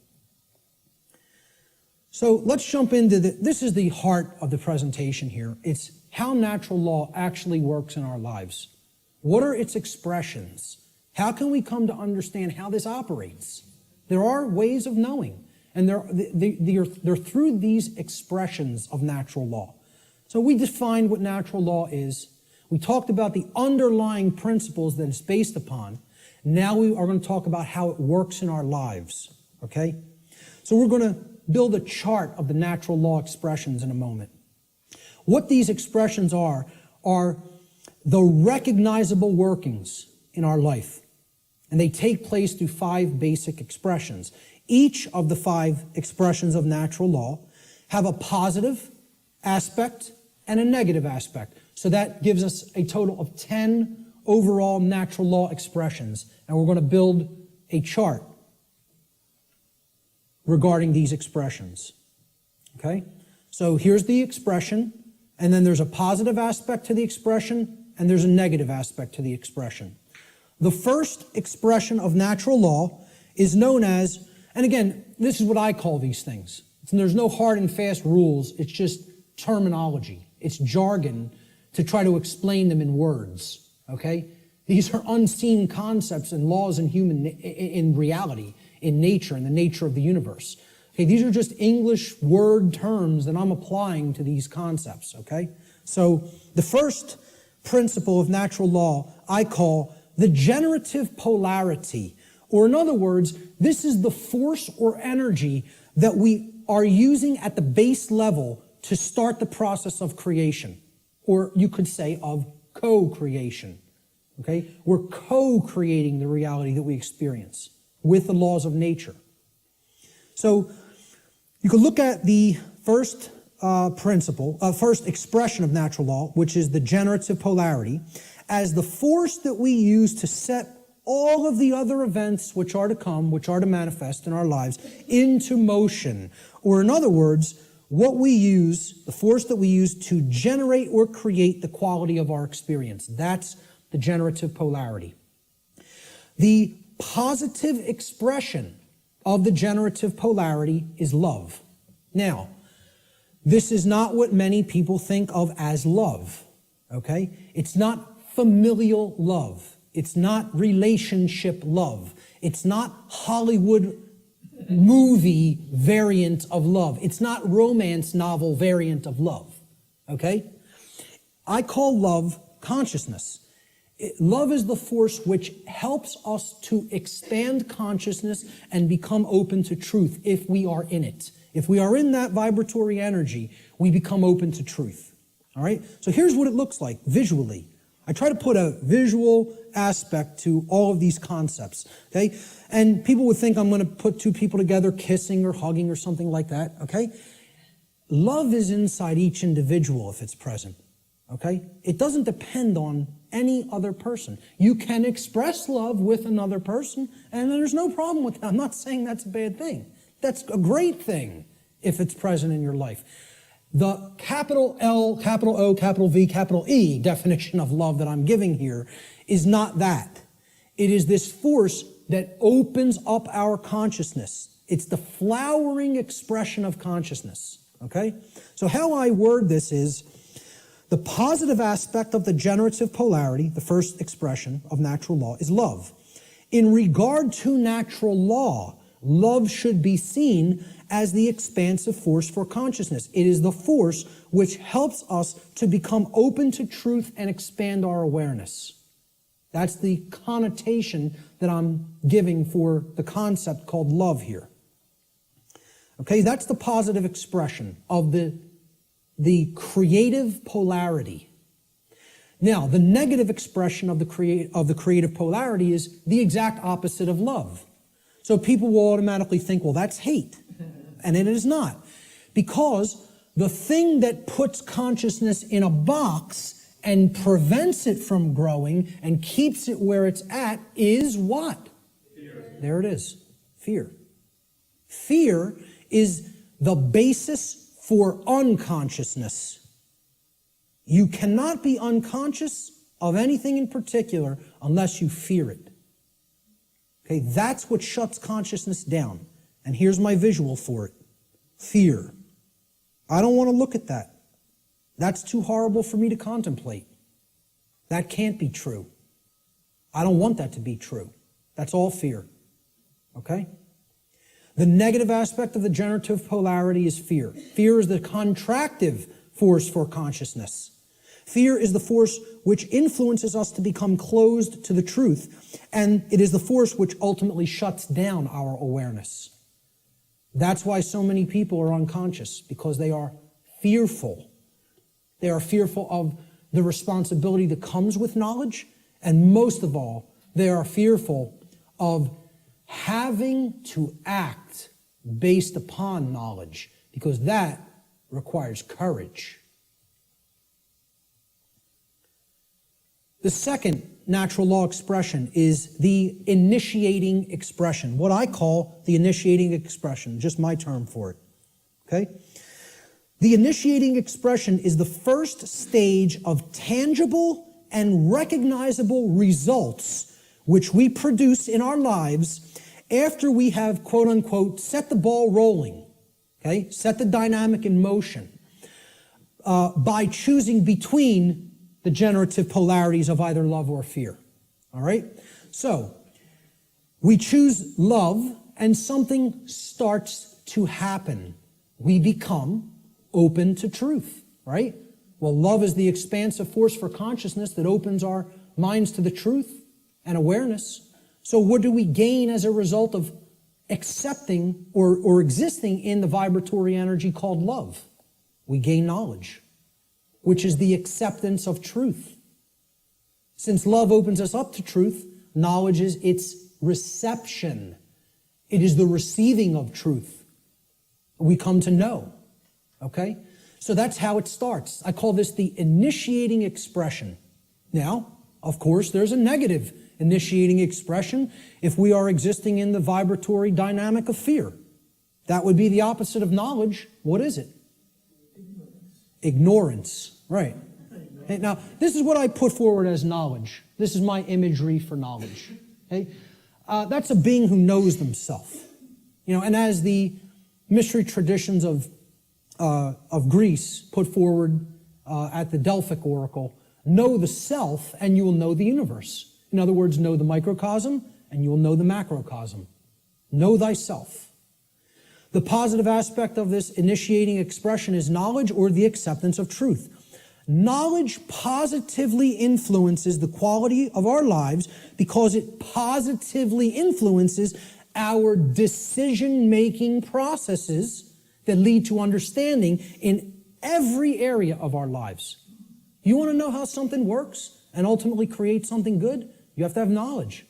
So let's jump into this is the heart of the presentation here. It's how natural law actually works in our lives. What are its expressions? How can we come to understand how this operates? There are ways of knowing, and they're through these expressions of natural law. So we defined what natural law is. We talked about the underlying principles that it's based upon. Now we are going to talk about how it works in our lives, okay? So we're going to build a chart of the natural law expressions in a moment. What these expressions are the recognizable workings in our life. And they take place through 5 basic expressions. Each of the 5 expressions of natural law have a positive aspect and a negative aspect. So that gives us a total of 10 overall natural law expressions. And we're going to build a chart regarding these expressions. Okay? So here's the expression, and then there's a positive aspect to the expression, and there's a negative aspect to the expression. The first expression of natural law is known as, and again, this is what I call these things. There's no hard and fast rules. It's just terminology. It's jargon to try to explain them in words. Okay? These are unseen concepts and laws in reality, in nature, in the nature of the universe. Okay, these are just English word terms that I'm applying to these concepts. Okay? So the first principle of natural law I call the generative polarity. Or in other words, this is the force or energy that we are using at the base level to start the process of creation. Or you could say of co-creation. Okay? We're co-creating the reality that we experience with the laws of nature. So you could look at the first first expression of natural law, which is the generative polarity, as the force that we use to set all of the other events which are to come, which are to manifest in our lives, into motion. Or in other words, what we use, the force that we use to generate or create the quality of our experience. That's the generative polarity. The positive expression of the generative polarity is love. Now, this is not what many people think of as love, okay? It's not familial love. It's not relationship love. It's not Hollywood movie variant of love. It's not romance novel variant of love, okay? I call love consciousness. Love is the force which helps us to expand consciousness and become open to truth if we are in it. If we are in that vibratory energy, we become open to truth. All right? So here's what it looks like visually. I try to put a visual aspect to all of these concepts, okay? And people would think I'm going to put two people together kissing or hugging or something like that, okay? Love is inside each individual if it's present, okay? It doesn't depend on any other person. You can express love with another person, and there's no problem with that. I'm not saying that's a bad thing. That's a great thing if it's present in your life. The capital L, capital O, capital V, capital E definition of love that I'm giving here is not that. It is this force that opens up our consciousness. It's the flowering expression of consciousness, okay? So how I word this is, the positive aspect of the generative polarity, the first expression of natural law, is love. In regard to natural law, love should be seen as the expansive force for consciousness. It is the force which helps us to become open to truth and expand our awareness. That's the connotation that I'm giving for the concept called love here. Okay, that's the positive expression of the creative polarity. Now, the negative expression of the creative polarity is the exact opposite of love. So people will automatically think, well, that's hate. And it is not. Because the thing that puts consciousness in a box and prevents it from growing and keeps it where it's at is what? Fear. There it is. Fear. Fear is the basis for unconsciousness. You cannot be unconscious of anything in particular unless you fear it. Okay, that's what shuts consciousness down. And here's my visual for it. Fear. I don't want to look at that. That's too horrible for me to contemplate. That can't be true. I don't want that to be true. That's all fear. Okay? The negative aspect of the generative polarity is fear. Fear is the contractive force for consciousness. Fear is the force which influences us to become closed to the truth, and it is the force which ultimately shuts down our awareness. That's why so many people are unconscious, because they are fearful. They are fearful of the responsibility that comes with knowledge, and most of all, they are fearful of having to act based upon knowledge, because that requires courage. The second natural law expression is the initiating expression, what I call the initiating expression, just my term for it. Okay? The initiating expression is the first stage of tangible and recognizable results which we produce in our lives after we have, quote unquote, set the ball rolling, okay? Set the dynamic in motion by choosing between the generative polarities of either love or fear. All right? So, we choose love and something starts to happen. We become open to truth, right? Well, love is the expansive force for consciousness that opens our minds to the truth and awareness. So what do we gain as a result of accepting or existing in the vibratory energy called love? We gain knowledge, which is the acceptance of truth. Since love opens us up to truth, knowledge is its reception. It is the receiving of truth. We come to know, okay? So that's how it starts. I call this the initiating expression. Now, of course, there's a negative initiating expression if we are existing in the vibratory dynamic of fear. That would be the opposite of knowledge. What is it? Ignorance. Right. Okay, now, this is what I put forward as knowledge. This is my imagery for knowledge. Okay? That's a being who knows themselves. You know, and as the mystery traditions of Greece put forward at the Delphic Oracle, know the self and you will know the universe. In other words, know the microcosm and you will know the macrocosm. Know thyself. The positive aspect of this initiating expression is knowledge or the acceptance of truth. Knowledge positively influences the quality of our lives because it positively influences our decision-making processes that lead to understanding in every area of our lives. You want to know how something works and ultimately create something good, you have to have knowledge.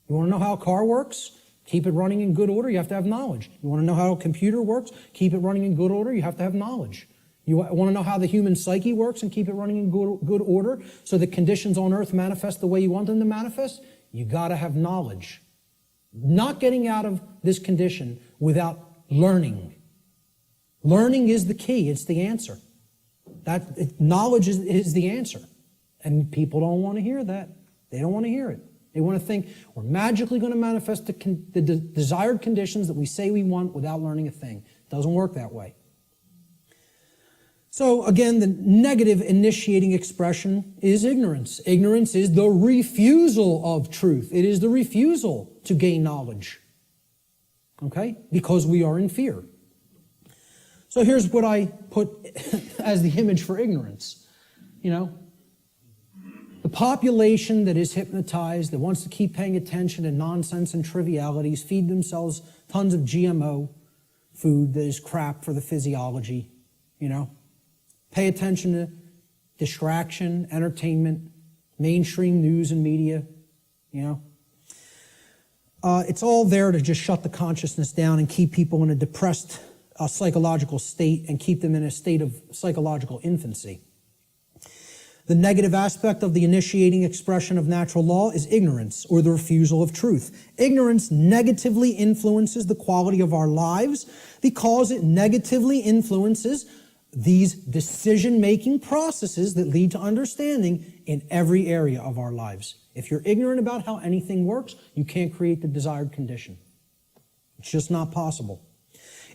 You want to know how a car works? Keep it running in good order, you have to have knowledge. You want to know how a computer works? Keep it running in good order, you have to have knowledge. You want to know how the human psyche works and keep it running in good order so that conditions on earth manifest the way you want them to manifest? You got to have knowledge. Not getting out of this condition without learning. Learning is the key. It's the answer. Knowledge is the answer. And people don't want to hear that. They don't want to hear it. They want to think we're magically going to manifest the desired conditions that we say we want without learning a thing. It doesn't work that way. So again, the negative initiating expression is ignorance. Ignorance is the refusal of truth. It is the refusal to gain knowledge. Okay? Because we are in fear. So here's what I put as the image for ignorance. The population that is hypnotized, that wants to keep paying attention to nonsense and trivialities, feed themselves tons of GMO food that is crap for the physiology, Pay attention to distraction, entertainment, mainstream news and media, It's all there to just shut the consciousness down and keep people in a depressed psychological state and keep them in a state of psychological infancy. The negative aspect of the initiating expression of natural law is ignorance, or the refusal of truth. Ignorance negatively influences the quality of our lives because it negatively influences these decision-making processes that lead to understanding in every area of our lives. If you're ignorant about how anything works, you can't create the desired condition. It's just not possible.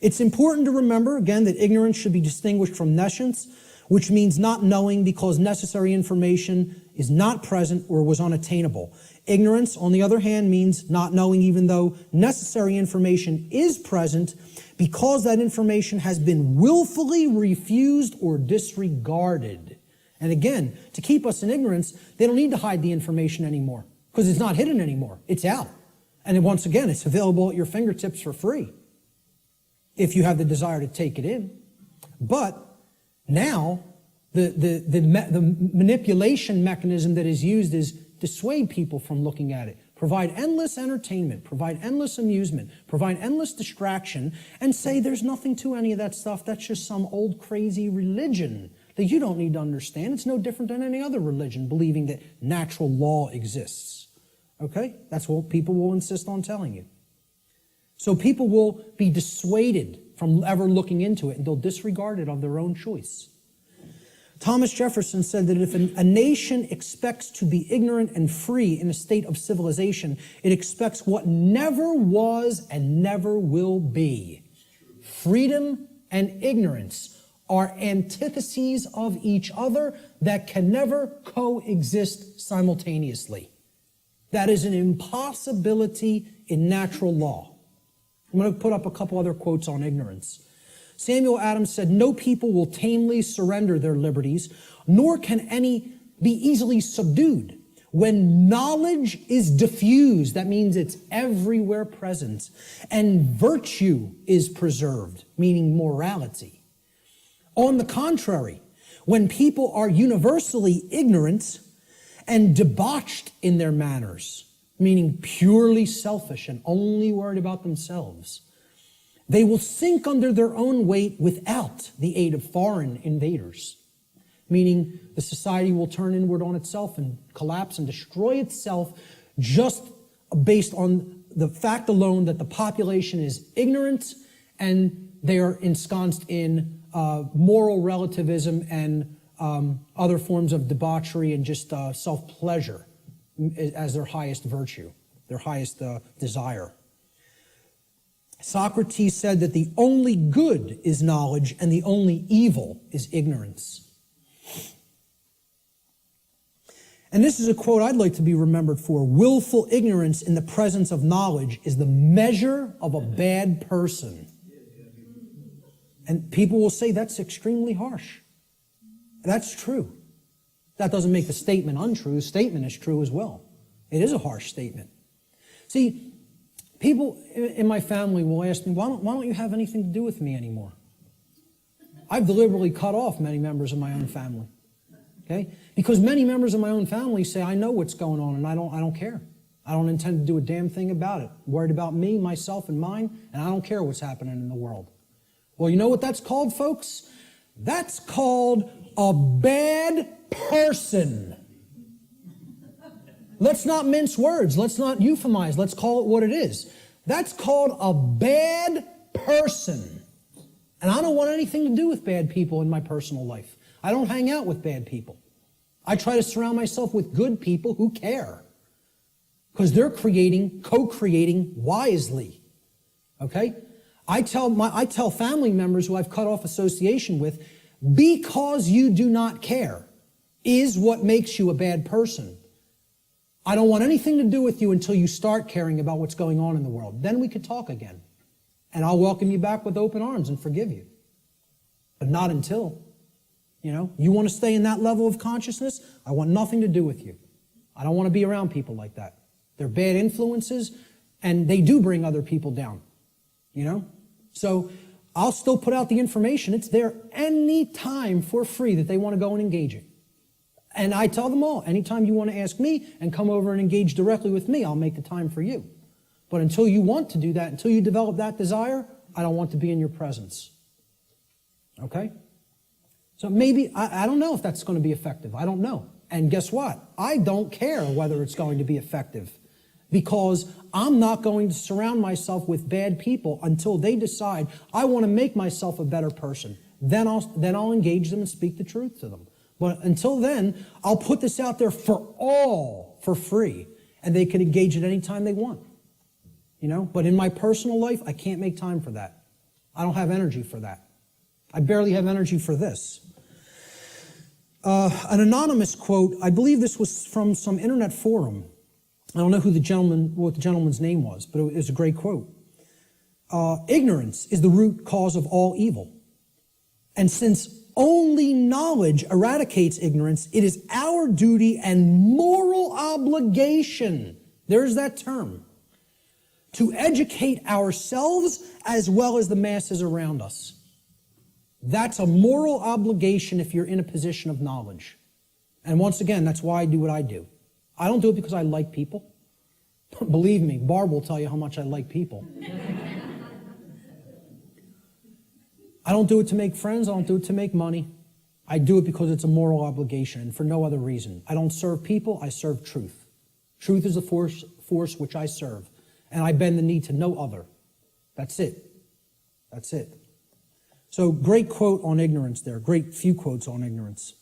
It's important to remember, again, that ignorance should be distinguished from nescience, which means not knowing because necessary information is not present or was unattainable. Ignorance, on the other hand, means not knowing even though necessary information is present because that information has been willfully refused or disregarded. And again, to keep us in ignorance, they don't need to hide the information anymore because it's not hidden anymore. It's out. And then once again, it's available at your fingertips for free if you have the desire to take it in. But now, the manipulation mechanism that is used is dissuade people from looking at it, provide endless entertainment, provide endless amusement, provide endless distraction, and say there's nothing to any of that stuff. That's just some old crazy religion that you don't need to understand. It's no different than any other religion, believing that natural law exists. Okay? That's what people will insist on telling you. So people will be dissuaded from ever looking into it, and they'll disregard it of their own choice. Thomas Jefferson said that if a nation expects to be ignorant and free in a state of civilization, it expects what never was and never will be. Freedom and ignorance are antitheses of each other that can never coexist simultaneously. That is an impossibility in natural law. I'm going to put up a couple other quotes on ignorance. Samuel Adams said, "No people will tamely surrender their liberties, nor can any be easily subdued. When knowledge is diffused," that means it's everywhere present, "and virtue is preserved," meaning morality. On the contrary, when people are universally ignorant and debauched in their manners, meaning purely selfish and only worried about themselves, they will sink under their own weight without the aid of foreign invaders, meaning the society will turn inward on itself and collapse and destroy itself just based on the fact alone that the population is ignorant and they are ensconced in moral relativism and other forms of debauchery and just self-pleasure as their highest virtue, their highest desire. Socrates said that the only good is knowledge and the only evil is ignorance. And this is a quote I'd like to be remembered for. "Willful ignorance in the presence of knowledge is the measure of a bad person." And people will say that's extremely harsh. That's true. That doesn't make the statement untrue. The statement is true as well. It is a harsh statement. See, people in my family will ask me, why don't you have anything to do with me anymore? I've deliberately cut off many members of my own family. Okay? Because many members of my own family say, I know what's going on and I don't care. I don't intend to do a damn thing about it. I'm worried about me, myself, and mine, and I don't care what's happening in the world. Well, you know what that's called, folks? That's called a bad person. Let's not mince words. Let's not euphemize. Let's call it what it is. That's called a bad person. And I don't want anything to do with bad people in my personal life. I don't hang out with bad people. I try to surround myself with good people who care. Because they're co-creating wisely. Okay? I tell family members who I've cut off association with, because you do not care is what makes you a bad person. I don't want anything to do with you until you start caring about what's going on in the world. Then we could talk again. And I'll welcome you back with open arms and forgive you. But not until. You want to stay in that level of consciousness? I want nothing to do with you. I don't want to be around people like that. They're bad influences, and they do bring other people down. So I'll still put out the information. It's there any time for free that they want to go and engage it. And I tell them all, anytime you want to ask me and come over and engage directly with me, I'll make the time for you. But until you want to do that, until you develop that desire, I don't want to be in your presence. Okay? So maybe, I don't know if that's going to be effective. I don't know. And guess what? I don't care whether it's going to be effective, because I'm not going to surround myself with bad people until they decide I want to make myself a better person. Then I'll engage them and speak the truth to them. But until then, I'll put this out there for all for free, and they can engage it any time they want. But in my personal life, I can't make time for that. I don't have energy for that. I barely have energy for this. An anonymous quote, I believe this was from some internet forum. I don't know what the gentleman's name was, but it was a great quote. Ignorance is the root cause of all evil. And since only knowledge eradicates ignorance, it is our duty and moral obligation, there's that term, to educate ourselves as well as the masses around us. That's a moral obligation if you're in a position of knowledge. And once again, that's why I do what I do. I don't do it because I like people. Believe me, Barb will tell you how much I like people. I don't do it to make friends. I don't do it to make money. I do it because it's a moral obligation and for no other reason. I don't serve people. I serve truth. Truth is the force which I serve. And I bend the knee to no other. That's it. That's it. So great quote on ignorance there. Great few quotes on ignorance.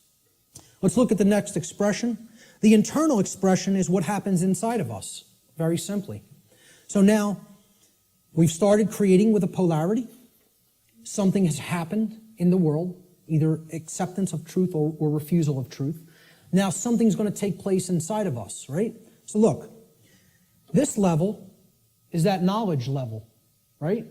Let's look at the next expression. The internal expression is what happens inside of us, very simply. So now, we've started creating with a polarity. Something has happened in the world, either acceptance of truth or refusal of truth. Now something's going to take place inside of us, right? So look, this level is that knowledge level, right?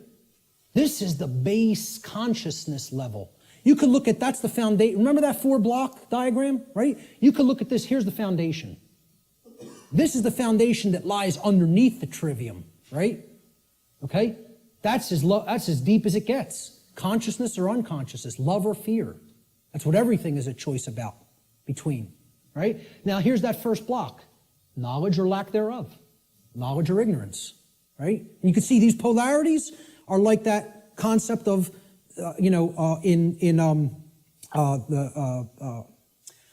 This is the base consciousness level. You could look at, that's the foundation. Remember that 4-block diagram, right? You could look at this, here's the foundation. This is the foundation that lies underneath the trivium, right? Okay? That's as deep as it gets. Consciousness or unconsciousness, love or fear. That's what everything is a choice about, between, right? Now here's that first block. Knowledge or lack thereof. Knowledge or ignorance, right? And you can see these polarities are like that concept of, the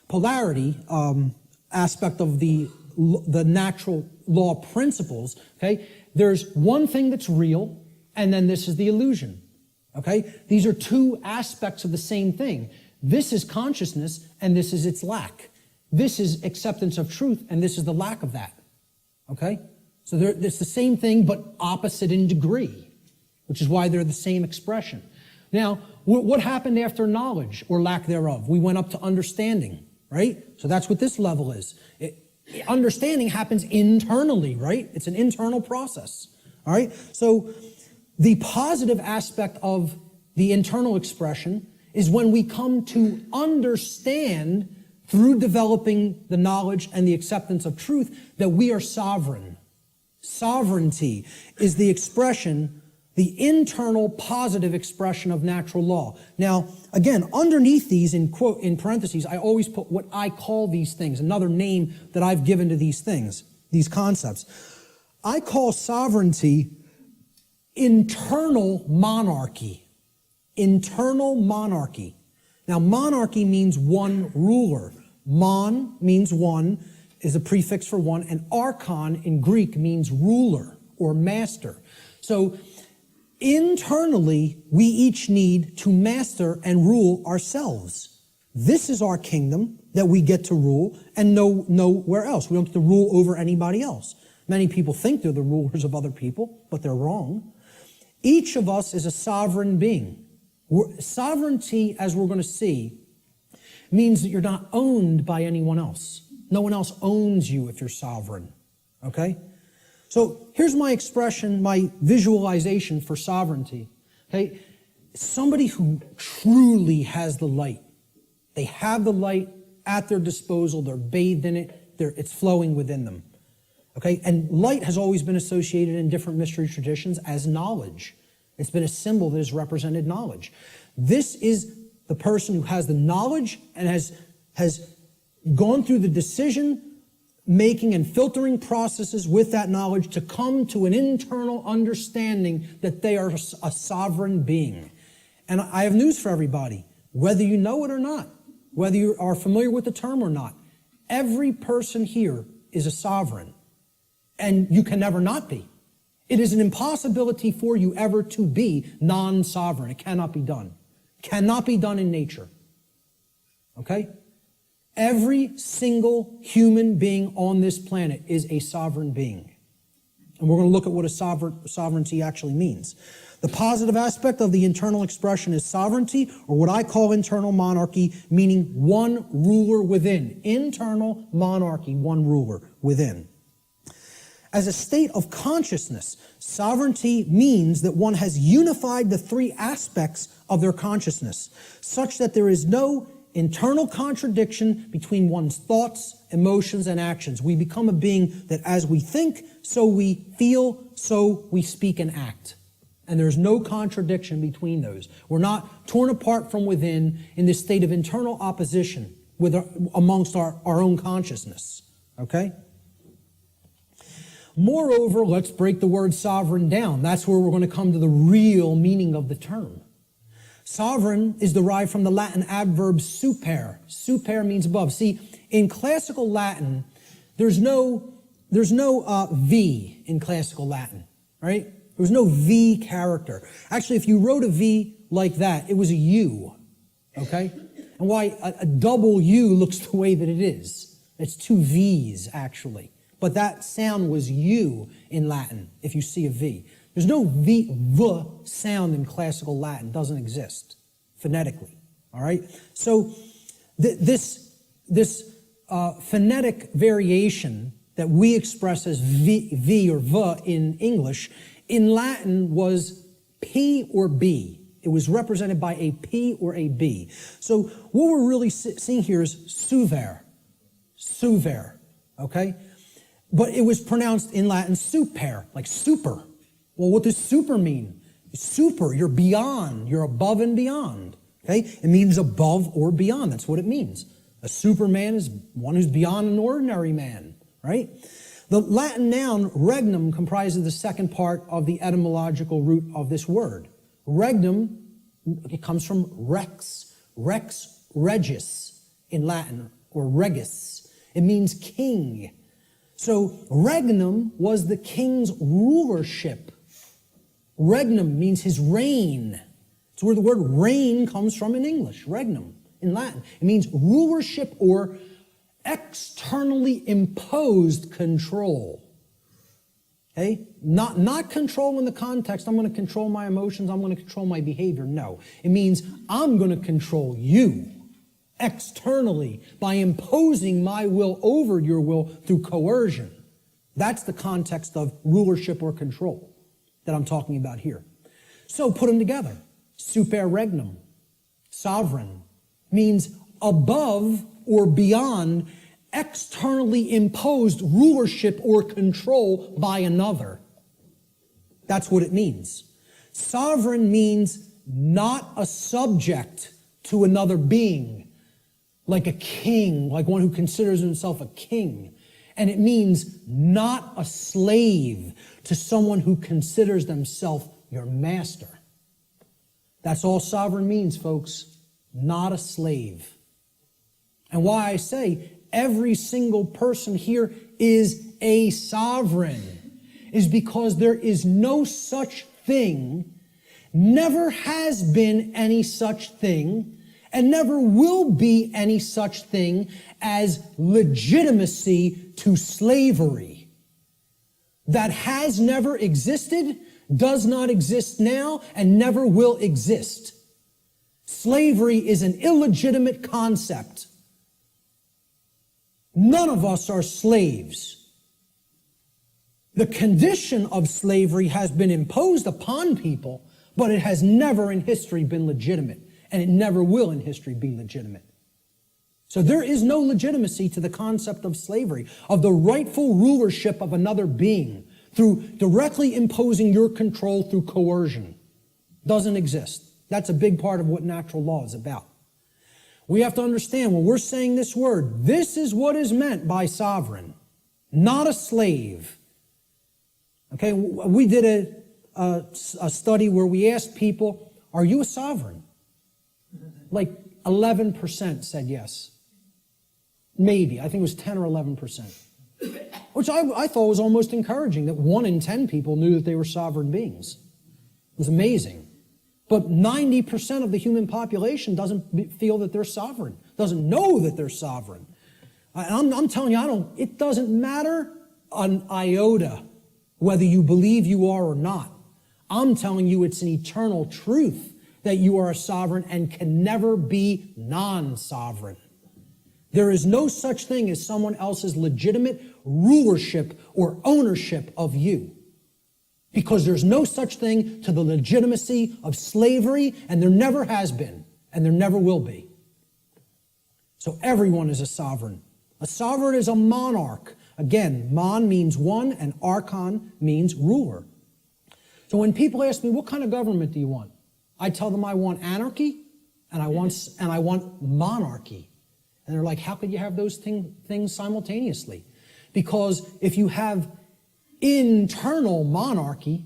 polarity aspect of the natural law principles, okay? There's one thing that's real, and then this is the illusion, okay? These are two aspects of the same thing. This is consciousness, and this is its lack. This is acceptance of truth, and this is the lack of that, okay? So it's the same thing, but opposite in degree, which is why they're the same expression. Now, what happened after knowledge or lack thereof? We went up to understanding, right? So that's what this level is. Understanding happens internally, right? It's an internal process, all right? So the positive aspect of the internal expression is when we come to understand through developing the knowledge and the acceptance of truth that we are sovereign. Sovereignty is the expression, the internal positive expression of natural law. Now, again, underneath these, in parentheses, I always put what I call these things, another name that I've given to these things, these concepts. I call sovereignty internal monarchy. Internal monarchy. Now, monarchy means one ruler. Mon means one, is a prefix for one, and archon in Greek means ruler or master. So, internally, we each need to master and rule ourselves. This is our kingdom that we get to rule and nowhere else. We don't get to rule over anybody else. Many people think they're the rulers of other people, but they're wrong. Each of us is a sovereign being. Sovereignty, as we're going to see, means that you're not owned by anyone else. No one else owns you if you're sovereign. Okay? So here's my expression, my visualization for sovereignty. Okay? Somebody who truly has the light. They have the light at their disposal. They're bathed in it. It's flowing within them. Okay? And light has always been associated in different mystery traditions as knowledge. It's been a symbol that has represented knowledge. This is the person who has the knowledge and has gone through the decision-making and filtering processes with that knowledge to come to an internal understanding that they are a sovereign being. And I have news for everybody. Whether you know it or not, whether you are familiar with the term or not, every person here is a sovereign. And you can never not be. It is an impossibility for you ever to be non-sovereign. It cannot be done. Cannot be done in nature. Okay? Every single human being on this planet is a sovereign being. And we're going to look at what a sovereignty actually means. The positive aspect of the internal expression is sovereignty, or what I call internal monarchy, meaning one ruler within. Internal monarchy, one ruler within. As a state of consciousness, sovereignty means that one has unified the three aspects of their consciousness, such that there is no internal contradiction between one's thoughts, emotions, and actions. We become a being that as we think, so we feel, so we speak and act. And there's no contradiction between those. We're not torn apart from within in this state of internal opposition amongst our own consciousness. Okay? Moreover, let's break the word sovereign down. That's where we're going to come to the real meaning of the term. Sovereign is derived from the Latin adverb super. Super means above. See, in classical Latin, there's no V in classical Latin, right? There was no V character. Actually, if you wrote a V like that, it was a U, okay? And why a double U looks the way that it is. It's two V's, actually. But that sound was U in Latin, if you see a V. There's no V sound in classical Latin. It doesn't exist phonetically, all right? So this phonetic variation that we express as V or V in English, in Latin was P or B. It was represented by a P or a B. So what we're really seeing here is suver, okay? But it was pronounced in Latin super, like super. Well, what does super mean? Super, you're beyond, you're above and beyond, okay? It means above or beyond, that's what it means. A superman is one who's beyond an ordinary man, right? The Latin noun regnum comprises the second part of the etymological root of this word. Regnum, it comes from rex regis in Latin, or regis. It means king. So regnum was the king's rulership. Regnum means his reign. It's where the word reign comes from in English, regnum, in Latin. It means rulership or externally imposed control. Okay? Not control in the context, I'm going to control my emotions, I'm going to control my behavior. No. It means I'm going to control you externally by imposing my will over your will through coercion. That's the context of rulership or control that I'm talking about here. So put them together. Super regnum, sovereign, means above or beyond externally imposed rulership or control by another. That's what it means. Sovereign means not a subject to another being, like a king, like one who considers himself a king. And it means not a slave to someone who considers themselves your master. That's all sovereign means, folks. Not a slave. And why I say every single person here is a sovereign is because there is no such thing, never has been any such thing, and never will be any such thing as legitimacy to slavery. That has never existed, does not exist now, and never will exist. Slavery is an illegitimate concept. None of us are slaves. The condition of slavery has been imposed upon people, but it has never in history been legitimate, and it never will in history be legitimate. So there is no legitimacy to the concept of slavery, of the rightful rulership of another being through directly imposing your control through coercion. Doesn't exist. That's a big part of what natural law is about. We have to understand when we're saying this word, this is what is meant by sovereign, not a slave. Okay, we did a study where we asked people, are you a sovereign? Like 11% said yes. Maybe. I think it was 10 or 11%. Which I thought was almost encouraging, that 1 in 10 people knew that they were sovereign beings. It was amazing. But 90% of the human population doesn't feel that they're sovereign, doesn't know that they're sovereign. I'm telling you, it doesn't matter an iota whether you believe you are or not. I'm telling you it's an eternal truth that you are a sovereign and can never be non-sovereign. There is no such thing as someone else's legitimate rulership or ownership of you. Because there's no such thing to the legitimacy of slavery, and there never has been, and there never will be. So everyone is a sovereign. A sovereign is a monarch. Again, mon means one, and archon means ruler. So when people ask me, what kind of government do you want? I tell them I want anarchy, and I want monarchy. And they're like, how could you have those things simultaneously? Because if you have internal monarchy,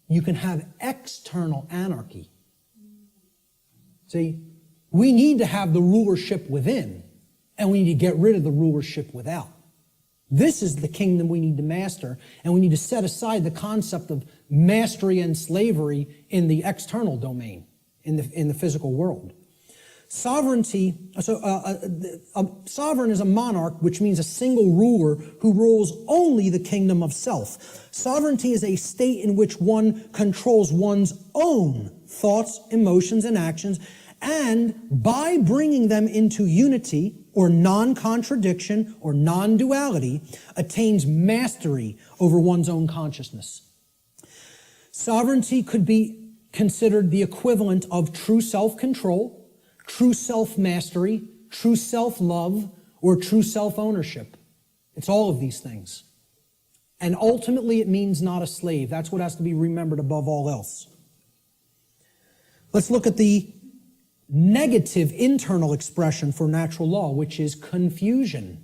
you can have external anarchy. See, we need to have the rulership within, and we need to get rid of the rulership without. This is the kingdom we need to master, and we need to set aside the concept of mastery and slavery in the external domain, in the physical world. Sovereignty, a sovereign is a monarch, which means a single ruler who rules only the kingdom of self. Sovereignty is a state in which one controls one's own thoughts, emotions, and actions, and by bringing them into unity or non-contradiction or non-duality, attains mastery over one's own consciousness. Sovereignty could be considered the equivalent of true self-control, true self-mastery, true self-love, or true self-ownership. It's all of these things. And ultimately, it means not a slave. That's what has to be remembered above all else. Let's look at the negative internal expression for natural law, which is confusion.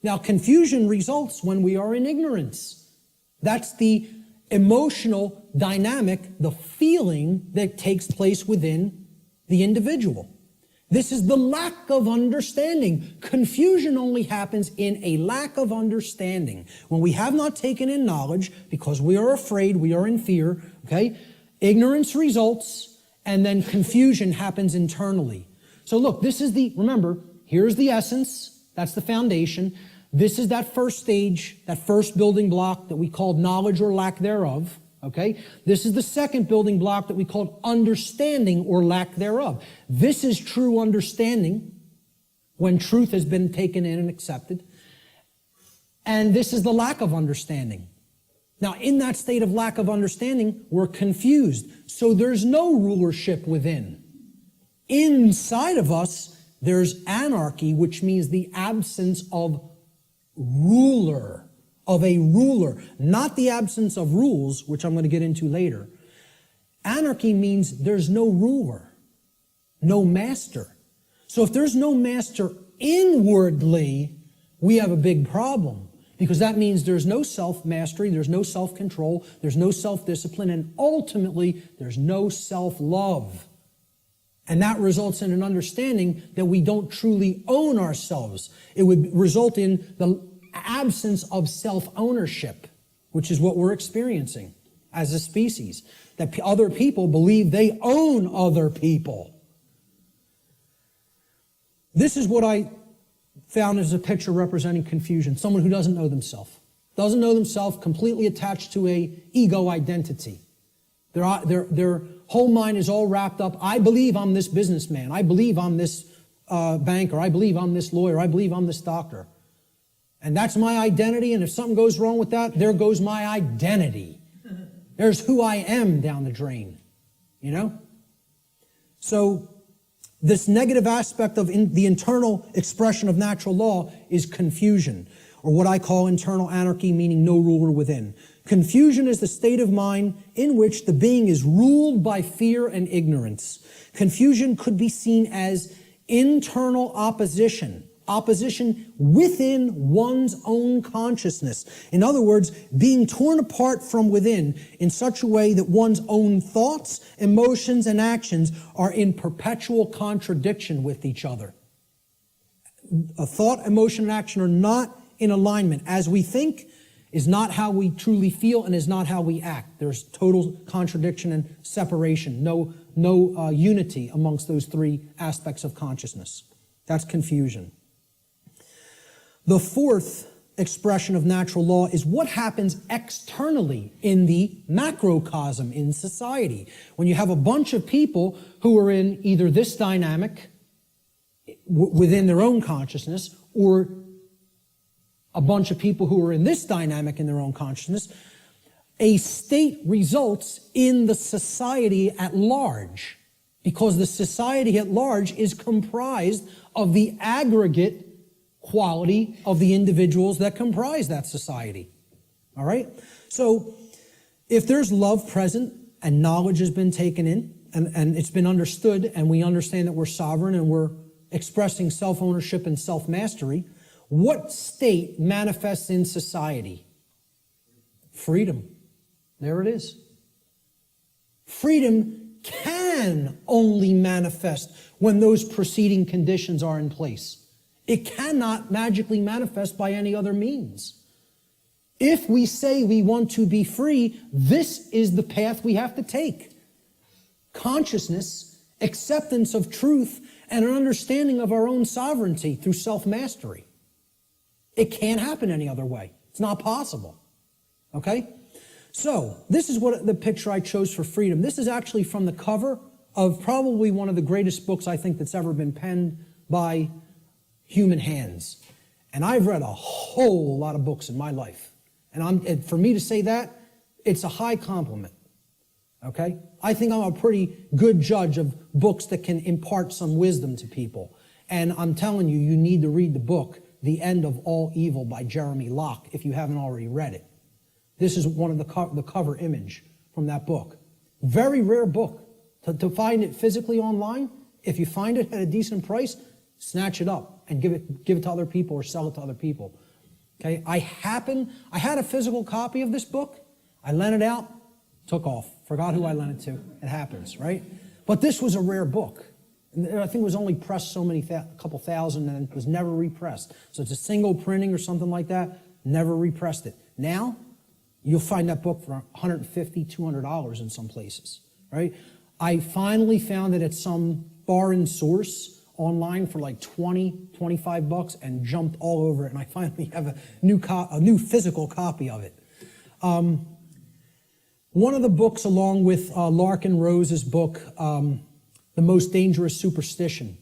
Now, confusion results when we are in ignorance. That's the emotional dynamic, the feeling that takes place within the individual. This is the lack of understanding. Confusion only happens in a lack of understanding. When we have not taken in knowledge, because we are afraid, we are in fear, okay? Ignorance results, and then confusion happens internally. So look, remember, here's the essence, that's the foundation. This is that first stage, that first building block that we called knowledge or lack thereof. Okay? This is the second building block that we called understanding or lack thereof. This is true understanding when truth has been taken in and accepted. And this is the lack of understanding. Now, in that state of lack of understanding, we're confused. So there's no rulership within. Inside of us, there's anarchy, which means the absence of ruler. Of a ruler, not the absence of rules, which I'm going to get into later. Anarchy means there's no ruler, no master. So if there's no master inwardly, we have a big problem, because that means there's no self-mastery, there's no self-control, there's no self-discipline, and ultimately, there's no self-love. And that results in an understanding that we don't truly own ourselves. It would result in the absence of self-ownership, which is what we're experiencing as a species. That other people believe they own other people. This is what I found as a picture representing confusion. Someone who doesn't know themselves. Doesn't know themselves, completely attached to a ego identity. Their whole mind is all wrapped up. I believe I'm this businessman. I believe I'm this banker. I believe I'm this lawyer. I believe I'm this doctor. And that's my identity, and if something goes wrong with that, there goes my identity. There's who I am down the drain, you know? So this negative aspect of the internal expression of natural law is confusion, or what I call internal anarchy, meaning no ruler within. Confusion is the state of mind in which the being is ruled by fear and ignorance. Confusion could be seen as internal opposition within one's own consciousness. In other words, being torn apart from within in such a way that one's own thoughts, emotions, and actions are in perpetual contradiction with each other. A thought, emotion, and action are not in alignment. As we think is not how we truly feel and is not how we act. There's total contradiction and separation. No unity amongst those three aspects of consciousness. That's confusion. The fourth expression of natural law is what happens externally in the macrocosm in society. When you have a bunch of people who are in either this dynamic within their own consciousness, or a bunch of people who are in this dynamic in their own consciousness, a state results in the society at large, because the society at large is comprised of the aggregate quality of the individuals that comprise that society. All right? So if there's love present and knowledge has been taken in and it's been understood and we understand that we're sovereign and we're expressing self-ownership and self-mastery, what state manifests in society? Freedom. There it is. Freedom can only manifest when those preceding conditions are in place. It cannot magically manifest by any other means. If we say we want to be free, this is the path we have to take. Consciousness, acceptance of truth, and an understanding of our own sovereignty through self-mastery. It can't happen any other way. It's not possible. Okay? So, this is what the picture I chose for freedom. This is actually from the cover of probably one of the greatest books I think that's ever been penned by human hands. And I've read a whole lot of books in my life. And for me to say that, it's a high compliment. Okay? I think I'm a pretty good judge of books that can impart some wisdom to people. And I'm telling you, you need to read the book, The End of All Evil by Jeremy Locke, if you haven't already read it. This is one of the cover image from that book. Very rare book. To find it physically online, if you find it at a decent price, snatch it up and give it to other people or sell it to other people. Okay? I had a physical copy of this book. I lent it out, took off. Forgot who I lent it to. It happens, right? But this was a rare book. I think it was only pressed a couple thousand, and it was never repressed. So it's a single printing or something like that. Never repressed it. Now, you'll find that book for $150, $200 in some places, right? I finally found it at some foreign source online for like $20, $25 and jumped all over it, and I finally have a new physical copy of it. One of the books, along with Larkin Rose's book, The Most Dangerous Superstition,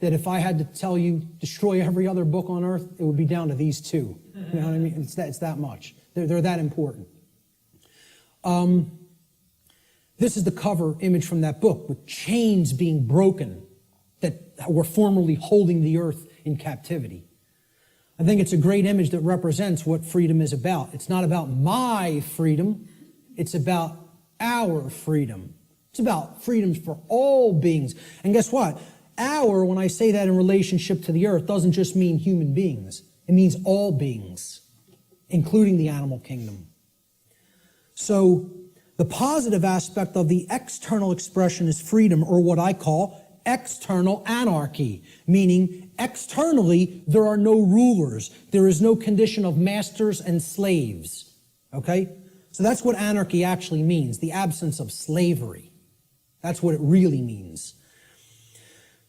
that if I had to tell you, destroy every other book on earth, it would be down to these two. You know what I mean? It's that much. They're that important. This is the cover image from that book, with chains being broken that were formerly holding the earth in captivity. I think it's a great image that represents what freedom is about. It's not about my freedom. It's about our freedom. It's about freedoms for all beings. And guess what? Our, when I say that in relationship to the earth, doesn't just mean human beings. It means all beings, including the animal kingdom. So the positive aspect of the external expression is freedom, or what I call external anarchy, meaning externally there are no rulers. There is no condition of masters and slaves. Okay? So that's what anarchy actually means, the absence of slavery. That's what it really means.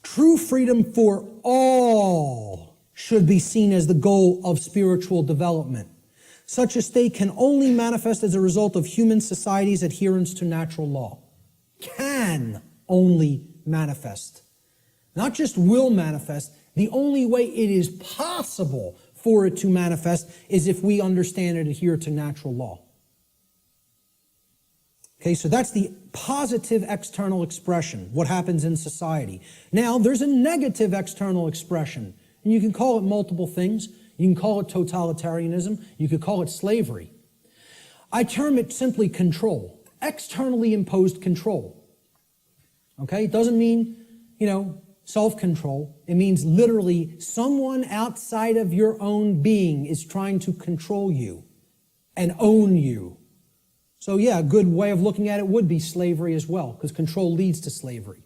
True freedom for all should be seen as the goal of spiritual development. Such a state can only manifest as a result of human society's adherence to natural law. Can only manifest. Not just will manifest. The only way it is possible for it to manifest is if we understand and adhere to natural law. Okay, so that's the positive external expression, what happens in society. Now, there's a negative external expression, and you can call it multiple things. You can call it totalitarianism. You could call it slavery. I term it simply control, externally imposed control. Okay, it doesn't mean, self-control. It means literally someone outside of your own being is trying to control you and own you. So yeah, a good way of looking at it would be slavery as well, because control leads to slavery.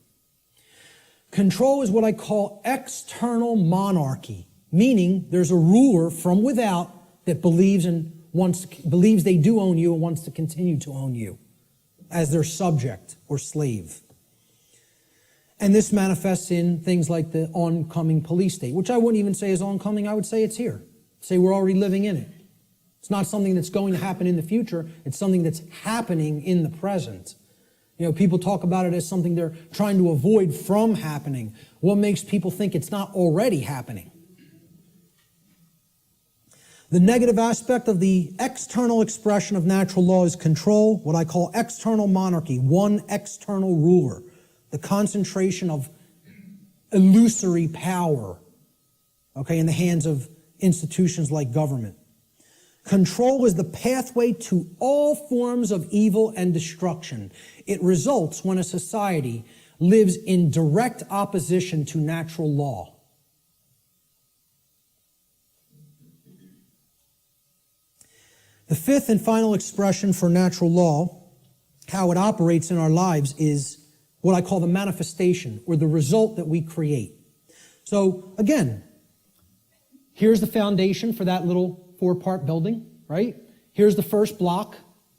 Control is what I call external monarchy, meaning there's a ruler from without that believes they do own you and wants to continue to own you as their subject or slave. And this manifests in things like the oncoming police state, which I wouldn't even say is oncoming, I would say it's here. Say we're already living in it. It's not something that's going to happen in the future, it's something that's happening in the present. People talk about it as something they're trying to avoid from happening. What makes people think it's not already happening? The negative aspect of the external expression of natural law is control, what I call external monarchy, one external ruler, the concentration of illusory power, in the hands of institutions like government. Control is the pathway to all forms of evil and destruction. It results when a society lives in direct opposition to natural law. The fifth and final expression for natural law, how it operates in our lives, is what I call the manifestation, or the result that we create. So again, here's the foundation for that little 4-part building, right? Here's the first block,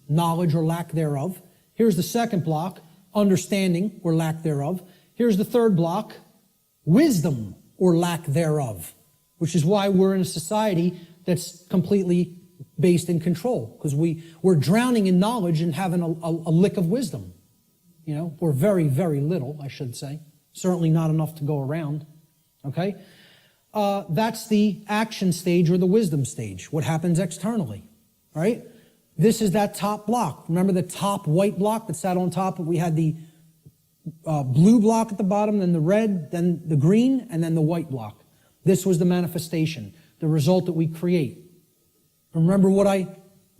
knowledge or lack thereof. Here's the second block, understanding or lack thereof. Here's the third block, wisdom or lack thereof, which is why we're in a society that's completely based in control, because we're drowning in knowledge and having a lick of wisdom, or very, very little, I should say. Certainly not enough to go around, okay? That's the action stage or the wisdom stage, what happens externally, right? This is that top block. Remember the top white block that sat on top? We had the blue block at the bottom, then the red, then the green, and then the white block. This was the manifestation, the result that we create. Remember the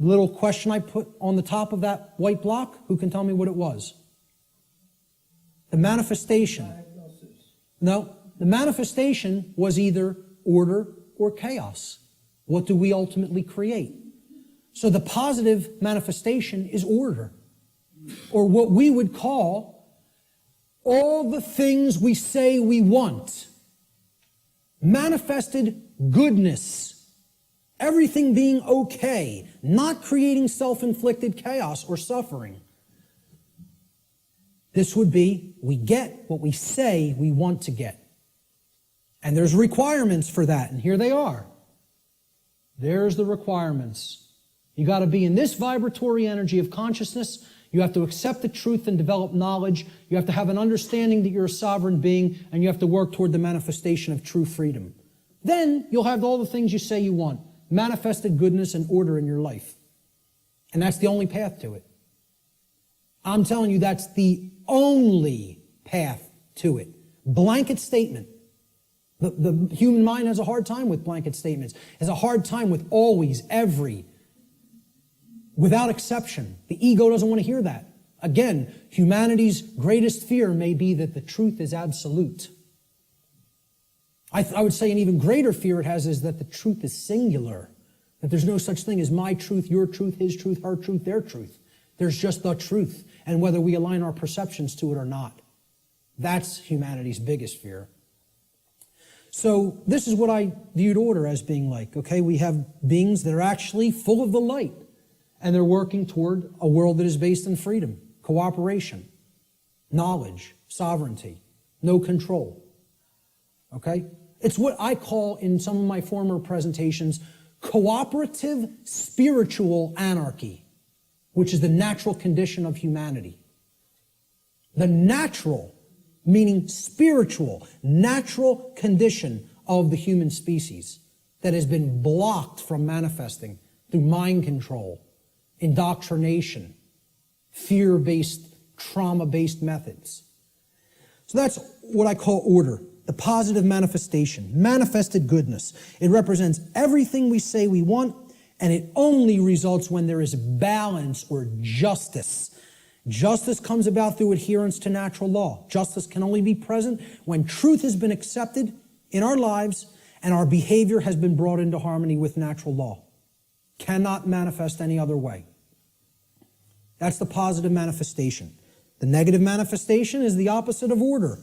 little question I put on the top of that white block? Who can tell me what it was? The manifestation. No, the manifestation was either order or chaos. What do we ultimately create? So the positive manifestation is order, or what we would call all the things we say we want. Manifested goodness. Everything being okay, not creating self-inflicted chaos or suffering. This would be, we get what we say we want to get. And there's requirements for that, and here they are. There's the requirements. You got to be in this vibratory energy of consciousness. You have to accept the truth and develop knowledge. You have to have an understanding that you're a sovereign being, and you have to work toward the manifestation of true freedom. Then you'll have all the things you say you want. Manifested goodness and order in your life. And that's the only path to it. I'm telling you, that's the only path to it. Blanket statement. The human mind has a hard time with blanket statements. Has a hard time with always, every, without exception. The ego doesn't want to hear that. Again, humanity's greatest fear may be that the truth is absolute. I would say an even greater fear it has is that the truth is singular, that there's no such thing as my truth, your truth, his truth, her truth, their truth. There's just the truth, and whether we align our perceptions to it or not. That's humanity's biggest fear. So this is what I viewed order as being like. Okay, we have beings that are actually full of the light, and they're working toward a world that is based in freedom, cooperation, knowledge, sovereignty, no control. Okay? It's what I call in some of my former presentations cooperative spiritual anarchy, which is the natural condition of humanity. The natural, meaning spiritual, natural condition of the human species that has been blocked from manifesting through mind control, indoctrination, fear-based, trauma-based methods. So that's what I call order, the positive manifestation, manifested goodness. It represents everything we say we want, and it only results when there is balance or justice. Justice comes about through adherence to natural law. Justice can only be present when truth has been accepted in our lives and our behavior has been brought into harmony with natural law. Cannot manifest any other way. That's the positive manifestation. The negative manifestation is the opposite of order,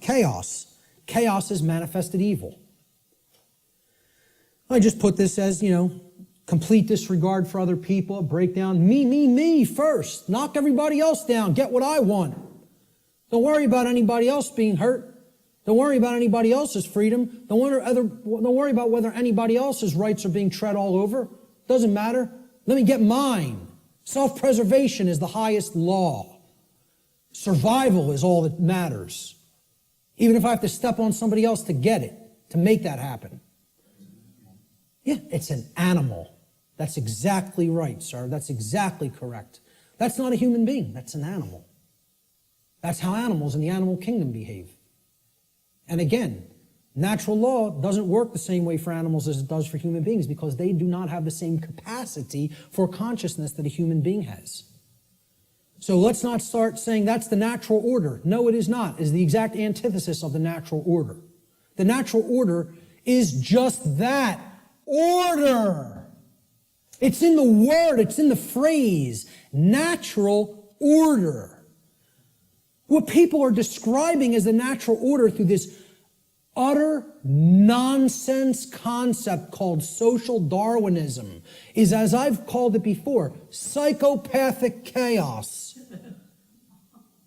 chaos. Chaos is manifested evil. I just put this as, complete disregard for other people, breakdown, me first. Knock everybody else down, get what I want. Don't worry about anybody else being hurt. Don't worry about anybody else's freedom. Don't worry about whether anybody else's rights are being tread all over. Doesn't matter. Let me get mine. Self-preservation is the highest law. Survival is all that matters. Even if I have to step on somebody else to get it, to make that happen. Yeah, it's an animal. That's exactly right, sir. That's exactly correct. That's not a human being. That's an animal. That's how animals in the animal kingdom behave. And again, natural law doesn't work the same way for animals as it does for human beings because they do not have the same capacity for consciousness that a human being has. So let's not start saying that's the natural order. No, it is not. It is the exact antithesis of the natural order. The natural order is just that. Order. It's in the word. It's in the phrase. Natural order. What people are describing as the natural order through this utter nonsense concept called social Darwinism is, as I've called it before, psychopathic chaos.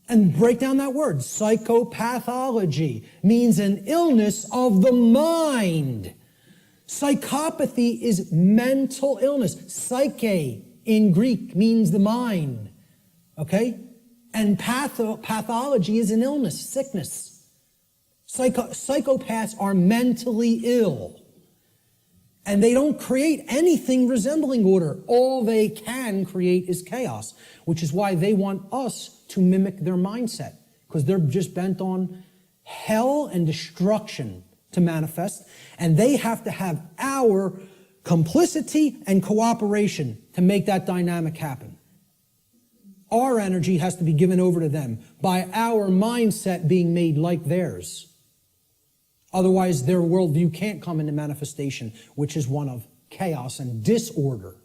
And break down that word. Psychopathology means an illness of the mind. Psychopathy is mental illness. Psyche in Greek means the mind. Okay? And pathology is an illness, sickness. Psychopaths are mentally ill. And they don't create anything resembling order. All they can create is chaos, which is why they want us to mimic their mindset, because they're just bent on hell and destruction to manifest, and they have to have our complicity and cooperation to make that dynamic happen. Our energy has to be given over to them by our mindset being made like theirs. Otherwise, their worldview can't come into manifestation, which is one of chaos and disorder.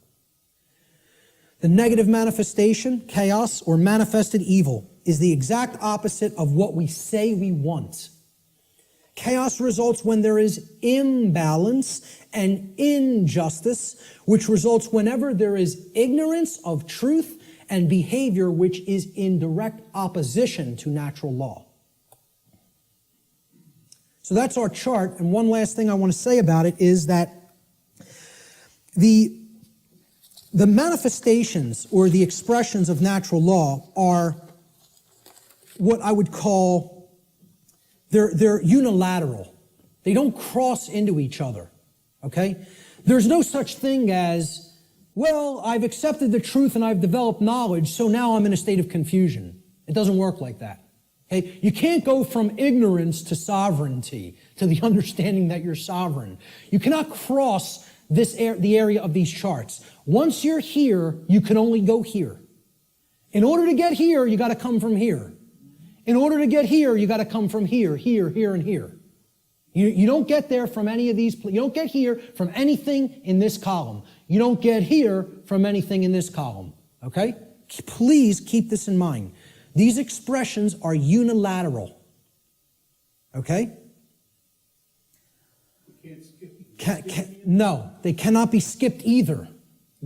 The negative manifestation, chaos, or manifested evil, is the exact opposite of what we say we want. Chaos results when there is imbalance and injustice, which results whenever there is ignorance of truth and behavior which is in direct opposition to natural law. So that's our chart, and one last thing I want to say about it is that the manifestations or the expressions of natural law are what I would call, they're unilateral. They don't cross into each other, okay? There's no such thing as, well, I've accepted the truth and I've developed knowledge, so now I'm in a state of confusion. It doesn't work like that. Okay? You can't go from ignorance to sovereignty, to the understanding that you're sovereign. You cannot cross the area of these charts. Once you're here, you can only go here. In order to get here, you got to come from here. In order to get here, you got to come from here, here, here, and here. You don't get there from any of these. You don't get here from anything in this column. You don't get here from anything in this column. Okay? Please keep this in mind. These expressions are unilateral. Okay? No, they cannot be skipped either.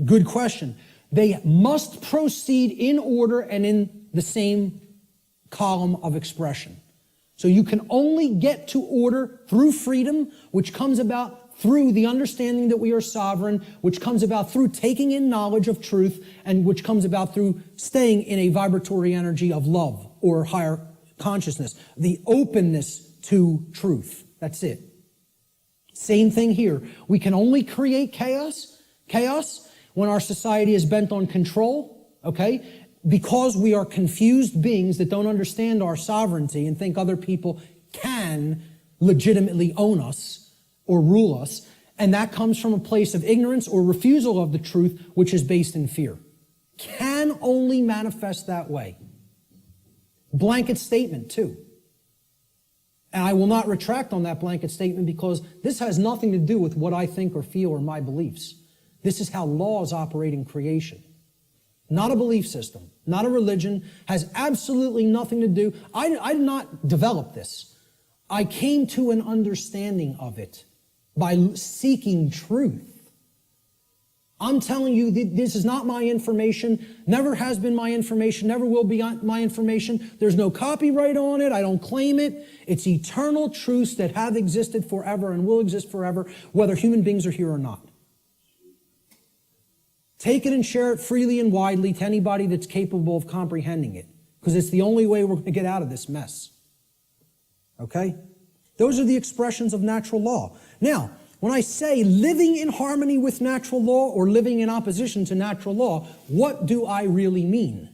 Good question. They must proceed in order and in the same column of expression. So you can only get to order through freedom, which comes about through the understanding that we are sovereign, which comes about through taking in knowledge of truth, and which comes about through staying in a vibratory energy of love or higher consciousness, the openness to truth. That's it. Same thing here. We can only create chaos when our society is bent on control, okay? Because we are confused beings that don't understand our sovereignty and think other people can legitimately own us or rule us, and that comes from a place of ignorance or refusal of the truth, which is based in fear. Can only manifest that way. Blanket statement, too. And I will not retract on that blanket statement because this has nothing to do with what I think or feel or my beliefs. This is how laws operate in creation. Not a belief system, not a religion, has absolutely nothing to do. I did not develop this. I came to an understanding of it by seeking truth. I'm telling you, this is not my information, never has been my information, never will be my information. There's no copyright on it. I don't claim it. It's eternal truths that have existed forever and will exist forever, whether human beings are here or not. Take it and share it freely and widely to anybody that's capable of comprehending it, because it's the only way we're going to get out of this mess. Okay? Those are the expressions of natural law. Now, when I say living in harmony with natural law or living in opposition to natural law, what do I really mean?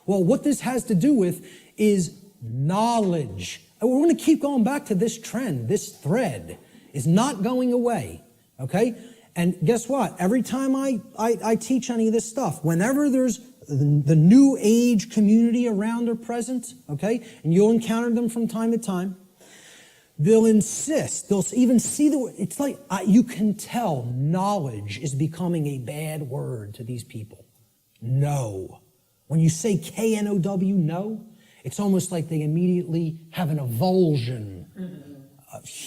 Well, what this has to do with is knowledge. And we're going to keep going back to this trend. This thread is not going away. Okay? And guess what? Every time I teach any of this stuff, whenever there's the new age community around or present, okay, and you'll encounter them from time to time, they'll insist, they'll even see it's like, you can tell knowledge is becoming a bad word to these people. No. When you say K-N-O-W, no, it's almost like they immediately have an avulsion,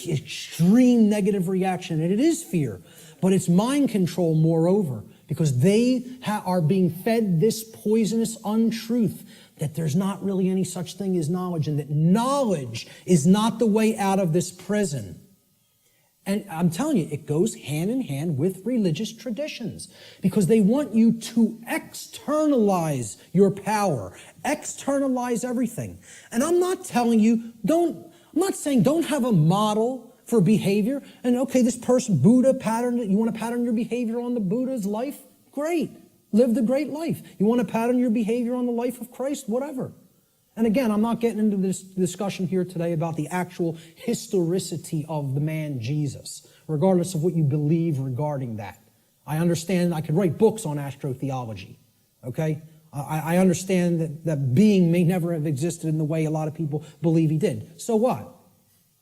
extreme negative reaction, and it is fear. But it's mind control, moreover, because they are being fed this poisonous untruth that there's not really any such thing as knowledge, and that knowledge is not the way out of this prison. And I'm telling you, it goes hand in hand with religious traditions, because they want you to externalize your power, externalize everything. And I'm not telling you, I'm not saying don't have a model for behavior, and okay, this person, Buddha, you want to pattern your behavior on the Buddha's life? Great. Live the great life. You want to pattern your behavior on the life of Christ? Whatever. And again, I'm not getting into this discussion here today about the actual historicity of the man Jesus, regardless of what you believe regarding that. I understand I could write books on astrotheology, okay? I understand that being may never have existed in the way a lot of people believe he did. So what?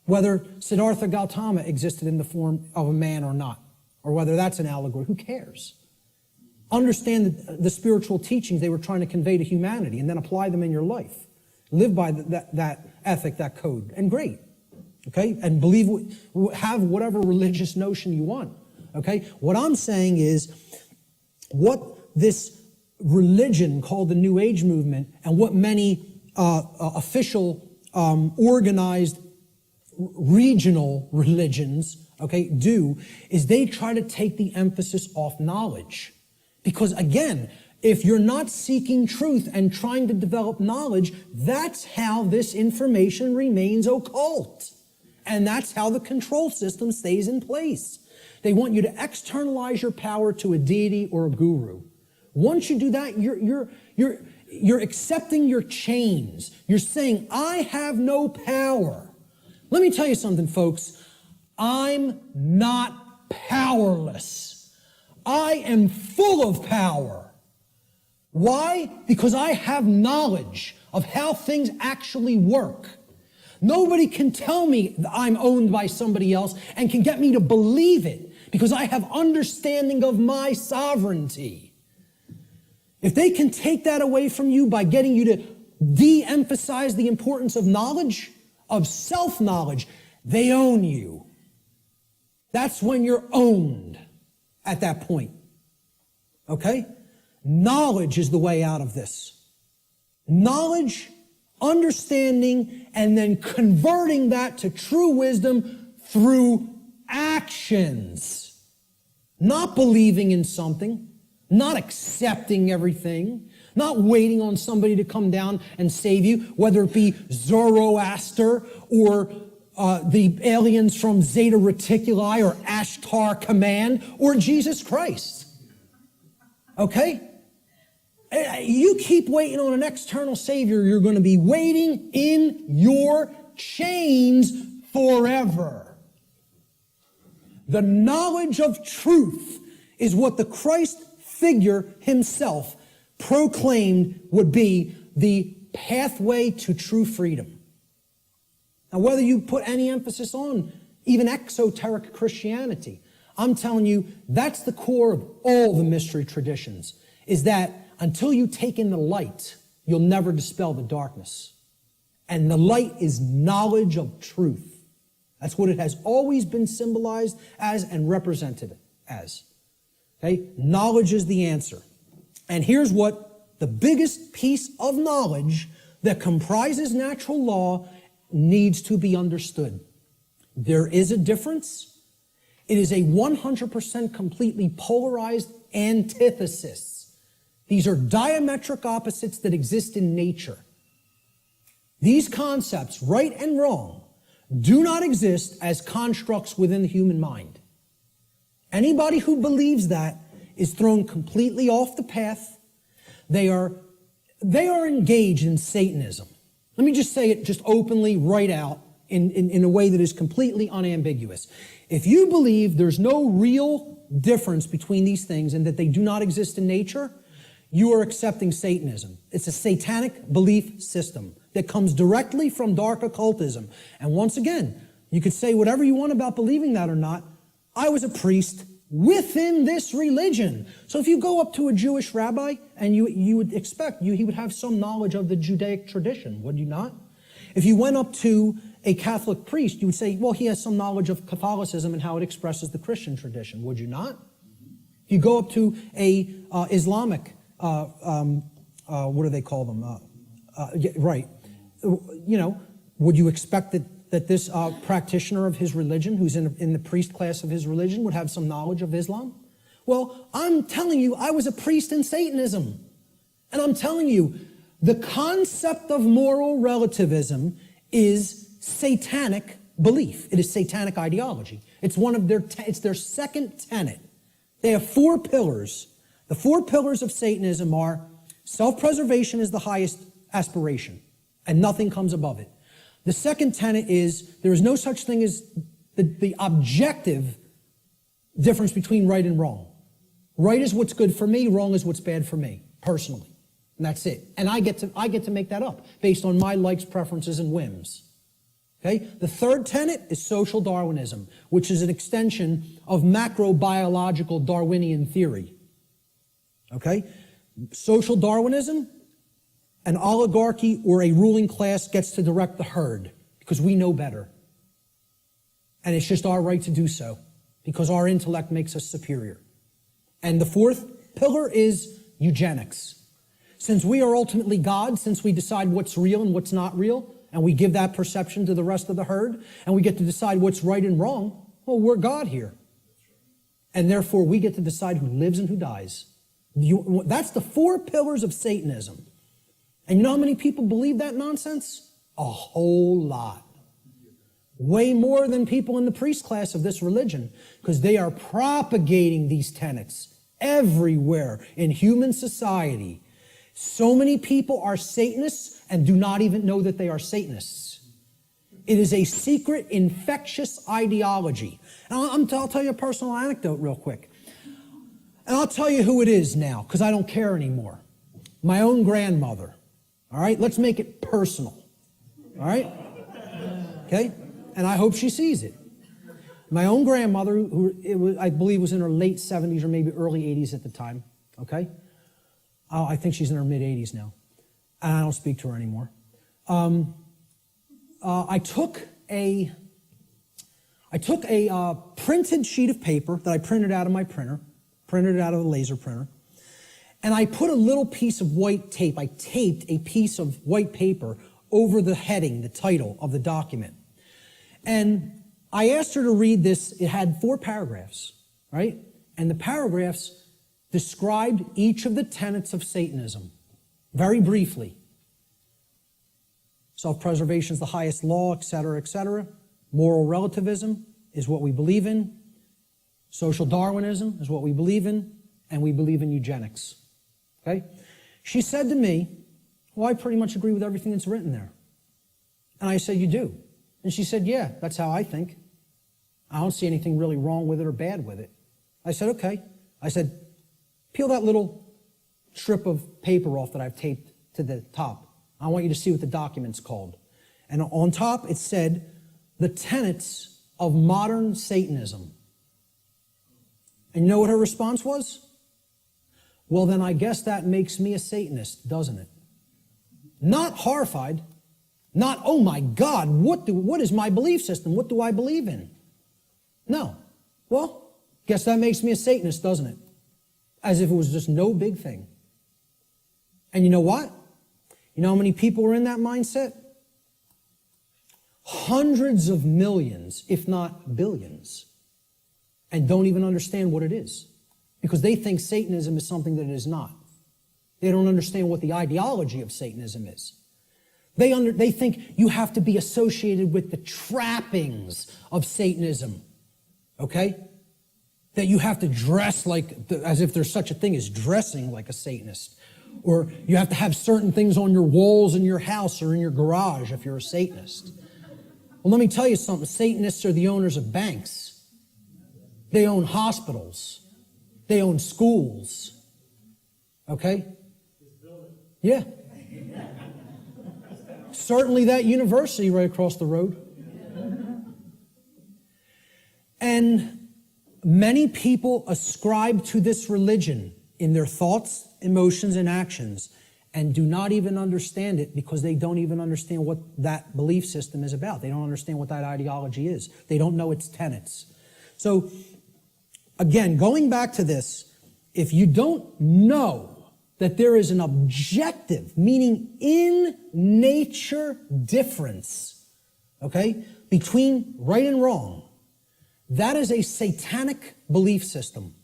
Whether Siddhartha Gautama existed in the form of a man or not, or whether that's an allegory, who cares? Understand the spiritual teachings they were trying to convey to humanity and then apply them in your life. Live by that ethic, that code, and great, okay? And have whatever religious notion you want, okay? What I'm saying is what this religion called the New Age movement and what many official organized regional religions, okay, do is they try to take the emphasis off knowledge. Because again, if you're not seeking truth and trying to develop knowledge, that's how this information remains occult. And that's how the control system stays in place. They want you to externalize your power to a deity or a guru. Once you do that, you're accepting your chains. You're saying, I have no power. Let me tell you something, folks. I'm not powerless. I am full of power. Why? Because I have knowledge of how things actually work. Nobody can tell me that I'm owned by somebody else and can get me to believe it because I have understanding of my sovereignty. If they can take that away from you by getting you to de-emphasize the importance of knowledge, of self-knowledge, they own you. That's when you're owned at that point. Okay? Knowledge is the way out of this. Knowledge, understanding, and then converting that to true wisdom through actions. Not believing in something, not accepting everything, not waiting on somebody to come down and save you, whether it be Zoroaster or the aliens from Zeta Reticuli or Ashtar Command or Jesus Christ. Okay? You keep waiting on an external Savior, you're going to be waiting in your chains forever. The knowledge of truth is what the Christ figure himself proclaimed would be the pathway to true freedom. Now, whether you put any emphasis on even exoteric Christianity, I'm telling you, that's the core of all the mystery traditions, is that until you take in the light, you'll never dispel the darkness. And the light is knowledge of truth. That's what it has always been symbolized as and represented as. Okay? Knowledge is the answer. And here's what the biggest piece of knowledge that comprises natural law needs to be understood. There is a difference. It is a 100% completely polarized antithesis. These are diametric opposites that exist in nature. These concepts, right and wrong, do not exist as constructs within the human mind. Anybody who believes that is thrown completely off the path. They are engaged in Satanism. Let me just say it just openly, right out, in a way that is completely unambiguous. If you believe there's no real difference between these things and that they do not exist in nature, you are accepting Satanism. It's a satanic belief system that comes directly from dark occultism. And once again, you could say whatever you want about believing that or not. I was a priest within this religion. So if you go up to a Jewish rabbi, and you would expect he would have some knowledge of the Judaic tradition, would you not? If you went up to a Catholic priest, you would say, well, he has some knowledge of Catholicism and how it expresses the Christian tradition, would you not? If you go up to a Islamic, what do they call them? Right. Would you expect that this practitioner of his religion, who's in the priest class of his religion, would have some knowledge of Islam? Well, I'm telling you, I was a priest in Satanism. And I'm telling you, the concept of moral relativism is satanic belief. It is satanic ideology. It's it's their second tenet. They have 4 pillars. The 4 pillars of Satanism are self-preservation is the highest aspiration, and nothing comes above it. The second tenet is there is no such thing as the objective difference between right and wrong. Right is what's good for me, wrong is what's bad for me, personally. And that's it. And I get to make that up based on my likes, preferences, and whims. Okay? The third tenet is social Darwinism, which is an extension of macrobiological Darwinian theory. Okay? Social Darwinism, an oligarchy or a ruling class gets to direct the herd because we know better. And it's just our right to do so because our intellect makes us superior. And the fourth pillar is eugenics. Since we are ultimately God, since we decide what's real and what's not real, and we give that perception to the rest of the herd, and we get to decide what's right and wrong, well, we're God here. And therefore, we get to decide who lives and who dies. That's the 4 pillars of Satanism. And you know how many people believe that nonsense? A whole lot. Way more than people in the priest class of this religion, because they are propagating these tenets everywhere in human society. So many people are Satanists and do not even know that they are Satanists. It is a secret, infectious ideology. And I'll tell you a personal anecdote real quick. And I'll tell you who it is now, because I don't care anymore. my own grandmother. All right? Let's make it personal. All right? Okay? And I hope she sees it. My own grandmother, I believe was in her late 70s or maybe early 80s at the time. Okay? I think she's in her mid-80s now. And I don't speak to her anymore. I took a printed sheet of paper that I printed out of my printer, printed it out of a laser printer, and I put a little piece of white tape. I taped a piece of white paper over the heading, the title of the document. And I asked her to read this. It had 4 paragraphs, right? And the paragraphs described each of the tenets of Satanism, very briefly. Self-preservation is the highest law, etc., etc. Moral relativism is what we believe in. Social Darwinism is what we believe in. And we believe in eugenics. Okay? She said to me, well, I pretty much agree with everything that's written there. And I said, you do? And she said, yeah, that's how I think. I don't see anything really wrong with it or bad with it. I said, okay. I said, peel that little strip of paper off that I've taped to the top. I want you to see what the document's called. And on top, it said, the tenets of modern Satanism. And you know what her response was? Well, then I guess that makes me a Satanist, doesn't it? Not horrified. Not, oh my God, what is my belief system? What do I believe in? No. Well, guess that makes me a Satanist, doesn't it? As if it was just no big thing. And you know what? You know how many people are in that mindset? Hundreds of millions, if not billions, and don't even understand what it is. Because they think Satanism is something that it is not. They don't understand what the ideology of Satanism is. They think you have to be associated with the trappings of Satanism, okay? That you have to dress as if there's such a thing as dressing like a Satanist. Or you have to have certain things on your walls in your house or in your garage if you're a Satanist. Well, let me tell you something. Satanists are the owners of banks. They own hospitals. They own schools. Okay? Yeah. Certainly that university right across the road. And many people ascribe to this religion in their thoughts, emotions, and actions, and do not even understand it because they don't even understand what that belief system is about. They don't understand what that ideology is. They don't know its tenets. So, again, going back to this, if you don't know that there is an objective, meaning in nature difference, okay, between right and wrong, that is a satanic belief system.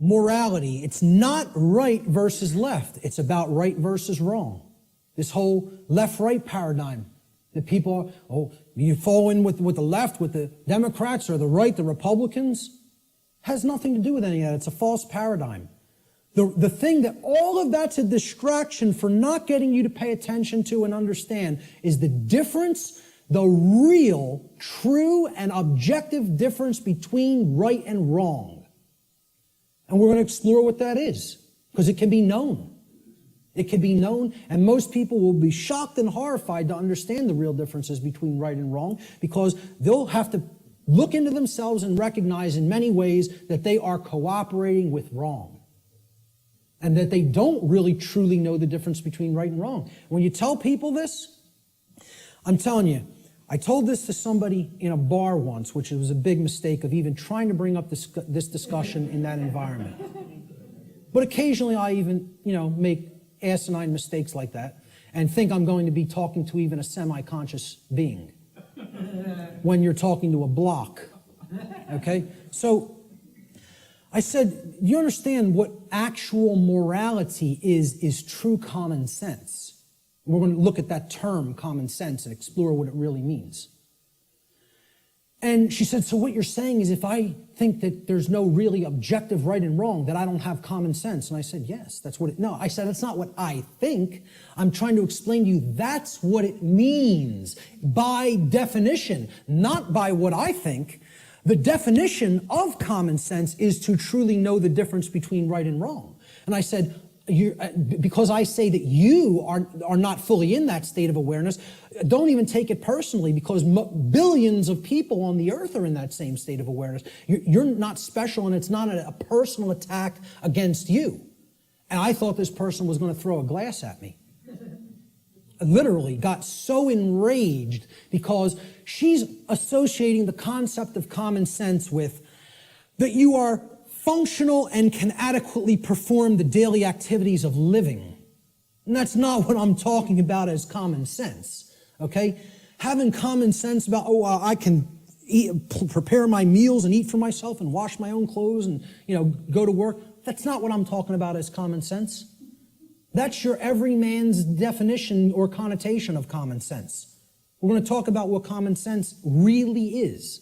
Morality, it's not right versus left. It's about right versus wrong. This whole left-right paradigm that people are, you fall in with the left, with the Democrats, or the right, the Republicans, has nothing to do with any of that. It's a false paradigm. The thing that all of that's a distraction for not getting you to pay attention to and understand is the difference, the real, true, and objective difference between right and wrong. And we're going to explore what that is, because it can be known. It can be known, and most people will be shocked and horrified to understand the real differences between right and wrong, because they'll have to look into themselves and recognize in many ways that they are cooperating with wrong, and that they don't really truly know the difference between right and wrong. When you tell people this, I'm telling you, I told this to somebody in a bar once, which was a big mistake of even trying to bring up this discussion in that environment. But occasionally I even, make asinine mistakes like that and think I'm going to be talking to even a semi-conscious being when you're talking to a block, okay? So I said, you understand what actual morality is true common sense. We're going to look at that term, common sense, and explore what it really means. And she said, so what you're saying is if I think that there's no really objective right and wrong, that I don't have common sense. And I said, yes, that's what it, no, I said, that's not what I think. I'm trying to explain to you that's what it means by definition, not by what I think. The definition of common sense is to truly know the difference between right and wrong. And I said, because I say that you are not fully in that state of awareness, don't even take it personally, because billions of people on the earth are in that same state of awareness. You're not special, and it's not a personal attack against you. And I thought this person was going to throw a glass at me. Literally got so enraged because she's associating the concept of common sense with that you are functional and can adequately perform the daily activities of living. And that's not what I'm talking about as common sense, okay? Having common sense about, I can prepare my meals and eat for myself and wash my own clothes and, go to work. That's not what I'm talking about as common sense. That's your everyman's definition or connotation of common sense. We're going to talk about what common sense really is.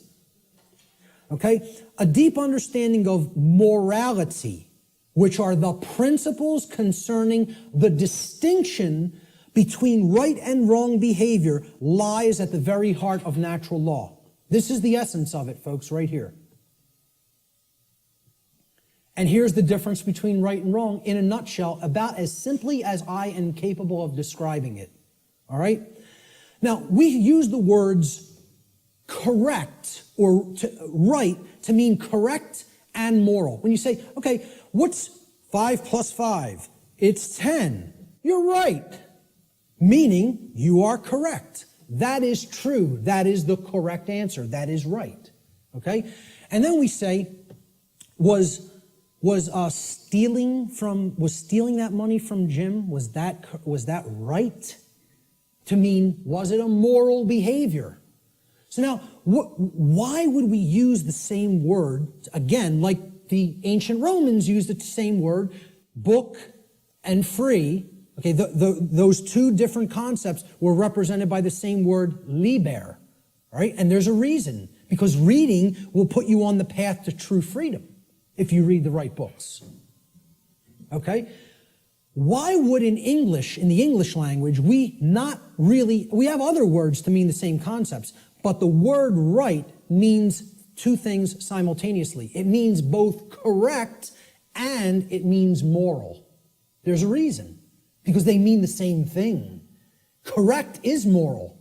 Okay? A deep understanding of morality, which are the principles concerning the distinction between right and wrong behavior, lies at the very heart of natural law. This is the essence of it, folks, right here. And here's the difference between right and wrong in a nutshell, about as simply as I am capable of describing it. All right? Now, we use the words correct or right to mean correct and moral. When you say, okay, what's 5 plus 5? It's 10. You're right. Meaning you are correct. That is true. That is the correct answer. That is right. Okay? And then we say, was stealing that money from Jim, was that right? To mean, was it a moral behavior? So now, why would we use the same word, again, like the ancient Romans used the same word, book and free? Okay, those two different concepts were represented by the same word, liber, right? And there's a reason, because reading will put you on the path to true freedom if you read the right books. Okay? Why would in the English language, we have other words to mean the same concepts, but the word right means two things simultaneously. It means both correct and it means moral. There's a reason, because they mean the same thing. Correct is moral.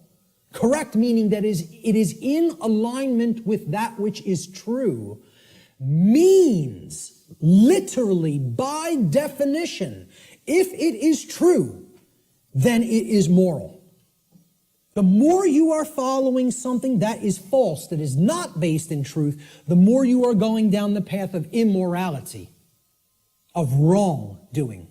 Correct meaning that it is in alignment with that which is true, means literally by definition, if it is true, then it is moral. The more you are following something that is false, that is not based in truth, the more you are going down the path of immorality, of wrongdoing.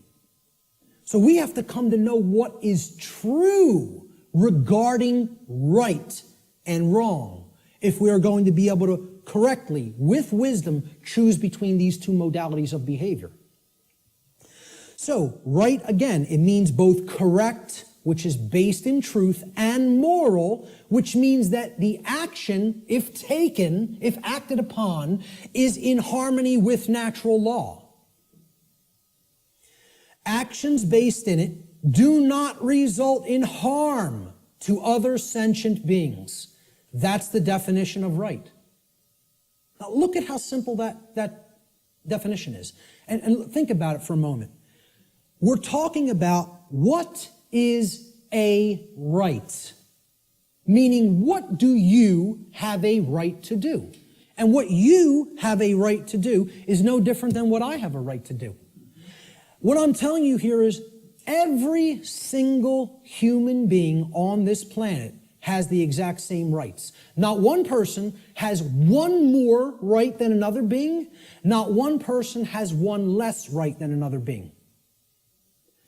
So we have to come to know what is true regarding right and wrong if we are going to be able to correctly, with wisdom, choose between these two modalities of behavior. So, right, again, it means both correct, which is based in truth, and moral, which means that the action, if taken, if acted upon, is in harmony with natural law. Actions based in it do not result in harm to other sentient beings. That's the definition of right. Now look at how simple that definition is. And think about it for a moment. We're talking about what is a right. Meaning, what do you have a right to do? And what you have a right to do is no different than what I have a right to do. What I'm telling you here is every single human being on this planet has the exact same rights. Not one person has one more right than another being. Not one person has one less right than another being.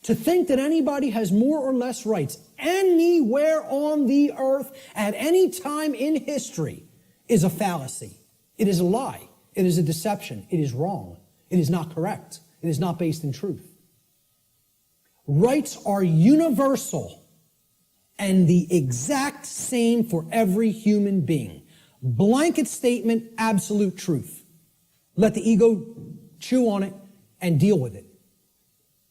To think that anybody has more or less rights anywhere on the earth at any time in history is a fallacy. It is a lie. It is a deception. It is wrong. It is not correct. It is not based in truth. Rights are universal and the exact same for every human being. Blanket statement, absolute truth. Let the ego chew on it and deal with it.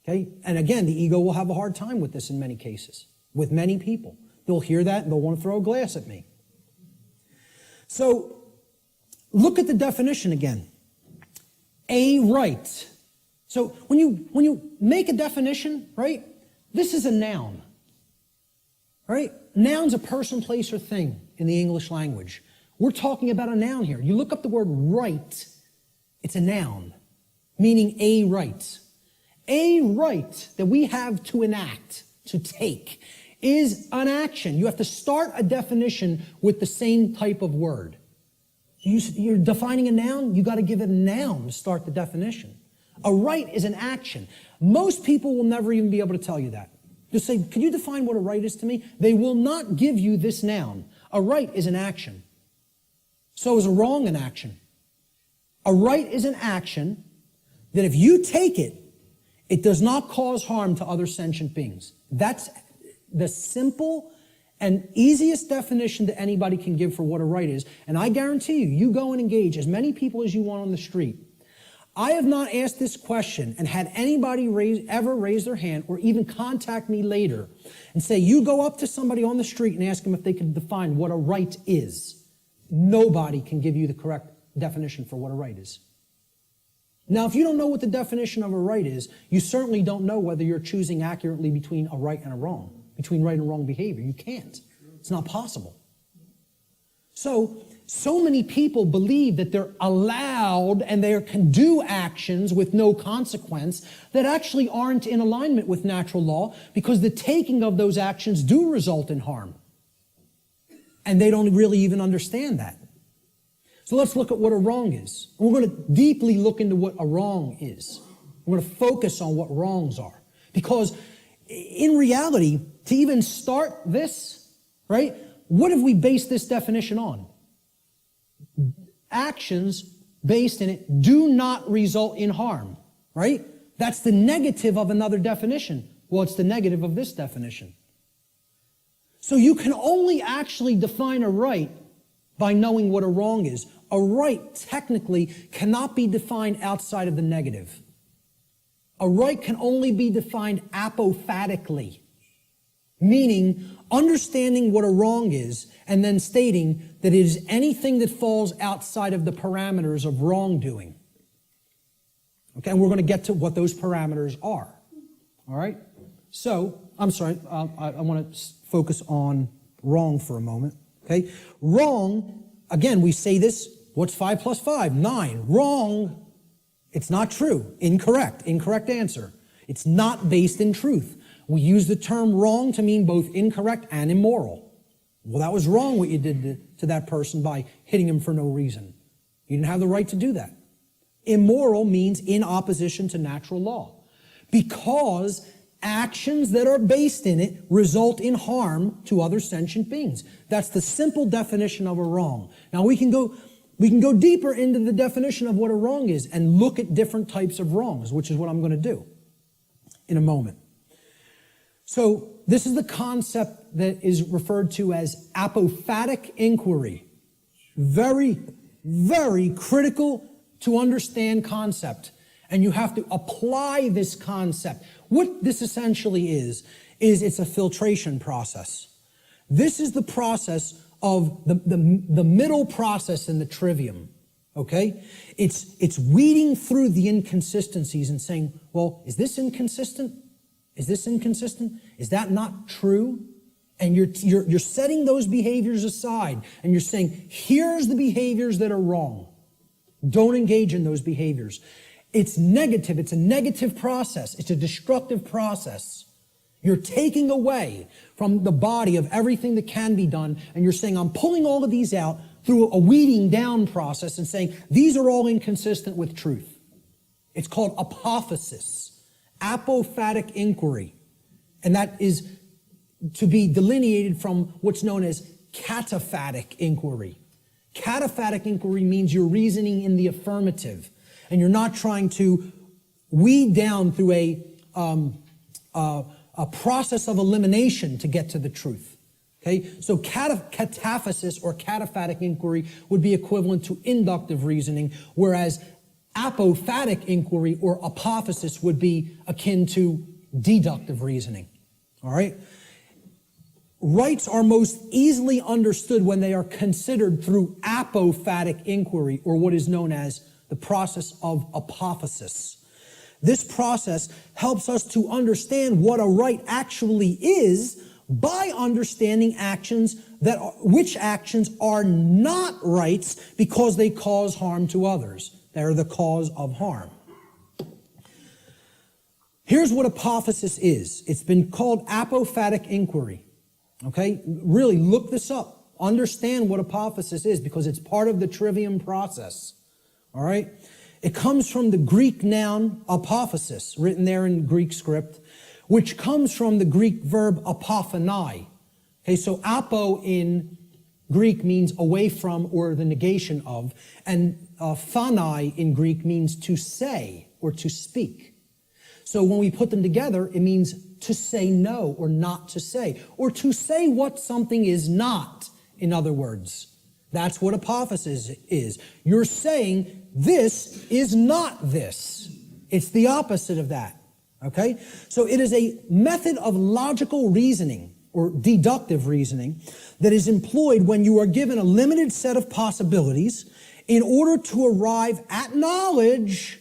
Okay? And again, the ego will have a hard time with this in many cases, with many people. They'll hear that and they'll want to throw a glass at me. So, look at the definition again. A right. So when you make a definition, right, this is a noun, right? Noun's a person, place, or thing in the English language. We're talking about a noun here. You look up the word right, it's a noun, meaning a right. A right that we have to enact, to take, is an action. You have to start a definition with the same type of word. You're defining a noun, you got to give it a noun to start the definition. A right is an action. Most people will never even be able to tell you that. Just say, can you define what a right is to me? They will not give you this noun. A right is an action. So is a wrong an action. A right is an action that if you take it, it does not cause harm to other sentient beings. That's the simple and easiest definition that anybody can give for what a right is. And I guarantee you, you go and engage as many people as you want on the street. I have not asked this question and had anybody ever raise their hand or even contact me later and say, you go up to somebody on the street and ask them if they can define what a right is. Nobody can give you the correct definition for what a right is. Now, if you don't know what the definition of a right is, you certainly don't know whether you're choosing accurately between a right and a wrong, between right and wrong behavior. You can't. It's not possible. So many people believe that they're allowed and they can do actions with no consequence that actually aren't in alignment with natural law because the taking of those actions do result in harm. And they don't really even understand that. So let's look at what a wrong is. And we're going to deeply look into what a wrong is. We're going to focus on what wrongs are. Because in reality, to even start this, right, what have we based this definition on? Actions based in it do not result in harm, right? That's the negative of another definition. Well, it's the negative of this definition. So you can only actually define a right by knowing what a wrong is. A right technically cannot be defined outside of the negative. A right can only be defined apophatically, meaning understanding what a wrong is and then stating that it is anything that falls outside of the parameters of wrongdoing. Okay, and we're going to get to what those parameters are. All right? So, I'm sorry, I want to focus on wrong for a moment. Okay? Wrong, again, we say this, what's 5 plus 5? 9. Wrong, it's not true. Incorrect. Incorrect answer. It's not based in truth. We use the term wrong to mean both incorrect and immoral. Well, that was wrong what you did to that person by hitting him for no reason. You didn't have the right to do that. Immoral means in opposition to natural law. Because actions that are based in it result in harm to other sentient beings. That's the simple definition of a wrong. Now we can go deeper into the definition of what a wrong is and look at different types of wrongs, which is what I'm going to do in a moment. So this is the concept that is referred to as apophatic inquiry. Very, very critical to understand concept. And you have to apply this concept. What this essentially is it's a filtration process. This is the process of the middle process in the trivium. Okay? It's weeding through the inconsistencies and saying, well, is this inconsistent? Is this inconsistent? Is that not true? And you're setting those behaviors aside and you're saying, here's the behaviors that are wrong. Don't engage in those behaviors. It's negative. It's a negative process. It's a destructive process. You're taking away from the body of everything that can be done, and you're saying, I'm pulling all of these out through a weeding down process and saying, these are all inconsistent with truth. It's called apophasis, apophatic inquiry. And that is to be delineated from what's known as cataphatic inquiry. Cataphatic inquiry means you're reasoning in the affirmative, and you're not trying to weed down through a process of elimination to get to the truth. Okay, so cataphasis or cataphatic inquiry would be equivalent to inductive reasoning, whereas apophatic inquiry or apophasis would be akin to deductive reasoning. All right? Rights are most easily understood when they are considered through apophatic inquiry, or what is known as the process of apophasis. This process helps us to understand what a right actually is by understanding which actions are not rights because they cause harm to others. They're the cause of harm. Here's what apophasis is. It's been called apophatic inquiry. Okay? Really, look this up. Understand what apophasis is because it's part of the trivium process. All right? It comes from the Greek noun apophasis, written there in Greek script, which comes from the Greek verb apophanai. Okay, so apo in Greek means away from or the negation of, and phanai in Greek means to say or to speak. So when we put them together, it means to say no or not to say, or to say what something is not, in other words. That's what apophasis is. You're saying this is not this. It's the opposite of that. Okay? So it is a method of logical reasoning or deductive reasoning that is employed when you are given a limited set of possibilities in order to arrive at knowledge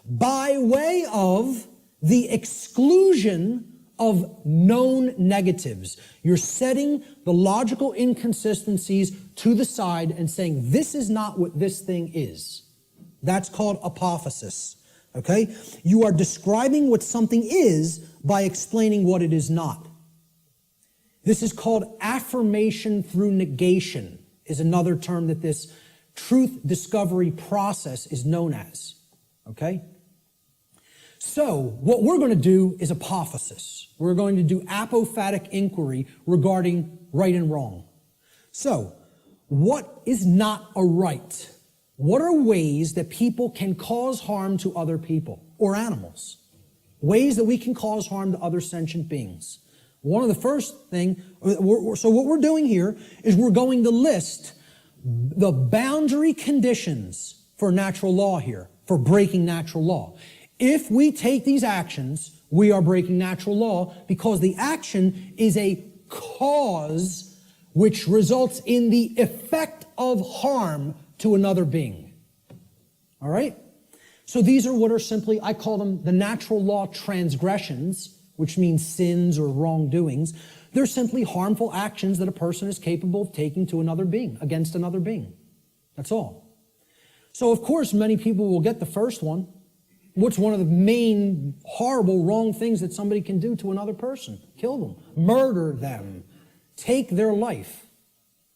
by way of the exclusion of known negatives. You're setting the logical inconsistencies to the side and saying, this is not what this thing is. That's called apophasis. Okay? You are describing what something is by explaining what it is not. This is called affirmation through negation, is another term that this truth discovery process is known as. Okay? So, what we're going to do is apophasis. We're going to do apophatic inquiry regarding right and wrong. So, what is not a right? What are ways that people can cause harm to other people or animals? Ways that we can cause harm to other sentient beings. One of the first thing, so what we're doing here is we're going to list the boundary conditions for natural law here, for breaking natural law. If we take these actions, we are breaking natural law because the action is a cause which results in the effect of harm to another being. All right? So these are what are simply, I call them the natural law transgressions, which means sins or wrongdoings. They're simply harmful actions that a person is capable of taking to another being, against another being. That's all. So, of course, many people will get the first one. What's one of the main horrible, wrong things that somebody can do to another person? Kill them. Murder them. Take their life.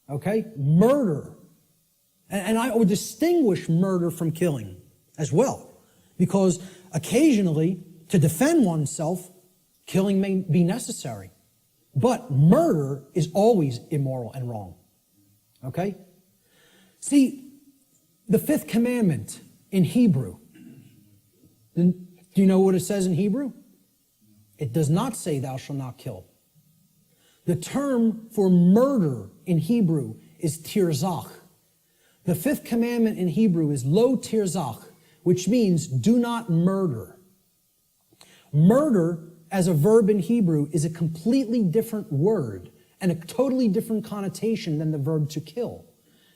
Okay? Murder. And I would distinguish murder from killing as well. Because occasionally, to defend oneself, killing may be necessary. But murder is always immoral and wrong. Okay? See, the fifth commandment in Hebrew, do you know what it says in Hebrew? It does not say thou shalt not kill. The term for murder in Hebrew is tirzach. The fifth commandment in Hebrew is lo tirzach, which means do not murder. Murder as a verb in Hebrew is a completely different word and a totally different connotation than the verb to kill.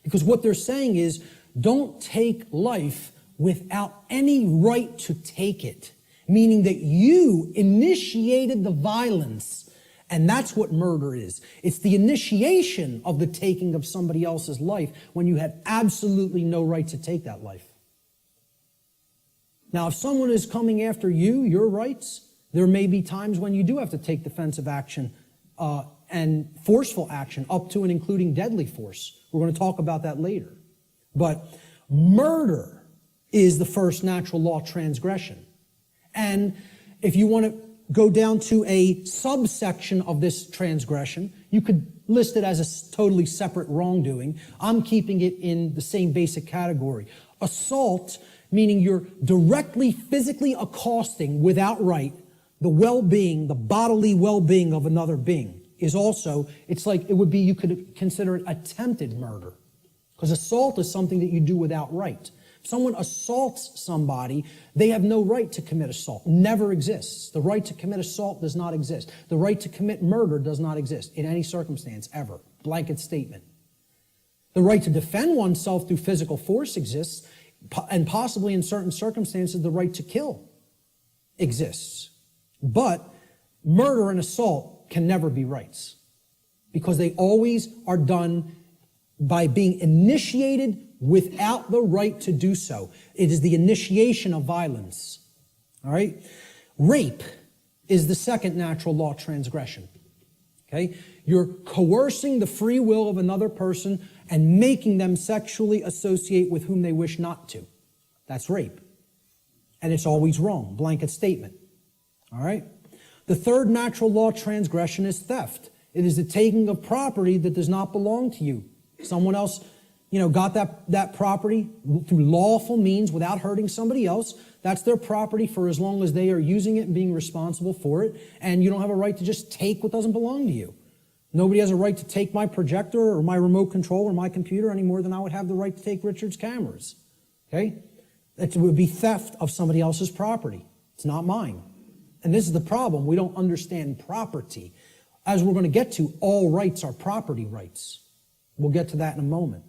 Because what they're saying is don't take life without any right to take it, meaning that you initiated the violence, and that's what murder is. It's the initiation of the taking of somebody else's life when you had absolutely no right to take that life. Now, if someone is coming after you, your rights, there may be times when you do have to take defensive action and forceful action, up to and including deadly force. We're going to talk about that later. But murder is the first natural law transgression. And if you want to go down to a subsection of this transgression, you could list it as a totally separate wrongdoing. I'm keeping it in the same basic category. Assault, meaning you're directly physically accosting without right the well-being, the bodily well-being of another being, is also, it's like, it would be, you could consider it attempted murder. Because assault is something that you do without right. If someone assaults somebody, they have no right to commit assault. Never exists. The right to commit assault does not exist. The right to commit murder does not exist in any circumstance, ever. Blanket statement. The right to defend oneself through physical force exists. and possibly in certain circumstances, the right to kill exists. But murder and assault can never be rights, because they always are done by being initiated without the right to do so. It is the initiation of violence. All right? Rape is the second natural law transgression. Okay? You're coercing the free will of another person and making them sexually associate with whom they wish not to. That's rape. And it's always wrong. Blanket statement. All right? The third natural law transgression is theft. It is the taking of property that does not belong to you. Someone else, got that property through lawful means without hurting somebody else. That's their property for as long as they are using it and being responsible for it. And you don't have a right to just take what doesn't belong to you. Nobody has a right to take my projector or my remote control or my computer any more than I would have the right to take Richard's cameras. Okay? It would be theft of somebody else's property. It's not mine. And this is the problem. We don't understand property. As we're going to get to, all rights are property rights. We'll get to that in a moment.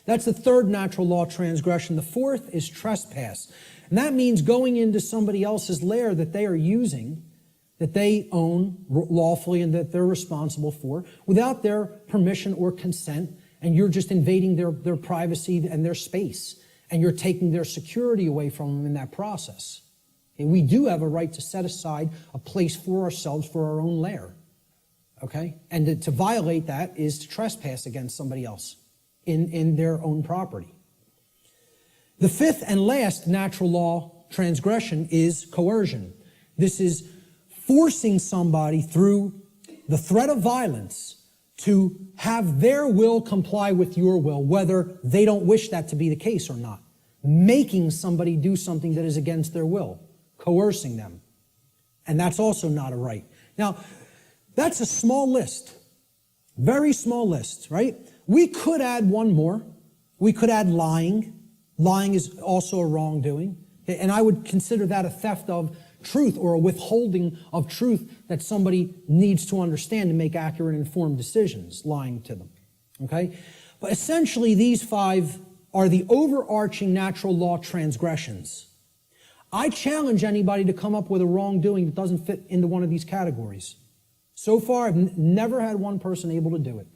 That's the third natural law transgression. The fourth is trespass. And that means going into somebody else's lair that they are using, that they own lawfully and that they're responsible for, without their permission or consent, and you're just invading their privacy and their space, and you're taking their security away from them in that process. And we do have a right to set aside a place for ourselves for our own lair. Okay? And to violate that is to trespass against somebody else in their own property. The fifth and last natural law transgression is coercion. This is forcing somebody through the threat of violence to have their will comply with your will, whether they don't wish that to be the case or not. Making somebody do something that is against their will. Coercing them. And that's also not a right. Now, that's a small list. Very small list, right? We could add one more. We could add lying. Lying is also a wrongdoing. And I would consider that a theft of truth or a withholding of truth that somebody needs to understand to make accurate and informed decisions, lying to them. Okay? But essentially, these five are the overarching natural law transgressions. I challenge anybody to come up with a wrongdoing that doesn't fit into one of these categories. So far, I've never had one person able to do it.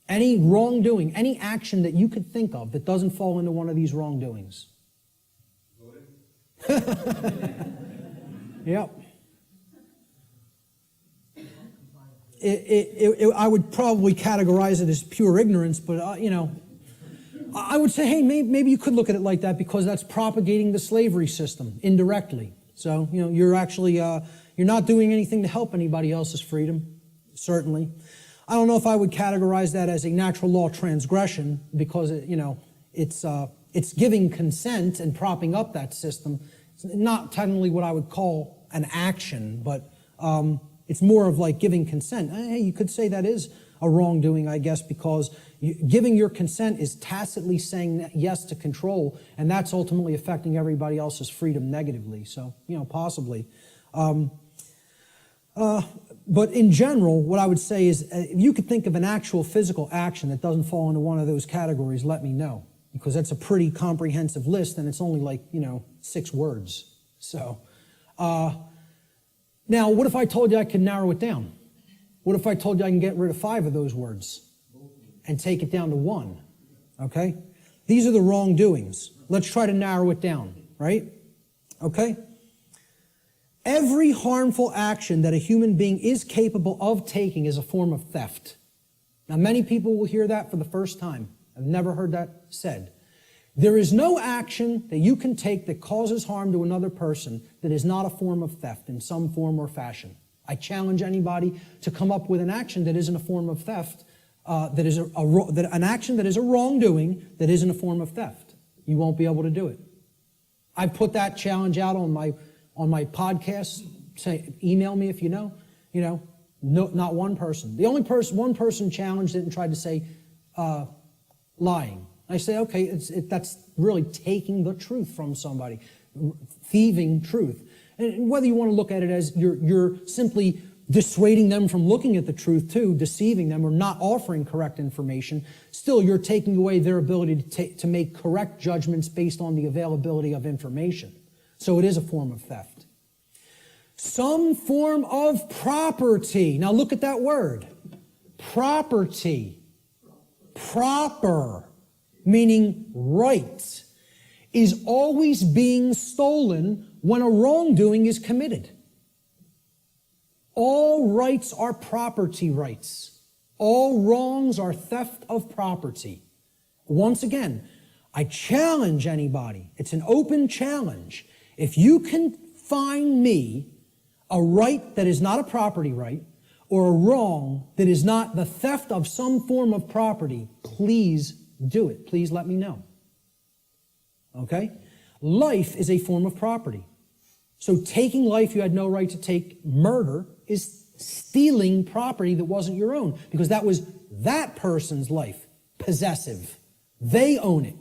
Any wrongdoing, any action that you could think of that doesn't fall into one of these wrongdoings. Yep. I would probably categorize it as pure ignorance, but, I would say, hey, maybe you could look at it like that because that's propagating the slavery system indirectly. So, you're actually, you're not doing anything to help anybody else's freedom, certainly. I don't know if I would categorize that as a natural law transgression because, it's giving consent and propping up that system. It's not technically what I would call an action, but it's more of like giving consent. Hey, you could say that is a wrongdoing, I guess, because giving your consent is tacitly saying yes to control, and that's ultimately affecting everybody else's freedom negatively. So, possibly. But in general, what I would say is if you could think of an actual physical action that doesn't fall into one of those categories, let me know. Because that's a pretty comprehensive list, and it's only like, 6 words. So, now, what if I told you I could narrow it down? What if I told you I can get rid of 5 of those words and take it down to 1? Okay? These are the wrongdoings. Let's try to narrow it down, right? Okay? Every harmful action that a human being is capable of taking is a form of theft. Now, many people will hear that for the first time. I've never heard that said. There is no action that you can take that causes harm to another person that is not a form of theft in some form or fashion. I challenge anybody to come up with an action that isn't a form of theft, that is an action that is a wrongdoing that isn't a form of theft. You won't be able to do it. I've put that challenge out on my podcast. Say, email me if you know. No, not one person. The only one person challenged it and tried to say lying. I say, okay, that's really taking the truth from somebody, thieving truth. And whether you want to look at it as you're simply dissuading them from looking at the truth too, deceiving them, or not offering correct information, still you're taking away their ability to make correct judgments based on the availability of information. So it is a form of theft. Some form of property. Now look at that word. Property. Proper, meaning right, is always being stolen when a wrongdoing is committed. All rights are property rights. All wrongs are theft of property. Once again, I challenge anybody. It's an open challenge. If you can find me a right that is not a property right, or a wrong that is not the theft of some form of property, please do it. Please let me know. Okay? Life is a form of property. So taking life you had no right to take, murder, is stealing property that wasn't your own, because that was that person's life, possessive. They own it.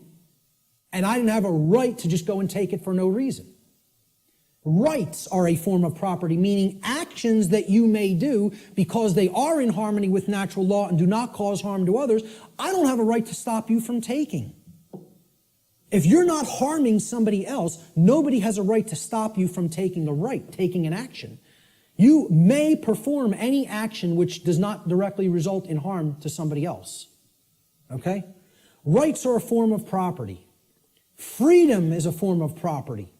And I didn't have a right to just go and take it for no reason. Rights are a form of property, meaning actions that you may do because they are in harmony with natural law and do not cause harm to others. I don't have a right to stop you from taking. If you're not harming somebody else, nobody has a right to stop you from taking a right, taking an action. You may perform any action which does not directly result in harm to somebody else. Okay? Rights are a form of property. Freedom is a form of property.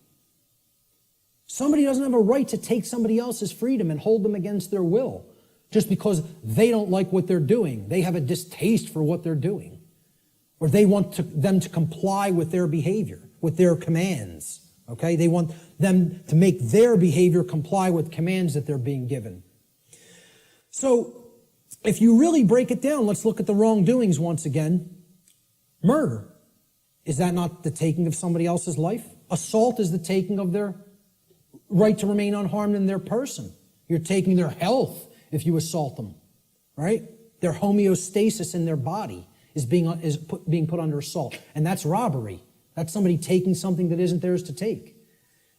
Somebody doesn't have a right to take somebody else's freedom and hold them against their will just because they don't like what they're doing. They have a distaste for what they're doing. Or they want them to comply with their behavior, with their commands. Okay? They want them to make their behavior comply with commands that they're being given. So, if you really break it down, let's look at the wrongdoings once again. Murder. Is that not the taking of somebody else's life? Assault is the taking of their right to remain unharmed in their person. You're taking their health if you assault them, right? Their homeostasis in their body is being put under assault. And that's robbery. That's somebody taking something that isn't theirs to take.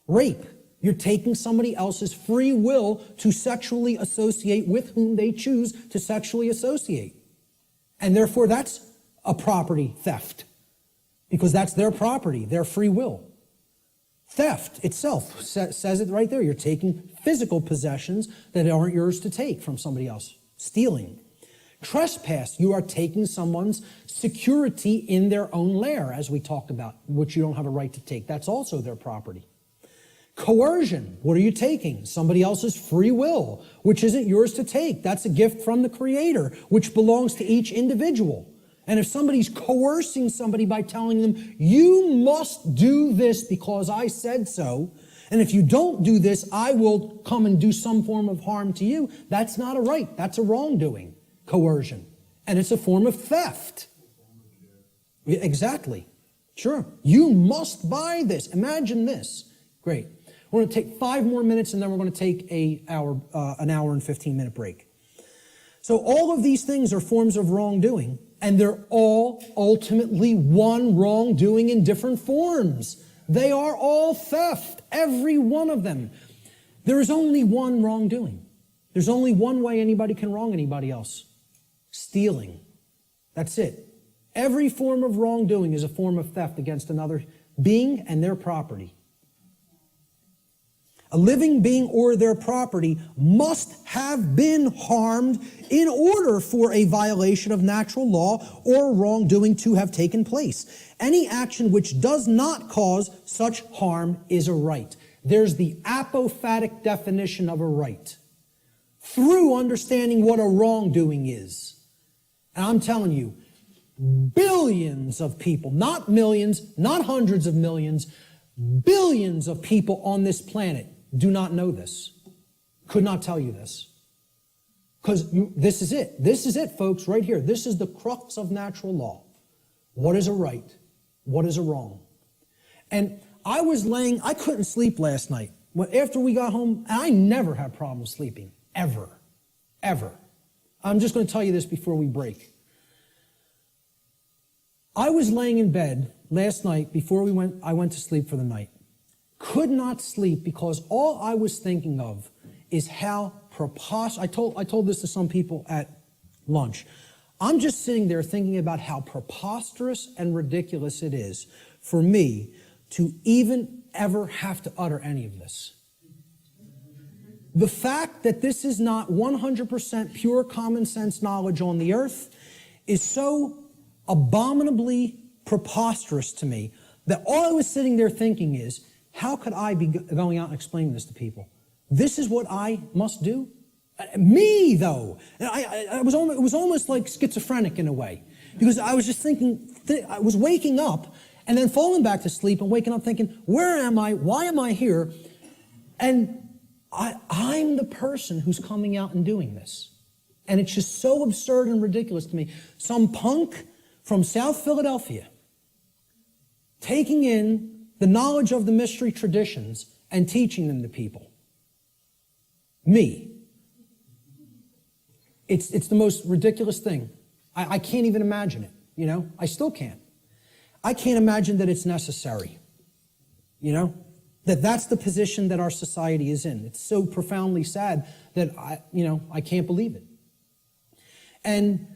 Rape. You're taking somebody else's free will to sexually associate with whom they choose to sexually associate. And therefore that's a property theft. Because that's their property, their free will. Theft itself says it right there. You're taking physical possessions that aren't yours to take from somebody else. Stealing. Trespass. You are taking someone's security in their own lair, as we talked about, which you don't have a right to take. That's also their property. Coercion. What are you taking? Somebody else's free will, which isn't yours to take. That's a gift from the Creator, which belongs to each individual. And if somebody's coercing somebody by telling them, you must do this because I said so, and if you don't do this, I will come and do some form of harm to you, that's not a right. That's a wrongdoing, coercion. And it's a form of theft. Exactly. Sure. You must buy this. Imagine this. Great. We're going to take 5 more minutes, and then we're going to take an hour and 15-minute break. So all of these things are forms of wrongdoing. And they're all ultimately one wrongdoing in different forms. They are all theft, every one of them. There is only one wrongdoing. There's only one way anybody can wrong anybody else. Stealing. That's it. Every form of wrongdoing is a form of theft against another being and their property. A living being or their property must have been harmed in order for a violation of natural law or wrongdoing to have taken place. Any action which does not cause such harm is a right. There's the apophatic definition of a right. Through understanding what a wrongdoing is. And I'm telling you, billions of people, not millions, not hundreds of millions, billions of people on this planet do not know this. Could not tell you this. Because this is it. This is it, folks, right here. This is the crux of natural law. What is a right? What is a wrong? And I couldn't sleep last night. After we got home, I never had problems sleeping. Ever. Ever. I'm just going to tell you this before we break. I was laying in bed last night before I went to sleep for the night. Could not sleep because all I was thinking of is how preposterous. I told this to some people at lunch. I'm just sitting there thinking about how preposterous and ridiculous it is for me to even ever have to utter any of this. The fact that this is not 100% pure common sense knowledge on the earth is so abominably preposterous to me that all I was sitting there thinking is, how could I be going out and explaining this to people? This is what I must do? Me, though. And it was almost like schizophrenic in a way, because I was just thinking, I was waking up and then falling back to sleep and waking up thinking, where am I? Why am I here? And I'm the person who's coming out and doing this. And it's just so absurd and ridiculous to me. Some punk from South Philadelphia taking in the knowledge of the mystery traditions and teaching them to people. Me. It's the most ridiculous thing. I can't even imagine it, you know? I still can't. I can't imagine that it's necessary, you know? That's the position that our society is in. It's so profoundly sad that I can't believe it. And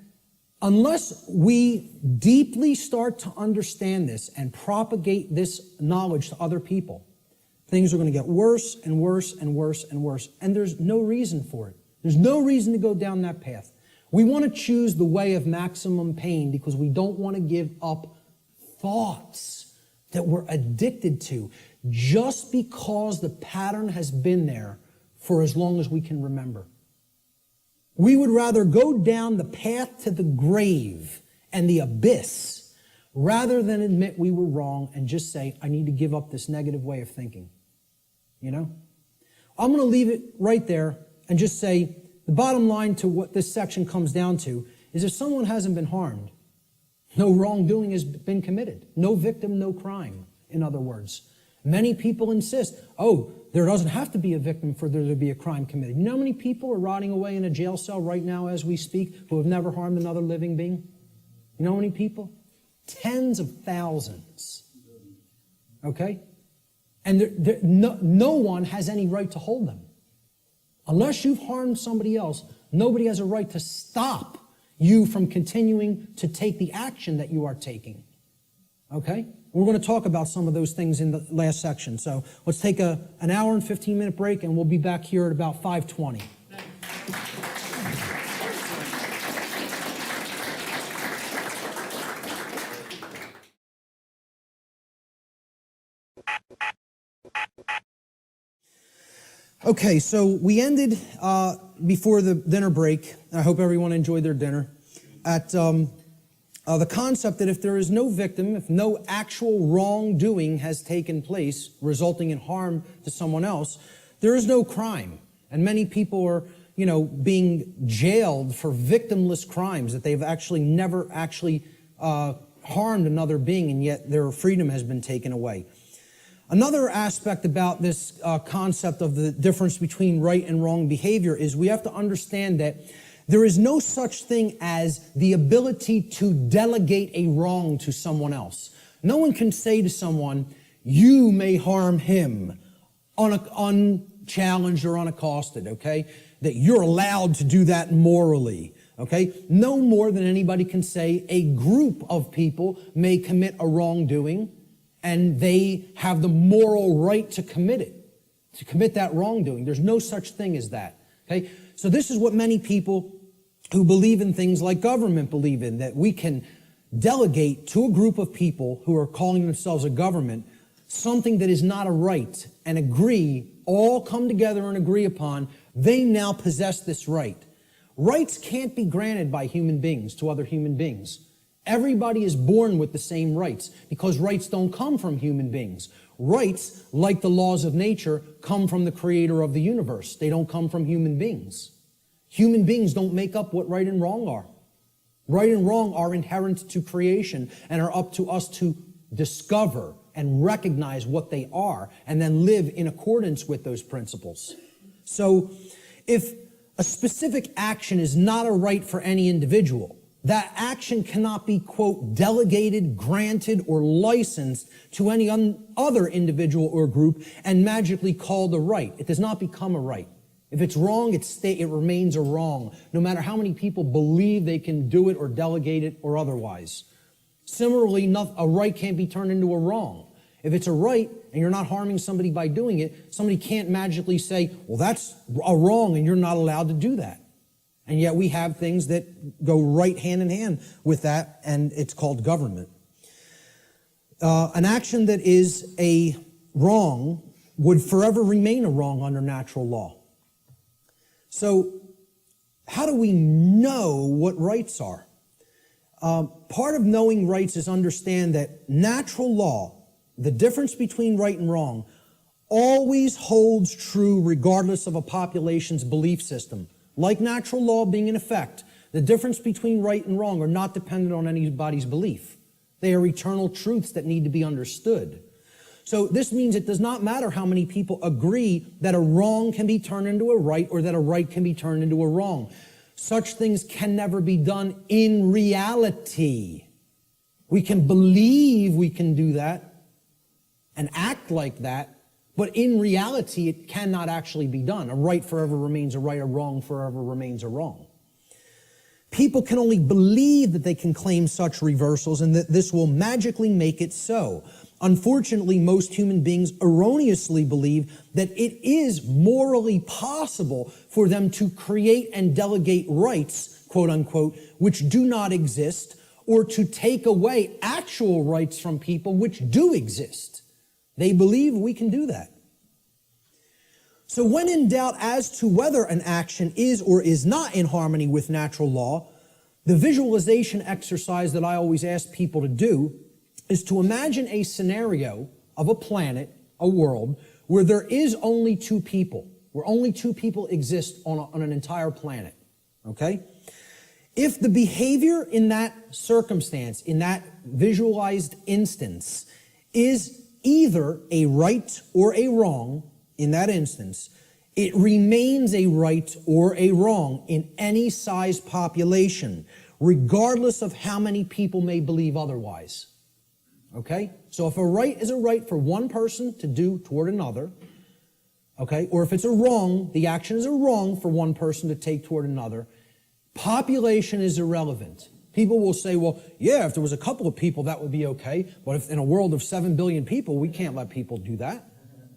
unless we deeply start to understand this and propagate this knowledge to other people, things are going to get worse and worse and worse and worse. And there's no reason for it. There's no reason to go down that path. We want to choose the way of maximum pain because we don't want to give up thoughts that we're addicted to just because the pattern has been there for as long as we can remember. We would rather go down the path to the grave and the abyss rather than admit we were wrong and just say, I need to give up this negative way of thinking. You know? I'm going to leave it right there and just say the bottom line to what this section comes down to is if someone hasn't been harmed, no wrongdoing has been committed. No victim, no crime, in other words. Many people insist, there doesn't have to be a victim for there to be a crime committed. You know how many people are rotting away in a jail cell right now as we speak who have never harmed another living being? You know how many people? Tens of thousands. Okay? And no one has any right to hold them. Unless you've harmed somebody else, nobody has a right to stop you from continuing to take the action that you are taking. Okay? We're going to talk about some of those things in the last section. So let's take an hour and 15-minute break, and we'll be back here at about 5:20. Okay, so we ended before the dinner break. I hope everyone enjoyed their dinner. At the concept that if there is no victim, if no actual wrongdoing has taken place resulting in harm to someone else, there is no crime. And many people are, being jailed for victimless crimes that they've actually never actually harmed another being, and yet their freedom has been taken away. Another aspect about this concept of the difference between right and wrong behavior is we have to understand that there is no such thing as the ability to delegate a wrong to someone else. No one can say to someone, you may harm him, unchallenged or unaccosted, okay? That you're allowed to do that morally, okay? No more than anybody can say a group of people may commit a wrongdoing and they have the moral right to commit it, to commit that wrongdoing. There's no such thing as that, okay? So this is what many people who believe in things like government believe in, that we can delegate to a group of people who are calling themselves a government something that is not a right and all come together and agree upon, they now possess this right. Rights can't be granted by human beings to other human beings. Everybody is born with the same rights because rights don't come from human beings. Rights, like the laws of nature, come from the creator of the universe. They don't come from human beings. Human beings don't make up what right and wrong are. Right and wrong are inherent to creation and are up to us to discover and recognize what they are and then live in accordance with those principles. So if a specific action is not a right for any individual, that action cannot be, quote, delegated, granted, or licensed to any other individual or group and magically called a right. It does not become a right. If it's wrong, it remains a wrong, no matter how many people believe they can do it or delegate it or otherwise. Similarly, a right can't be turned into a wrong. If it's a right and you're not harming somebody by doing it, somebody can't magically say, well, that's a wrong and you're not allowed to do that. And yet we have things that go right hand in hand with that, and it's called government. An action that is a wrong would forever remain a wrong under natural law. So how do we know what rights are? Part of knowing rights is understand that natural law, the difference between right and wrong, always holds true regardless of a population's belief system. Like natural law being in effect, the difference between right and wrong are not dependent on anybody's belief. They are eternal truths that need to be understood. So this means it does not matter how many people agree that a wrong can be turned into a right or that a right can be turned into a wrong. Such things can never be done in reality. We can believe we can do that and act like that, but in reality, it cannot actually be done. A right forever remains a right, a wrong forever remains a wrong. People can only believe that they can claim such reversals and that this will magically make it so. Unfortunately, most human beings erroneously believe that it is morally possible for them to create and delegate rights, quote unquote, which do not exist, or to take away actual rights from people which do exist. They believe we can do that. So when in doubt as to whether an action is or is not in harmony with natural law, the visualization exercise that I always ask people to do is to imagine a scenario of a planet, a world, where there is only two people, where only two people exist on an entire planet, okay? If the behavior in that circumstance, in that visualized instance, is either a right or a wrong in that instance, it remains a right or a wrong in any size population, regardless of how many people may believe otherwise. Okay? So if a right is a right for one person to do toward another, okay, or if it's a wrong, the action is a wrong for one person to take toward another, population is irrelevant. People will say, well, yeah, if there was a couple of people, that would be okay. But if in a world of 7 billion people, we can't let people do that.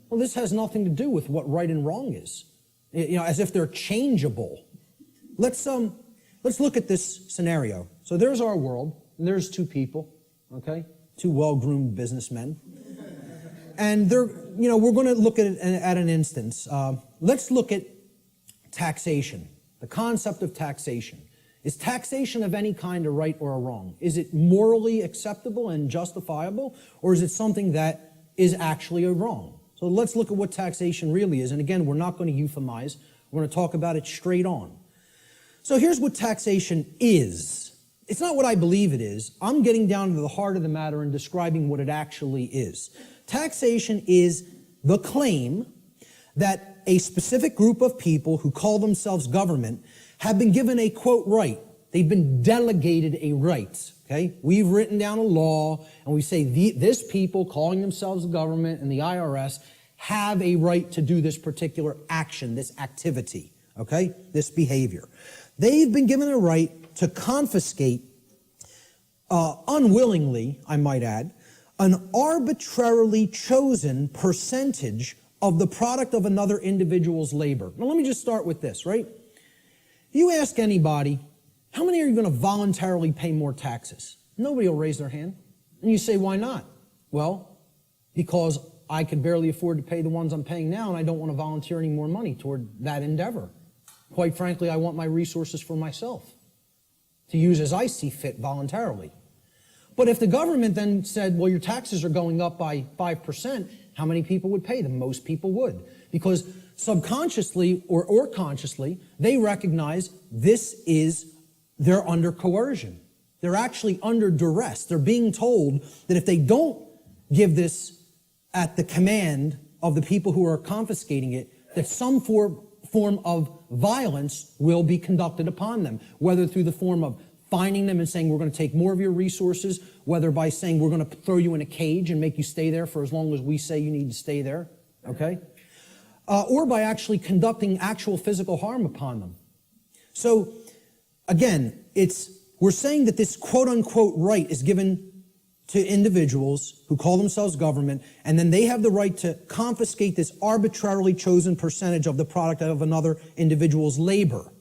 Well, this has nothing to do with what right and wrong is. You know, as if they're changeable. Let's look at this scenario. So there's our world, and there's two people, okay? Two well-groomed businessmen. And they're, you know, we're going to look at it at an instance. Let's look at taxation, the concept of taxation. Is taxation of any kind a right or a wrong? Is it morally acceptable and justifiable, or is it something that is actually a wrong? So let's look at what taxation really is. And again, we're not going to euphemize. We're going to talk about it straight on. So here's what taxation is. It's not what I believe it is. I'm getting down to the heart of the matter and describing what it actually is. Taxation is the claim that a specific group of people who call themselves government have been given a, quote, right. They've been delegated a right, okay? We've written down a law, and we say this people calling themselves the government and the IRS have a right to do this particular action, this activity, okay? This behavior. They've been given a right to confiscate, unwillingly, I might add, an arbitrarily chosen percentage of the product of another individual's labor. Now, let me just start with this, right? You ask anybody, how many are you going to voluntarily pay more taxes? Nobody will raise their hand. And you say, why not? Well, because I could barely afford to pay the ones I'm paying now, and I don't want to volunteer any more money toward that endeavor. Quite frankly, I want my resources for myself to use as I see fit voluntarily. But if the government then said, well, your taxes are going up by 5%, how many people would pay them? Most people would. Because subconsciously or consciously, they recognize they're under coercion. They're actually under duress. They're being told that if they don't give this at the command of the people who are confiscating it, that some form of violence will be conducted upon them, whether through the form of fining them and saying, we're going to take more of your resources, whether by saying, we're going to throw you in a cage and make you stay there for as long as we say you need to stay there, okay? or by actually conducting actual physical harm upon them. So, again, we're saying that this quote-unquote right is given to individuals who call themselves government, and then they have the right to confiscate this arbitrarily chosen percentage of the product of another individual's labor.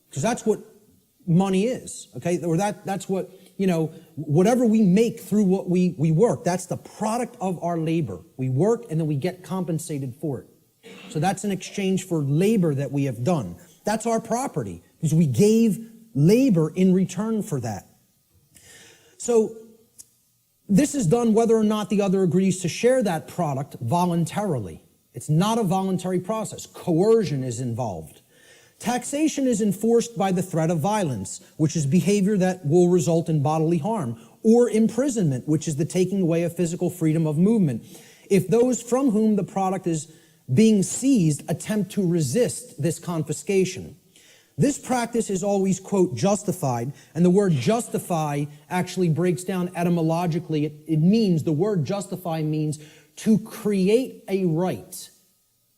Because that's what money is, okay? Or that's what, whatever we make through what we work, that's the product of our labor. We work and then we get compensated for it. So that's an exchange for labor that we have done. That's our property, because we gave labor in return for that. So this is done whether or not the other agrees to share that product voluntarily. It's not a voluntary process. Coercion is involved. Taxation is enforced by the threat of violence, which is behavior that will result in bodily harm, or imprisonment, which is the taking away of physical freedom of movement, if those from whom the product is being seized attempt to resist this confiscation. This practice is always, quote, justified, and the word justify actually breaks down etymologically. The word justify means to create a right.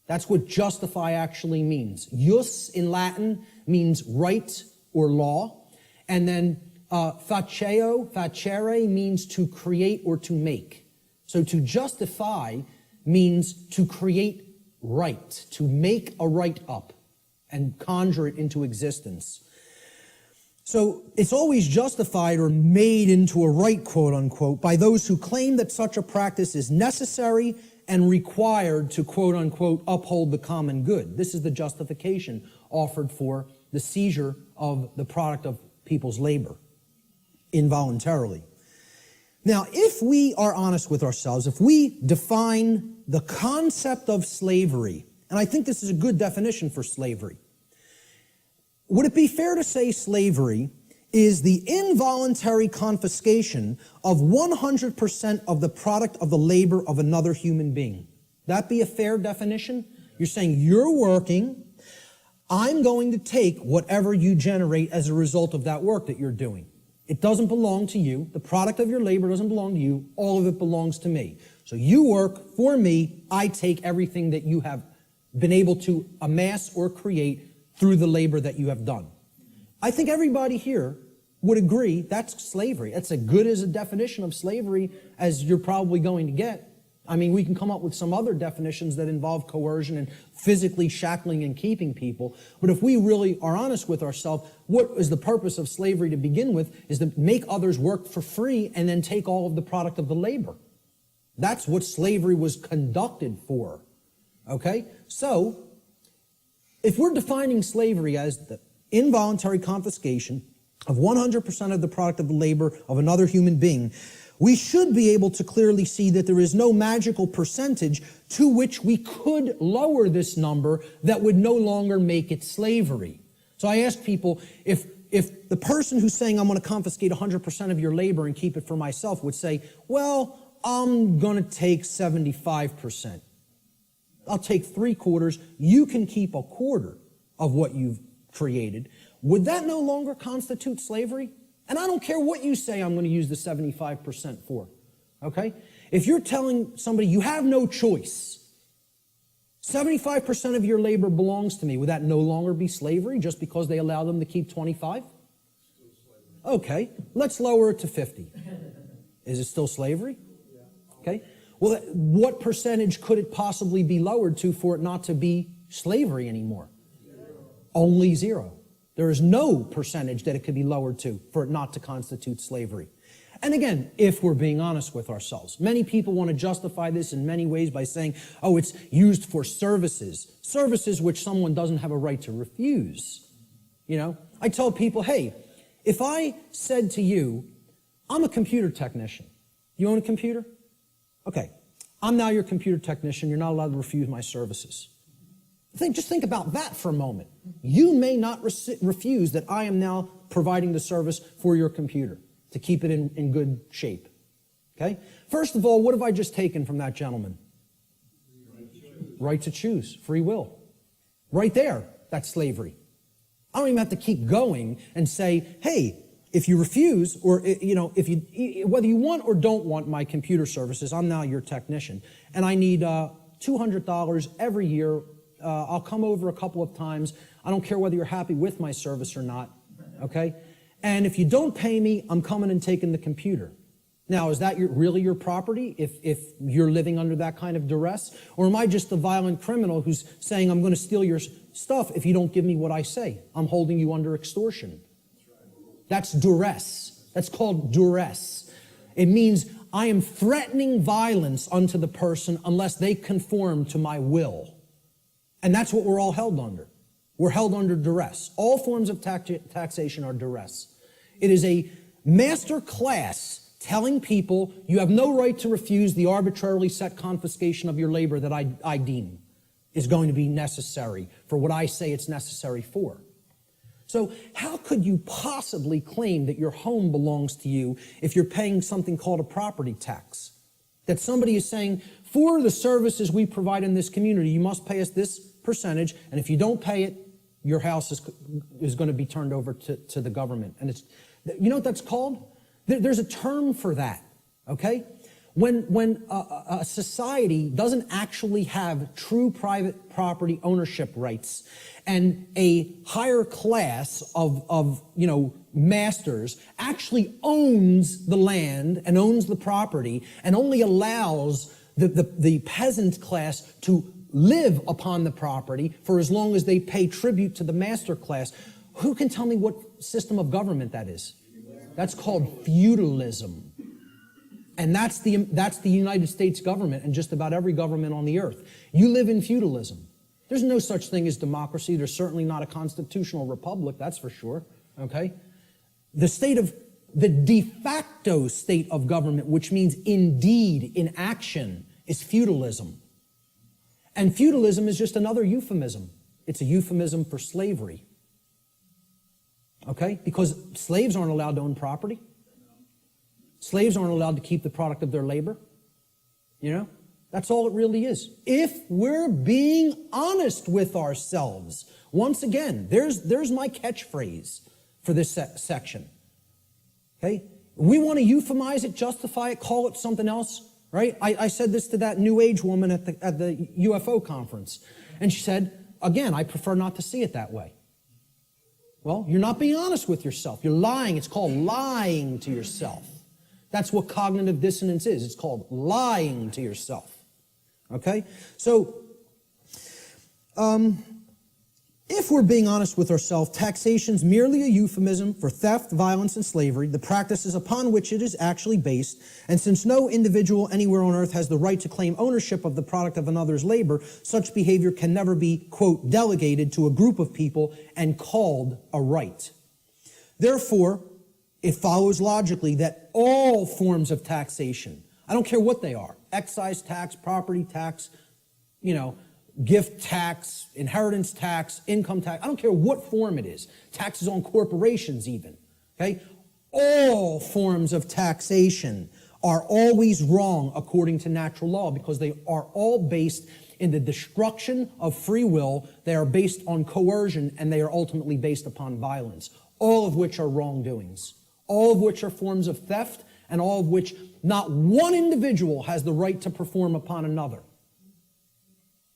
That's what justify actually means. Jus in Latin means right or law, and then facere means to create or to make. So to justify means to create right, to make a right up and conjure it into existence. So it's always justified or made into a right, quote unquote, by those who claim that such a practice is necessary and required to, quote unquote, uphold the common good. This is the justification offered for the seizure of the product of people's labor involuntarily. Now, if we are honest with ourselves, if we define the concept of slavery, and I think this is a good definition for slavery, would it be fair to say slavery is the involuntary confiscation of 100% of the product of the labor of another human being? That be a fair definition? You're saying you're working, I'm going to take whatever you generate as a result of that work that you're doing. It doesn't belong to you. The product of your labor doesn't belong to you. All of it belongs to me. So you work for me. I take everything that you have been able to amass or create through the labor that you have done. I think everybody here would agree that's slavery. That's as good as a definition of slavery as you're probably going to get. I mean, we can come up with some other definitions that involve coercion and physically shackling and keeping people. But if we really are honest with ourselves, what is the purpose of slavery to begin with is to make others work for free and then take all of the product of the labor. That's what slavery was conducted for. Okay? So, if we're defining slavery as the involuntary confiscation of 100% of the product of the labor of another human being, we should be able to clearly see that there is no magical percentage to which we could lower this number that would no longer make it slavery. So I ask people, if the person who's saying I'm going to confiscate 100% of your labor and keep it for myself would say, well, I'm going to take 75%. I'll take 3/4. You can keep 1/4 of what you've created. Would that no longer constitute slavery? And I don't care what you say I'm going to use the 75% for. Okay? If you're telling somebody you have no choice, 75% of your labor belongs to me, would that no longer be slavery just because they allow them to keep 25? Okay, let's lower it to 50. Is it still slavery? Okay. Well, what percentage could it possibly be lowered to for it not to be slavery anymore? Only 0. There is no percentage that it could be lowered to for it not to constitute slavery. And again, if we're being honest with ourselves, many people want to justify this in many ways by saying, oh, it's used for services which someone doesn't have a right to refuse. You know, I tell people, hey, if I said to you, I'm a computer technician. You own a computer? Okay, I'm now your computer technician. You're not allowed to refuse my services. Just think about that for a moment. You may not refuse that I am now providing the service for your computer to keep it in good shape. Okay? First of all, what have I just taken from that gentleman? Right to choose. Free will. Right there, that's slavery. I don't even have to keep going and say, hey, if you refuse, or if you, whether you want or don't want my computer services, I'm now your technician, and I need $200 every year. I'll come over a couple of times. I don't care whether you're happy with my service or not, okay? And if you don't pay me, I'm coming and taking the computer. Now, is that really your property if you're living under that kind of duress? Or am I just a violent criminal who's saying, I'm going to steal your stuff if you don't give me what I say? I'm holding you under extortion. That's duress. That's called duress. It means I am threatening violence unto the person unless they conform to my will. And that's what we're all held under. We're held under duress. All forms of taxation are duress. It is a master class telling people you have no right to refuse the arbitrarily set confiscation of your labor that I deem is going to be necessary for what I say it's necessary for. So how could you possibly claim that your home belongs to you if you're paying something called a property tax? That somebody is saying, for the services we provide in this community, you must pay us this percentage, and if you don't pay it, your house is going to be turned over to the government. And it's, you know what that's called? There's a term for that, okay? When a society doesn't actually have true private property ownership rights and a higher class of masters actually owns the land and owns the property and only allows the peasant class to live upon the property for as long as they pay tribute to the master class, who can tell me what system of government that is? That's called feudalism. And that's the United States government and just about every government on the earth. You live in feudalism. There's no such thing as democracy. There's certainly not a constitutional republic, that's for sure, okay? The de facto state of government, which means indeed, in action, is feudalism. And feudalism is just another euphemism. It's a euphemism for slavery. Okay? Because slaves aren't allowed to own property. Slaves aren't allowed to keep the product of their labor. You know? That's all it really is. If we're being honest with ourselves. Once again, there's my catchphrase for this section. Okay? We want to euphemize it, justify it, call it something else. Right? I said this to that New Age woman at the UFO conference. And she said, again, I prefer not to see it that way. Well, you're not being honest with yourself. You're lying. It's called lying to yourself. That's what cognitive dissonance is. It's called lying to yourself. Okay? So, if we're being honest with ourselves, taxation's merely a euphemism for theft, violence, and slavery, the practices upon which it is actually based, and since no individual anywhere on earth has the right to claim ownership of the product of another's labor, such behavior can never be, quote, delegated to a group of people and called a right. Therefore, it follows logically that all forms of taxation, I don't care what they are, excise tax, property tax, gift tax, inheritance tax, income tax, I don't care what form it is, taxes on corporations even, okay? All forms of taxation are always wrong according to natural law because they are all based in the destruction of free will, they are based on coercion, and they are ultimately based upon violence, all of which are wrongdoings, all of which are forms of theft, and all of which not one individual has the right to perform upon another.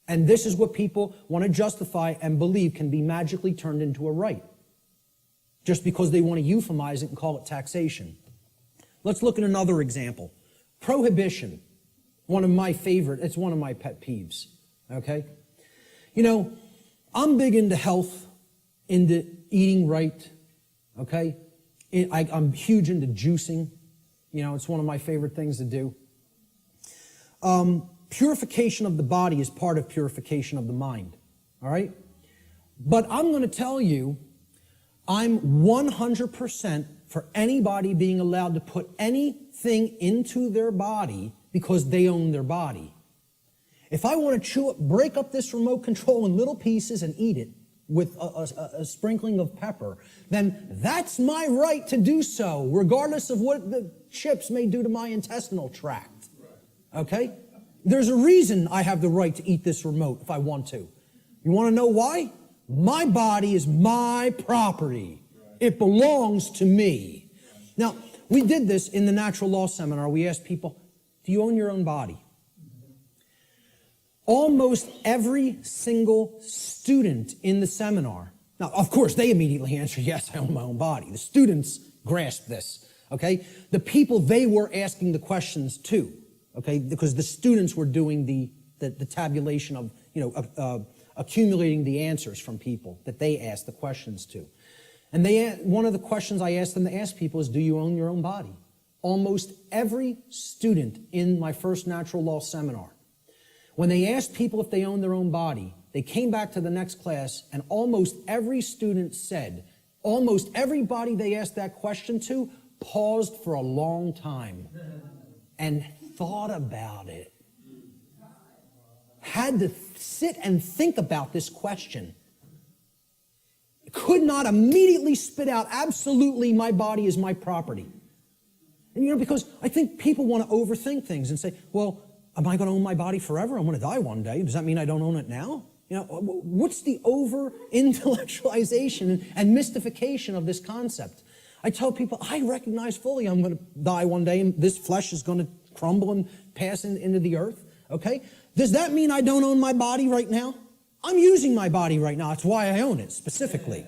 And this is what people want to justify and believe can be magically turned into a right, just because they want to euphemize it and call it taxation. Let's look at another example. Prohibition, one of my pet peeves, okay? I'm big into health, into eating right, okay? I'm huge into juicing. It's one of my favorite things to do. Purification of the body is part of purification of the mind, all right? But I'm going to tell you, I'm 100% for anybody being allowed to put anything into their body because they own their body. If I want to break up this remote control in little pieces and eat it with a sprinkling of pepper, then that's my right to do so, regardless of what the chips may do to my intestinal tract, okay? There's a reason I have the right to eat this remote if I want to. You want to know why? My body is my property. It belongs to me. Now, we did this in the natural law seminar. We asked people, do you own your own body? almost every single student in the seminar, now, of course, they immediately answer, yes, I own my own body. The students grasp this, okay? The people they were asking the questions to, okay, because the students were doing the tabulation of, accumulating the answers from people that they asked the questions to. And one of the questions I asked them to ask people is, do you own your own body? Almost every student in my first natural law seminar, when they asked people if they own their own body, they came back to the next class and almost every student said, almost everybody they asked that question to paused for a long time and thought about it. Had to sit and think about this question. Could not immediately spit out, absolutely, my body is my property. And because I think people want to overthink things and say, well, am I going to own my body forever? I'm going to die one day. Does that mean I don't own it now? What's the over-intellectualization and mystification of this concept? I tell people, I recognize fully I'm going to die one day and this flesh is going to crumble and pass into the earth, okay? Does that mean I don't own my body right now? I'm using my body right now. That's why I own it, specifically.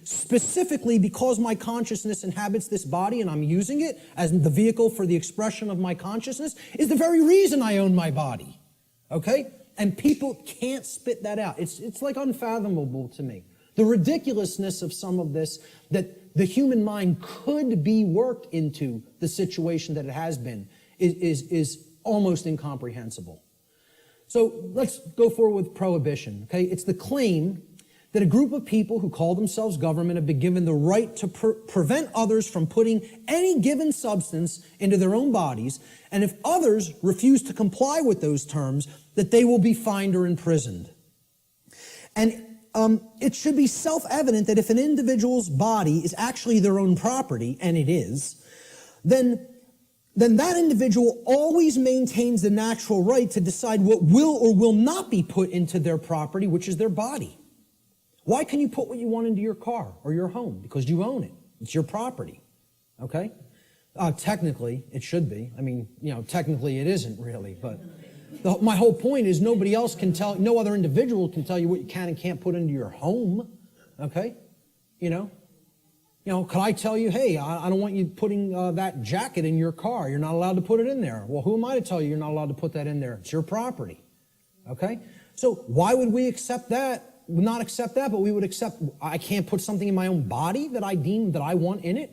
Specifically because my consciousness inhabits this body and I'm using it as the vehicle for the expression of my consciousness is the very reason I own my body, okay? And people can't spit that out. It's like unfathomable to me. The ridiculousness of some of this, that the human mind could be worked into the situation that it has been, is almost incomprehensible. So let's go forward with prohibition, okay? It's the claim that a group of people who call themselves government have been given the right to prevent others from putting any given substance into their own bodies, and if others refuse to comply with those terms, that they will be fined or imprisoned. And it should be self-evident that if an individual's body is actually their own property, and it is, then that individual always maintains the natural right to decide what will or will not be put into their property, which is their body. Why can you put what you want into your car or your home? Because you own it. It's your property, okay? Technically, it should be. I mean, technically it isn't really, but my whole point is nobody else can tell, no other individual can tell you what you can and can't put into your home, okay? Could I tell you, hey, I don't want you putting that jacket in your car. You're not allowed to put it in there. Well, who am I to tell you you're not allowed to put that in there? It's your property, okay? So why would we accept that? Not accept that, but we would accept I can't put something in my own body that I deem that I want in it,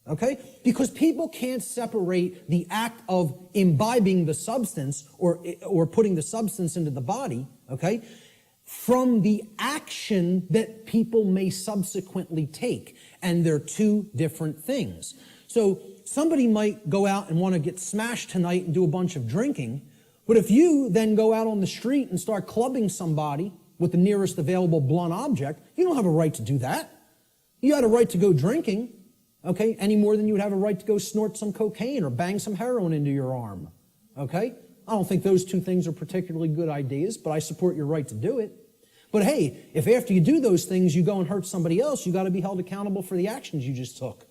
okay? Because people can't separate the act of imbibing the substance or putting the substance into the body, okay, from the action that people may subsequently take. And they're two different things. So somebody might go out and want to get smashed tonight and do a bunch of drinking, but if you then go out on the street and start clubbing somebody with the nearest available blunt object, you don't have a right to do that. You had a right to go drinking, okay, any more than you would have a right to go snort some cocaine or bang some heroin into your arm, okay? I don't think those two things are particularly good ideas, but I support your right to do it. But hey, if after you do those things you go and hurt somebody else, you got to be held accountable for the actions you just took.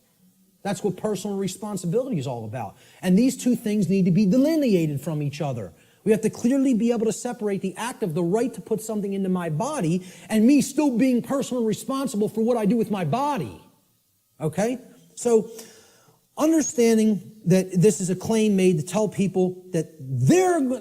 That's what personal responsibility is all about. And these two things need to be delineated from each other. We have to clearly be able to separate the act of the right to put something into my body and me still being personally responsible for what I do with my body. Okay? So, understanding that this is a claim made to tell people that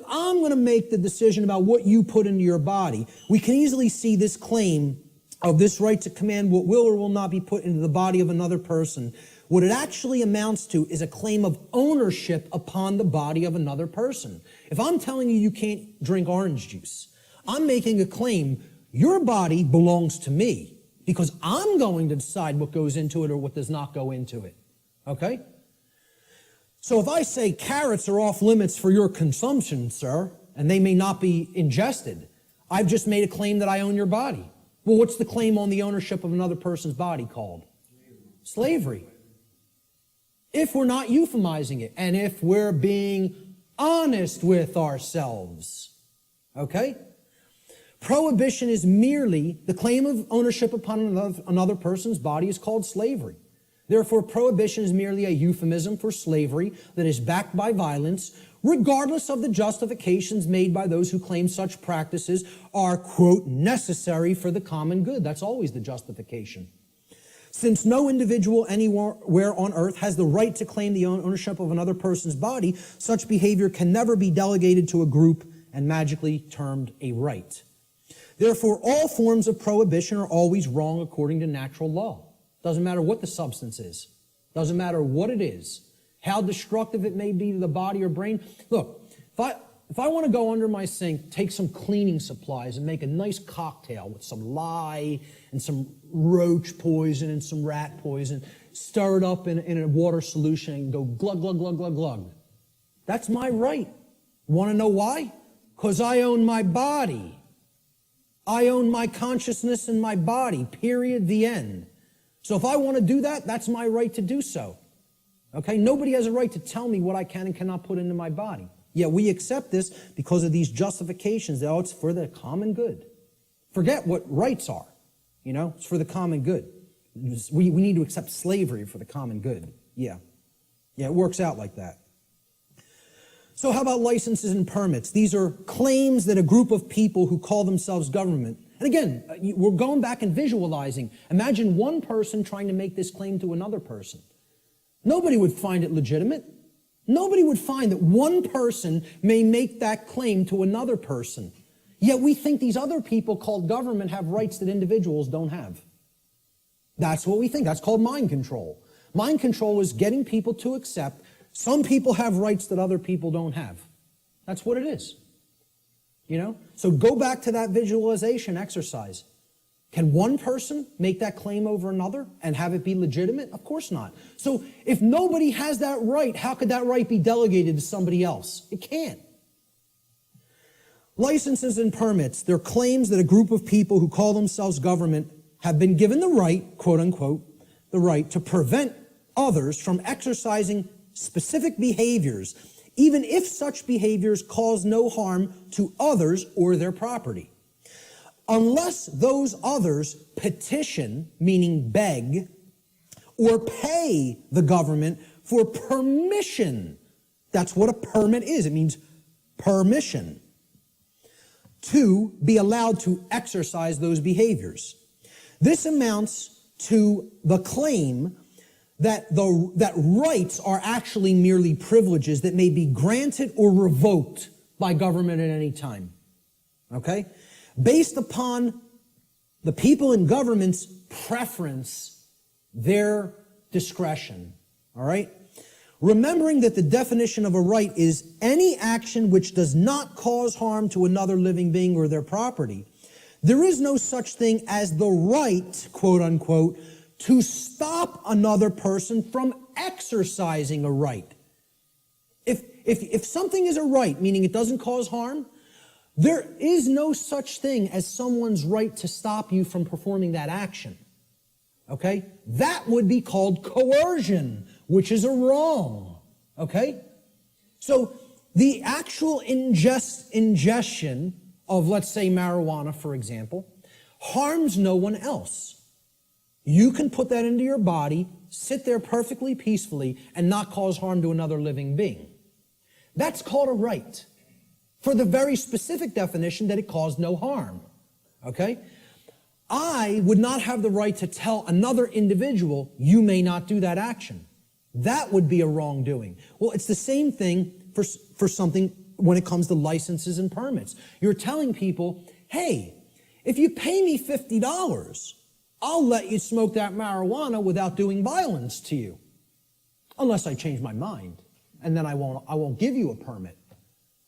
I'm going to make the decision about what you put into your body, we can easily see this claim of this right to command what will or will not be put into the body of another person. What it actually amounts to is a claim of ownership upon the body of another person. If I'm telling you you can't drink orange juice, I'm making a claim, your body belongs to me because I'm going to decide what goes into it or what does not go into it. Okay? So if I say carrots are off limits for your consumption, sir, and they may not be ingested, I've just made a claim that I own your body. Well, what's the claim on the ownership of another person's body called? Slavery. If we're not euphemizing it, and if we're being honest with ourselves, okay? Prohibition is merely the claim of ownership upon another person's body is called slavery. Therefore, prohibition is merely a euphemism for slavery that is backed by violence, regardless of the justifications made by those who claim such practices are, quote, necessary for the common good. That's always the justification. Since no individual anywhere on earth has the right to claim the ownership of another person's body, such behavior can never be delegated to a group and magically termed a right. Therefore, all forms of prohibition are always wrong according to natural law. Doesn't matter what the substance is. Doesn't matter what it is. How destructive it may be to the body or brain. Look, if I want to go under my sink, take some cleaning supplies and make a nice cocktail with some lye and some roach poison and some rat poison, stir it up in a water solution and go glug, glug, glug, glug, glug. That's my right. Want to know why? Because I own my body. I own my consciousness and my body, period, the end. So if I want to do that, that's my right to do so. Okay? Nobody has a right to tell me what I can and cannot put into my body. Yet we accept this because of these justifications that, oh, it's for the common good. Forget what rights are. You know, it's for the common good. We need to accept slavery for the common good. Yeah, it works out like that. So how about licenses and permits? These are claims that a group of people who call themselves government. And again, we're going back and visualizing. Imagine one person trying to make this claim to another person. Nobody would find it legitimate. Nobody would find that one person may make that claim to another person. Yet we think these other people called government have rights that individuals don't have. That's what we think. That's called mind control. Mind control is getting people to accept some people have rights that other people don't have. That's what it is. You know? So go back to that visualization exercise. Can one person make that claim over another and have it be legitimate? Of course not. So if nobody has that right, how could that right be delegated to somebody else? It can't. Licenses and permits, they're claims that a group of people who call themselves government have been given the right, quote unquote, the right to prevent others from exercising specific behaviors, even if such behaviors cause no harm to others or their property, unless those others petition, meaning beg, or pay the government for permission. That's what a permit is. It means permission to be allowed to exercise those behaviors. This amounts to the claim that rights are actually merely privileges that may be granted or revoked by government at any time. Okay? Based upon the people in government's preference, their discretion. All right? Remembering that the definition of a right is any action which does not cause harm to another living being or their property, there is no such thing as the right, quote unquote, to stop another person from exercising a right. If something is a right, meaning it doesn't cause harm, there is no such thing as someone's right to stop you from performing that action. Okay? That would be called coercion, which is a wrong. Okay? So the actual ingestion of, let's say, marijuana, for example, harms no one else. You can put that into your body, sit there perfectly peacefully, and not cause harm to another living being. That's called a right, for the very specific definition that it caused no harm. Okay? I would not have the right to tell another individual, you may not do that action. That would be a wrongdoing. Well, it's the same thing for something when it comes to licenses and permits. You're telling people, hey, if you pay me $50, I'll let you smoke that marijuana without doing violence to you. Unless I change my mind. And then I won't give you a permit.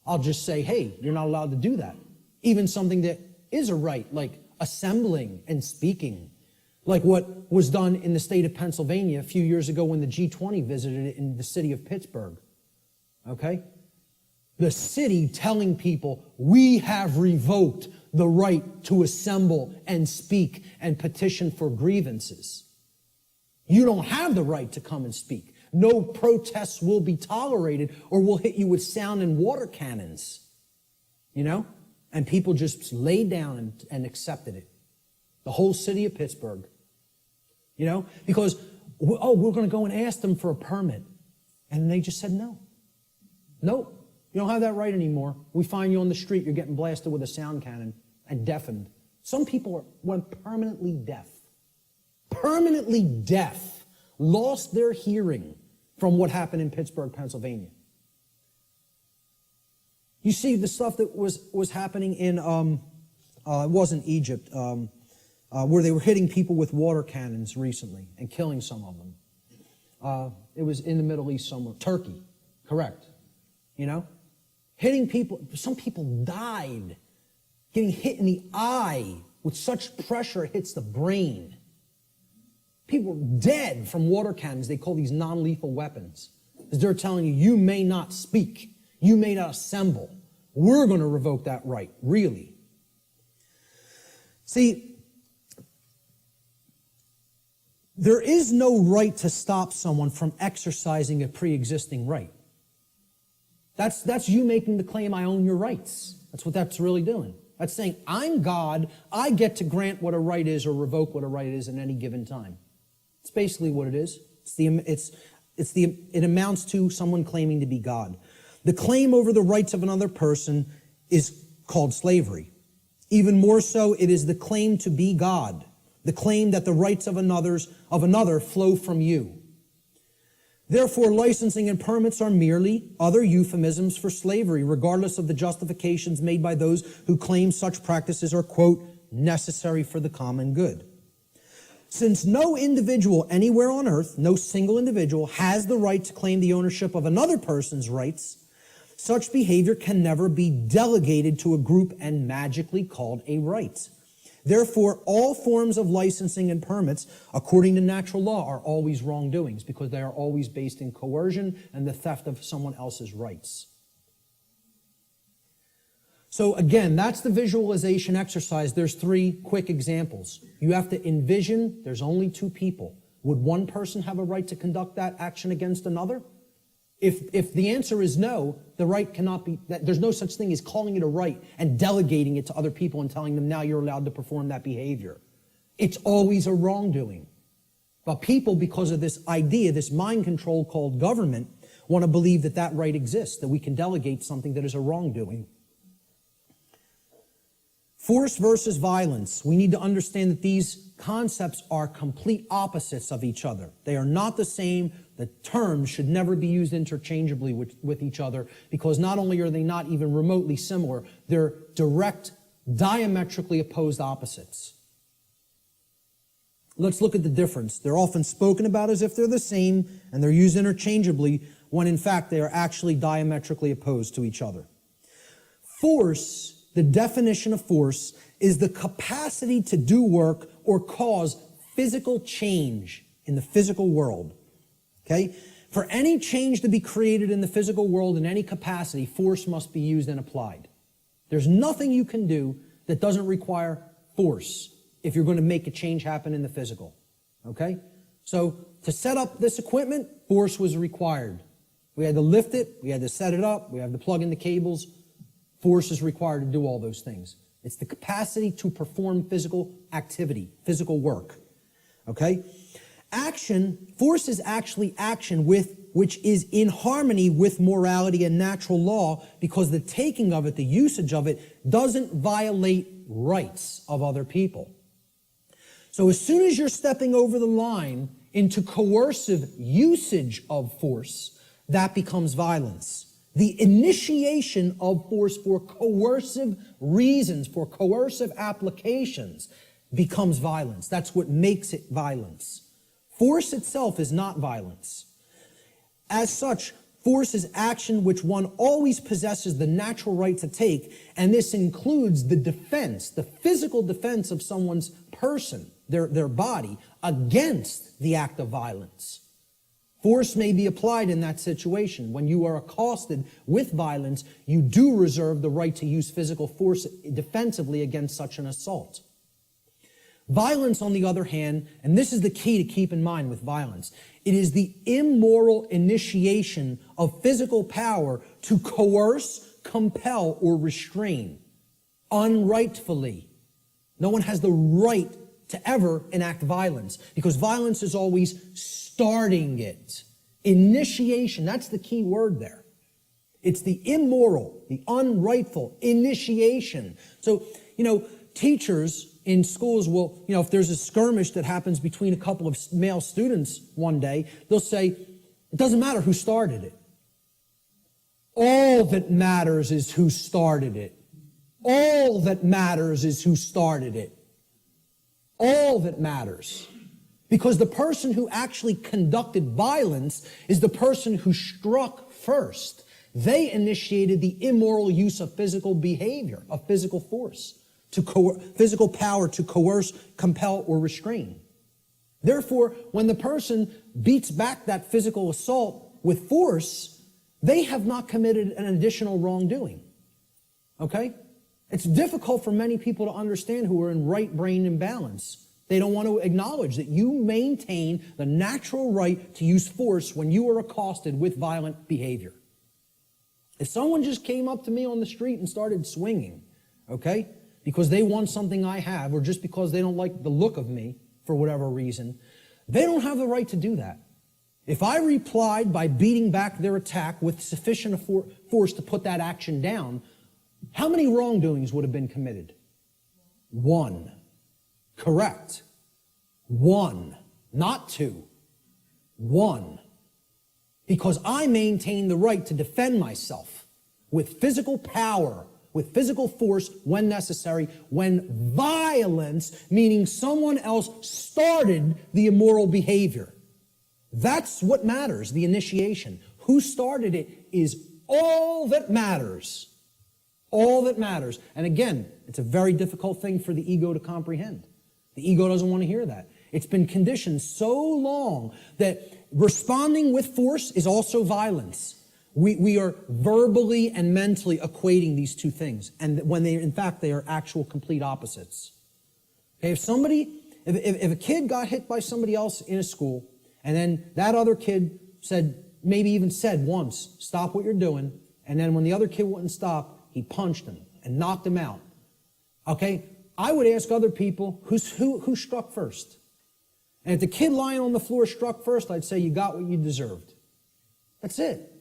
I'll just say, hey, you're not allowed to do that. Even something that is a right, like assembling and speaking. Like what was done in the state of Pennsylvania a few years ago when the G20 visited it in the city of Pittsburgh. Okay? The city telling people, we have revoked the right to assemble and speak and petition for grievances. You don't have the right to come and speak. No protests will be tolerated or we'll hit you with sound and water cannons. You know? And people just laid down and accepted it. The whole city of Pittsburgh. You know? Because, we're going to go and ask them for a permit. And they just said no. No. You don't have that right anymore. We find you on the street, you're getting blasted with a sound cannon and deafened. Some people went permanently deaf. Permanently deaf. Lost their hearing from what happened in Pittsburgh, Pennsylvania. You see the stuff that was happening in, it wasn't Egypt, where they were hitting people with water cannons recently and killing some of them. It was in the Middle East somewhere. Turkey, correct. You know? Hitting people, some people died getting hit in the eye with such pressure it hits the brain. People dead from water cannons. They call these non-lethal weapons. Because they're telling you, you may not speak. You may not assemble. We're going to revoke that right, really. See, there is no right to stop someone from exercising a pre-existing right. That's you making the claim, I own your rights. That's what that's really doing. That's saying, I'm God, I get to grant what a right is or revoke what a right is at any given time. It's basically what it is. It amounts to someone claiming to be God. The claim over the rights of another person is called slavery. Even more so, it is the claim to be God, the claim that the rights of another flow from you. Therefore, licensing and permits are merely other euphemisms for slavery, regardless of the justifications made by those who claim such practices are, quote, necessary for the common good. Since no individual anywhere on earth, no single individual, has the right to claim the ownership of another person's rights, such behavior can never be delegated to a group and magically called a right. Therefore, all forms of licensing and permits, according to natural law, are always wrongdoings because they are always based in coercion and the theft of someone else's rights. So again, that's the visualization exercise. There's 3 quick examples. You have to envision there's only 2 people. Would one person have a right to conduct that action against another? If the answer is no, the right cannot be, there's no such thing as calling it a right and delegating it to other people and telling them now you're allowed to perform that behavior. It's always a wrongdoing. But people, because of this idea, this mind control called government, want to believe that that right exists, that we can delegate something that is a wrongdoing. Force versus violence. We need to understand that these concepts are complete opposites of each other. They are not the same. The terms should never be used interchangeably with each other because not only are they not even remotely similar, they're direct, diametrically opposed opposites. Let's look at the difference. They're often spoken about as if they're the same and they're used interchangeably when in fact they are actually diametrically opposed to each other. Force, the definition of force, is the capacity to do work or cause physical change in the physical world. Okay? For any change to be created in the physical world in any capacity, force must be used and applied. There's nothing you can do that doesn't require force if you're going to make a change happen in the physical. Okay? So to set up this equipment, force was required. We had to lift it, we had to set it up, we had to plug in the cables. Force is required to do all those things. It's the capacity to perform physical activity, physical work. Okay? Action, force is actually action which is in harmony with morality and natural law because the taking of it, the usage of it, doesn't violate rights of other people. So as soon as you're stepping over the line into coercive usage of force, that becomes violence. The initiation of force for coercive reasons, for coercive applications, becomes violence. That's what makes it violence. Force itself is not violence. As such, force is action which one always possesses the natural right to take, and this includes the defense, the physical defense of someone's person, their body, against the act of violence. Force may be applied in that situation. When you are accosted with violence, you do reserve the right to use physical force defensively against such an assault. Violence, on the other hand, and this is the key to keep in mind with violence, it is the immoral initiation of physical power to coerce, compel, or restrain unrightfully. No one has the right to ever enact violence because violence is always starting it. Initiation, that's the key word there. It's the immoral, the unrightful initiation. So, teachers in schools will, if there's a skirmish that happens between a couple of male students one day, they'll say, it doesn't matter who started it. All that matters is who started it. All that matters is who started it. All that matters. Because the person who actually conducted violence is the person who struck first. They initiated the immoral use of physical behavior, of physical force, physical power to coerce, compel, or restrain. Therefore, when the person beats back that physical assault with force, they have not committed an additional wrongdoing. Okay? It's difficult for many people to understand who are in right brain imbalance. They don't want to acknowledge that you maintain the natural right to use force when you are accosted with violent behavior. If someone just came up to me on the street and started swinging, okay, because they want something I have, or just because they don't like the look of me for whatever reason, they don't have the right to do that. If I replied by beating back their attack with sufficient force to put that action down, how many wrongdoings would have been committed? One. Correct. One. Not two. One. Because I maintain the right to defend myself with physical power, with physical force when necessary, when violence, meaning someone else started the immoral behavior. That's what matters, the initiation. Who started it is all that matters. All that matters. And again, it's a very difficult thing for the ego to comprehend. The ego doesn't want to hear that. It's been conditioned so long that responding with force is also violence. We are verbally and mentally equating these two things, and when in fact they are actual complete opposites. Okay, if a kid got hit by somebody else in a school, and then that other kid maybe even said once, stop what you're doing, and then when the other kid wouldn't stop, he punched him and knocked him out. Okay, I would ask other people, who struck first? And if the kid lying on the floor struck first, I'd say you got what you deserved. That's it.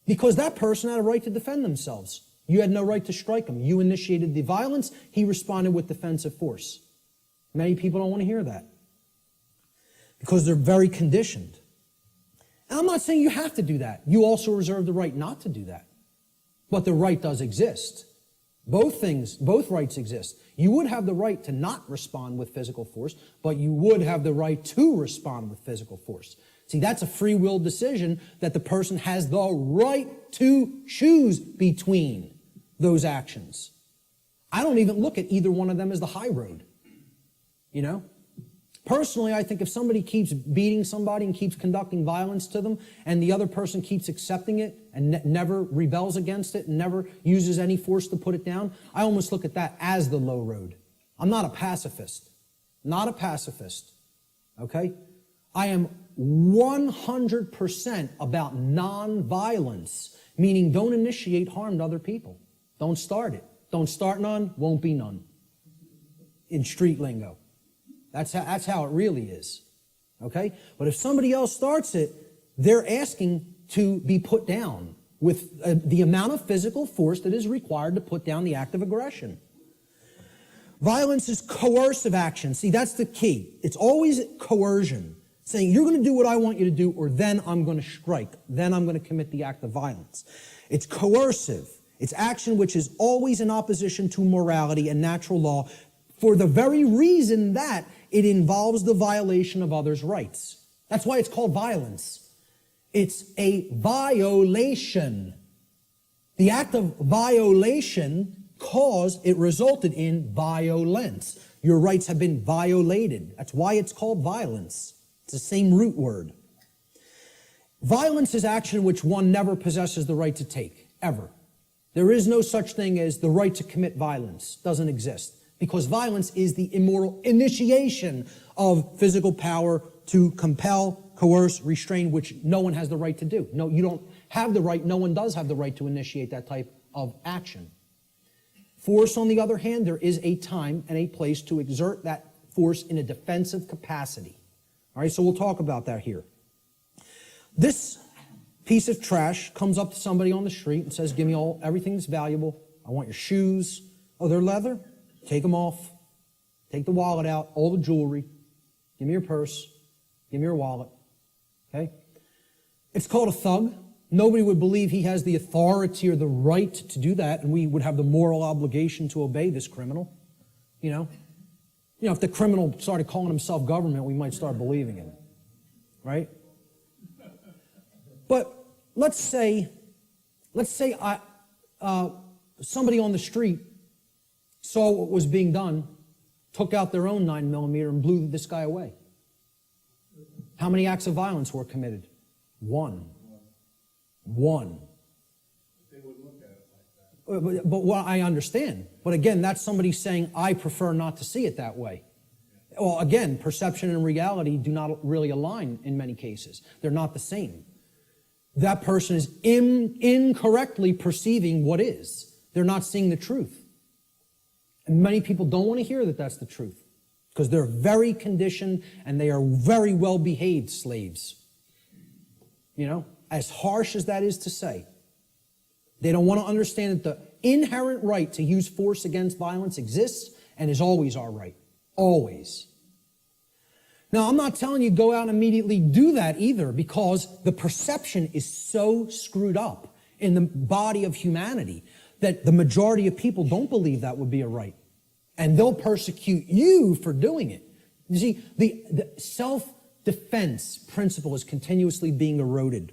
Because that person had a right to defend themselves. You had no right to strike him. You initiated the violence. He responded with defensive force. Many people don't want to hear that because they're very conditioned. And I'm not saying you have to do that. You also reserve the right not to do that. But the right does exist. Both rights exist. You would have the right to not respond with physical force, but you would have the right to respond with physical force. See, that's a free will decision that the person has the right to choose between those actions. I don't even look at either one of them as the high road. Personally, I think if somebody keeps beating somebody and keeps conducting violence to them, and the other person keeps accepting it and never rebels against it and never uses any force to put it down, I almost look at that as the low road. I'm not a pacifist. Not a pacifist. Okay? I am 100% about non-violence, meaning don't initiate harm to other people. Don't start it. Don't start none, won't be none. In street lingo. That's how it really is. Okay? But if somebody else starts it, they're asking to be put down with the amount of physical force that is required to put down the act of aggression. Violence is coercive action. See, that's the key. It's always coercion. Saying, you're going to do what I want you to do, or then I'm going to strike. Then I'm going to commit the act of violence. It's coercive. It's action which is always in opposition to morality and natural law for the very reason that it involves the violation of others' rights. That's why it's called violence. It's a violation. The act of violation it resulted in violence. Your rights have been violated. That's why it's called violence. It's the same root word. Violence is action which one never possesses the right to take, ever. There is no such thing as the right to commit violence. Doesn't exist. Because violence is the immoral initiation of physical power to compel, coerce, restrain, which no one has the right to do. No, you don't have the right, no one does have the right to initiate that type of action. Force, on the other hand, there is a time and a place to exert that force in a defensive capacity. All right, so we'll talk about that here. This piece of trash comes up to somebody on the street and says, give me everything that's valuable. I want your shoes. Oh, they're leather? Take them off. Take the wallet out, all the jewelry. Give me your purse. Give me your wallet. Okay? It's called a thug. Nobody would believe he has the authority or the right to do that, and we would have the moral obligation to obey this criminal. You know, if the criminal started calling himself government, we might start believing it. Right? But let's say somebody on the street saw what was being done, took out their own 9mm and blew this guy away. How many acts of violence were committed? One. They would look at it like that. But what I understand. But again, that's somebody saying, I prefer not to see it that way. Well, again, perception and reality do not really align in many cases. They're not the same. That person is incorrectly perceiving what is. They're not seeing the truth. And many people don't want to hear that that's the truth because they're very conditioned and they are very well-behaved slaves. You know, as harsh as that is to say, they don't want to understand that the inherent right to use force against violence exists and is always our right. Always. Now, I'm not telling you go out and immediately do that either because the perception is so screwed up in the body of humanity that the majority of people don't believe that would be a right. And they'll persecute you for doing it. You see, the self-defense principle is continuously being eroded.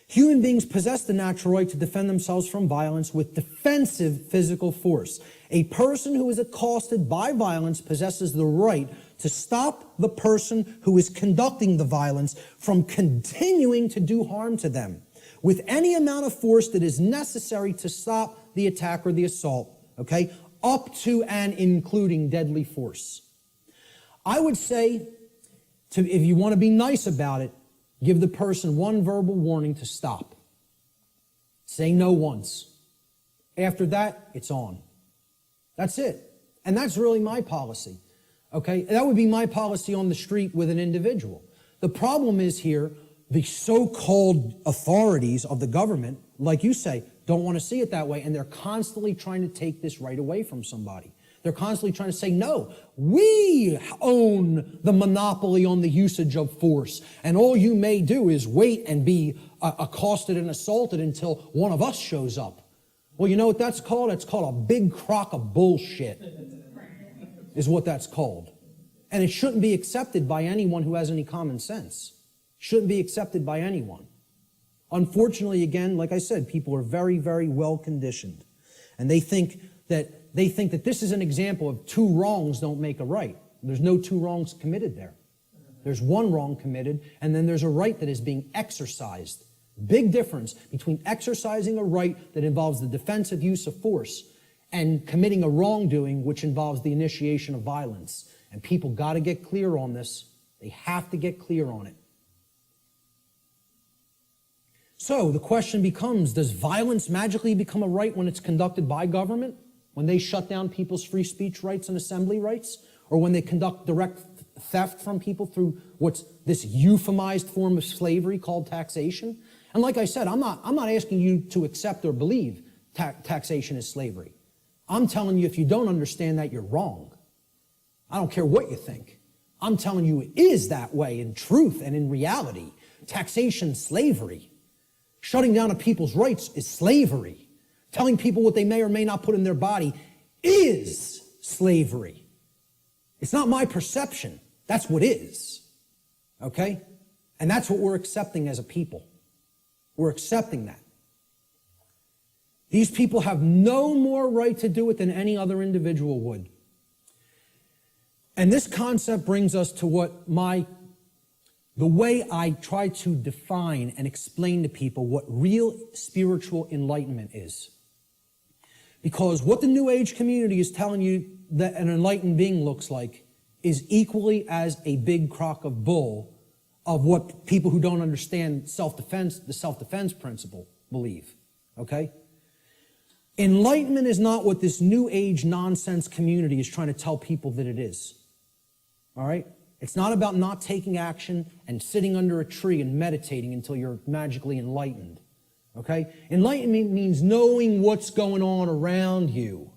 Human beings possess the natural right to defend themselves from violence with defensive physical force. A person who is accosted by violence possesses the right to stop the person who is conducting the violence from continuing to do harm to them with any amount of force that is necessary to stop the attack or the assault, okay, up to and including deadly force. I would say, if you want to be nice about it, give the person one verbal warning to stop. Say no once. After that, it's on. That's it. And that's really my policy. Okay? That would be my policy on the street with an individual. The problem is here, the so-called authorities of the government, like you say, don't want to see it that way, and they're constantly trying to take this right away from somebody. They're constantly trying to say, no, we own the monopoly on the usage of force, and all you may do is wait and be accosted and assaulted until one of us shows up. Well, you know what that's called? It's called a big crock of bullshit, is what that's called. And it shouldn't be accepted by anyone who has any common sense. Shouldn't be accepted by anyone. Unfortunately, again, like I said, people are very, very well conditioned. And they think that this is an example of two wrongs don't make a right. There's no two wrongs committed there. There's one wrong committed, and then there's a right that is being exercised. Big difference between exercising a right that involves the defensive use of force and committing a wrongdoing which involves the initiation of violence. And people got to get clear on this. They have to get clear on it. So the question becomes, does violence magically become a right when it's conducted by government? When they shut down people's free speech rights and assembly rights? Or when they conduct direct theft from people through what's this euphemized form of slavery called taxation? And like I said, I'm not asking you to accept or believe taxation is slavery. I'm telling you, if you don't understand that, you're wrong. I don't care what you think. I'm telling you it is that way in truth and in reality. Taxation's slavery. Shutting down of people's rights is slavery. Telling people what they may or may not put in their body is slavery. It's not my perception. That's what is. Okay? And that's what we're accepting as a people. We're accepting that. These people have no more right to do it than any other individual would. And this concept brings us to the way I try to define and explain to people what real spiritual enlightenment is. Because what the New Age community is telling you that an enlightened being looks like is equally as a big crock of bull of what people who don't understand self-defense, the self-defense principle, believe. Okay? Enlightenment is not what this New Age nonsense community is trying to tell people that it is. All right? It's not about not taking action and sitting under a tree and meditating until you're magically enlightened. Okay? Enlightenment means knowing what's going on around you.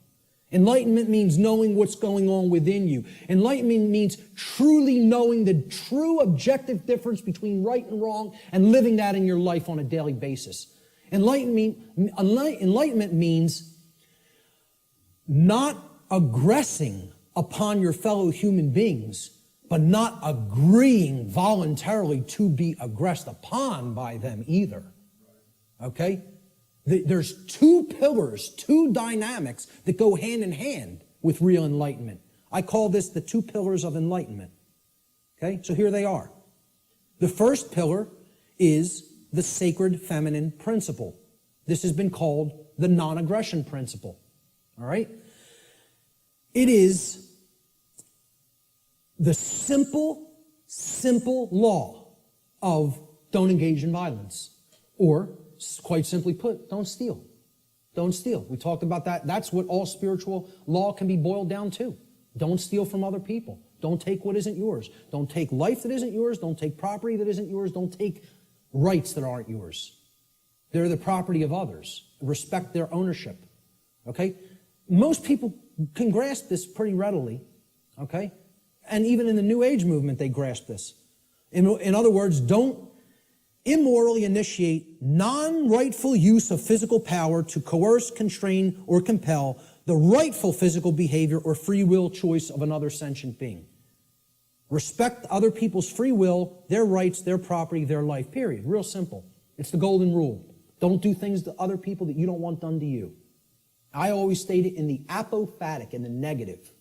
Enlightenment means knowing what's going on within you. Enlightenment means truly knowing the true objective difference between right and wrong and living that in your life on a daily basis. Enlightenment means not aggressing upon your fellow human beings, but not agreeing voluntarily to be aggressed upon by them either. Okay? There's two pillars, two dynamics that go hand in hand with real enlightenment. I call this the two pillars of enlightenment. Okay? So here they are. The first pillar is the sacred feminine principle. This has been called the non-aggression principle. All right? It is the simple law of don't engage in violence. Or, quite simply put, don't steal. Don't steal. We talked about that. That's what all spiritual law can be boiled down to. Don't steal from other people. Don't take what isn't yours. Don't take life that isn't yours. Don't take property that isn't yours. Don't take rights that aren't yours. They're the property of others. Respect their ownership. Okay? Most people can grasp this pretty readily. Okay? And even in the New Age movement, they grasp this. In other words, don't immorally initiate non-rightful use of physical power to coerce, constrain, or compel the rightful physical behavior or free will choice of another sentient being. Respect other people's free will, their rights, their property, their life, period. Real simple. It's the golden rule. Don't do things to other people that you don't want done to you. I always state it in the apophatic, in the negative.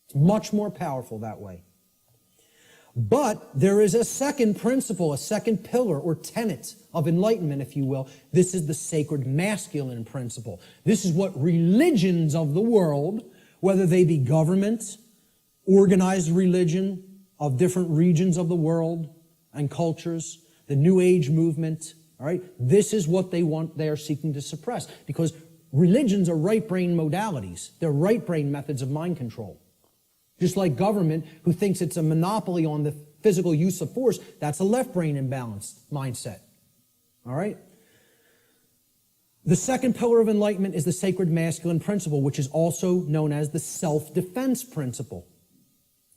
It's much more powerful that way. But there is a second principle, a second pillar or tenet of enlightenment, if you will. This is the sacred masculine principle. This is what religions of the world, whether they be government, organized religion of different regions of the world and cultures, the New Age movement, all right, this is what they want, they are seeking to suppress. Because religions are right brain modalities. They're right brain methods of mind control. Just like government, who thinks it's a monopoly on the physical use of force, that's a left brain imbalanced mindset. All right? The second pillar of enlightenment is the sacred masculine principle, which is also known as the self-defense principle.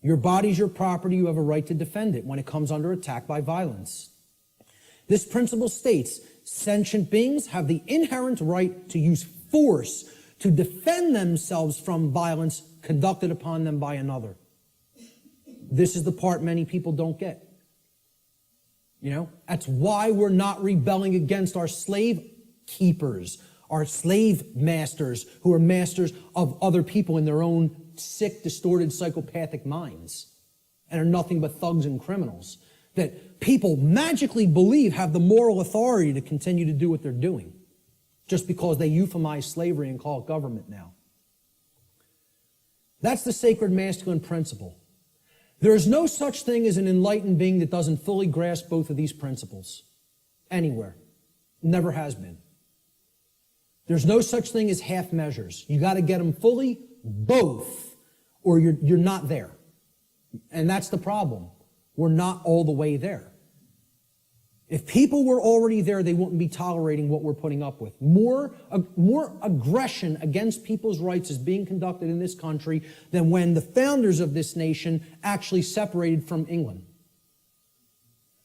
Your body's your property, you have a right to defend it when it comes under attack by violence. This principle states, sentient beings have the inherent right to use force to defend themselves from violence conducted upon them by another. This is the part many people don't get. You know, that's why we're not rebelling against our slave keepers, our slave masters who are masters of other people in their own sick, distorted, psychopathic minds and are nothing but thugs and criminals that people magically believe have the moral authority to continue to do what they're doing just because they euphemize slavery and call it government now. That's the sacred masculine principle. There is no such thing as an enlightened being that doesn't fully grasp both of these principles. Anywhere. Never has been. There's no such thing as half measures. You got to get them fully, both, or you're not there. And that's the problem. We're not all the way there. If people were already there, they wouldn't be tolerating what we're putting up with. More aggression against people's rights is being conducted in this country than when the founders of this nation actually separated from England.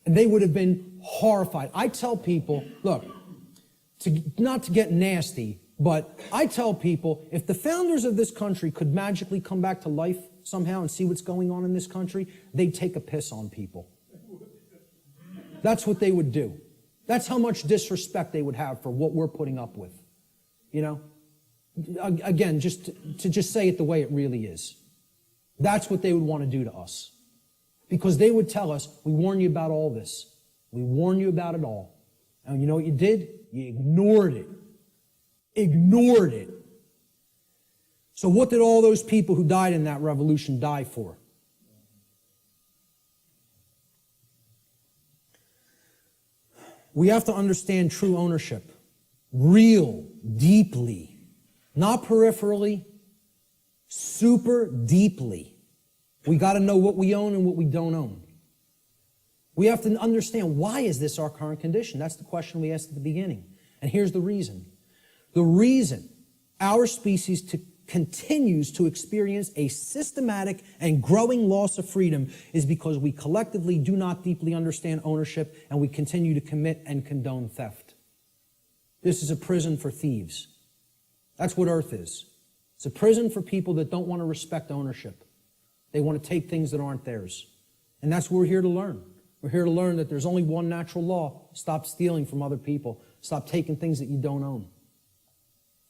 And they would have been horrified. I tell people, look, not to get nasty, but I tell people, if the founders of this country could magically come back to life somehow and see what's going on in this country, they'd take a piss on people. That's what they would do. That's how much disrespect they would have for what we're putting up with. You know? Again, just to say it the way it really is. That's what they would want to do to us. Because they would tell us, we warn you about all this. We warn you about it all. And you know what you did? You ignored it. Ignored it. So what did all those people who died in that revolution die for? We have to understand true ownership. Real, deeply. Not peripherally, super deeply. We got to know what we own and what we don't own. We have to understand, why is this our current condition? That's the question we asked at the beginning. And here's the reason. The reason our species continues to experience a systematic and growing loss of freedom is because we collectively do not deeply understand ownership, and we continue to commit and condone theft. This is a prison for thieves. That's what Earth is. It's a prison for people that don't want to respect ownership. They want to take things that aren't theirs. And that's what we're here to learn. We're here to learn that there's only one natural law. Stop stealing from other people. Stop taking things that you don't own.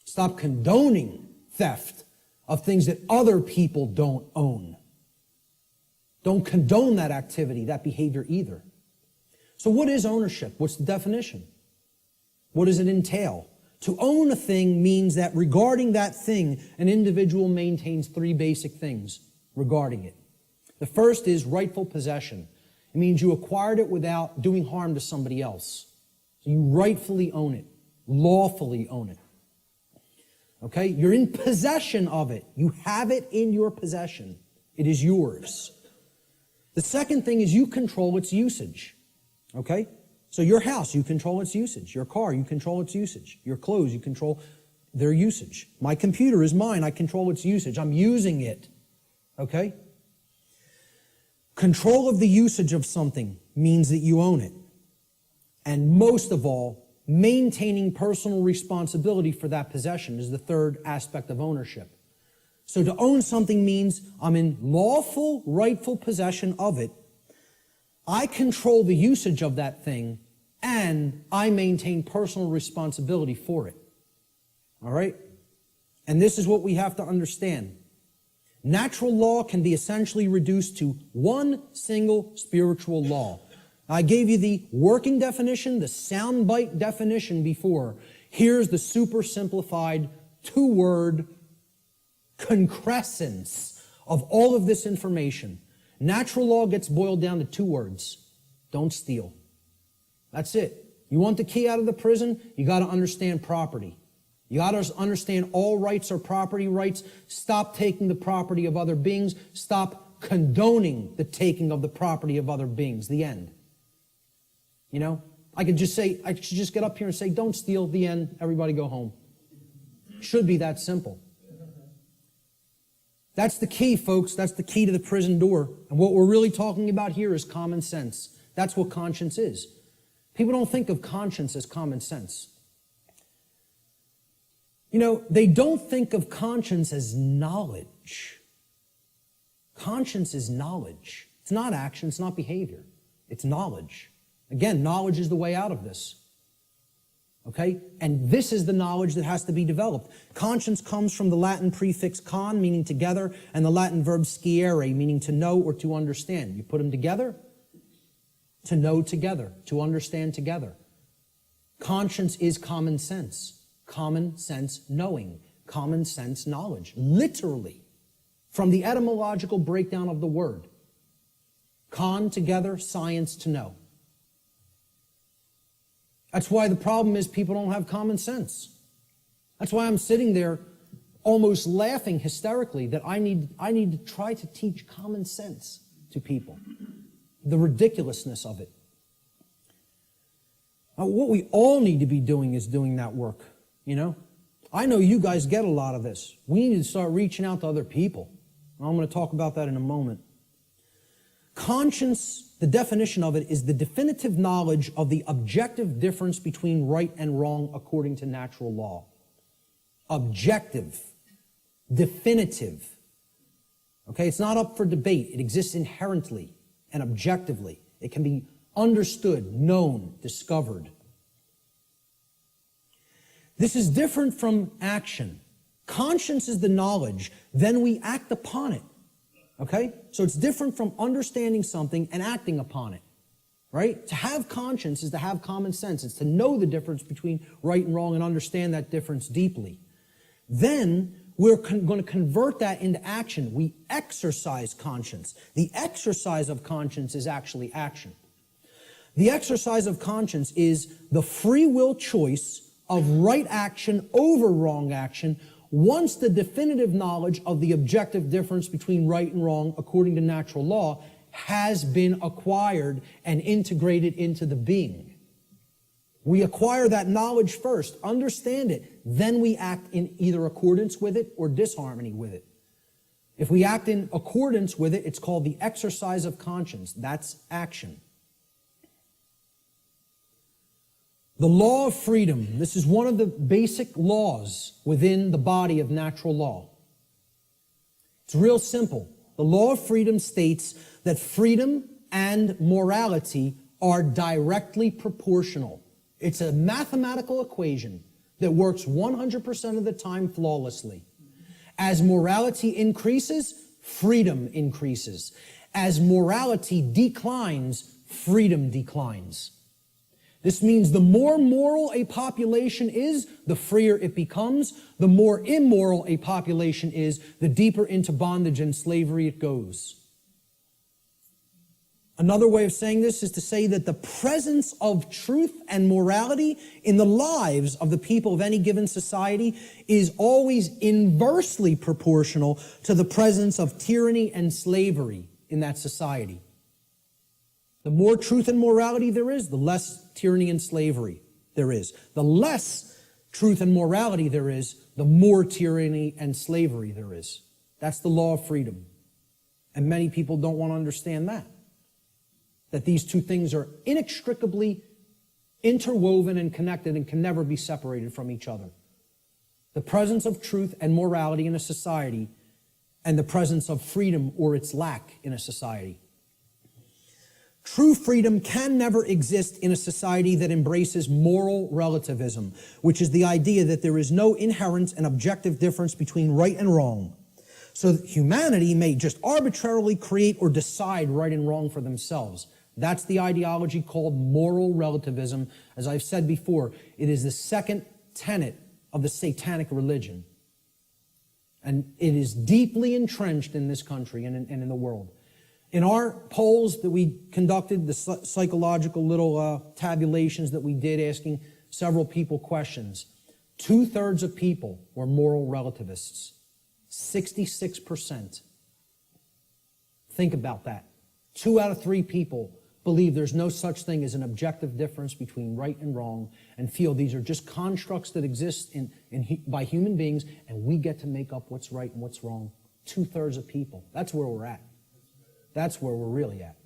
Stop condoning theft of things that other people don't own. Don't condone that activity, that behavior either. So what is ownership? What's the definition? What does it entail? To own a thing means that regarding that thing, an individual maintains three basic things regarding it. The first is rightful possession. It means you acquired it without doing harm to somebody else. So you rightfully own it, lawfully own it. Okay? You're in possession of it. You have it in your possession. It is yours. The second thing is you control its usage. Okay? So your house, you control its usage. Your car, you control its usage. Your clothes, you control their usage. My computer is mine. I control its usage. I'm using it. Okay? Control of the usage of something means that you own it. And most of all, maintaining personal responsibility for that possession is the third aspect of ownership. So to own something means I'm in lawful, rightful possession of it. I control the usage of that thing, and I maintain personal responsibility for it. All right? And this is what we have to understand. Natural law can be essentially reduced to one single spiritual law. I gave you the working definition, the soundbite definition before. Here's the super simplified two-word concrescence of all of this information. Natural law gets boiled down to two words. Don't steal. That's it. You want the key out of the prison? You got to understand property. You got to understand all rights are property rights. Stop taking the property of other beings. Stop condoning the taking of the property of other beings. The end. You know, I should just get up here and say, don't steal, the end, everybody go home. Should be that simple. That's the key, folks. That's the key to the prison door. And what we're really talking about here is common sense. That's what conscience is. People don't think of conscience as common sense. You know, they don't think of conscience as knowledge. Conscience is knowledge. It's not action, it's not behavior. It's knowledge. Again, knowledge is the way out of this. Okay? And this is the knowledge that has to be developed. Conscience comes from the Latin prefix con, meaning together, and the Latin verb sciere, meaning to know or to understand. You put them together, to know together, to understand together. Conscience is common sense. Common sense knowing. Common sense knowledge. Literally. From the etymological breakdown of the word. Con, together, science, to know. That's why the problem is people don't have common sense. That's why I'm sitting there almost laughing hysterically that I need to try to teach common sense to people. The ridiculousness of it. What we all need to be doing is doing that work, you know? I know you guys get a lot of this. We need to start reaching out to other people. I'm going to talk about that in a moment. Conscience, the definition of it, is the definitive knowledge of the objective difference between right and wrong according to natural law. Objective. Definitive. Okay, it's not up for debate. It exists inherently and objectively. It can be understood, known, discovered. This is different from action. Conscience is the knowledge, then we act upon it. Okay? So it's different from understanding something and acting upon it. Right? To have conscience is to have common sense. It's to know the difference between right and wrong and understand that difference deeply. Then we're going to convert that into action. We exercise conscience. The exercise of conscience is actually action. The exercise of conscience is the free will choice of right action over wrong action once the definitive knowledge of the objective difference between right and wrong according to natural law has been acquired and integrated into the being. We acquire that knowledge first, understand it, then we act in either accordance with it or disharmony with it. If we act in accordance with it, it's called the exercise of conscience. That's action. The law of freedom. This is one of the basic laws within the body of natural law. It's real simple. The law of freedom states that freedom and morality are directly proportional. It's a mathematical equation that works 100% of the time flawlessly. As morality increases, freedom increases. As morality declines, freedom declines. This means the more moral a population is, the freer it becomes. The more immoral a population is, the deeper into bondage and slavery it goes. Another way of saying this is to say that the presence of truth and morality in the lives of the people of any given society is always inversely proportional to the presence of tyranny and slavery in that society. The more truth and morality there is, the less tyranny and slavery there is. The less truth and morality there is, the more tyranny and slavery there is. That's the law of freedom. And many people don't want to understand that. That these two things are inextricably interwoven and connected and can never be separated from each other. The presence of truth and morality in a society and the presence of freedom or its lack in a society. True freedom can never exist in a society that embraces moral relativism, which is the idea that there is no inherent and objective difference between right and wrong. So that humanity may just arbitrarily create or decide right and wrong for themselves. That's the ideology called moral relativism. As I've said before, it is the second tenet of the satanic religion. And it is deeply entrenched in this country and in the world. In our polls that we conducted, the psychological little tabulations that we did asking several people questions, 2/3 of people were moral relativists. 66%. Think about that. 2 out of 3 people believe there's no such thing as an objective difference between right and wrong and feel these are just constructs that exist by human beings and we get to make up what's right and what's wrong. 2/3 of people. That's where we're at. That's where we're really at.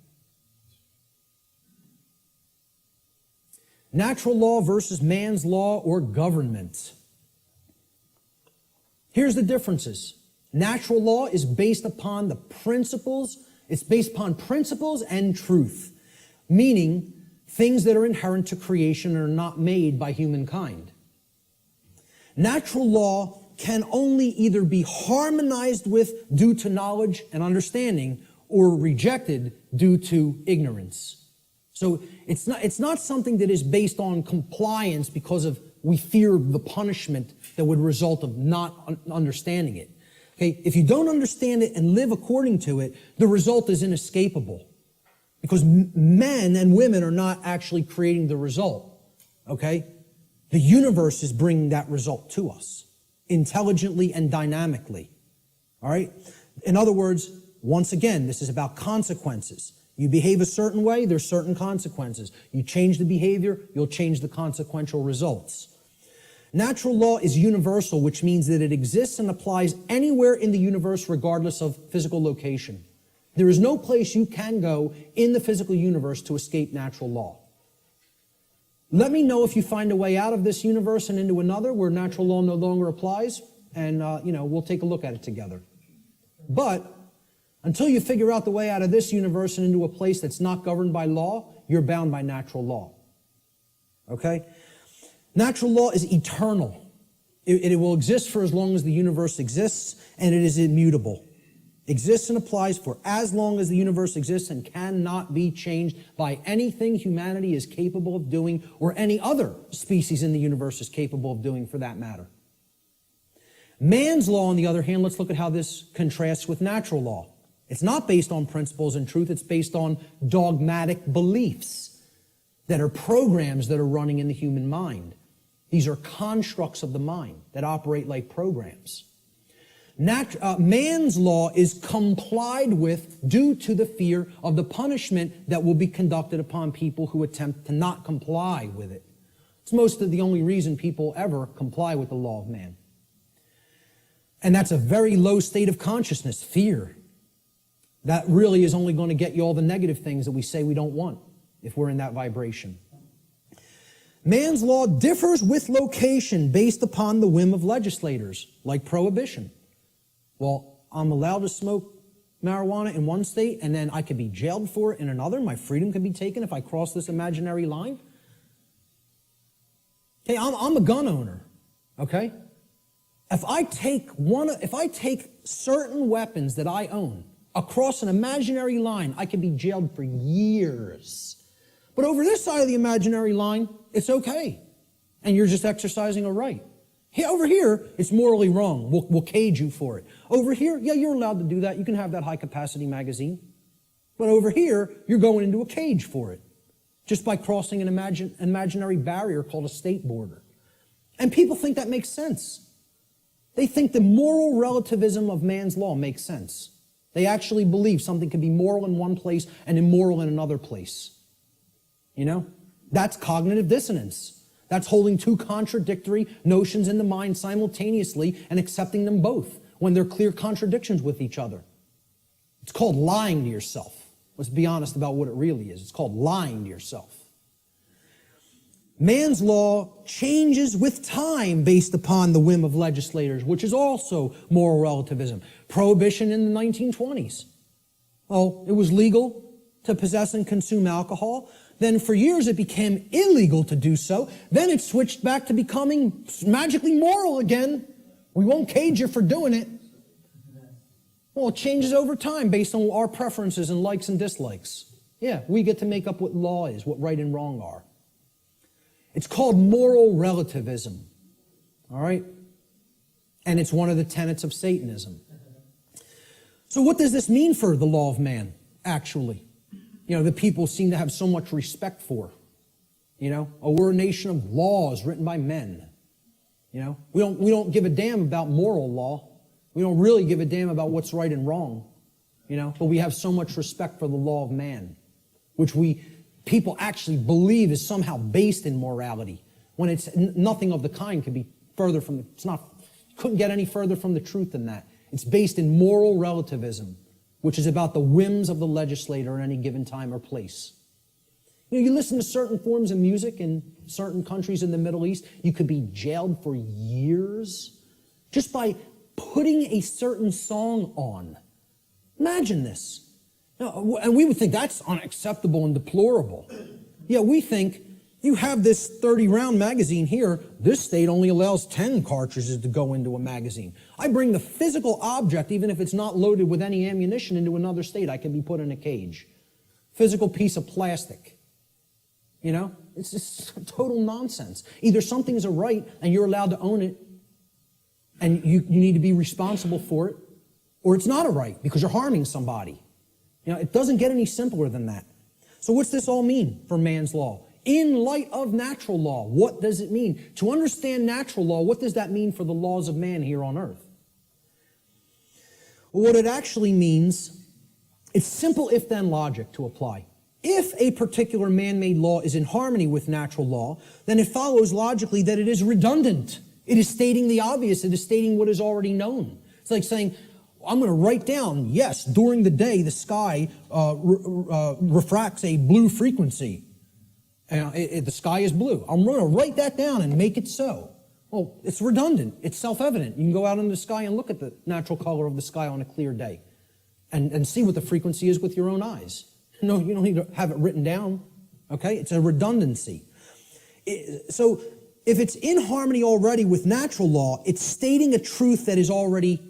Natural law versus man's law or government. Here's the differences. Natural law is based upon the principles. It's based upon principles and truth, meaning things that are inherent to creation and are not made by humankind. Natural law can only either be harmonized with due to knowledge and understanding or rejected due to ignorance. So it's not something that is based on compliance because of we fear the punishment that would result of not understanding it. Okay, if you don't understand it and live according to it, the result is inescapable. Because men and women are not actually creating the result. Okay? The universe is bringing that result to us, intelligently and dynamically. All right? In other words, once again, this is about consequences. You behave a certain way, there's certain consequences. You change the behavior, you'll change the consequential results. Natural law is universal, which means that it exists and applies anywhere in the universe regardless of physical location. There is no place you can go in the physical universe to escape natural law. Let me know if you find a way out of this universe and into another where natural law no longer applies, and we'll take a look at it together. But until you figure out the way out of this universe and into a place that's not governed by law, you're bound by natural law. Okay? Natural law is eternal. It will exist for as long as the universe exists, and it is immutable. Exists and applies for as long as the universe exists and cannot be changed by anything humanity is capable of doing or any other species in the universe is capable of doing for that matter. Man's law, on the other hand, let's look at how this contrasts with natural law. It's not based on principles and truth. It's based on dogmatic beliefs that are programs that are running in the human mind. These are constructs of the mind that operate like programs. Man's law is complied with due to the fear of the punishment that will be conducted upon people who attempt to not comply with it. It's most of the only reason people ever comply with the law of man. And that's a very low state of consciousness, fear. That really is only going to get you all the negative things that we say we don't want if we're in that vibration. Man's law differs with location based upon the whim of legislators, like prohibition. Well, I'm allowed to smoke marijuana in one state, and then I could be jailed for it in another. My freedom could be taken if I cross this imaginary line. Hey, I'm a gun owner, okay? If I take certain weapons that I own across an imaginary line, I could be jailed for years. But over this side of the imaginary line, it's okay. And you're just exercising a right. Hey, over here, it's morally wrong. We'll cage you for it. Over here, yeah, you're allowed to do that. You can have that high-capacity magazine. But over here, you're going into a cage for it, just by crossing an imaginary barrier called a state border. And people think that makes sense. They think the moral relativism of man's law makes sense. They actually believe something can be moral in one place and immoral in another place. You know? That's cognitive dissonance. That's holding two contradictory notions in the mind simultaneously and accepting them both when they're clear contradictions with each other. It's called lying to yourself. Let's be honest about what it really is. It's called lying to yourself. Man's law changes with time based upon the whim of legislators, which is also moral relativism. Prohibition in the 1920s. Oh, it was legal to possess and consume alcohol. Then for years it became illegal to do so. Then it switched back to becoming magically moral again. We won't cage you for doing it. Well, it changes over time based on our preferences and likes and dislikes. Yeah, we get to make up what law is, what right and wrong are. It's called moral relativism. All right? And it's one of the tenets of Satanism. So what does this mean for the law of man, actually? You know, the people seem to have so much respect for. You know, oh, we're a nation of laws written by men. You know, we don't give a damn about moral law. We don't really give a damn about what's right and wrong. You know, but we have so much respect for the law of man, which people actually believe is somehow based in morality, when it's nothing of the kind could be further from, couldn't get any further from the truth than that. It's based in moral relativism, which is about the whims of the legislator at any given time or place. You know, you listen to certain forms of music in certain countries in the Middle East, you could be jailed for years just by putting a certain song on. Imagine this. And we would think that's unacceptable and deplorable. Yeah, we think you have this 30-round magazine here. This state only allows 10 cartridges to go into a magazine. I bring the physical object, even if it's not loaded with any ammunition, into another state, I can be put in a cage. Physical piece of plastic. You know, it's just total nonsense. Either something's a right and you're allowed to own it and you need to be responsible for it, or it's not a right because you're harming somebody. You know, it doesn't get any simpler than that. So what's this all mean for man's law? In light of natural law, what does it mean? To understand natural law, what does that mean for the laws of man here on earth? Well, what it actually means, it's simple if-then logic to apply. If a particular man-made law is in harmony with natural law, then it follows logically that it is redundant. It is stating the obvious. It is stating what is already known. It's like saying, I'm going to write down, yes, during the day the sky refracts a blue frequency. The sky is blue. I'm going to write that down and make it so. Well, it's redundant. It's self-evident. You can go out in the sky and look at the natural color of the sky on a clear day and see what the frequency is with your own eyes. No, you don't need to have it written down. Okay? It's a redundancy. So if it's in harmony already with natural law, it's stating a truth that is already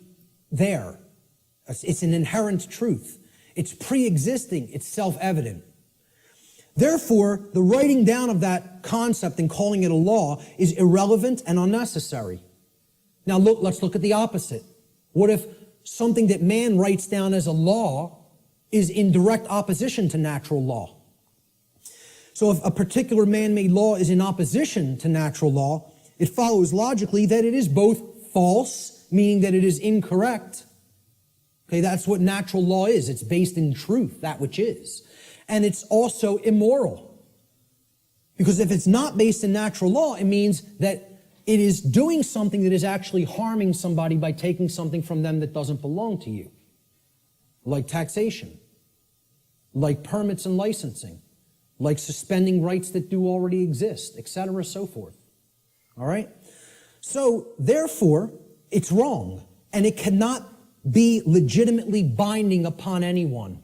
there. It's an inherent truth. It's pre-existing. It's self-evident. Therefore, the writing down of that concept and calling it a law is irrelevant and unnecessary. Now let's look at the opposite. What if something that man writes down as a law is in direct opposition to natural law? So if a particular man-made law is in opposition to natural law, it follows logically that it is both false, meaning that it is incorrect. Okay, that's what natural law is. It's based in truth, that which is. And it's also immoral. Because if it's not based in natural law, it means that it is doing something that is actually harming somebody by taking something from them that doesn't belong to you. Like taxation, like permits and licensing, like suspending rights that do already exist, etc., so forth. All right? So, therefore, it's wrong, and it cannot be legitimately binding upon anyone.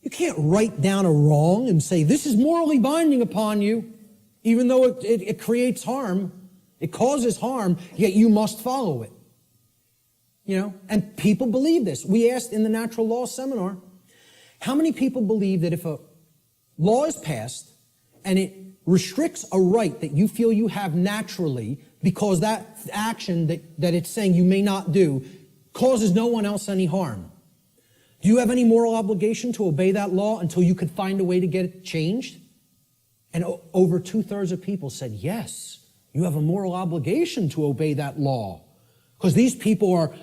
You can't write down a wrong and say, this is morally binding upon you, even though it creates harm, it causes harm, yet you must follow it. You know, and people believe this. We asked in the natural law seminar, how many people believe that if a law is passed and it restricts a right that you feel you have naturally because that action that it's saying you may not do causes no one else any harm? Do you have any moral obligation to obey that law until you could find a way to get it changed? And over 2/3 of people said, yes, you have a moral obligation to obey that law. Because these people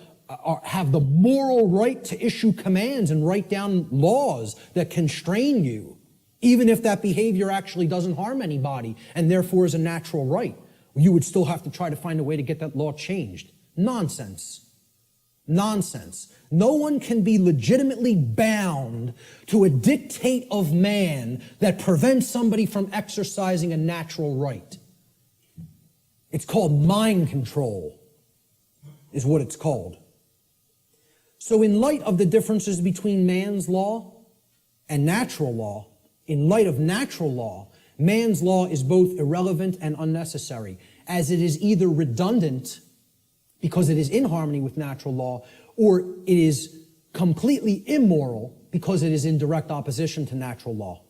have the moral right to issue commands and write down laws that constrain you, even if that behavior actually doesn't harm anybody and therefore is a natural right. You would still have to try to find a way to get that law changed. Nonsense. Nonsense. No one can be legitimately bound to a dictate of man that prevents somebody from exercising a natural right. It's called mind control, is what it's called. So in light of the differences between man's law and natural law, in light of natural law, man's law is both irrelevant and unnecessary, as it is either redundant because it is in harmony with natural law, or it is completely immoral because it is in direct opposition to natural law.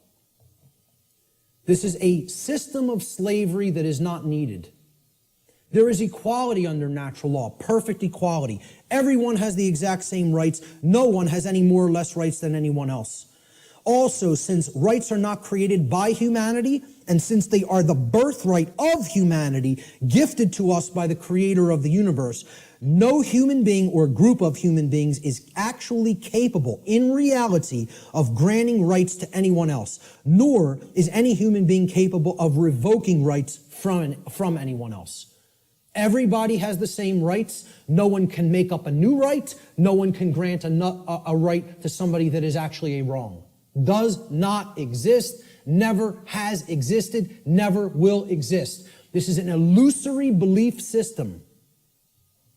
This is a system of slavery that is not needed. There is equality under natural law, perfect equality. Everyone has the exact same rights. No one has any more or less rights than anyone else. Also, since rights are not created by humanity, and since they are the birthright of humanity, gifted to us by the creator of the universe, no human being or group of human beings is actually capable, in reality, of granting rights to anyone else, nor is any human being capable of revoking rights from anyone else. Everybody has the same rights. No one can make up a new right. No one can grant a right to somebody that is actually a wrong. Does not exist, never has existed, never will exist. This is an illusory belief system.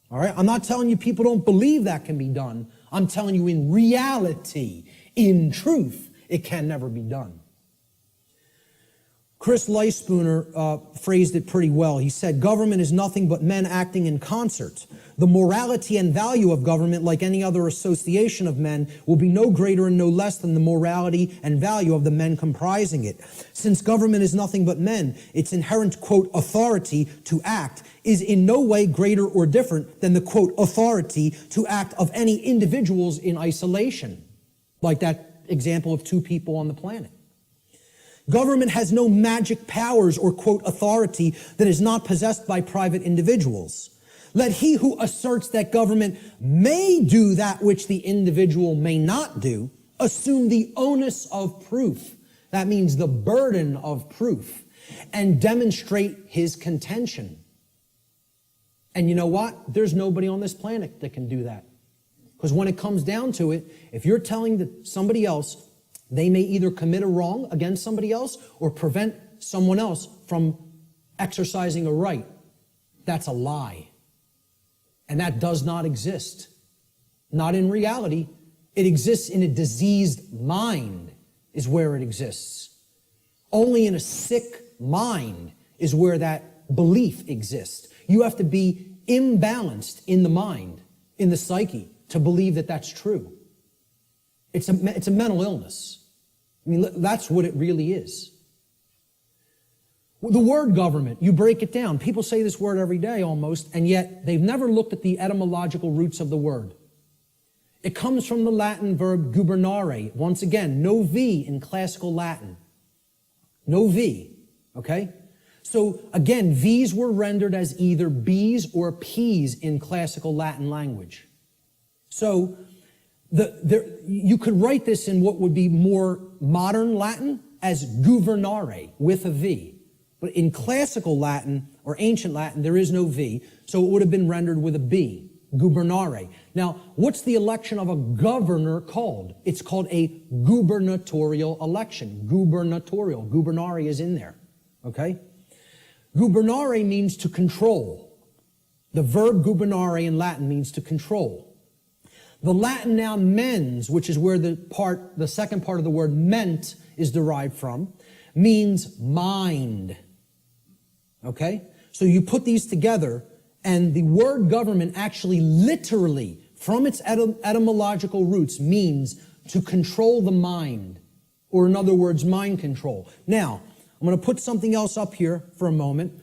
All right? I'm not telling you people don't believe that can be done. I'm telling you in reality, in truth, it can never be done. Chris Leispooner phrased it pretty well. He said, government is nothing but men acting in concert. The morality and value of government, like any other association of men, will be no greater and no less than the morality and value of the men comprising it. Since government is nothing but men, its inherent, quote, authority to act is in no way greater or different than the, quote, authority to act of any individuals in isolation, like that example of two people on the planet. Government has no magic powers or, quote, authority that is not possessed by private individuals. Let he who asserts that government may do that which the individual may not do assume the onus of proof. That means the burden of proof, and demonstrate his contention. And you know what? There's nobody on this planet that can do that. Because when it comes down to it, if you're telling somebody else they may either commit a wrong against somebody else or prevent someone else from exercising a right, that's a lie. And that does not exist. Not in reality. It exists in a diseased mind is where it exists. Only in a sick mind is where that belief exists. You have to be imbalanced in the mind, in the psyche, to believe that that's true. It's a mental illness. I mean, that's what it really is. The word government, you break it down. People say this word every day almost, and yet they've never looked at the etymological roots of the word. It comes from the Latin verb gubernare. Once again, no V in classical Latin. No V, okay? So again, V's were rendered as either B's or P's in classical Latin language. So you could write this in what would be more modern Latin as gubernare with a V. But in classical Latin or ancient Latin, there is no V, so it would have been rendered with a B, gubernare. Now, what's the election of a governor called? It's called a gubernatorial election. Gubernatorial. Gubernare is in there. Okay? Gubernare means to control. The verb gubernare in Latin means to control. The Latin noun mens, which is where the second part of the word ment is derived from, means mind. Okay? So you put these together, and the word government actually literally, from its etymological roots, means to control the mind, or in other words, mind control. Now, I'm going to put something else up here for a moment.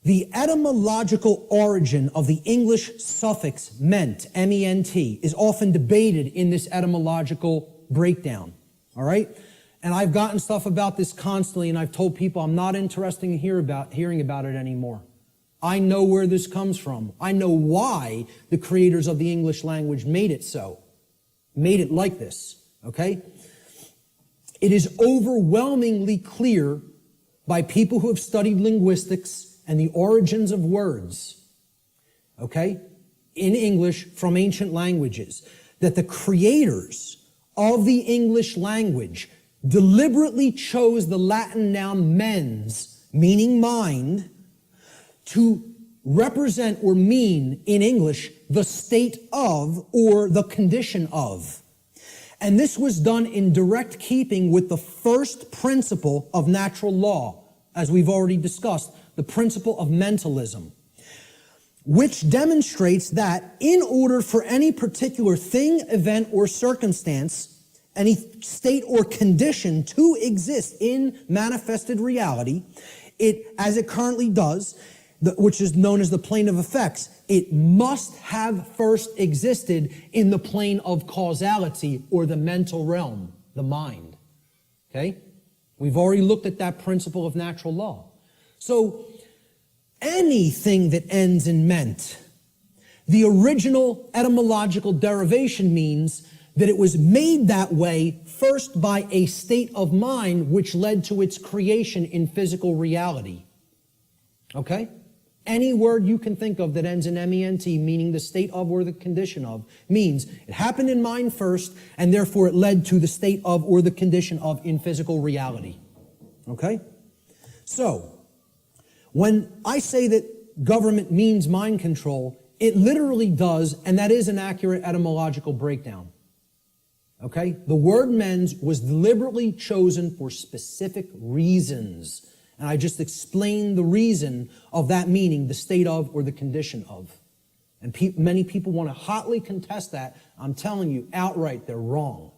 The etymological origin of the English suffix ment, M-E-N-T, is often debated in this etymological breakdown. All right? And I've gotten stuff about this constantly, and I've told people I'm not interested in hearing about it anymore. I know where this comes from. I know why the creators of the English language made it so. Made it like this. Okay? It is overwhelmingly clear by people who have studied linguistics and the origins of words, okay, in English from ancient languages, that the creators of the English language deliberately chose the Latin noun mens, meaning mind, to represent or mean in English the state of or the condition of. And this was done in direct keeping with the first principle of natural law, as we've already discussed, the principle of mentalism, which demonstrates that in order for any particular thing, event, or circumstance, any state or condition to exist in manifested reality, as it currently does, which is known as the plane of effects, it must have first existed in the plane of causality or the mental realm, the mind. Okay? We've already looked at that principle of natural law. So, anything that ends in ment, the original etymological derivation means that it was made that way first by a state of mind which led to its creation in physical reality. Okay? Any word you can think of that ends in M-E-N-T, meaning the state of or the condition of, means it happened in mind first, and therefore it led to the state of or the condition of in physical reality. Okay? So, when I say that government means mind control, it literally does, and that is an accurate etymological breakdown. Okay? The word mens was deliberately chosen for specific reasons. And I just explained the reason of that meaning, the state of or the condition of. And many people want to hotly contest that. I'm telling you outright, they're wrong.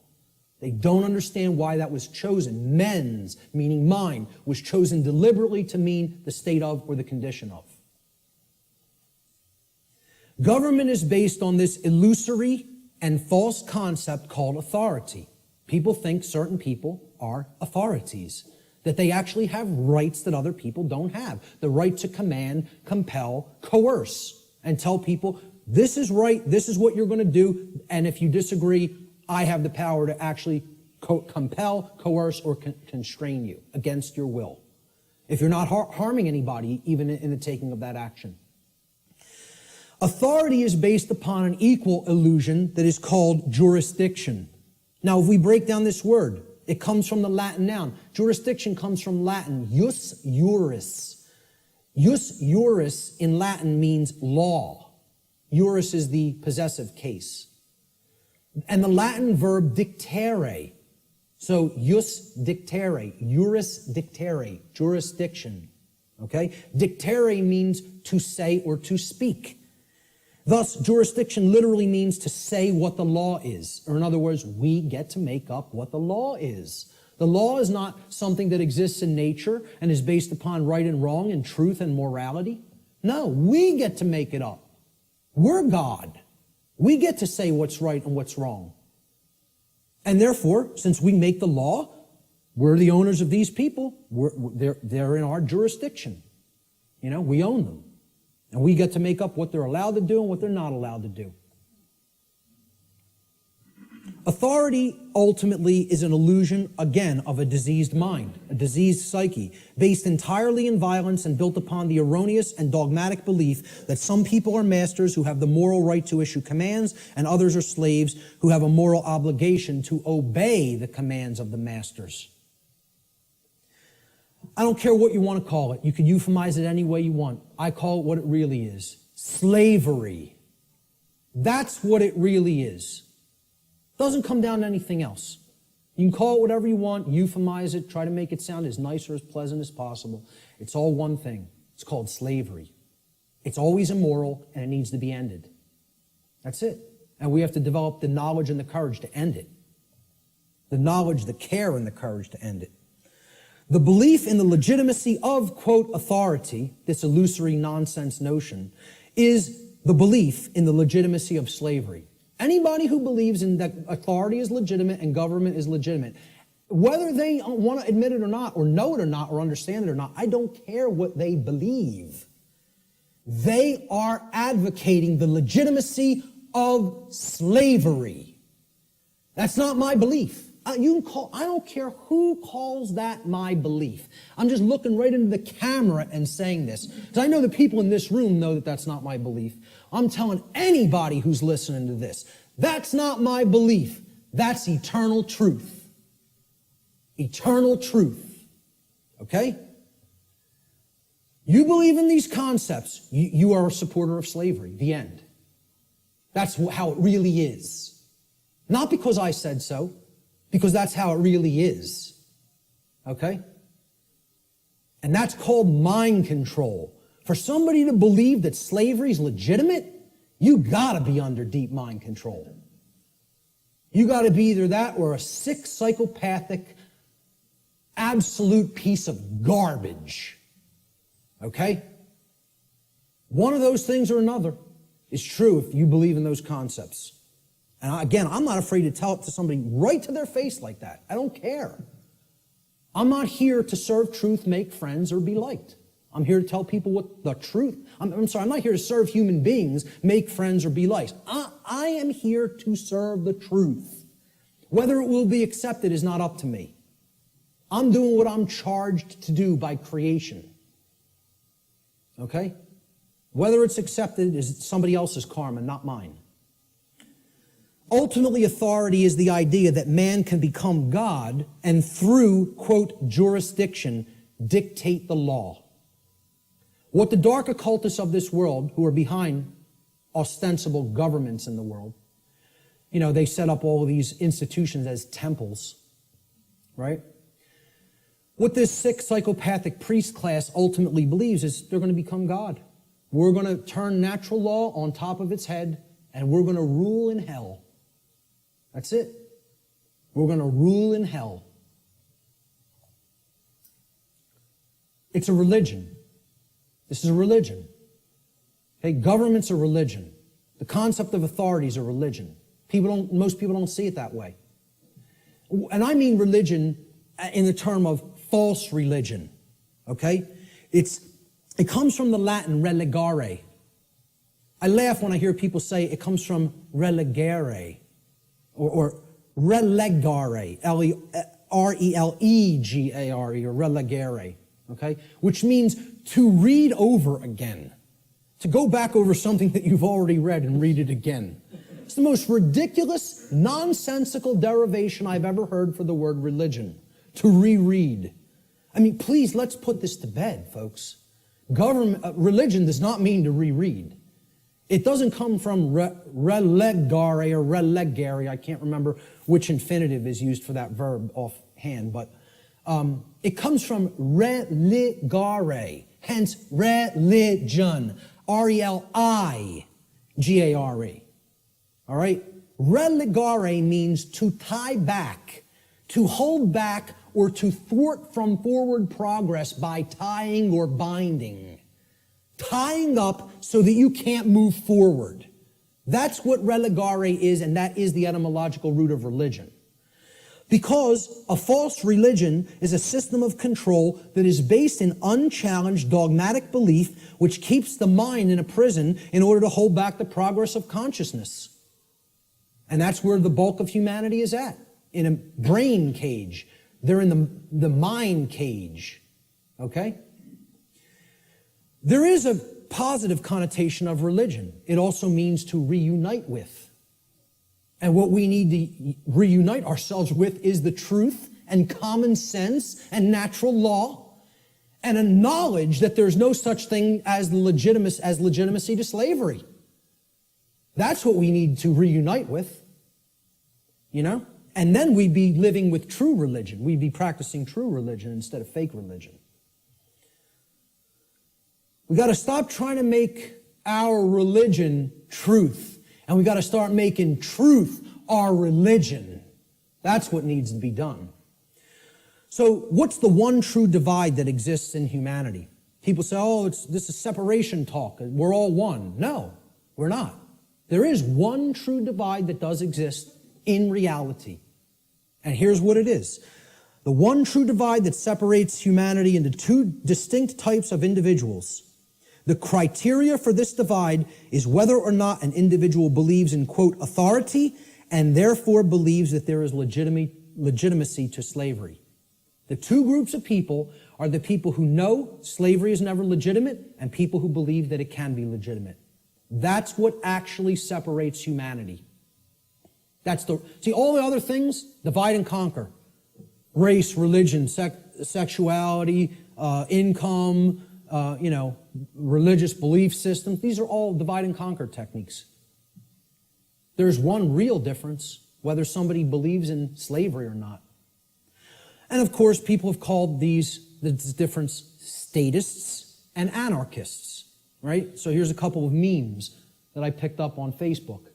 They don't understand why that was chosen. Mens, meaning mind, was chosen deliberately to mean the state of or the condition of. Government is based on this illusory and false concept called authority. People think certain people are authorities, that they actually have rights that other people don't have. The right to command, compel, coerce, and tell people, this is right, this is what you're going to do, and if you disagree, I have the power to actually compel, coerce, or constrain you against your will, if you're not harming anybody, even in the taking of that action. Authority is based upon an equal illusion that is called jurisdiction. Now, if we break down this word, it comes from the Latin noun. Jurisdiction comes from Latin, jus juris. Jus juris in Latin means law. Juris is the possessive case. And the Latin verb dictere. So, jus dictere, juris dictere, jurisdiction. Okay? Dictere means to say or to speak. Thus, jurisdiction literally means to say what the law is. Or in other words, we get to make up what the law is. The law is not something that exists in nature and is based upon right and wrong and truth and morality. No, we get to make it up. We're God. We get to say what's right and what's wrong. And therefore, since we make the law, We're the owners of these people. They're in our jurisdiction. We own them. And we get to make up what they're allowed to do and what they're not allowed to do. Authority ultimately is an illusion, again, of a diseased mind, a diseased psyche, based entirely in violence and built upon the erroneous and dogmatic belief that some people are masters who have the moral right to issue commands and others are slaves who have a moral obligation to obey the commands of the masters. I don't care what you want to call it. You can euphemize it any way you want. I call it what it really is. Slavery. That's what it really is. Doesn't come down to anything else. You can call it whatever you want, euphemize it, try to make it sound as nice or as pleasant as possible. It's all one thing. It's called slavery. It's always immoral, and it needs to be ended. That's it. And we have to develop the knowledge and the courage to end it. The knowledge, the care, and the courage to end it. The belief in the legitimacy of, quote, authority, this illusory nonsense notion, is the belief in the legitimacy of slavery. Anybody who believes in that authority is legitimate and government is legitimate, whether they want to admit it or not, or know it or not, or understand it or not, I don't care what they believe. They are advocating the legitimacy of slavery. That's not my belief. I don't care who calls that my belief. I'm just looking right into the camera and saying this, because I know the people in this room know that that's not my belief. I'm telling anybody who's listening to this, that's not my belief. That's eternal truth. Eternal truth. Okay? You believe in these concepts, you are a supporter of slavery. The end. That's how it really is. Not because I said so, because that's how it really is. Okay? And that's called mind control. For somebody to believe that slavery is legitimate, you gotta be under deep mind control. You gotta be either that or a sick, psychopathic, absolute piece of garbage. Okay? One of those things or another is true if you believe in those concepts. And again, I'm not afraid to tell it to somebody right to their face like that. I don't care. I'm not here to serve truth, make friends, or be liked. I'm here to tell people what the truth. I'm not here to serve human beings, make friends, or be liked. I am here to serve the truth. Whether it will be accepted is not up to me. I'm doing what I'm charged to do by creation. Okay? Whether it's accepted is somebody else's karma, not mine. Ultimately, authority is the idea that man can become God and through, quote, jurisdiction, dictate the law. What the dark occultists of this world, who are behind ostensible governments in the world, they set up all of these institutions as temples, right? What this sick psychopathic priest class ultimately believes is they're going to become God. We're going to turn natural law on top of its head, and we're going to rule in hell. That's it. We're going to rule in hell. It's a religion. This is a religion. Okay, government's a religion. The concept of authority is a religion. Most people don't see it that way. And I mean religion in the term of false religion. Okay? It comes from the Latin relegare. I laugh when I hear people say it comes from relegare. Or relegare, R-E-L-E-G-A-R-E, or relegare, okay? Which means to read over again. To go back over something that you've already read and read it again. It's the most ridiculous, nonsensical derivation I've ever heard for the word religion. To reread. I mean, please, let's put this to bed, folks. Religion does not mean to reread. It doesn't come from relegare or relegare. I can't remember which infinitive is used for that verb offhand, but it comes from religare, hence religion, R-E-L-I-G-A-R-E. All right? Relegare means to tie back, to hold back, or to thwart from forward progress by tying or binding. Tying up so that you can't move forward. That's what relegare is, and that is the etymological root of religion. Because a false religion is a system of control that is based in unchallenged dogmatic belief, which keeps the mind in a prison in order to hold back the progress of consciousness. And that's where the bulk of humanity is at, in a brain cage. They're in the mind cage, okay? There is a positive connotation of religion. It also means to reunite with. And what we need to reunite ourselves with is the truth and common sense and natural law and a knowledge that there's no such thing as legitimacy to slavery. That's what we need to reunite with, you know? And then we'd be living with true religion. We'd be practicing true religion instead of fake religion. We got to stop trying to make our religion truth. And we got to start making truth our religion. That's what needs to be done. So what's the one true divide that exists in humanity? People say, oh, this is separation talk. We're all one. No, we're not. There is one true divide that does exist in reality. And here's what it is. The one true divide that separates humanity into two distinct types of individuals. The criteria for this divide is whether or not an individual believes in, quote, authority, and therefore believes that there is legitimacy to slavery. The two groups of people are the people who know slavery is never legitimate and people who believe that it can be legitimate. That's what actually separates humanity. See, all the other things, divide and conquer. Race, religion, sexuality, income, religious belief systems. These are all divide and conquer techniques. There's one real difference, whether somebody believes in slavery or not. And of course, people have called this difference statists and anarchists, right? So here's a couple of memes that I picked up on Facebook.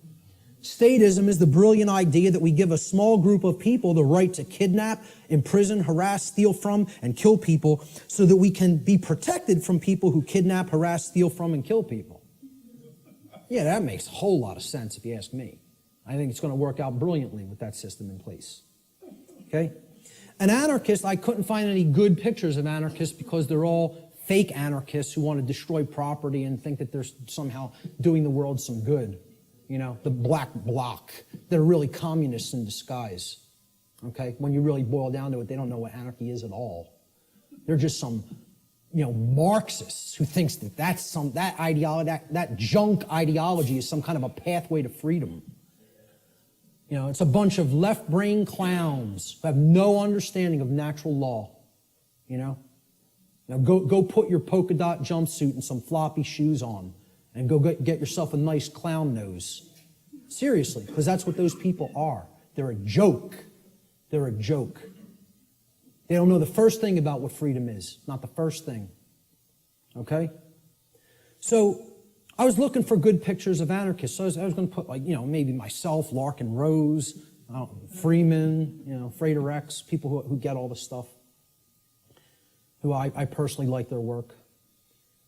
Statism is the brilliant idea that we give a small group of people the right to kidnap, imprison, harass, steal from, and kill people so that we can be protected from people who kidnap, harass, steal from, and kill people. Yeah, that makes a whole lot of sense if you ask me. I think it's going to work out brilliantly with that system in place. Okay? An anarchist, I couldn't find any good pictures of anarchists because they're all fake anarchists who want to destroy property and think that they're somehow doing the world some good. You know, the black bloc. They're really communists in disguise. Okay? When you really boil down to it, they don't know what anarchy is at all. They're just some, Marxists who thinks that that ideology, that junk ideology is some kind of a pathway to freedom. It's a bunch of left-brain clowns who have no understanding of natural law. Now go put your polka dot jumpsuit and some floppy shoes on. And go get yourself a nice clown nose. Seriously, because that's what those people are. They're a joke. They're a joke. They don't know the first thing about what freedom is. Not the first thing. Okay? So, I was looking for good pictures of anarchists. So I was going to put, maybe myself, Larkin Rose, Freeman, Frater X, people who get all this stuff. Who I personally like their work.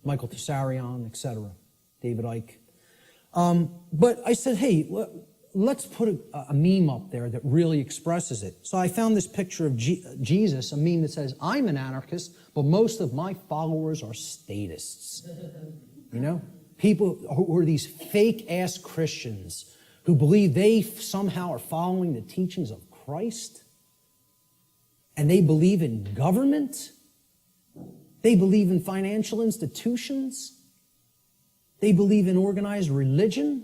Michael Tessarion, etc. David Icke. But I said, hey, let's put a meme up there that really expresses it. So I found this picture of Jesus, a meme that says, I'm an anarchist, but most of my followers are statists. People who are these fake-ass Christians who believe they somehow are following the teachings of Christ. And they believe in government. They believe in financial institutions. They believe in organized religion.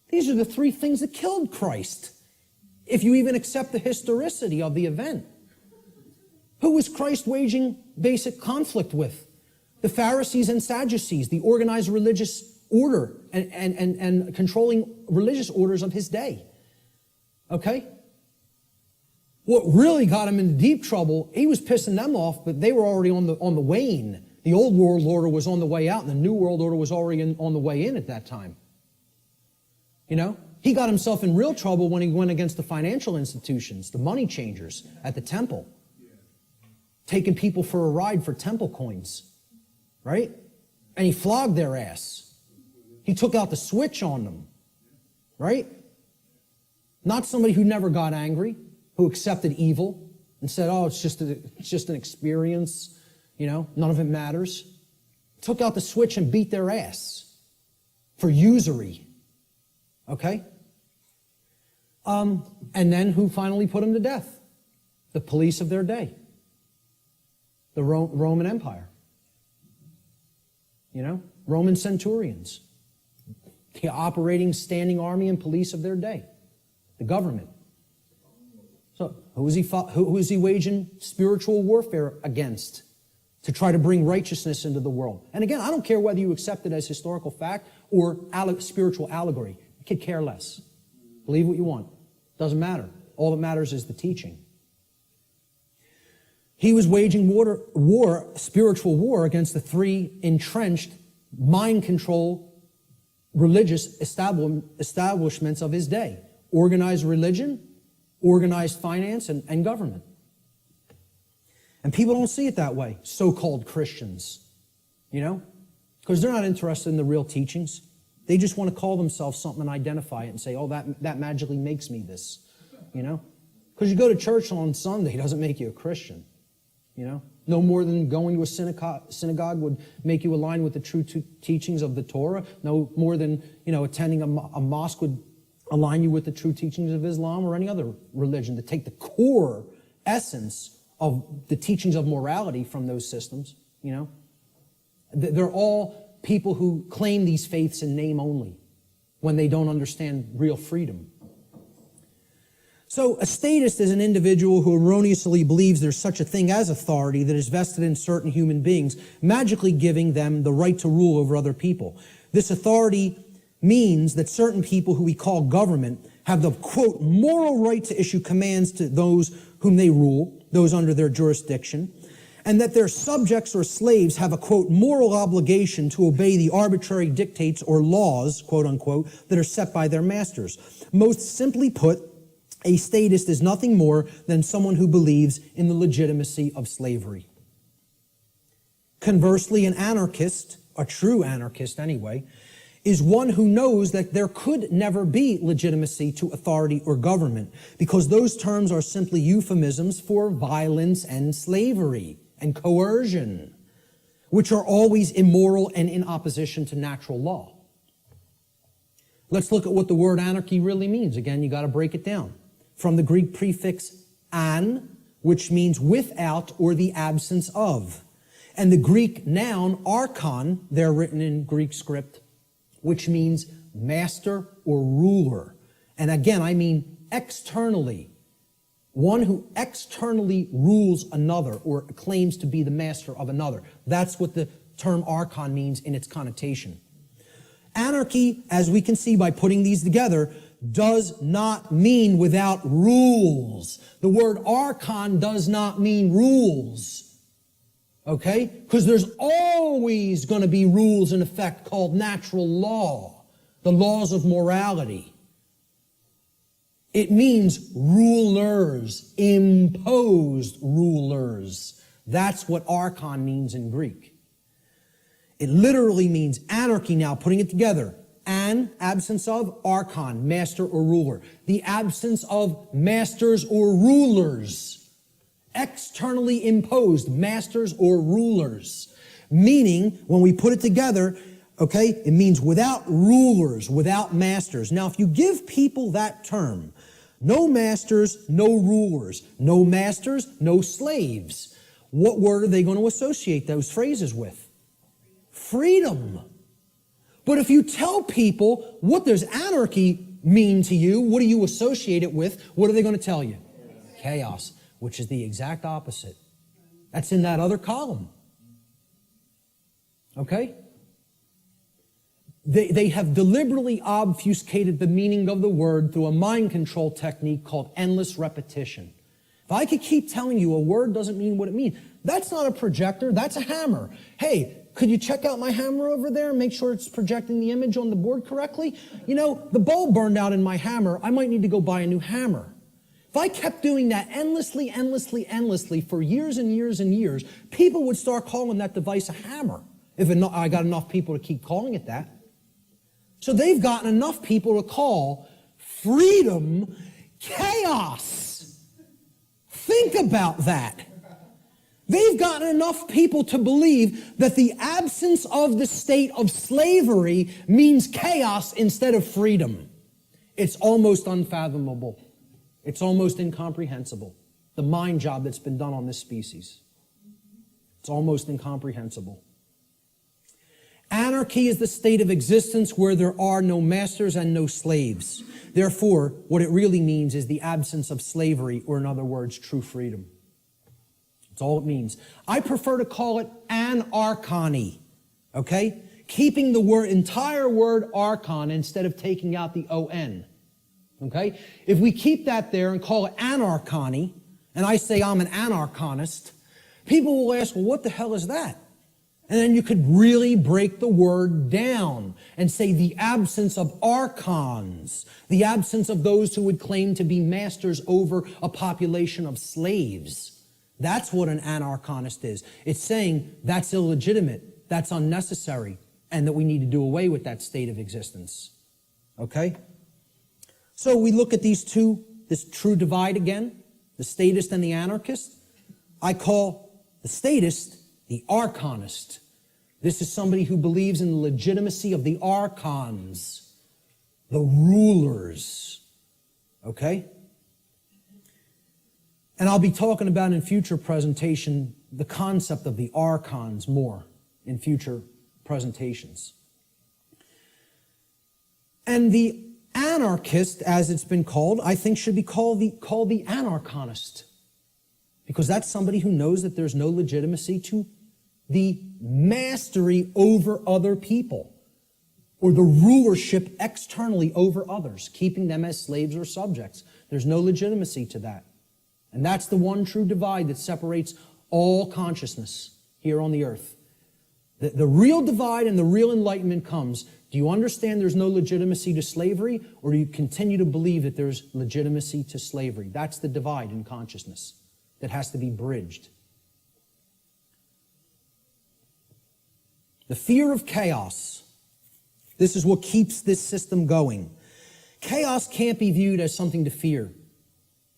These are the three things that killed Christ, if you even accept the historicity of the event. Who was Christ waging basic conflict with? The Pharisees and Sadducees, the organized religious order and controlling religious orders of his day. Okay? What really got him into deep trouble, he was pissing them off, but they were already on the wane. The old world order was on the way out, and the new world order was already on the way in at that time. He got himself in real trouble when he went against the financial institutions, the money changers at the temple, taking people for a ride for temple coins, right? And he flogged their ass. He took out the switch on them, right? Not somebody who never got angry, who accepted evil and said, oh, it's just an experience, none of it matters. Took out the switch and beat their ass for usury. Okay? And then who finally put them to death? The police of their day. The Roman Empire. Roman centurions. The operating standing army and police of their day. The government. So who is he waging spiritual warfare against? To try to bring righteousness into the world. And again, I don't care whether you accept it as historical fact or spiritual allegory. I could care less. Believe what you want. Doesn't matter. All that matters is the teaching. He was waging spiritual war against the three entrenched, mind control, religious establishments of his day. Organized religion, organized finance, and government. And people don't see it that way, so-called Christians, because they're not interested in the real teachings. They just want to call themselves something and identify it and say, oh, that magically makes me this, Because you go to church on Sunday doesn't make you a Christian, No more than going to a synagogue would make you align with the true teachings of the Torah. No more than, attending a mosque would align you with the true teachings of Islam or any other religion. To take the core essence of the teachings of morality from those systems, They're all people who claim these faiths in name only when they don't understand real freedom. So a statist is an individual who erroneously believes there's such a thing as authority that is vested in certain human beings, magically giving them the right to rule over other people. This authority means that certain people who we call government have the, quote, moral right to issue commands to those whom they rule, those under their jurisdiction, and that their subjects or slaves have a, quote, moral obligation to obey the arbitrary dictates or laws, quote unquote, that are set by their masters. Most simply put, a statist is nothing more than someone who believes in the legitimacy of slavery. Conversely, an anarchist, a true anarchist anyway, is one who knows that there could never be legitimacy to authority or government because those terms are simply euphemisms for violence and slavery and coercion, which are always immoral and in opposition to natural law. Let's look at what the word anarchy really means. Again, you got to break it down. From the Greek prefix an, which means without or the absence of, and the Greek noun archon, they're written in Greek script, which means master or ruler. And again, I mean externally. One who externally rules another or claims to be the master of another. That's what the term archon means in its connotation. Anarchy, as we can see by putting these together, does not mean without rules. The word archon does not mean rules. Okay? Because there's always going to be rules in effect called natural law, the laws of morality. It means rulers, imposed rulers. That's what archon means in Greek. It literally means anarchy now, putting it together. An, absence of, archon, master or ruler. The absence of masters or rulers. Externally imposed masters or rulers. Meaning, when we put it together, okay, it means without rulers, without masters. Now, if you give people that term, no masters, no rulers, no masters, no slaves, what word are they going to associate those phrases with? Freedom. But if you tell people, what does anarchy mean to you? What do you associate it with? What are they going to tell you? Chaos, which is the exact opposite. That's in that other column. Okay? They have deliberately obfuscated the meaning of the word through a mind control technique called endless repetition. If I could keep telling you a word doesn't mean what it means, that's not a projector, that's a hammer. Hey, could you check out my hammer over there and make sure it's projecting the image on the board correctly? You know, the bulb burned out in my hammer. I might need to go buy a new hammer. If I kept doing that endlessly for years and years and years, people would start calling that device a hammer. If I got enough people to keep calling it that. So they've gotten enough people to call freedom chaos. Think about that. They've gotten enough people to believe that the absence of the state of slavery means chaos instead of freedom. It's almost unfathomable. It's almost incomprehensible. The mind job that's been done on this species. It's almost incomprehensible. Anarchy is the state of existence where there are no masters and no slaves. Therefore, what it really means is the absence of slavery, or in other words, true freedom. That's all it means. I prefer to call it anarchony, okay? Keeping the entire word archon instead of taking out the O-N, okay? If we keep that there and call it anarchony, and I say I'm an anarchonist, people will ask, well, what the hell is that? And then you could really break the word down and say the absence of archons, the absence of those who would claim to be masters over a population of slaves. That's what an anarchonist is. It's saying that's illegitimate, that's unnecessary, and that we need to do away with that state of existence. Okay? So we look at these two, this true divide again, the statist and the anarchist. I call the statist the archonist. This is somebody who believes in the legitimacy of the archons, the rulers. Okay? And I'll be talking about in future presentation the concept of the archons more in future presentations. And the anarchist, as it's been called, I think should be called the anarchonist. Because that's somebody who knows that there's no legitimacy to the mastery over other people, or the rulership externally over others, keeping them as slaves or subjects. There's no legitimacy to that. And that's the one true divide that separates all consciousness here on the earth. The real divide and the real enlightenment comes. Do you understand there's no legitimacy to slavery, or do you continue to believe that there's legitimacy to slavery? That's the divide in consciousness that has to be bridged. The fear of chaos. This is what keeps this system going. Chaos can't be viewed as something to fear.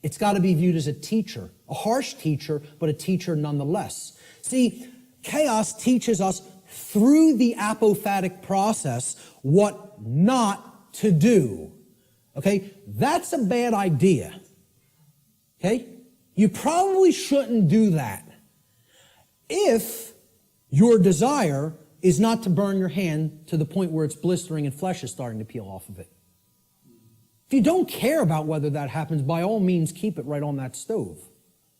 It's got to be viewed as a teacher, a harsh teacher, but a teacher nonetheless. See, chaos teaches us through the apophatic process what not to do. Okay? That's a bad idea. Okay? You probably shouldn't do that. If your desire is not to burn your hand to the point where it's blistering and flesh is starting to peel off of it. If you don't care about whether that happens, by all means, keep it right on that stove.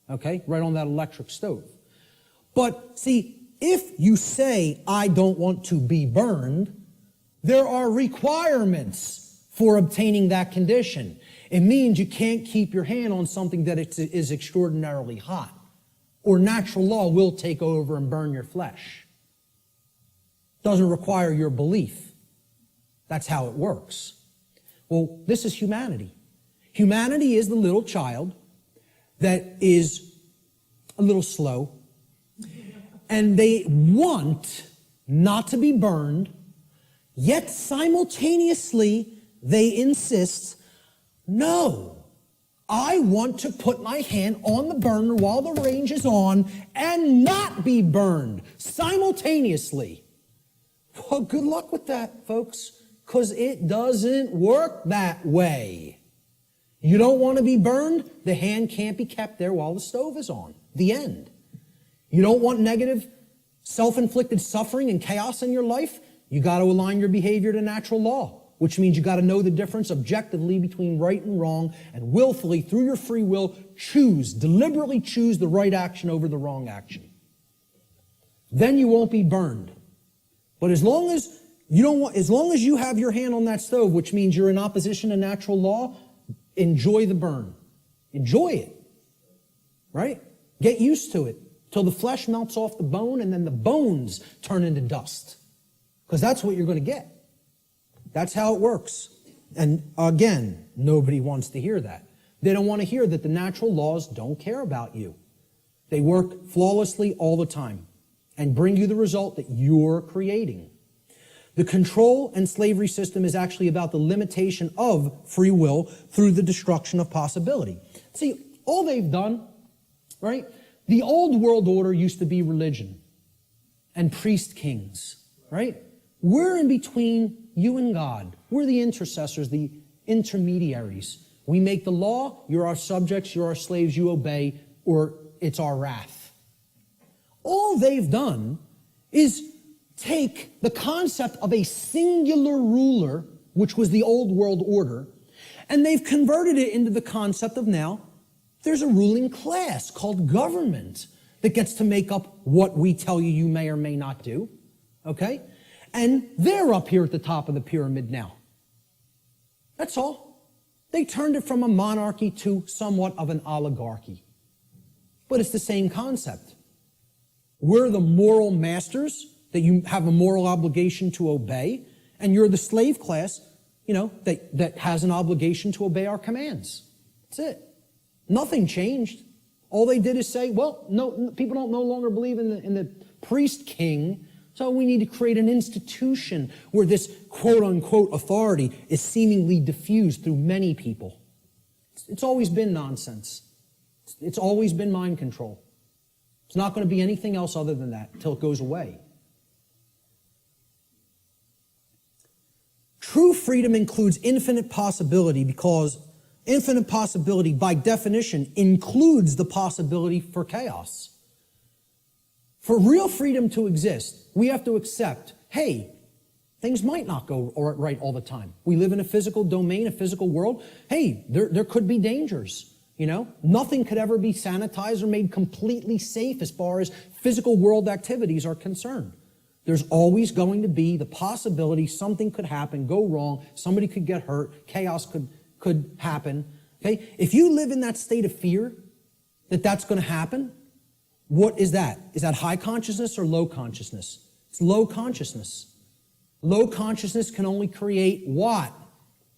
Okay? Right on that electric stove. But see, if you say, I don't want to be burned, there are requirements for obtaining that condition. It means you can't keep your hand on something that is extraordinarily hot, or natural law will take over and burn your flesh. Doesn't require your belief. That's how it works. Well, this is humanity. Humanity is the little child that is a little slow, and they want not to be burned, yet simultaneously they insist, no, I want to put my hand on the burner while the range is on and not be burned simultaneously. Well, good luck with that, folks, because it doesn't work that way. You don't want to be burned, the hand can't be kept there while the stove is on. The end. You don't want negative, self-inflicted suffering and chaos in your life, you got to align your behavior to natural law, which means you got to know the difference objectively between right and wrong, and willfully, through your free will, deliberately choose the right action over the wrong action. Then you won't be burned. But as long as you have your hand on that stove, which means you're in opposition to natural law, enjoy the burn. Enjoy it. Right? Get used to it till the flesh melts off the bone and then the bones turn into dust. Because that's what you're going to get. That's how it works. And again, nobody wants to hear that. They don't want to hear that the natural laws don't care about you. They work flawlessly all the time and bring you the result that you're creating. The control and slavery system is actually about the limitation of free will through the destruction of possibility. See, all they've done right? The old world order used to be religion and priest kings, right? We're in between you and God. We're the intercessors, the intermediaries. We make the law, you're our subjects, you're our slaves, you obey, or it's our wrath. All they've done is take the concept of a singular ruler, which was the old world order, and they've converted it into the concept of now there's a ruling class called government that gets to make up what we tell you may or may not do, okay? And they're up here at the top of the pyramid now. That's all. They turned it from a monarchy to somewhat of an oligarchy. But it's the same concept. We're the moral masters that you have a moral obligation to obey, and you're the slave class, that has an obligation to obey our commands. That's it. Nothing changed. All they did is say, well, no, people don't no longer believe in the priest king, so we need to create an institution where this quote-unquote authority is seemingly diffused through many people. It's always been nonsense. It's always been mind control. It's not going to be anything else other than that until it goes away. True freedom includes infinite possibility because infinite possibility, by definition, includes the possibility for chaos. For real freedom to exist, we have to accept, hey, things might not go right all the time. We live in a physical domain, a physical world. Hey, there could be dangers, Nothing could ever be sanitized or made completely safe as far as physical world activities are concerned. There's always going to be the possibility something could happen, go wrong, somebody could get hurt, chaos could happen. Okay? If you live in that state of fear that that's going to happen, what is that? Is that high consciousness or low consciousness? It's low consciousness. Low consciousness can only create what?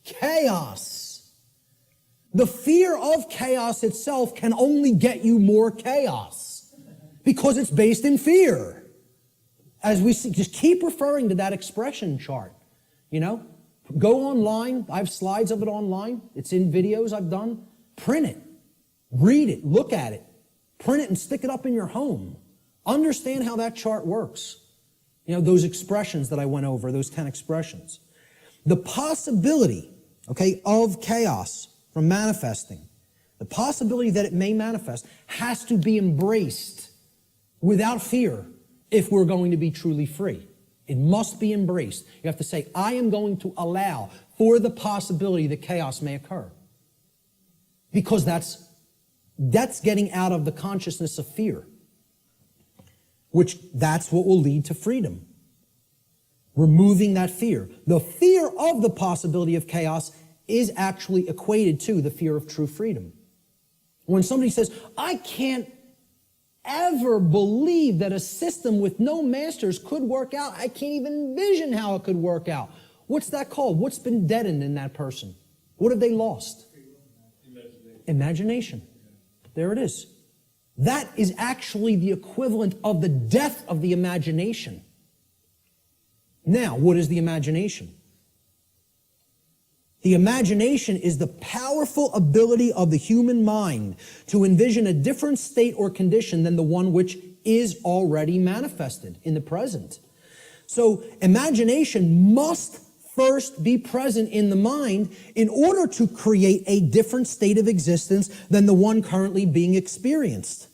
Chaos. The fear of chaos itself can only get you more chaos because it's based in fear. As we see, just keep referring to that expression chart, Go online. I have slides of it online. It's in videos I've done. Print it. Read it. Look at it. Print it and stick it up in your home. Understand how that chart works. Those expressions that I went over, those 10 expressions. The possibility, of chaos from manifesting, the possibility that it may manifest has to be embraced without fear if we're going to be truly free. It must be embraced. You have to say, I am going to allow for the possibility that chaos may occur. Because that's getting out of the consciousness of fear. That's what will lead to freedom. Removing that fear. The fear of the possibility of chaos is actually equated to the fear of true freedom. When somebody says, I can't ever believe that a system with no masters could work out. I can't even envision how it could work out. What's that called? What's been deadened in that person? What have they lost? Imagination. There it is. That is actually the equivalent of the death of the imagination. Now, what is the imagination? The imagination is the powerful ability of the human mind to envision a different state or condition than the one which is already manifested in the present. So imagination must first be present in the mind in order to create a different state of existence than the one currently being experienced.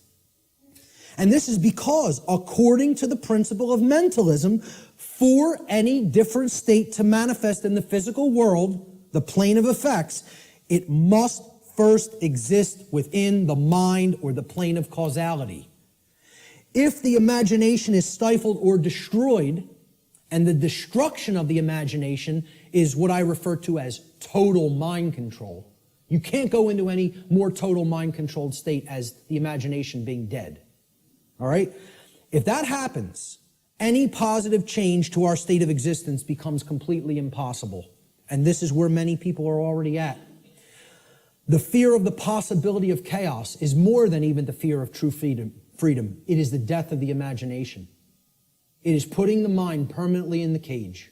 And this is because, according to the principle of mentalism, for any different state to manifest in the physical world, the plane of effects, it must first exist within the mind or the plane of causality. If the imagination is stifled or destroyed, and the destruction of the imagination is what I refer to as total mind control. You can't go into any more total mind controlled state as the imagination being dead. All right? If that happens, any positive change to our state of existence becomes completely impossible. And this is where many people are already at. The fear of the possibility of chaos is more than even the fear of true freedom. It is the death of the imagination. It is putting the mind permanently in the cage.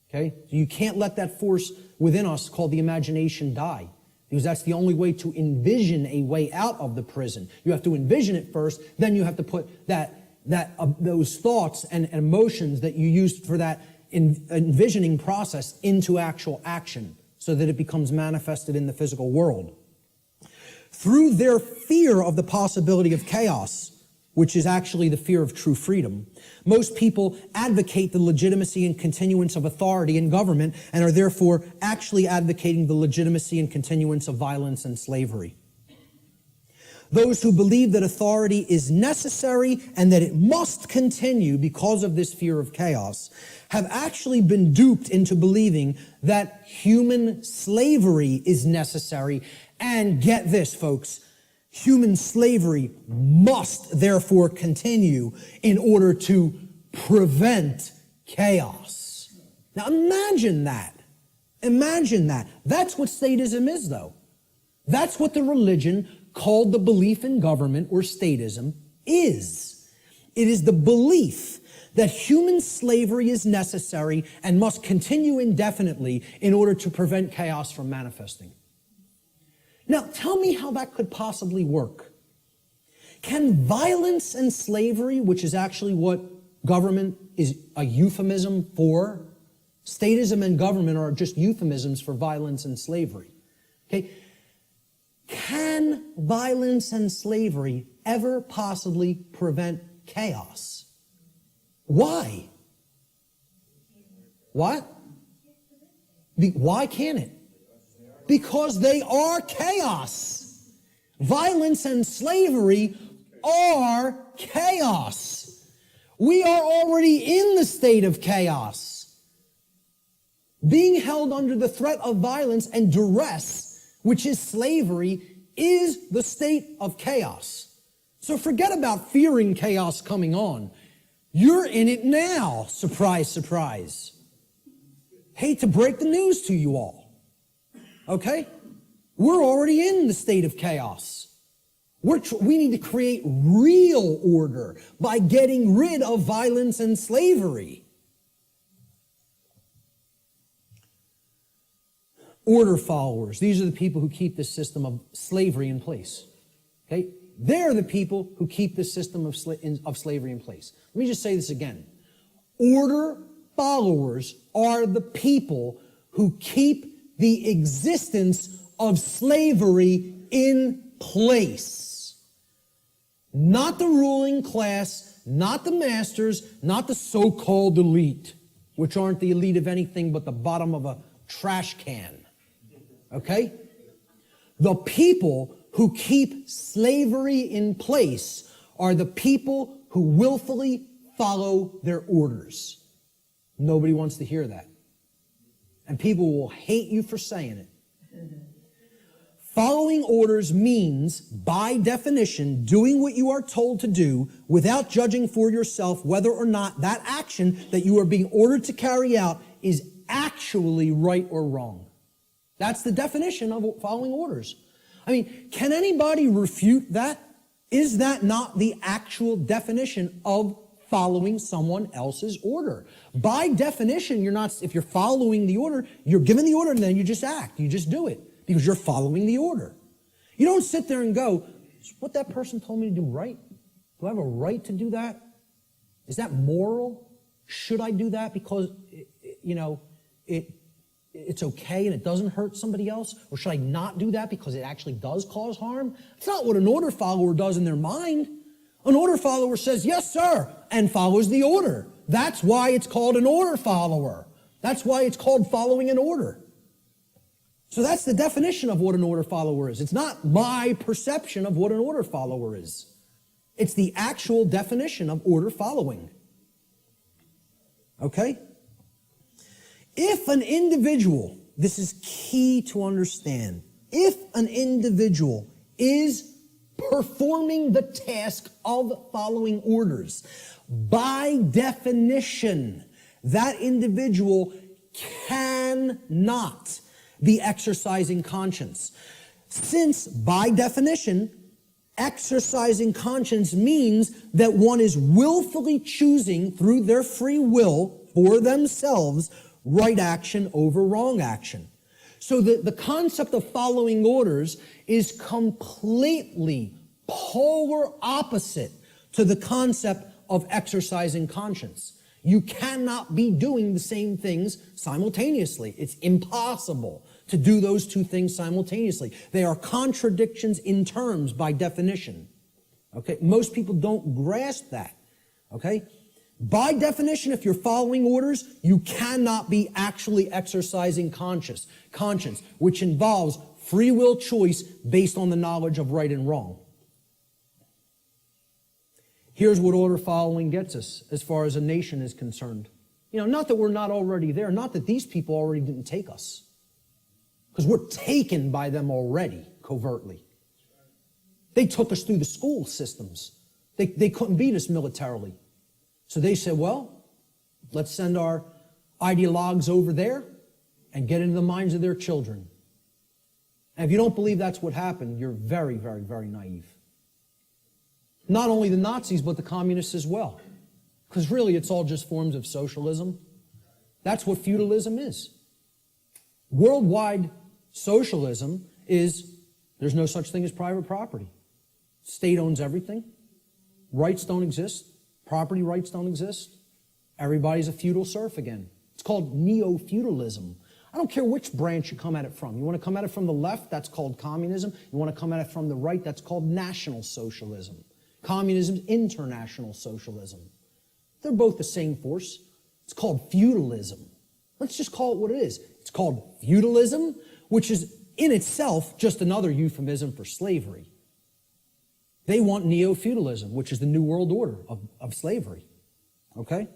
Okay? So you can't let that force within us called the imagination die. because that's the only way to envision a way out of the prison. You have to envision it first, then you have to put those thoughts and emotions that you used for that envisioning process into actual action so that it becomes manifested in the physical world. Through their fear of the possibility of chaos, which is actually the fear of true freedom, most people advocate the legitimacy and continuance of authority in government and are therefore actually advocating the legitimacy and continuance of violence and slavery. Those who believe that authority is necessary and that it must continue because of this fear of chaos have actually been duped into believing that human slavery is necessary. And get this, folks, human slavery must therefore continue in order to prevent chaos. Now imagine that. Imagine that. That's what statism is, though. That's what the religion called the belief in government or statism is. It is the belief that human slavery is necessary and must continue indefinitely in order to prevent chaos from manifesting. Now, tell me how that could possibly work. Can violence and slavery, which is actually what government is a euphemism for, statism and government are just euphemisms for violence and slavery. Okay? Can violence and slavery ever possibly prevent chaos? Why? What? Why can't it? Because they are chaos. Violence and slavery are chaos. We are already in the state of chaos. Being held under the threat of violence and duress, which is slavery, is the state of chaos. So forget about fearing chaos coming on. You're in it now. Surprise, surprise. Hate to break the news to you all. Okay? We're already in the state of chaos. We need to create real order by getting rid of violence and slavery. Order followers. These are the people who keep this system of slavery in place. Okay? They're the people who keep this system of slavery in place. Let me just say this again. Order followers are the people who keep the existence of slavery in place. Not the ruling class, not the masters, not the so-called elite, which aren't the elite of anything but the bottom of a trash can. Okay? The people who keep slavery in place are the people who willfully follow their orders. Nobody wants to hear that. And people will hate you for saying it. Following orders means, by definition, doing what you are told to do without judging for yourself whether or not that action that you are being ordered to carry out is actually right or wrong. That's the definition of following orders. I mean, can anybody refute that? Is that not the actual definition of following someone else's order? By definition, if you're following the order, you're given the order and then you just act. You just do it because you're following the order. You don't sit there and go, is what that person told me to do right? Do I have a right to do that? Is that moral? Should I do that because, it's okay and it doesn't hurt somebody else? Or should I not do that because it actually does cause harm? It's not what an order follower does in their mind. An order follower says, yes, sir, and follows the order. That's why it's called an order follower. That's why it's called following an order. So that's the definition of what an order follower is. It's not my perception of what an order follower is. It's the actual definition of order following. Okay? If an individual, this is key to understand, if an individual is performing the task of following orders, by definition, that individual cannot be exercising conscience. Since, by definition, exercising conscience means that one is willfully choosing through their free will for themselves right action over wrong action. So the concept of following orders is completely polar opposite to the concept of exercising conscience. You cannot be doing the same things simultaneously. It's impossible to do those two things simultaneously. They are contradictions in terms by definition. Okay? Most people don't grasp that. Okay? By definition, if you're following orders, you cannot be actually exercising conscience, which involves free will choice based on the knowledge of right and wrong. Here's what order following gets us as far as a nation is concerned. Not that we're not already there, not that these people already didn't take us, because we're taken by them already, covertly. They took us through the school systems. They couldn't beat us militarily. So they said, well, let's send our ideologues over there and get into the minds of their children. And if you don't believe that's what happened, you're very, very, very naive. Not only the Nazis, but the communists as well. Because really, it's all just forms of socialism. That's what feudalism is. Worldwide socialism is, there's no such thing as private property. State owns everything. Rights don't exist. Property rights don't exist. Everybody's a feudal serf again. It's called neo-feudalism. I don't care which branch you come at it from. You want to come at it from the left, that's called communism. You want to come at it from the right, that's called National Socialism. Communism is international socialism. They're both the same force. It's called feudalism. Let's just call it what it is. It's called feudalism, which is in itself just another euphemism for slavery. They want neo-feudalism, which is the New World Order of slavery. Okay?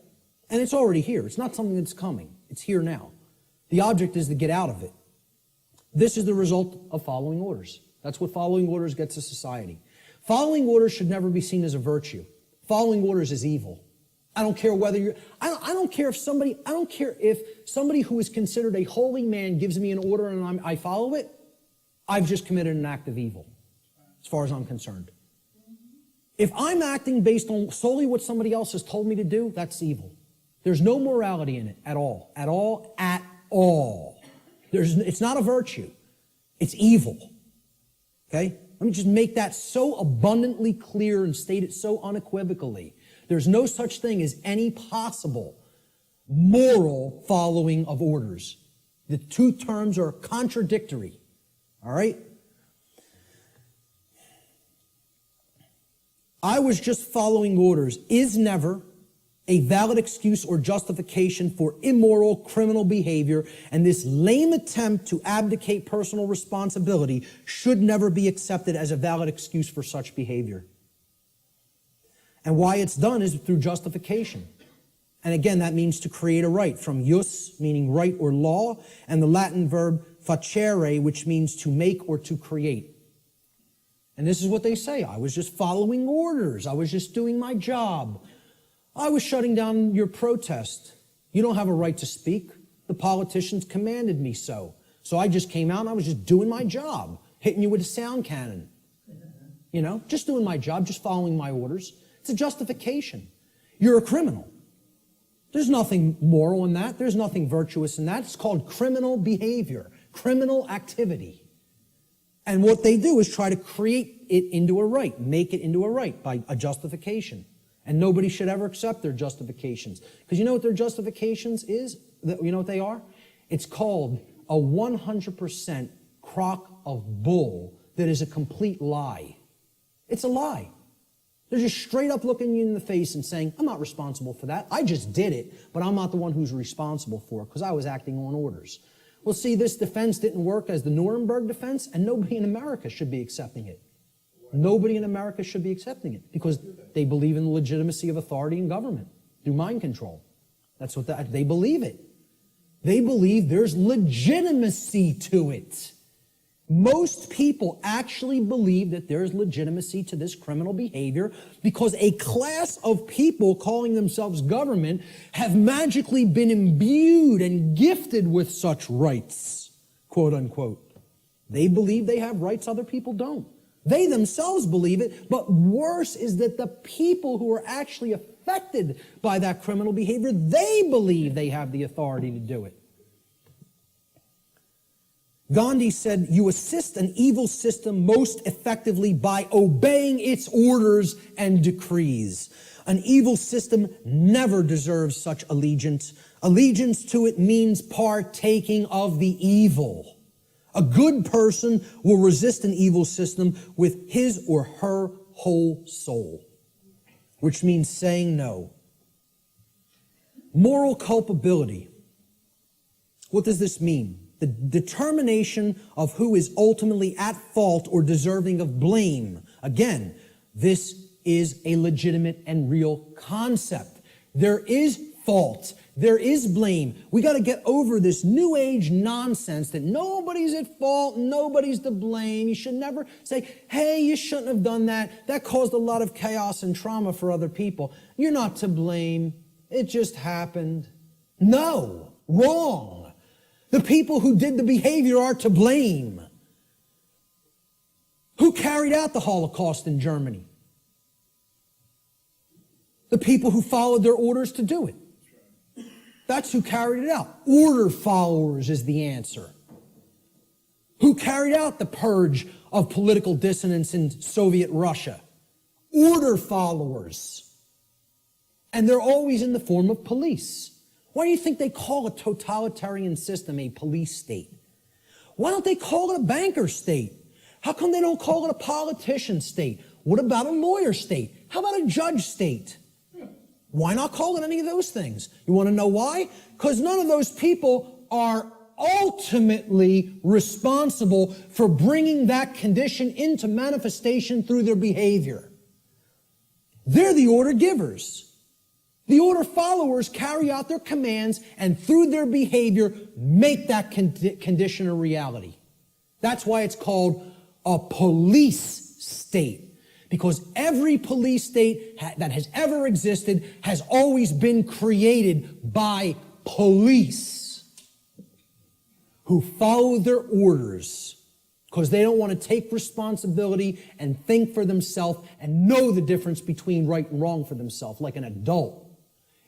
And it's already here. It's not something that's coming. It's here now. The object is to get out of it. This is the result of following orders. That's what following orders gets a society. Following orders should never be seen as a virtue. Following orders is evil. I don't care whether you're, I don't care if somebody who is considered a holy man gives me an order and I follow it, I've just committed an act of evil, as far as I'm concerned. If I'm acting based on solely what somebody else has told me to do, that's evil. There's no morality in it at all. At all. At all. It's not a virtue. It's evil. Okay? Let me just make that so abundantly clear and state it so unequivocally. There's no such thing as any possible moral following of orders. The two terms are contradictory. All right? I was just following orders is never a valid excuse or justification for immoral criminal behavior, and this lame attempt to abdicate personal responsibility should never be accepted as a valid excuse for such behavior. And why it's done is through justification. And again, that means to create a right, from jus, meaning right or law, and the Latin verb facere, which means to make or to create. And this is what they say. I was just following orders. I was just doing my job. I was shutting down your protest. You don't have a right to speak. The politicians commanded me so. So I just came out and I was just doing my job, hitting you with a sound cannon. Just doing my job, just following my orders. It's a justification. You're a criminal. There's nothing moral in that. There's nothing virtuous in that. It's called criminal behavior, criminal activity. And what they do is try to create it into a right, make it into a right by a justification. And nobody should ever accept their justifications. Because you know what their justifications is? You know what they are? It's called a 100% crock of bull that is a complete lie. It's a lie. They're just straight up looking you in the face and saying, I'm not responsible for that. I just did it, but I'm not the one who's responsible for it because I was acting on orders. Well, see, this defense didn't work as the Nuremberg defense, and nobody in America should be accepting it. Nobody in America should be accepting it because they believe in the legitimacy of authority and government through mind control. That's what they believe it. They believe there's legitimacy to it. Most people actually believe that there's legitimacy to this criminal behavior because a class of people calling themselves government have magically been imbued and gifted with such rights, quote unquote. They believe they have rights other people don't. They themselves believe it, but worse is that the people who are actually affected by that criminal behavior, they believe they have the authority to do it. Gandhi said, you assist an evil system most effectively by obeying its orders and decrees. An evil system never deserves such allegiance. Allegiance to it means partaking of the evil. A good person will resist an evil system with his or her whole soul, which means saying no. Moral culpability. What does this mean? The determination of who is ultimately at fault or deserving of blame. Again, this is a legitimate and real concept. There is fault. There is blame. We got to get over this new age nonsense that nobody's at fault, nobody's to blame. You should never say, hey, you shouldn't have done that. That caused a lot of chaos and trauma for other people. You're not to blame. It just happened. No, wrong. The people who did the behavior are to blame. Who carried out the Holocaust in Germany? The people who followed their orders to do it. That's who carried it out. Order followers is the answer. Who carried out the purge of political dissidents in Soviet Russia? Order followers. And they're always in the form of police. Why do you think they call a totalitarian system a police state? Why don't they call it a banker state? How come they don't call it a politician state? What about a lawyer state? How about a judge state? Why not call it any of those things? You want to know why? Because none of those people are ultimately responsible for bringing that condition into manifestation through their behavior. They're the order givers. The order followers carry out their commands and through their behavior make that condition a reality. That's why it's called a police state. Because every police state that has ever existed has always been created by police who follow their orders because they don't want to take responsibility and think for themselves and know the difference between right and wrong for themselves like an adult.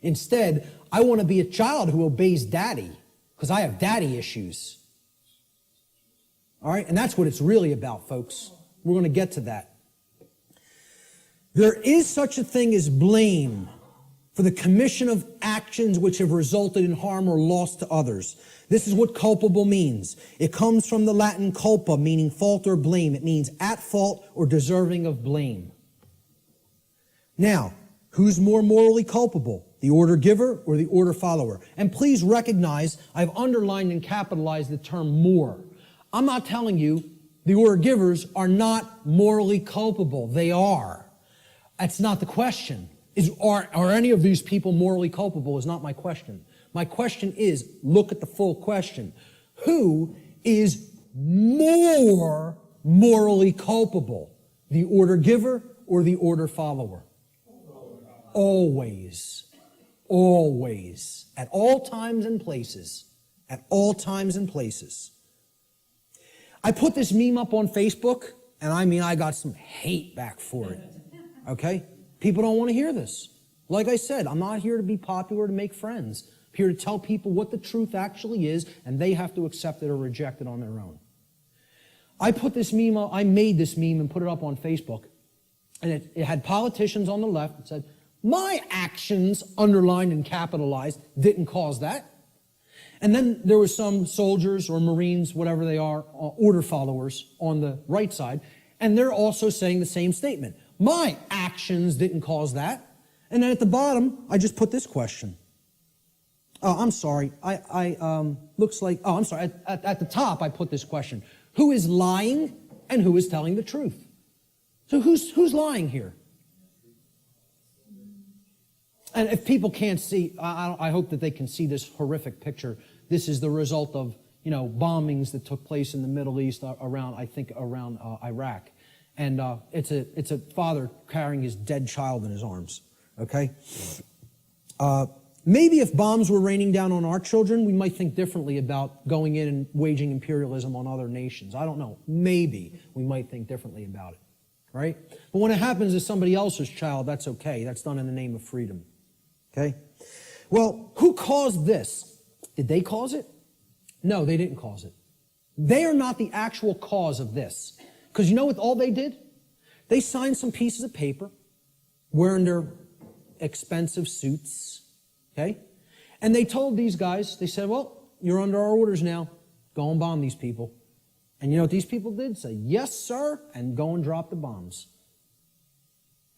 Instead, I want to be a child who obeys daddy because I have daddy issues. All right? And that's what it's really about, folks. We're going to get to that. There is such a thing as blame for the commission of actions which have resulted in harm or loss to others. This is what culpable means. It comes from the Latin culpa, meaning fault or blame. It means at fault or deserving of blame. Now, who's more morally culpable? The order giver or the order follower? And please recognize I've underlined and capitalized the term more. I'm not telling you the order givers are not morally culpable. They are. That's not the question. Are any of these people morally culpable is not my question. My question is, look at the full question. Who is more morally culpable? The order giver or the order follower? Always. Always. At all times and places. At all times and places. I put this meme up on Facebook, and I got some hate back for it. Okay? People don't want to hear this. Like I said, I'm not here to be popular, to make friends. I'm here to tell people what the truth actually is, and they have to accept it or reject it on their own. I made this meme and put it up on Facebook, and it had politicians on the left that said, my actions, underlined and capitalized, didn't cause that. And then there were some soldiers or Marines, whatever they are, order followers on the right side, and they're also saying the same statement. My actions didn't cause that. And then at the bottom, I just put this question. I'm sorry. Looks like, I'm sorry. At the top, I put this question. Who is lying and who is telling the truth? So who's lying here? And if people can't see, I hope that they can see this horrific picture. This is the result of, bombings that took place in the Middle East around Iraq. And it's a father carrying his dead child in his arms, okay? Maybe if bombs were raining down on our children, we might think differently about going in and waging imperialism on other nations. I don't know. Maybe we might think differently about it, right? But when it happens to somebody else's child, that's okay. That's done in the name of freedom, okay? Well, who caused this? Did they cause it? No, they didn't cause it. They are not the actual cause of this. Because you know what all they did? They signed some pieces of paper, wearing their expensive suits, okay? And they told these guys, they said, well, you're under our orders now. Go and bomb these people. And you know what these people did? Say, yes, sir, and go and drop the bombs.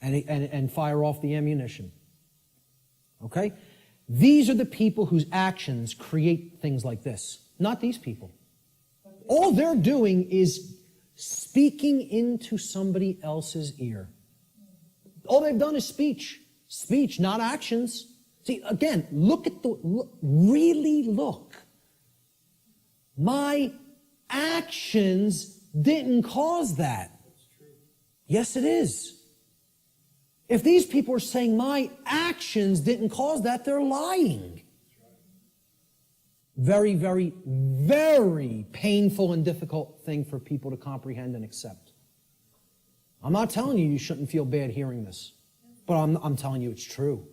And fire off the ammunition. Okay? These are the people whose actions create things like this, not these people. All they're doing is speaking into somebody else's ear. All they've done is speech. Speech, not actions. See, again, really look. My actions didn't cause that. Yes, it is. If these people are saying my actions didn't cause that, they're lying. Very, very, very painful and difficult thing for people to comprehend and accept. I'm not telling you shouldn't feel bad hearing this, but I'm telling you it's true.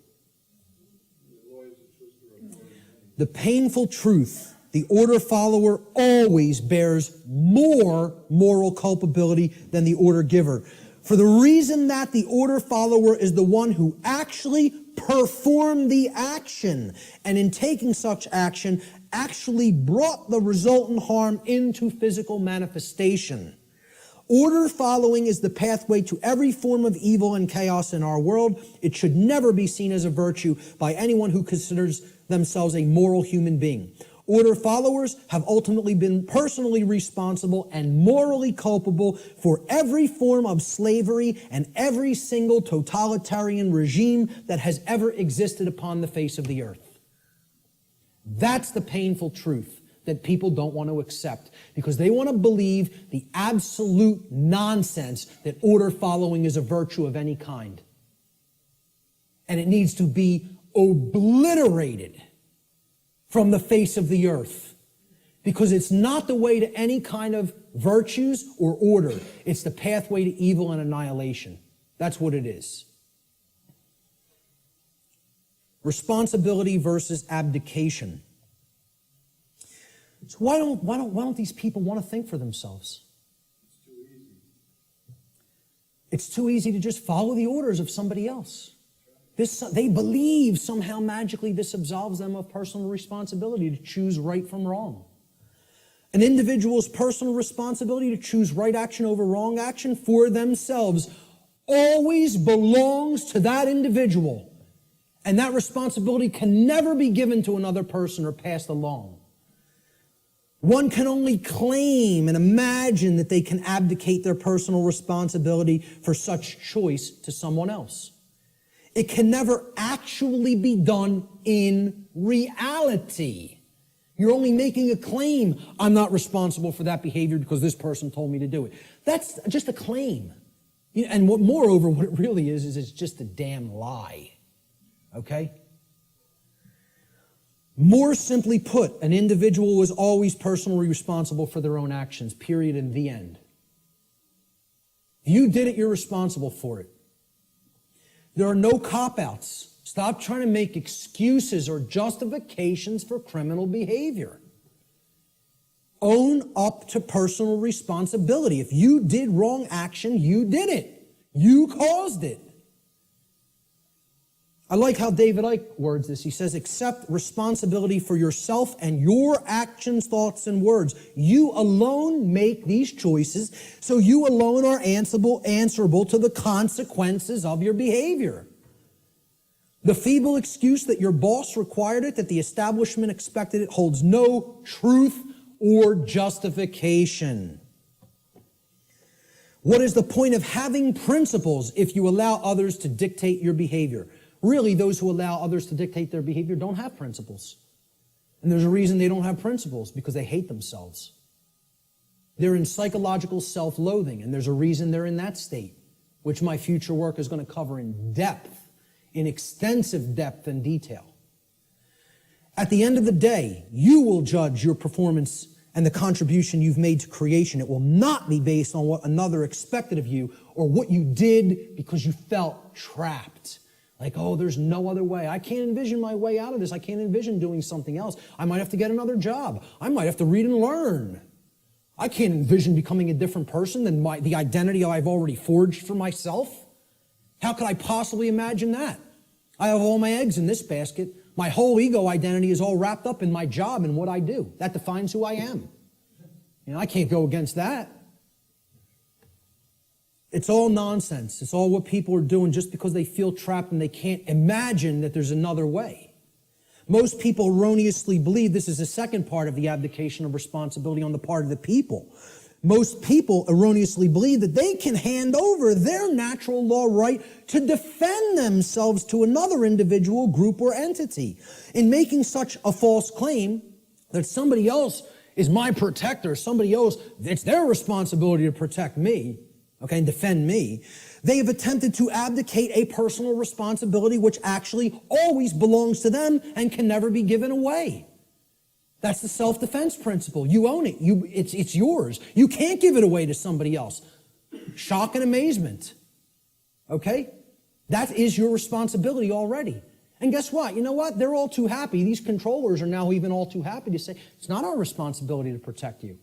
The painful truth, the order follower always bears more moral culpability than the order giver. For the reason that the order follower is the one who actually performed the action, and in taking such action, actually brought the resultant harm into physical manifestation. Order following is the pathway to every form of evil and chaos in our world. It should never be seen as a virtue by anyone who considers themselves a moral human being. Order followers have ultimately been personally responsible and morally culpable for every form of slavery and every single totalitarian regime that has ever existed upon the face of the earth. That's the painful truth that people don't want to accept because they want to believe the absolute nonsense that order following is a virtue of any kind. And it needs to be obliterated from the face of the earth, because it's not the way to any kind of virtues or order. It's the pathway to evil and annihilation. That's what it is. Responsibility versus abdication. So why don't these people want to think for themselves? It's too easy. It's too easy to just follow the orders of somebody else. They believe somehow magically this absolves them of personal responsibility to choose right from wrong. An individual's personal responsibility to choose right action over wrong action for themselves always belongs to that individual. And that responsibility can never be given to another person or passed along. One can only claim and imagine that they can abdicate their personal responsibility for such choice to someone else. It can never actually be done in reality. You're only making a claim. I'm not responsible for that behavior because this person told me to do it. That's just a claim. And moreover, what it really is it's just a damn lie. Okay? More simply put, an individual is always personally responsible for their own actions, period, and the end. If you did it, you're responsible for it. There are no cop-outs. Stop trying to make excuses or justifications for criminal behavior. Own up to personal responsibility. If you did wrong action, you did it. You caused it. I like how David Icke words this. He says, accept responsibility for yourself and your actions, thoughts, and words. You alone make these choices, so you alone are answerable to the consequences of your behavior. The feeble excuse that your boss required it, that the establishment expected it, holds no truth or justification. What is the point of having principles if you allow others to dictate your behavior? Really, those who allow others to dictate their behavior don't have principles. And there's a reason they don't have principles, because they hate themselves. They're in psychological self-loathing, and there's a reason they're in that state, which my future work is going to cover in depth, in extensive depth and detail. At the end of the day, you will judge your performance and the contribution you've made to creation. It will not be based on what another expected of you or what you did because you felt trapped. Like, oh, there's no other way. I can't envision my way out of this. I can't envision doing something else. I might have to get another job. I might have to read and learn. I can't envision becoming a different person than the identity I've already forged for myself. How could I possibly imagine that? I have all my eggs in this basket. My whole ego identity is all wrapped up in my job and what I do. That defines who I am. I can't go against that. It's all nonsense. It's all what people are doing just because they feel trapped and they can't imagine that there's another way. Most people erroneously believe this is the second part of the abdication of responsibility on the part of the people. Most people erroneously believe that they can hand over their natural law right to defend themselves to another individual, group, or entity. In making such a false claim that somebody else is my protector, somebody else, it's their responsibility to protect me, okay, and defend me, they have attempted to abdicate a personal responsibility which actually always belongs to them and can never be given away. That's the self-defense principle. You own it. It's yours. You can't give it away to somebody else. Shock and amazement. Okay? That is your responsibility already. And guess what? You know what? They're all too happy. These controllers are now even all too happy to say, it's not our responsibility to protect you.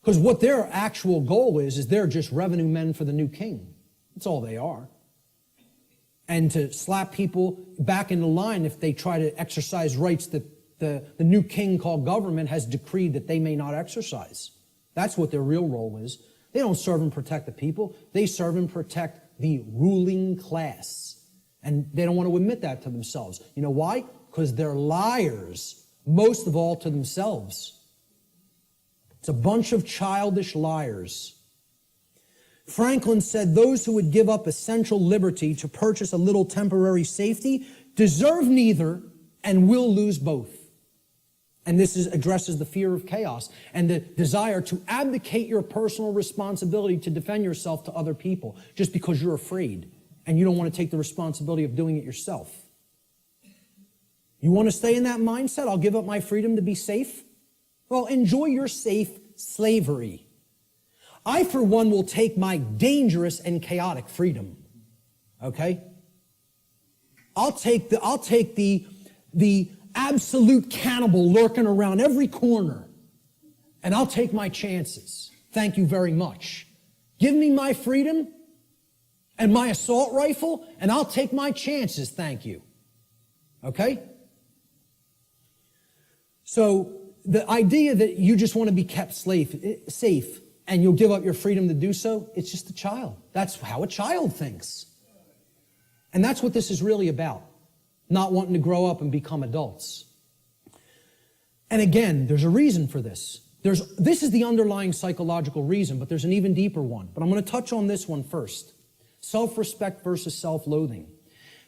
Because what their actual goal is they're just revenue men for the new king. That's all they are. And to slap people back into line if they try to exercise rights that the new king called government has decreed that they may not exercise. That's what their real role is. They don't serve and protect the people. They serve and protect the ruling class. And they don't want to admit that to themselves. You know why? Because they're liars, most of all to themselves. It's a bunch of childish liars. Franklin said those who would give up essential liberty to purchase a little temporary safety deserve neither and will lose both. And this addresses the fear of chaos and the desire to abdicate your personal responsibility to defend yourself to other people just because you're afraid and you don't want to take the responsibility of doing it yourself. You want to stay in that mindset? I'll give up my freedom to be safe? Well, enjoy your safe slavery. I, for one, will take my dangerous and chaotic freedom. Okay? I'll take the absolute cannibal lurking around every corner, and I'll take my chances. Thank you very much. Give me my freedom and my assault rifle, and I'll take my chances. Thank you. Okay? So the idea that you just want to be kept safe and you'll give up your freedom to do so, it's just a child. That's how a child thinks. And that's what this is really about. Not wanting to grow up and become adults. And again, there's a reason for this. This is the underlying psychological reason, but there's an even deeper one. But I'm going to touch on this one first. Self-respect versus self-loathing.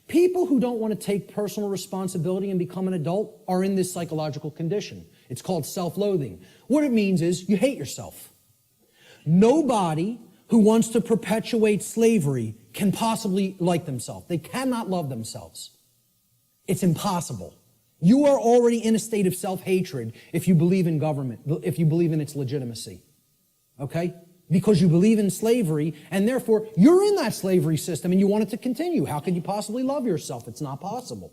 People who don't want to take personal responsibility and become an adult are in this psychological condition. It's called self-loathing. What it means is you hate yourself. Nobody who wants to perpetuate slavery can possibly like themselves. They cannot love themselves. It's impossible. You are already in a state of self-hatred if you believe in government, if you believe in its legitimacy. Okay? Because you believe in slavery, and therefore you're in that slavery system and you want it to continue. How could you possibly love yourself? It's not possible.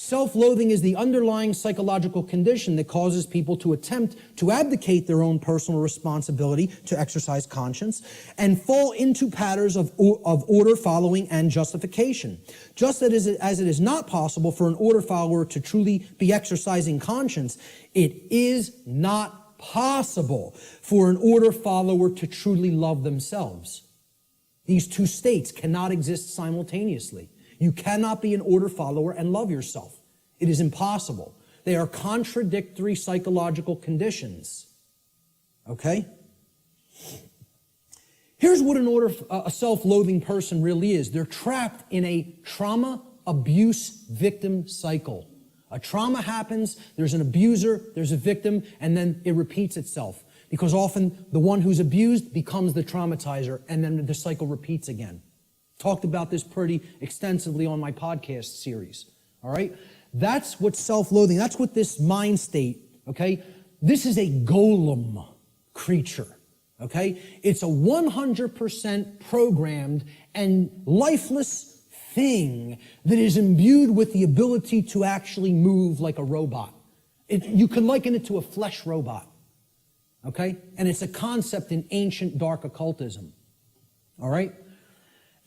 Self-loathing is the underlying psychological condition that causes people to attempt to abdicate their own personal responsibility to exercise conscience and fall into patterns of order following and justification. Just as it is not possible for an order follower to truly be exercising conscience, it is not possible for an order follower to truly love themselves. These two states cannot exist simultaneously. You cannot be an order follower and love yourself. It is impossible. They are contradictory psychological conditions. Okay? Here's what a self-loathing person really is. They're trapped in a trauma abuse victim cycle. A trauma happens, there's an abuser, there's a victim, and then it repeats itself. Because often the one who's abused becomes the traumatizer, and then the cycle repeats again. Talked about this pretty extensively on my podcast series, all right? That's what self-loathing, that's what this mind state, okay? This is a golem creature, okay? It's a 100% programmed and lifeless thing that is imbued with the ability to actually move like a robot. You could liken it to a flesh robot. Okay? And it's a concept in ancient dark occultism. All right?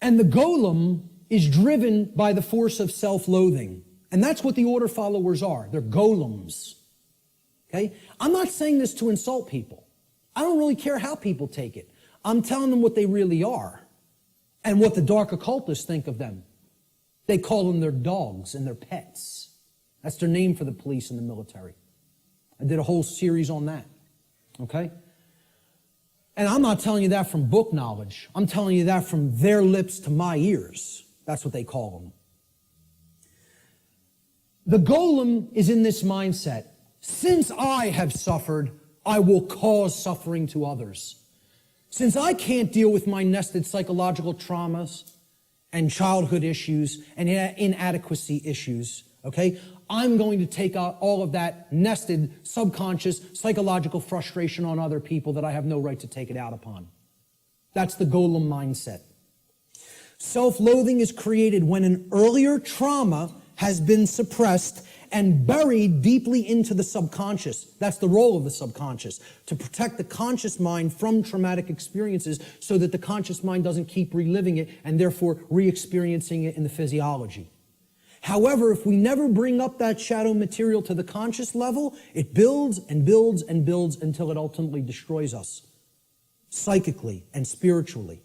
And the golem is driven by the force of self-loathing. And that's what the order followers are. They're golems. Okay? I'm not saying this to insult people. I don't really care how people take it. I'm telling them what they really are and what the dark occultists think of them. They call them their dogs and their pets. That's their name for the police and the military. I did a whole series on that. Okay? And I'm not telling you that from book knowledge. I'm telling you that from their lips to my ears. That's what they call them. The golem is in this mindset. Since I have suffered, I will cause suffering to others. Since I can't deal with my nested psychological traumas and childhood issues and inadequacy issues, okay, I'm going to take out all of that nested subconscious psychological frustration on other people that I have no right to take it out upon. That's the golem mindset. Self-loathing is created when an earlier trauma has been suppressed and buried deeply into the subconscious. That's the role of the subconscious, to protect the conscious mind from traumatic experiences so that the conscious mind doesn't keep reliving it and therefore re-experiencing it in the physiology. However, if we never bring up that shadow material to the conscious level, it builds and builds and builds until it ultimately destroys us, psychically and spiritually.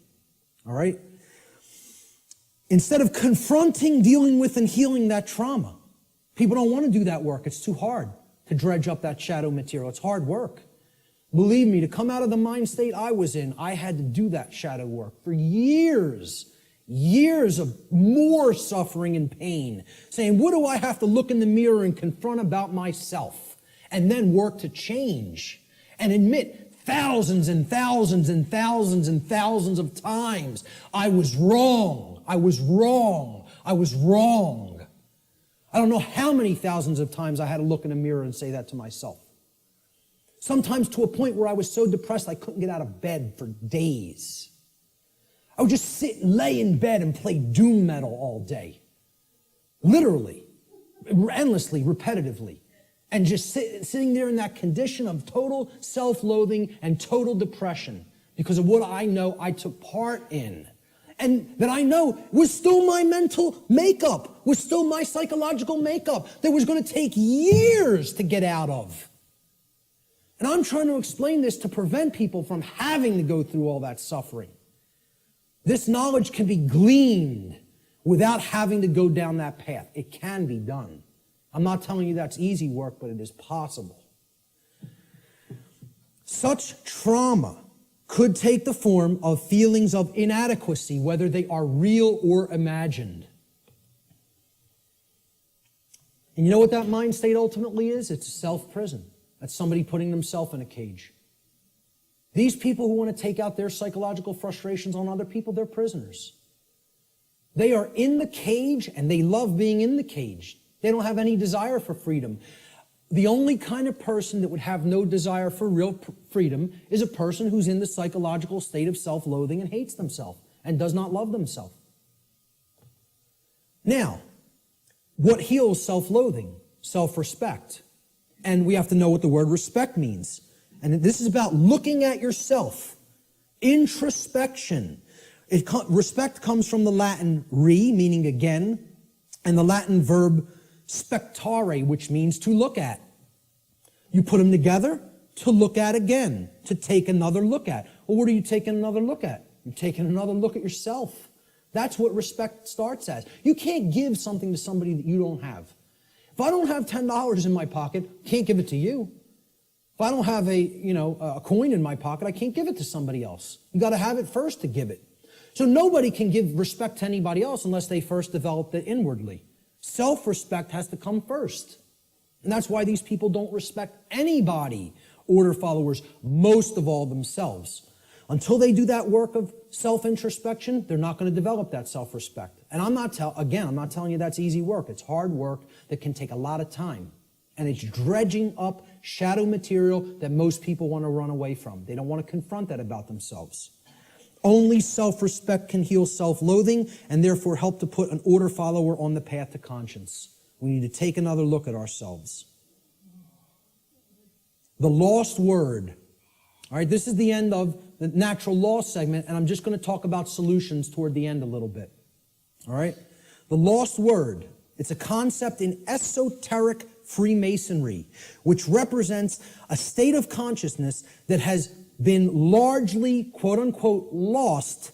All right? Instead of confronting, dealing with, and healing that trauma, people don't want to do that work. It's too hard to dredge up that shadow material. It's hard work. Believe me, to come out of the mind state I was in, I had to do that shadow work for years. Years of more suffering and pain, saying, what do I have to look in the mirror and confront about myself? And then work to change and admit thousands and thousands and thousands and thousands of times, I was wrong, I was wrong, I was wrong. I don't know how many thousands of times I had to look in a mirror and say that to myself. Sometimes to a point where I was so depressed I couldn't get out of bed for days. I would just sit and lay in bed and play doom metal all day. Literally, endlessly, repetitively. And just sitting there in that condition of total self-loathing and total depression because of what I know I took part in. And that I know was still my mental makeup, was still my psychological makeup that was going to take years to get out of. And I'm trying to explain this to prevent people from having to go through all that suffering. This knowledge can be gleaned without having to go down that path. It can be done. I'm not telling you that's easy work, but it is possible. Such trauma could take the form of feelings of inadequacy, whether they are real or imagined. And you know what that mind state ultimately is? It's a self-prison. That's somebody putting themselves in a cage. These people who want to take out their psychological frustrations on other people, they're prisoners. They are in the cage and they love being in the cage. They don't have any desire for freedom. The only kind of person that would have no desire for real freedom is a person who's in the psychological state of self-loathing and hates themselves and does not love themselves. Now, what heals self-loathing? Self-respect. And we have to know what the word respect means. And this is about looking at yourself. Introspection. Respect comes from the Latin re, meaning again, and the Latin verb spectare, which means to look at. You put them together, to look at again, to take another look at. Well, what are you taking another look at? You're taking another look at yourself. That's what respect starts as. You can't give something to somebody that you don't have. If I don't have $10 in my pocket, I can't give it to you. If I don't have a coin in my pocket, I can't give it to somebody else. You got to have it first to give it. So nobody can give respect to anybody else unless they first develop it inwardly. Self-respect has to come first. And that's why these people don't respect anybody, order followers, most of all themselves. Until they do that work of self-introspection, they're not going to develop that self-respect. And I'm not telling you that's easy work. It's hard work that can take a lot of time. And it's dredging up shadow material that most people want to run away from. They don't want to confront that about themselves. Only self-respect can heal self-loathing and therefore help to put an order follower on the path to conscience. We need to take another look at ourselves. The lost word All right, this is the end of the natural law segment, and I'm just going to talk about solutions toward the end a little bit. All right? The lost word, it's a concept in esoteric Freemasonry, which represents a state of consciousness that has been largely, quote unquote, lost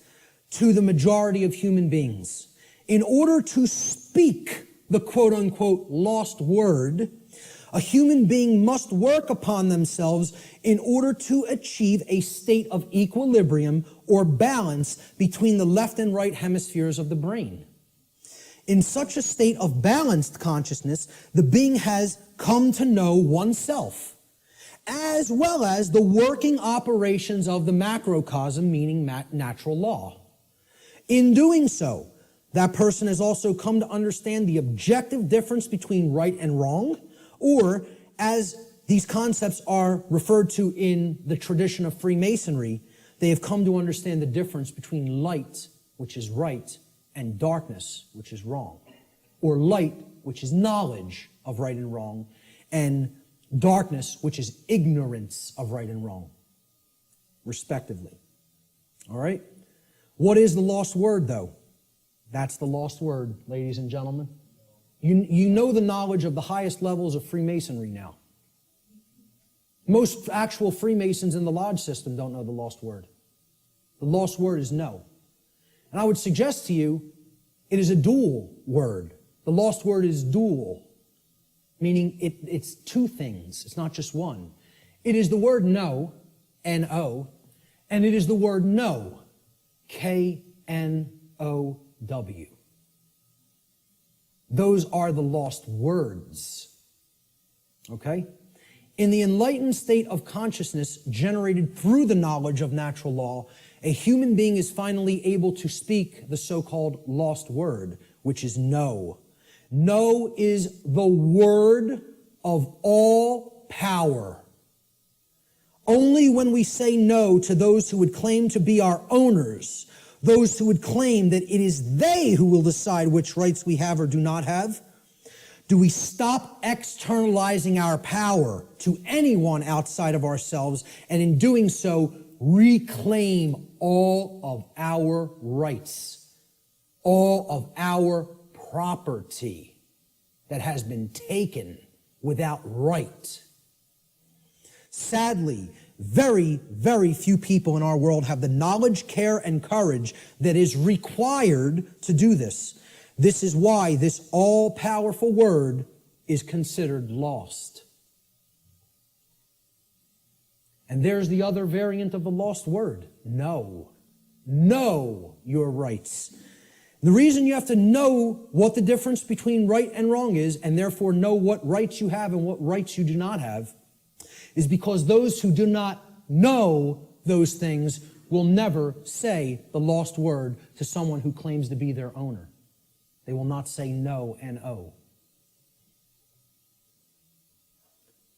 to the majority of human beings. In order to speak the quote unquote lost word, a human being must work upon themselves in order to achieve a state of equilibrium or balance between the left and right hemispheres of the brain. In such a state of balanced consciousness, the being has come to know oneself, as well as the working operations of the macrocosm, meaning natural law. In doing so, that person has also come to understand the objective difference between right and wrong, or as these concepts are referred to in the tradition of Freemasonry, they have come to understand the difference between light, which is right, and darkness, which is wrong. Or light, which is knowledge of right and wrong, and darkness, which is ignorance of right and wrong, respectively. All right? What is the lost word, though? That's the lost word, ladies and gentlemen. You know the knowledge of the highest levels of Freemasonry now. Most actual Freemasons in the lodge system don't know the lost word. The lost word is no. And I would suggest to you, it is a dual word. The lost word is dual, meaning it's two things. It's not just one. It is the word no, N-O, and it is the word know, K-N-O-W. Those are the lost words. Okay? In the enlightened state of consciousness generated through the knowledge of natural law, a human being is finally able to speak the so-called lost word, which is no. No is the word of all power. Only when we say no to those who would claim to be our owners, those who would claim that it is they who will decide which rights we have or do not have, do we stop externalizing our power to anyone outside of ourselves, and in doing so, reclaim all of our rights, all of our property that has been taken without right. Sadly, very, very few people in our world have the knowledge, care, and courage that is required to do this. This is why this all-powerful word is considered lost. And there's the other variant of the lost word, no. Know your rights. The reason you have to know what the difference between right and wrong is, and therefore know what rights you have and what rights you do not have, is because those who do not know those things will never say the lost word to someone who claims to be their owner. They will not say no, N-O.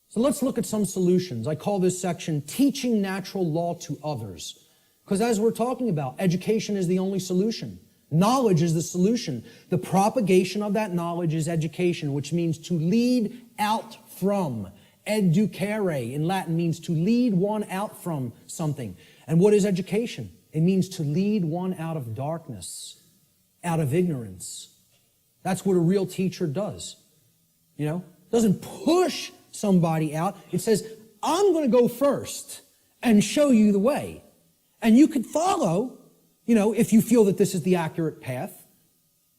So let's look at some solutions. I call this section Teaching Natural Law to Others. Because as we're talking about, education is the only solution. Knowledge is the solution. The propagation of that knowledge is education, which means to lead out from. Educare in Latin means to lead one out from something. And what is education? It means to lead one out of darkness, out of ignorance. That's what a real teacher does. You know, doesn't push somebody out. It says, I'm going to go first and show you the way. And you could follow, you know, if you feel that this is the accurate path.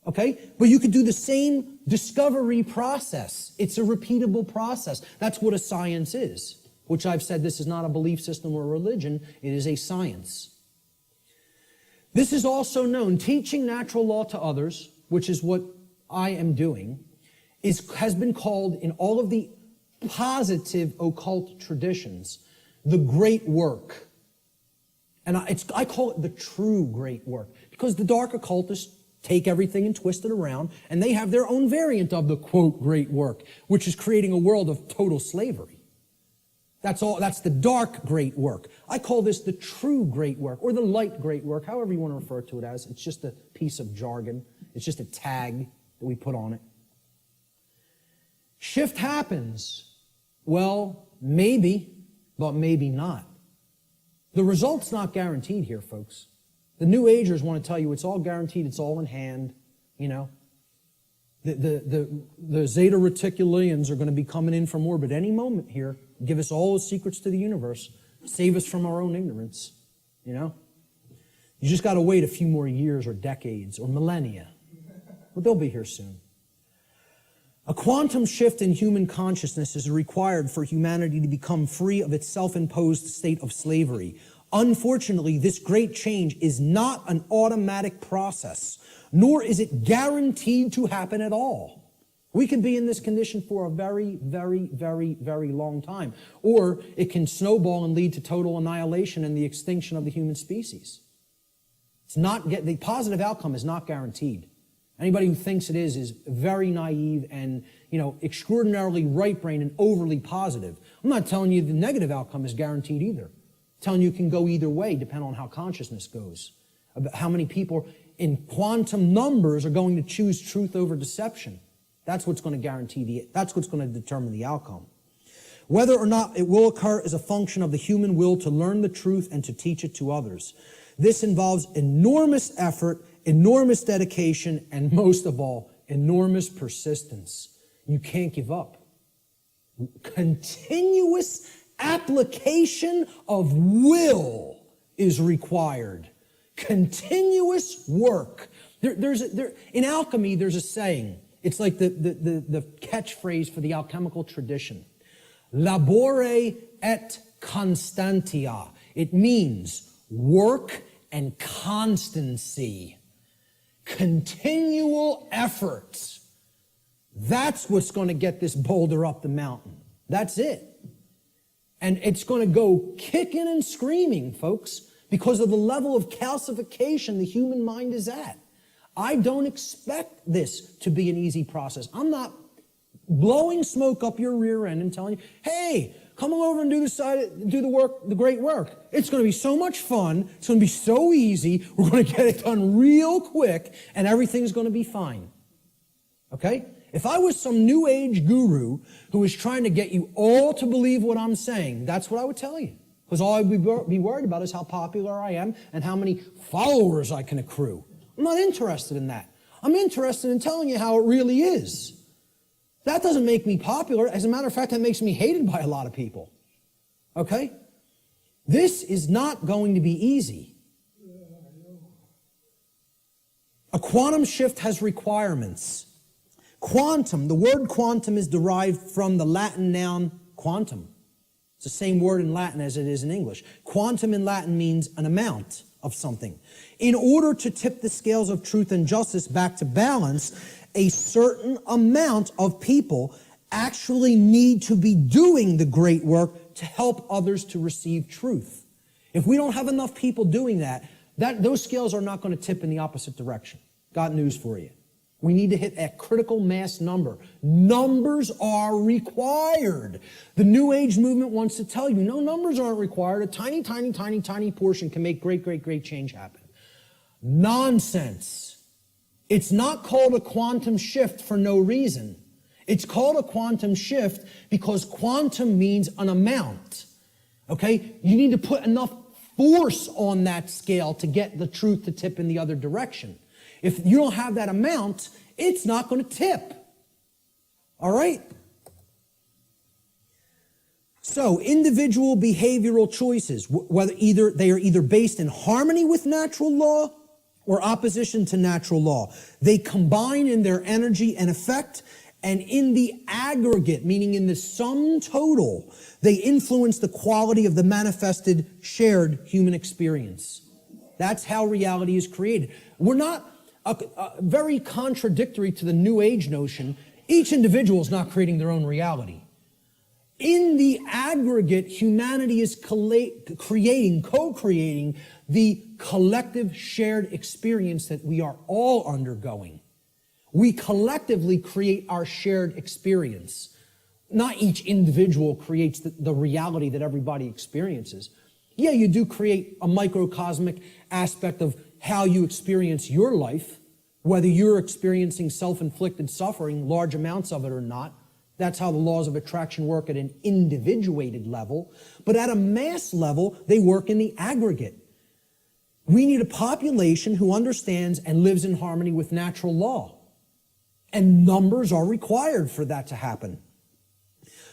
Okay? But you could do the same discovery process. It's a repeatable process. That's what a science is, which I've said this is not a belief system or a religion. It is a science. This is also known, teaching natural law to others, which is what I am doing, has been called in all of the positive occult traditions, the great work. And I call it the true great work, because the dark occultists take everything and twist it around, and they have their own variant of the, quote, great work, which is creating a world of total slavery. That's the dark great work. I call this the true great work, or the light great work, however you want to refer to it as. It's just a piece of jargon. It's just a tag that we put on it. Shift happens. Well, maybe, but maybe not. The result's not guaranteed here, folks. The New Agers want to tell you it's all guaranteed, it's all in hand, you know. The Zeta Reticulians are going to be coming in from orbit any moment here, give us all the secrets to the universe, save us from our own ignorance, you know. You just got to wait a few more years or decades or millennia. But they'll be here soon. A quantum shift in human consciousness is required for humanity to become free of its self-imposed state of slavery. Unfortunately, this great change is not an automatic process, nor is it guaranteed to happen at all. We could be in this condition for a very, very, very, very long time, or it can snowball and lead to total annihilation and the extinction of the human species. The positive outcome is not guaranteed. Anybody who thinks it is very naive and, you know, extraordinarily right-brained and overly positive. I'm not telling you the negative outcome is guaranteed either. I'm telling you it can go either way, depending on how consciousness goes. About how many people in quantum numbers are going to choose truth over deception. That's what's going to that's what's going to determine the outcome. Whether or not it will occur is a function of the human will to learn the truth and to teach it to others. This involves enormous effort, enormous dedication, and most of all, enormous persistence. You can't give up. Continuous application of will is required. Continuous work. In alchemy, there's a saying. It's like the catchphrase for the alchemical tradition. Labore et constantia. It means work and constancy. Continual effort. That's what's going to get this boulder up the mountain. That's it. And it's going to go kicking and screaming, folks, because of the level of calcification the human mind is at. I don't expect this to be an easy process. I'm not blowing smoke up your rear end and telling you, hey, come over and do the great work. It's going to be so much fun. It's going to be so easy. We're going to get it done real quick, and everything's going to be fine. Okay? If I was some new age guru who was trying to get you all to believe what I'm saying, that's what I would tell you. Because all I'd be worried about is how popular I am and how many followers I can accrue. I'm not interested in that. I'm interested in telling you how it really is. That doesn't make me popular. As a matter of fact, that makes me hated by a lot of people. Okay? This is not going to be easy. A quantum shift has requirements. Quantum, the word quantum is derived from the Latin noun quantum. It's the same word in Latin as it is in English. Quantum in Latin means an amount of something. In order to tip the scales of truth and justice back to balance, a certain amount of people actually need to be doing the great work to help others to receive truth. If we don't have enough people doing that, those scales are not going to tip in the opposite direction. Got news for you. We need to hit a critical mass number. Numbers are required. The New Age movement wants to tell you, no, numbers aren't required. A tiny, tiny, tiny, tiny portion can make great, great, great change happen. Nonsense. It's not called a quantum shift for no reason. It's called a quantum shift because quantum means an amount. Okay? You need to put enough force on that scale to get the truth to tip in the other direction. If you don't have that amount, it's not going to tip. All right? So, individual behavioral choices, they are either based in harmony with natural law or opposition to natural law. They combine in their energy and effect, and in the aggregate, meaning in the sum total, they influence the quality of the manifested shared human experience. That's how reality is created. We're not very contradictory to the New Age notion. Each individual is not creating their own reality. In the aggregate, humanity is co-creating the collective shared experience that we are all undergoing. We collectively create our shared experience. Not each individual creates the reality that everybody experiences. Yeah, you do create a microcosmic aspect of how you experience your life, whether you're experiencing self-inflicted suffering, large amounts of it or not. That's how the laws of attraction work at an individuated level. But at a mass level, they work in the aggregate. We need a population who understands and lives in harmony with natural law. And numbers are required for that to happen.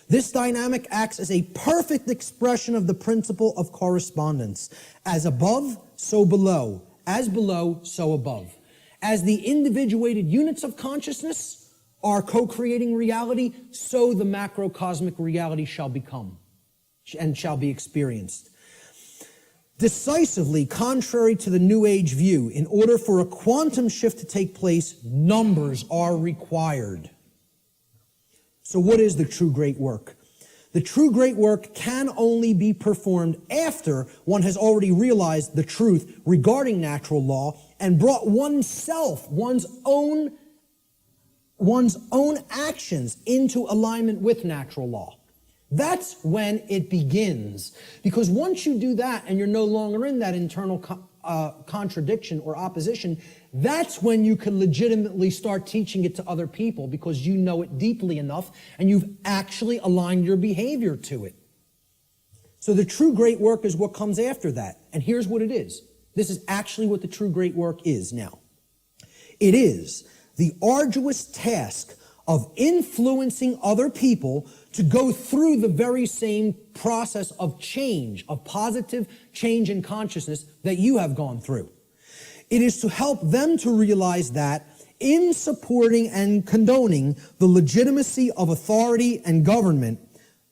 This dynamic acts as a perfect expression of the principle of correspondence. As above, so below. As below, so above. As the individuated units of consciousness are co-creating reality, so the macrocosmic reality shall become and shall be experienced. Decisively contrary to the New Age view, in order for a quantum shift to take place, numbers are required. So what is the true great work? The true great work can only be performed after one has already realized the truth regarding natural law and brought oneself, one's own actions into alignment with natural law. That's when it begins. Because once you do that and you're no longer in that internal contradiction or opposition, that's when you can legitimately start teaching it to other people because you know it deeply enough and you've actually aligned your behavior to it. So the true great work is what comes after that. And here's what it is. This is actually what the true great work is now. It is the arduous task of influencing other people to go through the very same process of change, of positive change in consciousness that you have gone through. It is to help them to realize that in supporting and condoning the legitimacy of authority and government,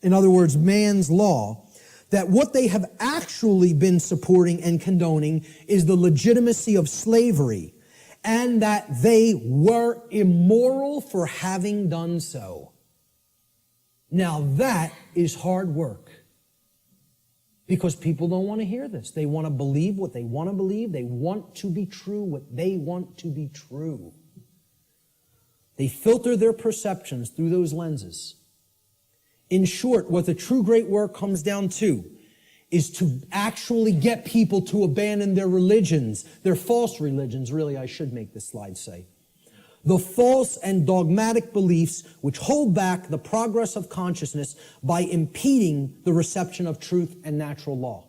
in other words, man's law, that what they have actually been supporting and condoning is the legitimacy of slavery, and that they were immoral for having done so. Now that is hard work. Because people don't want to hear this. They want to believe what they want to believe. They want to be true what they want to be true. They filter their perceptions through those lenses. In short, what the true great work comes down to is to actually get people to abandon their religions, their false religions, really, I should make this slide say. The false and dogmatic beliefs which hold back the progress of consciousness by impeding the reception of truth and natural law.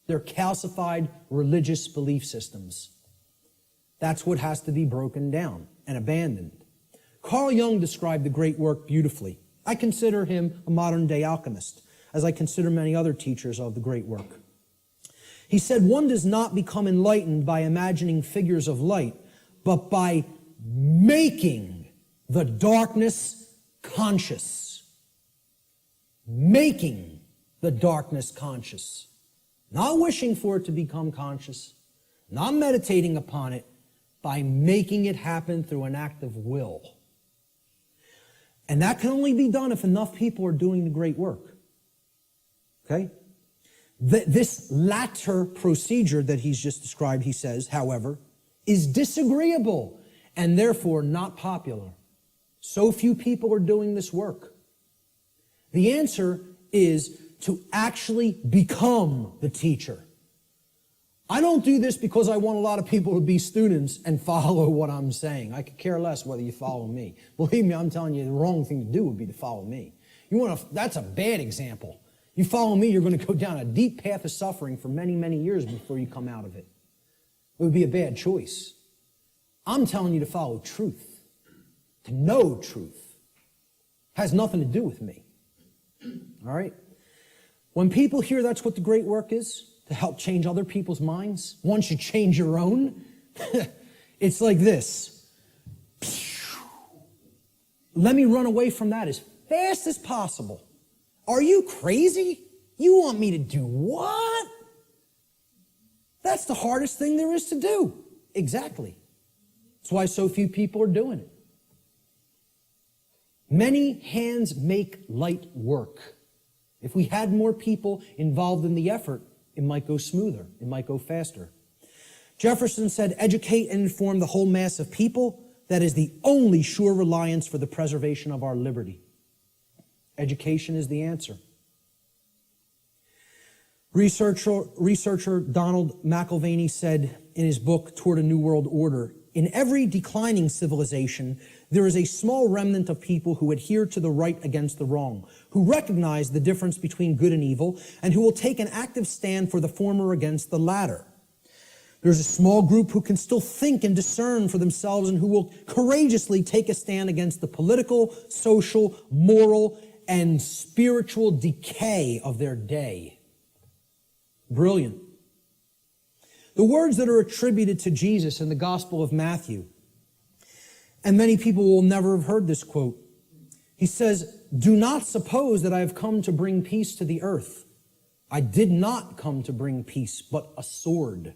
They're calcified religious belief systems. That's what has to be broken down and abandoned. Carl Jung described the great work beautifully. I consider him a modern-day alchemist, as I consider many other teachers of the great work. He said, one does not become enlightened by imagining figures of light, but by making the darkness conscious. Making the darkness conscious. Not wishing for it to become conscious, not meditating upon it, by making it happen through an act of will. And that can only be done if enough people are doing the great work. Okay? This latter procedure that he's just described, he says, however, is disagreeable and therefore not popular. So few people are doing this work. The answer is to actually become the teacher. I don't do this because I want a lot of people to be students and follow what I'm saying. I could care less whether you follow me. Believe me, I'm telling you, the wrong thing to do would be to follow me. That's a bad example. You follow me, you're going to go down a deep path of suffering for many, many years before you come out of it. It would be a bad choice. I'm telling you to follow truth, to know truth. Has nothing to do with me. All right? When people hear that's what the great work is, to help change other people's minds, once you change your own, it's like this. Let me run away from that as fast as possible. Are you crazy? You want me to do what? That's the hardest thing there is to do. Exactly. That's why so few people are doing it. Many hands make light work. If we had more people involved in the effort, it might go smoother. It might go faster. Jefferson said, educate and inform the whole mass of people. That is the only sure reliance for the preservation of our liberty. Education is the answer. Researcher Donald McIlvaney said in his book, Toward a New World Order, in every declining civilization, there is a small remnant of people who adhere to the right against the wrong, who recognize the difference between good and evil, and who will take an active stand for the former against the latter. There's a small group who can still think and discern for themselves and who will courageously take a stand against the political, social, moral, and spiritual decay of their day. Brilliant. The words that are attributed to Jesus in the Gospel of Matthew, and many people will never have heard this quote. He says, "Do not suppose that I have come to bring peace to the earth. I did not come to bring peace, but a sword.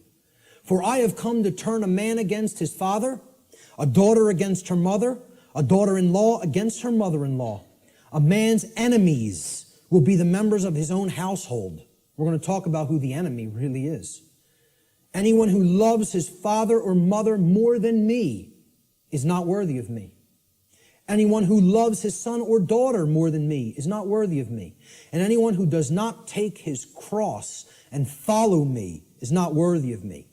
For I have come to turn a man against his father, a daughter against her mother, a daughter-in-law against her mother-in-law. A man's enemies will be the members of his own household." We're going to talk about who the enemy really is. "Anyone who loves his father or mother more than me is not worthy of me. Anyone who loves his son or daughter more than me is not worthy of me. And anyone who does not take his cross and follow me is not worthy of me.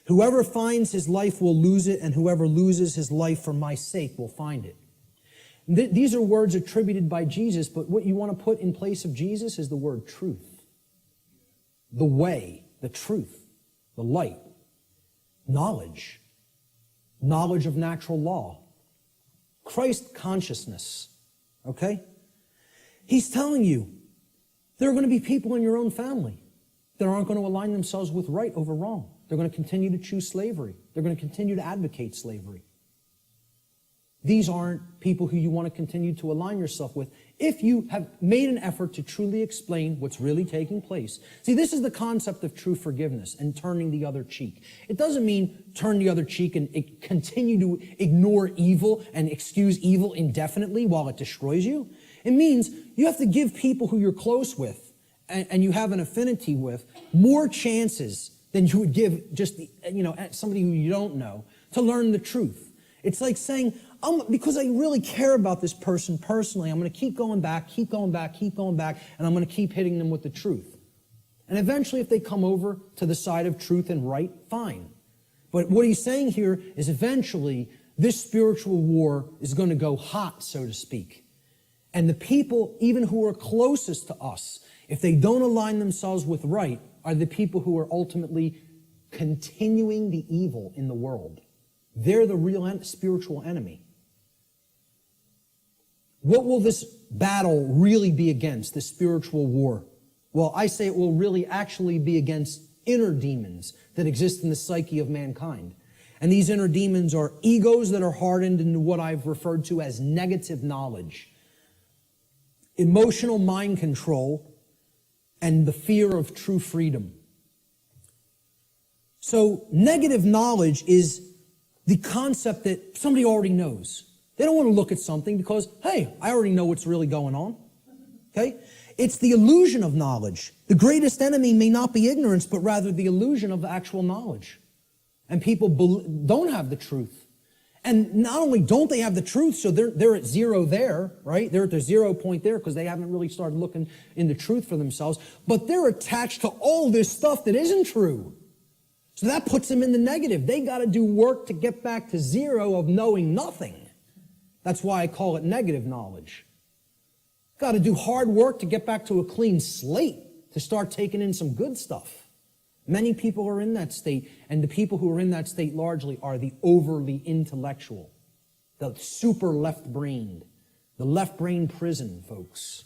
Whoever finds his life will lose it, and whoever loses his life for my sake will find it." These are words attributed by Jesus, but what you want to put in place of Jesus is the word truth. The way, the truth, the light, knowledge, knowledge of natural law, Christ consciousness, okay? He's telling you there are going to be people in your own family that aren't going to align themselves with right over wrong. They're going to continue to choose slavery. They're going to continue to advocate slavery. These aren't people who you want to continue to align yourself with if you have made an effort to truly explain what's really taking place. See, this is the concept of true forgiveness and turning the other cheek. It doesn't mean turn the other cheek and continue to ignore evil and excuse evil indefinitely while it destroys you. It means you have to give people who you're close with and you have an affinity with more chances than you would give just somebody who you don't know to learn the truth. It's like saying, because I really care about this person personally, I'm going to keep going back, and I'm going to keep hitting them with the truth. And eventually, if they come over to the side of truth and right, fine. But what he's saying here is eventually, this spiritual war is going to go hot, so to speak. And the people, even who are closest to us, if they don't align themselves with right, are the people who are ultimately continuing the evil in the world. They're the real spiritual enemy. What will this battle really be against, this spiritual war? Well, I say it will really actually be against inner demons that exist in the psyche of mankind. And these inner demons are egos that are hardened into what I've referred to as negative knowledge, emotional mind control, and the fear of true freedom. So negative knowledge is the concept that somebody already knows. They don't want to look at something because, hey, I already know what's really going on. Okay? It's the illusion of knowledge. The greatest enemy may not be ignorance, but rather the illusion of the actual knowledge. And people don't have the truth. And not only don't they have the truth, so they're at zero there, right? They're at the 0 point there because they haven't really started looking into truth for themselves, but they're attached to all this stuff that isn't true. So that puts them in the negative. They got to do work to get back to zero of knowing nothing. That's why I call it negative knowledge. Got to do hard work to get back to a clean slate, to start taking in some good stuff. Many people are in that state, and the people who are in that state largely are the overly intellectual, the super left-brained, the left-brain prison folks.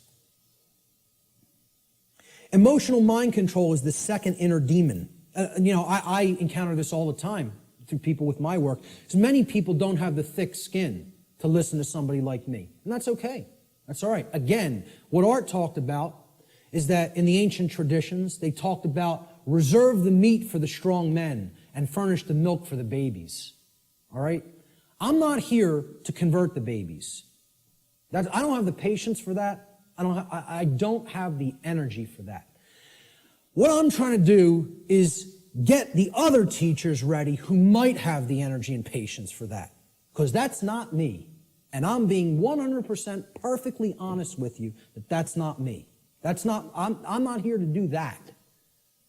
Emotional mind control is the second inner demon. I encounter this all the time through people with my work. Because many people don't have the thick skin to listen to somebody like me. And that's okay. That's all right. Again, what Art talked about is that in the ancient traditions, they talked about reserve the meat for the strong men and furnish the milk for the babies. All right? I'm not here to convert the babies. I don't have the patience for that. I don't have the energy for that. What I'm trying to do is get the other teachers ready who might have the energy and patience for that. Because that's not me. And I'm being 100% perfectly honest with you that that's not me. I'm not here to do that.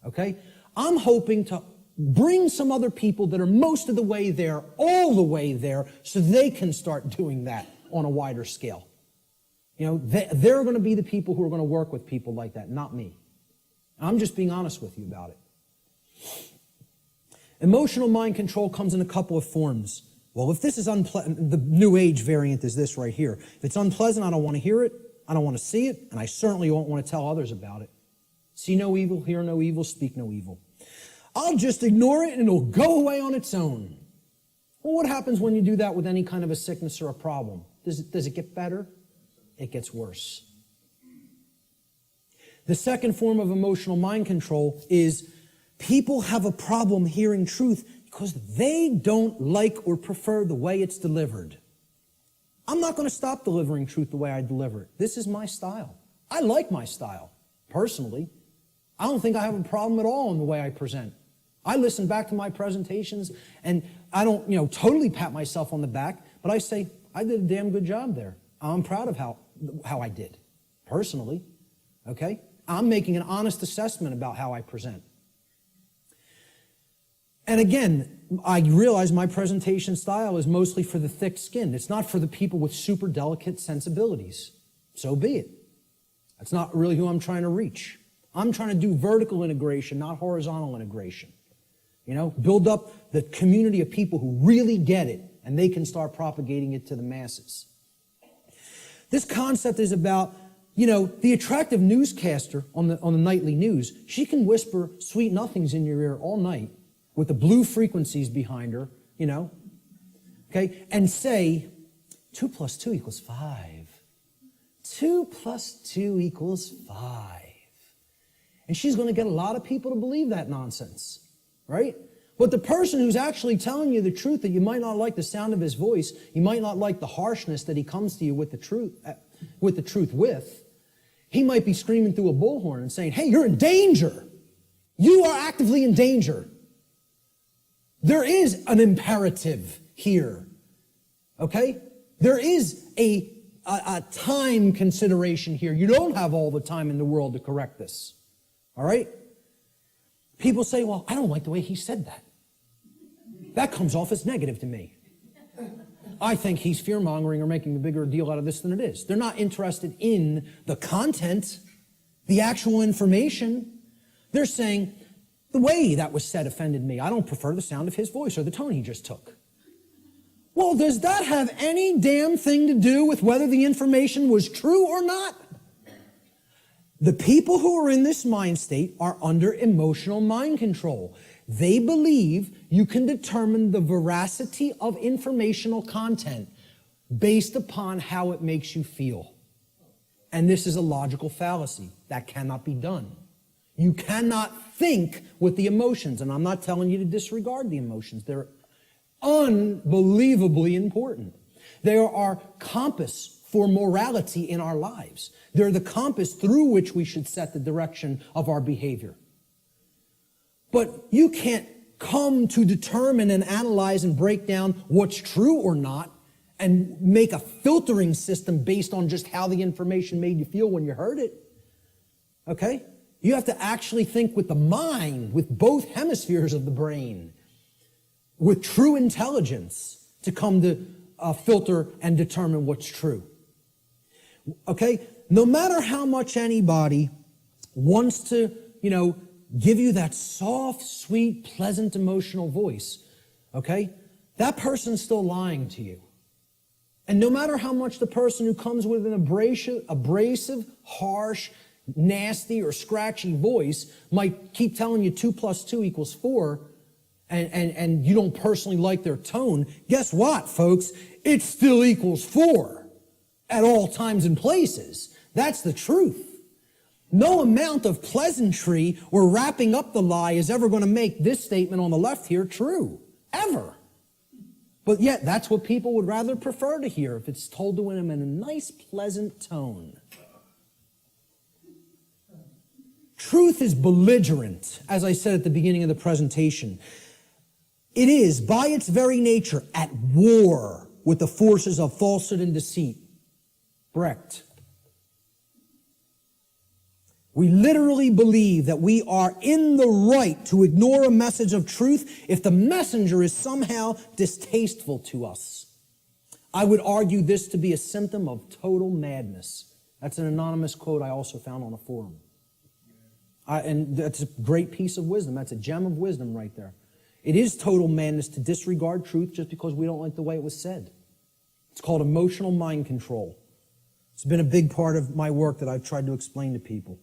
Okay? I'm hoping to bring some other people that are most of the way there, all the way there, so they can start doing that on a wider scale. You know, they're going to be the people who are going to work with people like that, not me. I'm just being honest with you about it. Emotional mind control comes in a couple of forms. Well, if this is unpleasant, the New Age variant is this right here. If it's unpleasant, I don't want to hear it, I don't want to see it, and I certainly won't want to tell others about it. See no evil, hear no evil, speak no evil. I'll just ignore it and it'll go away on its own. Well, what happens when you do that with any kind of a sickness or a problem? Does it get better? It gets worse. The second form of emotional mind control is people have a problem hearing truth because they don't like or prefer the way it's delivered. I'm not going to stop delivering truth the way I deliver it. This is my style. I like my style, personally. I don't think I have a problem at all in the way I present. I listen back to my presentations, and I don't, totally pat myself on the back, but I say, I did a damn good job there. I'm proud of how I did, personally, okay? I'm making an honest assessment about how I present. And again, I realize my presentation style is mostly for the thick skin. It's not for the people with super delicate sensibilities. So be it. That's not really who I'm trying to reach. I'm trying to do vertical integration, not horizontal integration. Build up the community of people who really get it, and they can start propagating it to the masses. This concept is about, the attractive newscaster on the nightly news. She can whisper sweet nothings in your ear all night with the blue frequencies behind her, okay, and say, 2 + 2 = 5. 2 + 2 = 5. And she's going to get a lot of people to believe that nonsense, right? But the person who's actually telling you the truth, that you might not like the sound of his voice, you might not like the harshness that he comes to you with the truth with, he might be screaming through a bullhorn and saying, hey, you're in danger. You are actively in danger. There is an imperative here, okay? There is a time consideration here. You don't have all the time in the world to correct this, all right? People say, well, I don't like the way he said that. That comes off as negative to me. I think he's fear-mongering or making a bigger deal out of this than it is. They're not interested in the content, the actual information. They're saying, the way that was said offended me. I don't prefer the sound of his voice or the tone he just took. Well, does that have any damn thing to do with whether the information was true or not? The people who are in this mind state are under emotional mind control. They believe you can determine the veracity of informational content based upon how it makes you feel. And this is a logical fallacy. That cannot be done. You cannot think with the emotions, and I'm not telling you to disregard the emotions. They're unbelievably important. They are our compass for morality in our lives. They're the compass through which we should set the direction of our behavior. But you can't come to determine and analyze and break down what's true or not and make a filtering system based on just how the information made you feel when you heard it. Okay? You have to actually think with the mind, with both hemispheres of the brain, with true intelligence to come to filter and determine what's true. Okay? No matter how much anybody wants to, give you that soft, sweet, pleasant, emotional voice, okay? That person's still lying to you. And no matter how much the person who comes with an abrasive, harsh, nasty, or scratchy voice might keep telling you 2 + 2 = 4, and you don't personally like their tone, guess what, folks? It still equals 4 at all times and places. That's the truth. No amount of pleasantry or wrapping up the lie is ever going to make this statement on the left here true. Ever. But yet, that's what people would rather prefer to hear if it's told to them in a nice, pleasant tone. Truth is belligerent, as I said at the beginning of the presentation. It is, by its very nature, at war with the forces of falsehood and deceit. Brecht. We literally believe that we are in the right to ignore a message of truth if the messenger is somehow distasteful to us. I would argue this to be a symptom of total madness. That's an anonymous quote I also found on a forum. And that's a great piece of wisdom. That's a gem of wisdom right there. It is total madness to disregard truth just because we don't like the way it was said. It's called emotional mind control. It's been a big part of my work that I've tried to explain to people.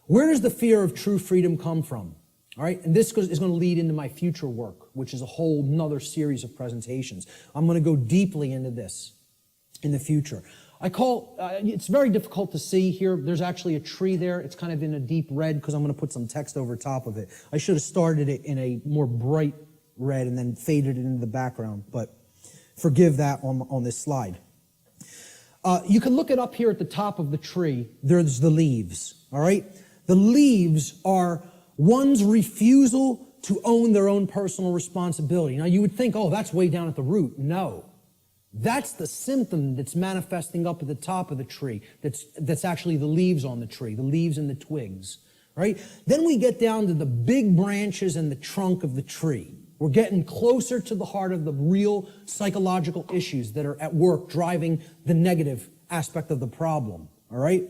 Where does the fear of true freedom come from? All right, and this is going to lead into my future work, which is a whole nother series of presentations. I'm going to go deeply into this in the future. It's very difficult to see here. There's actually a tree there. It's kind of in a deep red because I'm going to put some text over top of it. I should have started it in a more bright red and then faded it into the background, but forgive that on this slide. You can look it up here at the top of the tree. There's the leaves, all right? The leaves are one's refusal to own their own personal responsibility. Now, you would think, oh, that's way down at the root. No. That's the symptom that's manifesting up at the top of the tree. That's actually the leaves on the tree, the leaves and the twigs, right? Then we get down to the big branches and the trunk of the tree. We're getting closer to the heart of the real psychological issues that are at work driving the negative aspect of the problem, all right?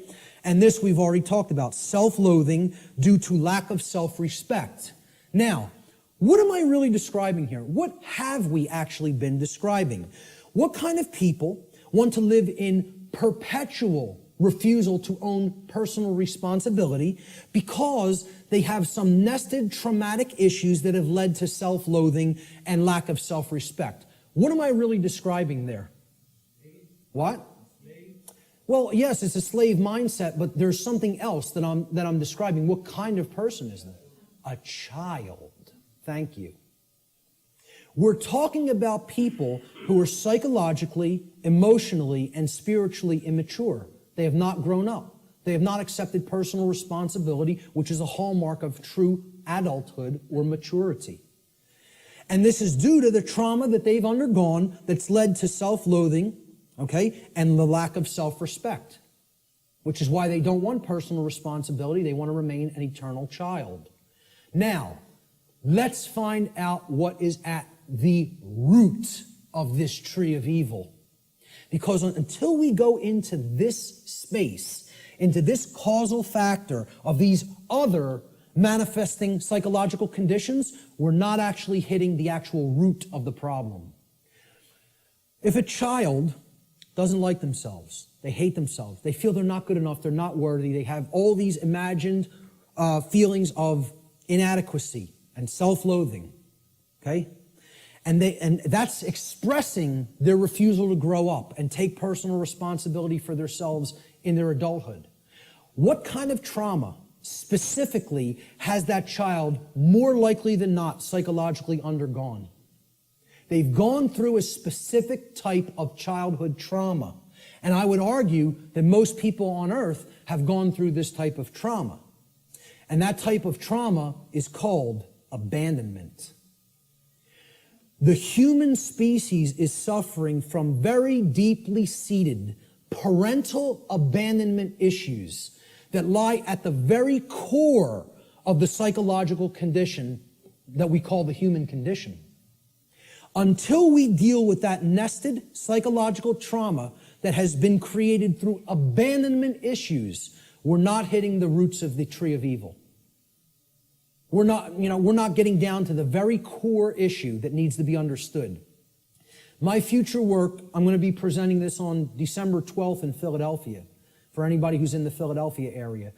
And this we've already talked about, self-loathing due to lack of self-respect. Now, what am I really describing here? What have we actually been describing? What kind of people want to live in perpetual refusal to own personal responsibility because they have some nested traumatic issues that have led to self-loathing and lack of self-respect? What am I really describing there? What? Well, yes, it's a slave mindset, but there's something else that I'm describing. What kind of person is that? A child. Thank you. We're talking about people who are psychologically, emotionally, and spiritually immature. They have not grown up. They have not accepted personal responsibility, which is a hallmark of true adulthood or maturity. And this is due to the trauma that they've undergone that's led to self-loathing, okay, and the lack of self-respect, which is why they don't want personal responsibility. They want to remain an eternal child. Now, let's find out what is at the root of this tree of evil. Because until we go into this space, into this causal factor of these other manifesting psychological conditions, we're not actually hitting the actual root of the problem. If a child doesn't like themselves, they hate themselves, they feel they're not good enough, they're not worthy, they have all these imagined feelings of inadequacy and self-loathing, okay? And that's expressing their refusal to grow up and take personal responsibility for themselves in their adulthood. What kind of trauma specifically has that child more likely than not psychologically undergone? They've gone through a specific type of childhood trauma. And I would argue that most people on earth have gone through this type of trauma. And that type of trauma is called abandonment. The human species is suffering from very deeply seated parental abandonment issues that lie at the very core of the psychological condition that we call the human condition. Until we deal with that nested psychological trauma that has been created through abandonment issues, we're not hitting the roots of the tree of evil. We're not getting down to the very core issue that needs to be understood. My future work, I'm going to be presenting this on December 12th in Philadelphia, for anybody who's in the Philadelphia area.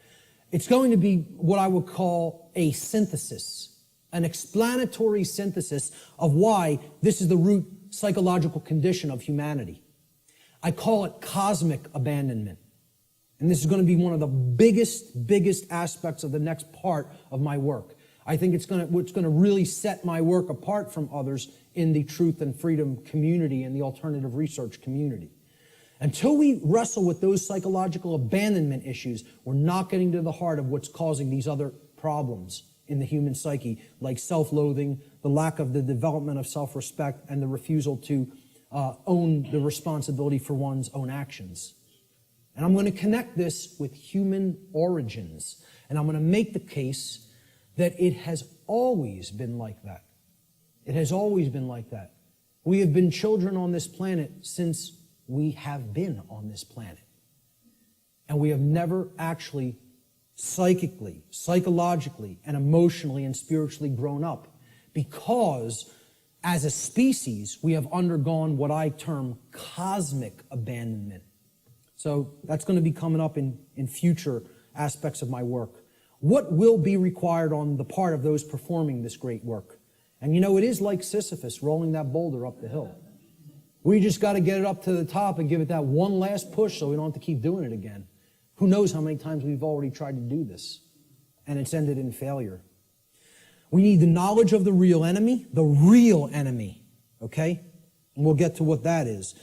It's going to be what I would call a synthesis, an explanatory synthesis of why this is the root psychological condition of humanity. I call it cosmic abandonment. And this is going to be one of the biggest aspects of the next part of my work. I think it's going to really set my work apart from others in the truth and freedom community and the alternative research community. Until we wrestle with those psychological abandonment issues, we're not getting to the heart of what's causing these other problems in the human psyche, like self-loathing, the lack of the development of self-respect, and the refusal to own the responsibility for one's own actions. And I'm going to connect this with human origins. And I'm going to make the case that it has always been like that. It has always been like that. We have been children on this planet since we have been on this planet. And we have never actually psychically, psychologically, and emotionally and spiritually grown up, because as a species, we have undergone what I term cosmic abandonment. So that's going to be coming up in future aspects of my work. What will be required on the part of those performing this great work? And you know, it is like Sisyphus rolling that boulder up the hill. We just got to get it up to the top and give it that one last push so we don't have to keep doing it again. Who knows how many times we've already tried to do this, and it's ended in failure. We need the knowledge of the real enemy, okay? And we'll get to what that is.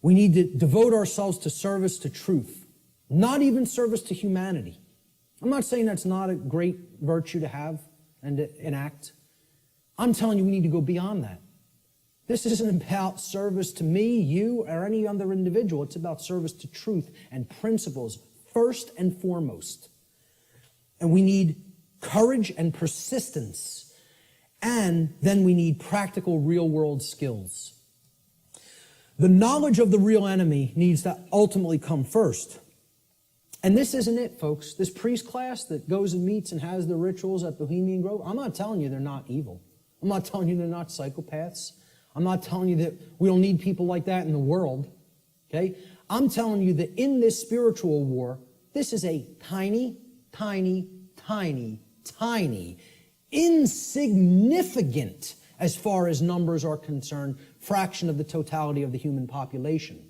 We need to devote ourselves to service to truth, not even service to humanity. I'm not saying that's not a great virtue to have and to enact. I'm telling you we need to go beyond that. This isn't about service to me, you, or any other individual. It's about service to truth and principles first and foremost. And we need courage and persistence. And then we need practical real-world skills. The knowledge of the real enemy needs to ultimately come first. And this isn't it, folks. This priest class that goes and meets and has the rituals at Bohemian Grove, I'm not telling you they're not evil. I'm not telling you they're not psychopaths. I'm not telling you that we don't need people like that in the world. Okay? I'm telling you that in this spiritual war, this is a tiny, tiny, tiny, tiny, insignificant, as far as numbers are concerned, fraction of the totality of the human population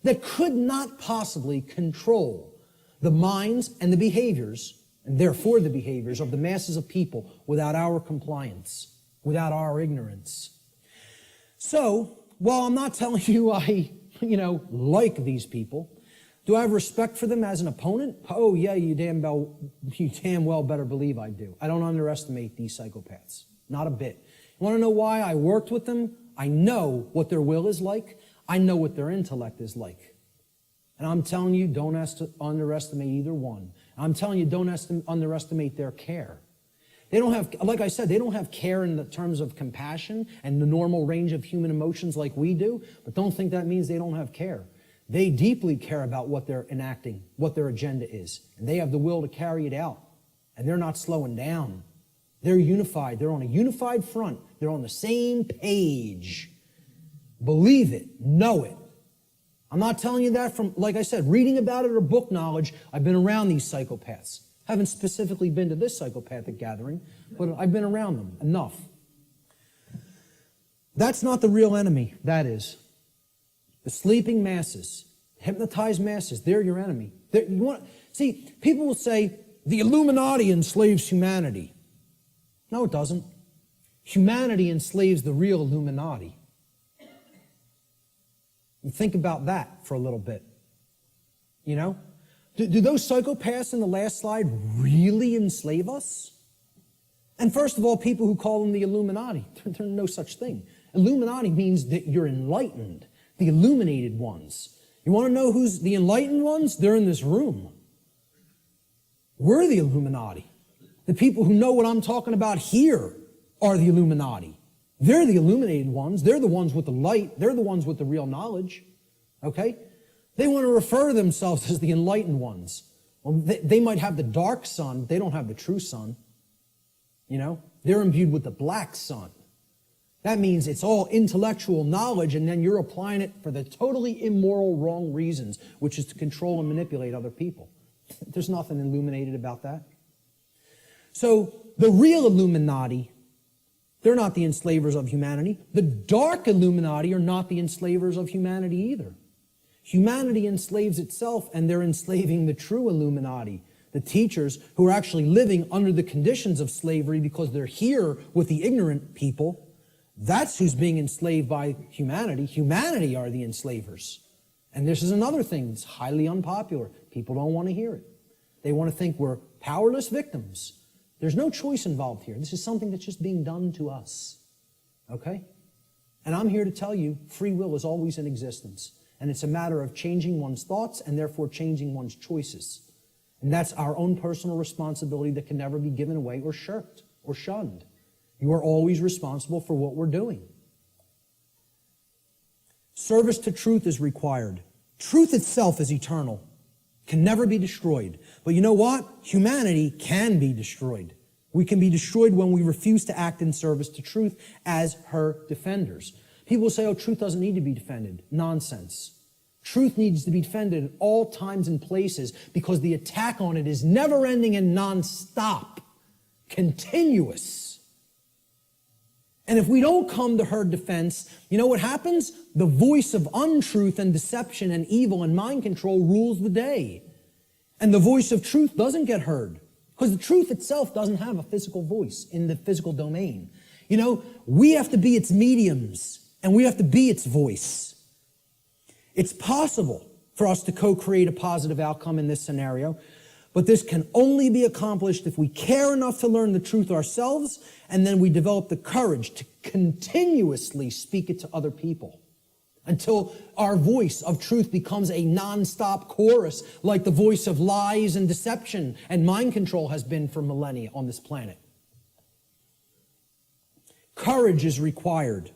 that could not possibly control the minds and the behaviors, and therefore the behaviors of the masses of people without our compliance, without our ignorance. So, while I'm not telling you I, like these people, do I have respect for them as an opponent? Oh yeah, you damn well better believe I do. I don't underestimate these psychopaths. Not a bit. You want to know why I worked with them? I know what their will is like. I know what their intellect is like. And I'm telling you, don't underestimate either one. I'm telling you, don't underestimate their care. They don't have, like I said, they don't have care in the terms of compassion and the normal range of human emotions like we do, but don't think that means they don't have care. They deeply care about what they're enacting, what their agenda is, and they have the will to carry it out, and they're not slowing down. They're unified. They're on a unified front. They're on the same page. Believe it. Know it. I'm not telling you that from, like I said, reading about it or book knowledge. I've been around these psychopaths. Haven't specifically been to this psychopathic gathering, but I've been around them enough. That's not the real enemy, that is. The sleeping masses, hypnotized masses, they're your enemy. See, people will say, the Illuminati enslaves humanity. No, it doesn't. Humanity enslaves the real Illuminati. You think about that for a little bit. Do those psychopaths in the last slide really enslave us? And first of all, people who call them the Illuminati, there's no such thing. Illuminati means that you're enlightened, the illuminated ones. You want to know who's the enlightened ones? They're in this room. We're the Illuminati. The people who know what I'm talking about here are the Illuminati. They're the illuminated ones. They're the ones with the light. They're the ones with the real knowledge. Okay? They want to refer to themselves as the enlightened ones. Well, they might have the dark sun, but they don't have the true sun. They're imbued with the black sun. That means it's all intellectual knowledge, and then you're applying it for the totally immoral, wrong reasons, which is to control and manipulate other people. There's nothing illuminated about that. So the real Illuminati, they're not the enslavers of humanity. The dark Illuminati are not the enslavers of humanity either. Humanity enslaves itself, and they're enslaving the true Illuminati, the teachers who are actually living under the conditions of slavery because they're here with the ignorant people. That's who's being enslaved by humanity. Humanity are the enslavers. And this is another thing that's highly unpopular. People don't want to hear it. They want to think we're powerless victims. There's no choice involved here. This is something that's just being done to us. Okay? And I'm here to tell you, free will is always in existence. And it's a matter of changing one's thoughts and therefore changing one's choices. And that's our own personal responsibility that can never be given away or shirked or shunned. You are always responsible for what we're doing. Service to truth is required. Truth itself is eternal, can never be destroyed. But you know what? Humanity can be destroyed. We can be destroyed when we refuse to act in service to truth as her defenders. People say, oh, truth doesn't need to be defended. Nonsense. Truth needs to be defended at all times and places because the attack on it is never-ending and non-stop, continuous. And if we don't come to her defense, you know what happens? The voice of untruth and deception and evil and mind control rules the day. And the voice of truth doesn't get heard because the truth itself doesn't have a physical voice in the physical domain. You know, we have to be its mediums and we have to be its voice. It's possible for us to co-create a positive outcome in this scenario, but this can only be accomplished if we care enough to learn the truth ourselves, and then we develop the courage to continuously speak it to other people until our voice of truth becomes a non-stop chorus like the voice of lies and deception and mind control has been for millennia on this planet. Courage is required.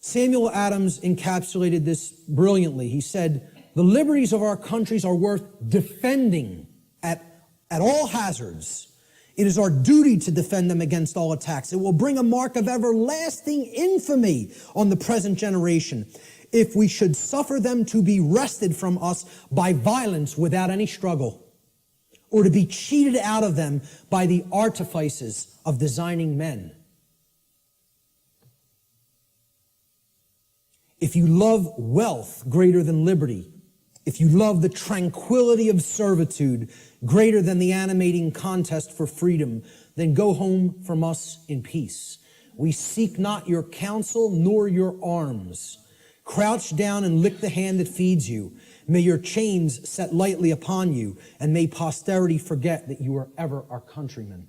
Samuel Adams encapsulated this brilliantly. He said, the liberties of our countries are worth defending at all hazards. It is our duty to defend them against all attacks. It will bring a mark of everlasting infamy on the present generation if we should suffer them to be wrested from us by violence without any struggle, or to be cheated out of them by the artifices of designing men. If you love wealth greater than liberty, if you love the tranquility of servitude greater than the animating contest for freedom, then go home from us in peace. We seek not your counsel nor your arms. Crouch down and lick the hand that feeds you. May your chains set lightly upon you, and may posterity forget that you were ever our countrymen.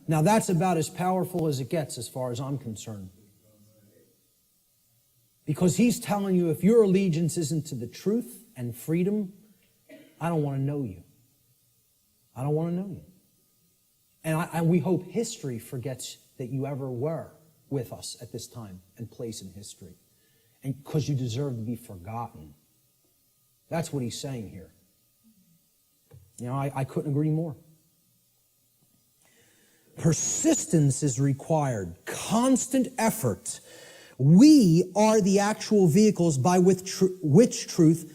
Now that's about as powerful as it gets as far as I'm concerned. Because he's telling you, if your allegiance isn't to the truth and freedom, I don't want to know you. I don't want to know you. And we hope history forgets that you ever were with us at this time and place in history. And because you deserve to be forgotten. That's what he's saying here. You know, I couldn't agree more. Persistence is required. Constant effort. We are the actual vehicles by which truth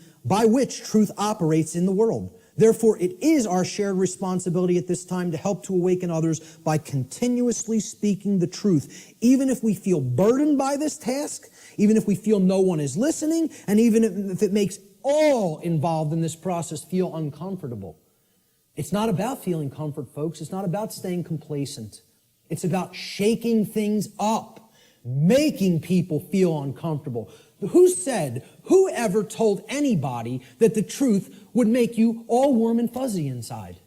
operates in the world. Therefore, it is our shared responsibility at this time to help to awaken others by continuously speaking the truth, even if we feel burdened by this task, even if we feel no one is listening, and even if it makes all involved in this process feel uncomfortable. It's not about feeling comfort, folks. It's not about staying complacent. It's about shaking things up. Making people feel uncomfortable. Who ever told anybody that the truth would make you all warm and fuzzy inside?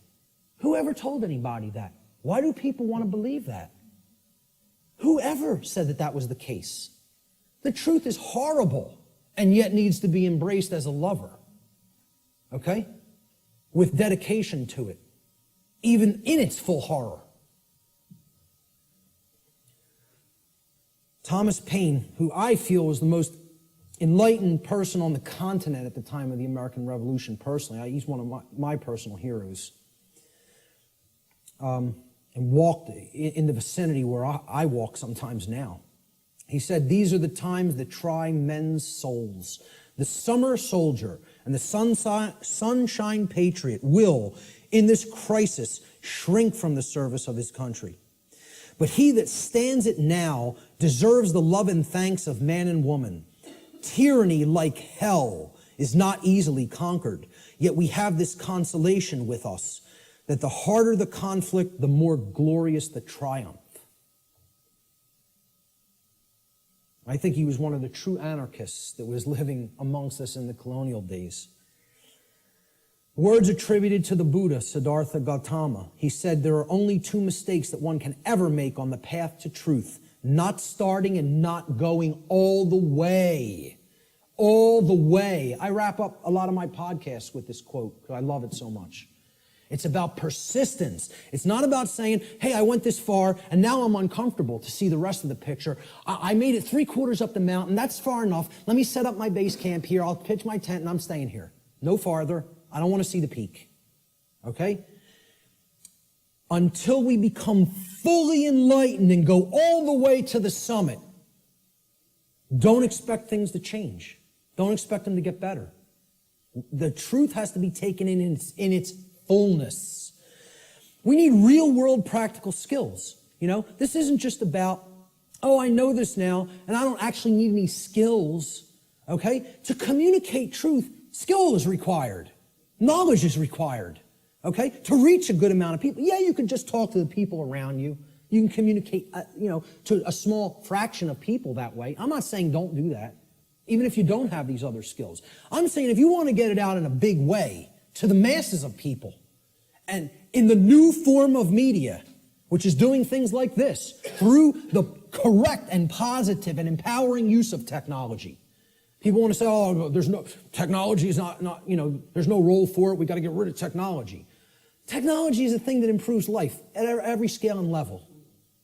Who ever told anybody that? Why do people want to believe that? Who ever said that that was the case? The truth is horrible and yet needs to be embraced as a lover. Okay? With dedication to it, even in its full horror. Thomas Paine, who I feel was the most enlightened person on the continent at the time of the American Revolution personally. He's one of my personal heroes. And walked in the vicinity where I walk sometimes now. He said, these are the times that try men's souls. The summer soldier and the sunshine patriot will, in this crisis, shrink from the service of his country. But he that stands it now deserves the love and thanks of man and woman. Tyranny, like hell, is not easily conquered. Yet we have this consolation with us, that the harder the conflict, the more glorious the triumph. I think he was one of the true anarchists that was living amongst us in the colonial days. Words attributed to the Buddha, Siddhartha Gautama. He said, there are only two mistakes that one can ever make on the path to truth. Not starting and not going all the way. all the way. I wrap up a lot of my podcasts with this quote because I love it so much. It's about persistence. It's not about saying, hey, I went this far and now I'm uncomfortable to see the rest of the picture. I made it 3/4 up the mountain. That's far enough. Let me set up my base camp here. I'll pitch my tent and I'm staying here. No farther. I don't want to see the peak. Okay? Until we become fully enlightened and go all the way to the summit, don't expect things to change. Don't expect them to get better. The truth has to be taken in its fullness. We need real world practical skills. You know, this isn't just about, oh, I know this now and I don't actually need any skills. Okay? To communicate truth, skill is required. Knowledge is required. Okay? To reach a good amount of people. Yeah, you can just talk to the people around you. You can communicate, to a small fraction of people that way. I'm not saying don't do that, even if you don't have these other skills. I'm saying if you want to get it out in a big way to the masses of people, and in the new form of media, which is doing things like this, through the correct and positive and empowering use of technology. People want to say, oh, technology is not, there's no role for it. We got to get rid of technology. Technology is a thing that improves life at every scale and level.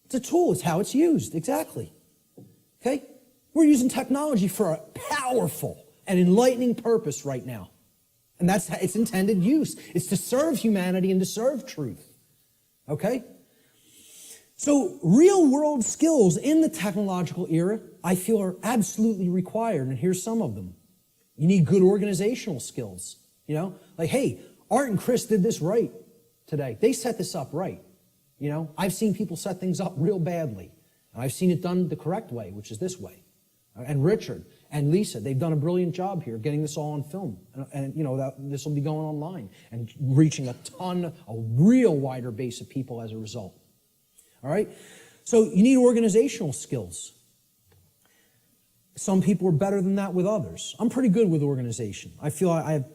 It's a tool. It's how it's used. Exactly. Okay? We're using technology for a powerful and enlightening purpose right now. And that's its intended use. It's to serve humanity and to serve truth. Okay? So real world skills in the technological era, I feel, are absolutely required. And here's some of them. You need good organizational skills. Like, hey, Art and Chris did this right today. They set this up right. I've seen people set things up real badly. And I've seen it done the correct way, which is this way. And Richard and Lisa, they've done a brilliant job here getting this all on film. And this will be going online and reaching a real wider base of people as a result. All right? So you need organizational skills. Some people are better than that with others. I'm pretty good with organization. I feel I have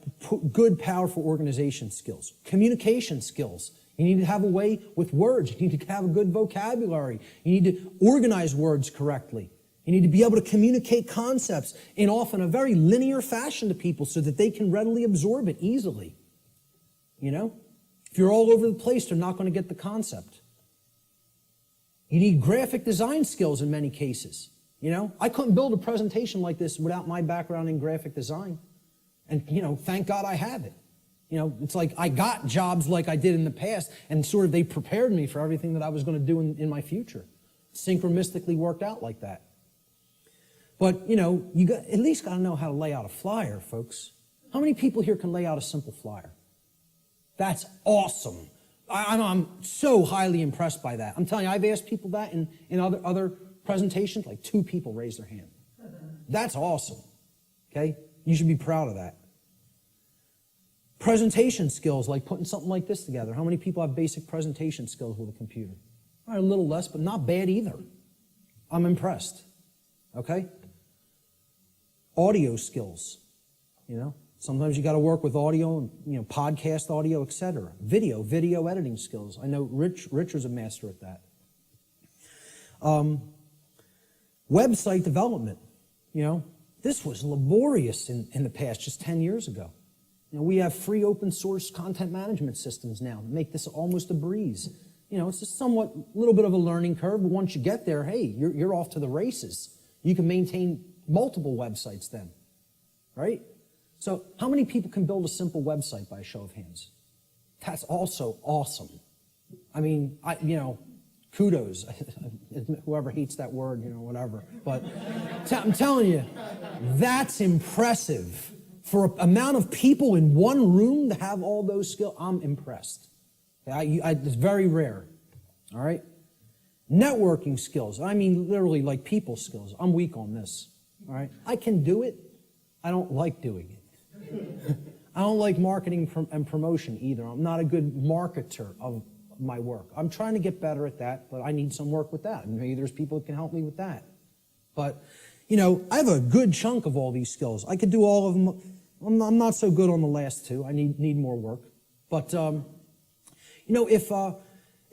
good, powerful organization skills. Communication skills. You need to have a way with words. You need to have a good vocabulary. You need to organize words correctly. You need to be able to communicate concepts in often a very linear fashion to people so that they can readily absorb it easily. If you're all over the place, they're not going to get the concept. You need graphic design skills in many cases. I couldn't build a presentation like this without my background in graphic design. And, thank God I have it. It's like I got jobs like I did in the past, and sort of they prepared me for everything that I was going to do in my future. Synchronistically worked out like that. But, you at least got to know how to lay out a flyer, folks. How many people here can lay out a simple flyer? That's awesome. I'm so highly impressed by that. I'm telling you, I've asked people that in other presentations, like 2 people raised their hand. That's awesome. Okay? You should be proud of that. Presentation skills, like putting something like this together. How many people have basic presentation skills with a computer? A little less, but not bad either. I'm impressed. Okay? Audio skills. Sometimes you got to work with audio and, podcast audio, etc. Video editing skills. I know Richard's a master at that. Website development. This was laborious in the past, just 10 years ago. We have free open source content management systems now that make this almost a breeze. It's a somewhat little bit of a learning curve, but once you get there, hey, you're off to the races. You can maintain multiple websites then, right? So how many people can build a simple website by a show of hands? That's also awesome. I mean, kudos. Whoever hates that word, whatever. But I'm telling you, that's impressive. For an amount of people in one room to have all those skills, I'm impressed. It's very rare. All right? Networking skills. I mean, literally like people skills. I'm weak on this. All right? I can do it. I don't like doing it. I don't like marketing and promotion either. I'm not a good marketer of my work. I'm trying to get better at that, but I need some work with that. And maybe there's people that can help me with that. But, I have a good chunk of all these skills. I could do all of them. I'm not so good on the last 2. I need more work. But, if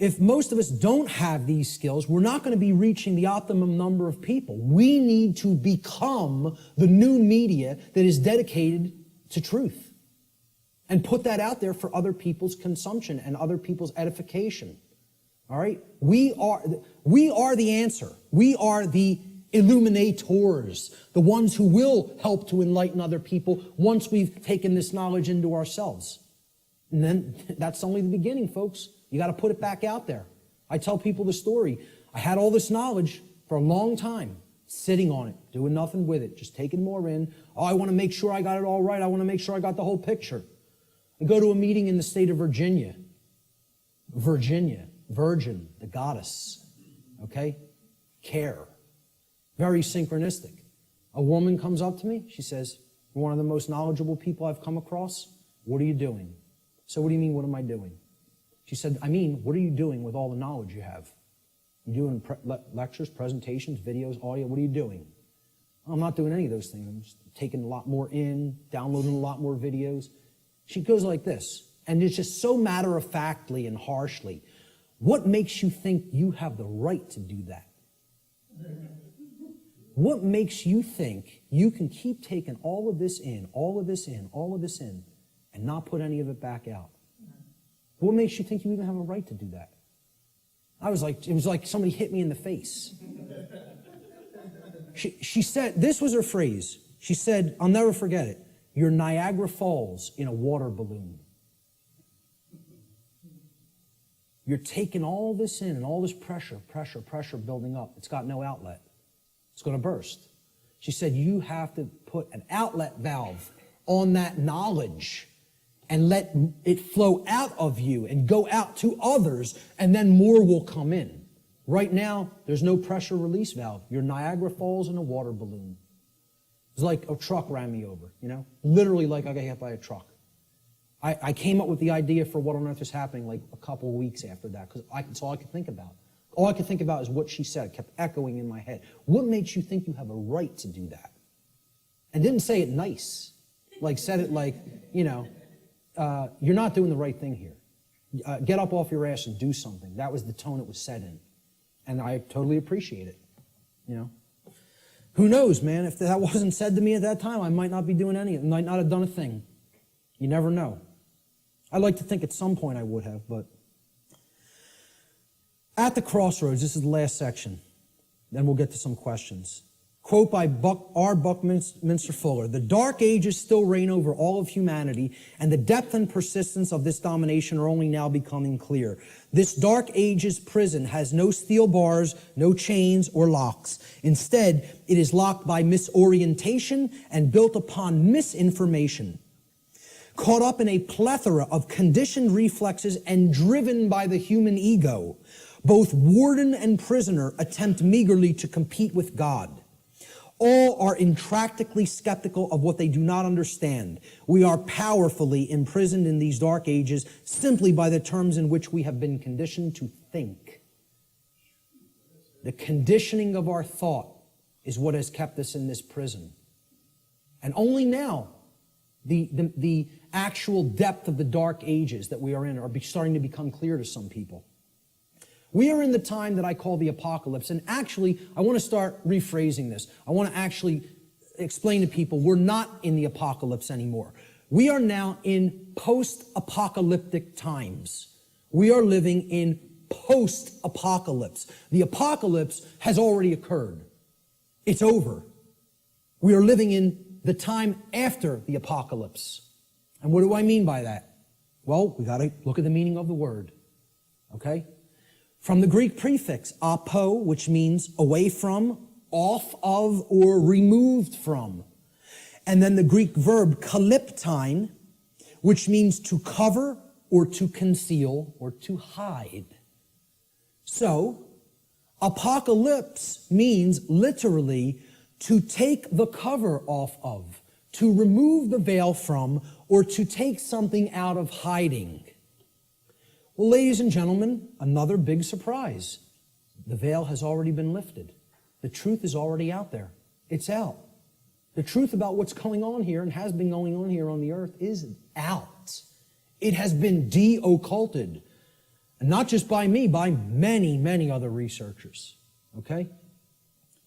if most of us don't have these skills, we're not going to be reaching the optimum number of people. We need to become the new media that is dedicated to truth and put that out there for other people's consumption and other people's edification. All right? We are the answer. We are the illuminators, the ones who will help to enlighten other people once we've taken this knowledge into ourselves. And then that's only the beginning, folks. You got to put it back out there. I tell people the story. I had all this knowledge for a long time, sitting on it, doing nothing with it, just taking more in. Oh, I want to make sure I got it all right. I want to make sure I got the whole picture. I go to a meeting in the state of Virginia. Virgin, the goddess. Okay? Care. Very synchronistic. A woman comes up to me. She says, "You're one of the most knowledgeable people I've come across. What are you doing?" So what do you mean, what am I doing? She said, "I mean, what are you doing with all the knowledge you have? You doing lectures, presentations, videos, audio? What are you doing?" "I'm not doing any of those things. I'm just taking a lot more in, downloading a lot more videos." She goes like this, and it's just so matter-of-factly and harshly. "What makes you think you have the right to do that? What makes you think you can keep taking all of this in, all of this in, all of this in, and not put any of it back out? What makes you think you even have a right to do that?" It was like somebody hit me in the face. She said, this was her phrase. She said, I'll never forget it, "You're Niagara Falls in a water balloon. You're taking all this in and all this pressure building up. It's got no outlet. It's going to burst." She said, "You have to put an outlet valve on that knowledge and let it flow out of you and go out to others, and then more will come in. Right now, there's no pressure release valve. You're Niagara Falls in a water balloon." It's like a truck ran me over, literally like I got hit by a truck. I came up with the idea for what on earth is happening like a couple of weeks after that, because that's all I could think about. All I could think about is what she said. It kept echoing in my head. What makes you think you have a right to do that? And didn't say it nice. Said it like, you're not doing the right thing here. Get up off your ass and do something. That was the tone it was said in. And I totally appreciate it. Who knows, man? If that wasn't said to me at that time, I might not be doing any of it. I might not have done a thing. You never know. I'd like to think at some point I would have, but at the crossroads, this is the last section. Then we'll get to some questions. Quote by R. Buckminster Fuller, "The dark ages still reign over all of humanity, and the depth and persistence of this domination are only now becoming clear. This dark ages prison has no steel bars, no chains or locks. Instead, it is locked by misorientation and built upon misinformation. Caught up in a plethora of conditioned reflexes and driven by the human ego, both warden and prisoner attempt meagerly to compete with God. All are intractably skeptical of what they do not understand. We are powerfully imprisoned in these dark ages simply by the terms in which we have been conditioned to think. The conditioning of our thought is what has kept us in this prison. And only now, the actual depth of the dark ages that we are in are starting to become clear to some people. We are in the time that I call the apocalypse, and actually, I want to start rephrasing this. I want to actually explain to people we're not in the apocalypse anymore. We are now in post-apocalyptic times. We are living in post-apocalypse. The apocalypse has already occurred. It's over. We are living in the time after the apocalypse. And what do I mean by that? Well, we got to look at the meaning of the word. Okay? From the Greek prefix apo, which means away from, off of, or removed from. And then the Greek verb kalyptine, which means to cover or to conceal or to hide. So, apocalypse means literally to take the cover off of, to remove the veil from, or to take something out of hiding. Well, ladies and gentlemen, another big surprise. The veil has already been lifted. The truth is already out there. It's out. The truth about what's going on here and has been going on here on the earth is out. It has been de-occulted. And not just by me, by many, many other researchers. Okay?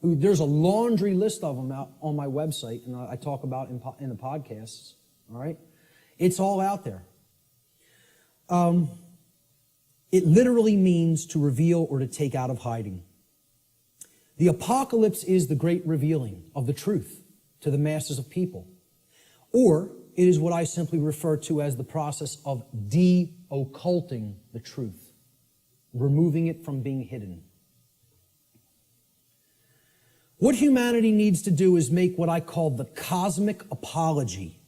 There's a laundry list of them out on my website, and I talk about in the podcasts. All right? It's all out there. It literally means to reveal or to take out of hiding. The apocalypse is the great revealing of the truth to the masses of people. Or it is what I simply refer to as the process of de-occulting the truth, removing it from being hidden. What humanity needs to do is make what I call the cosmic apology.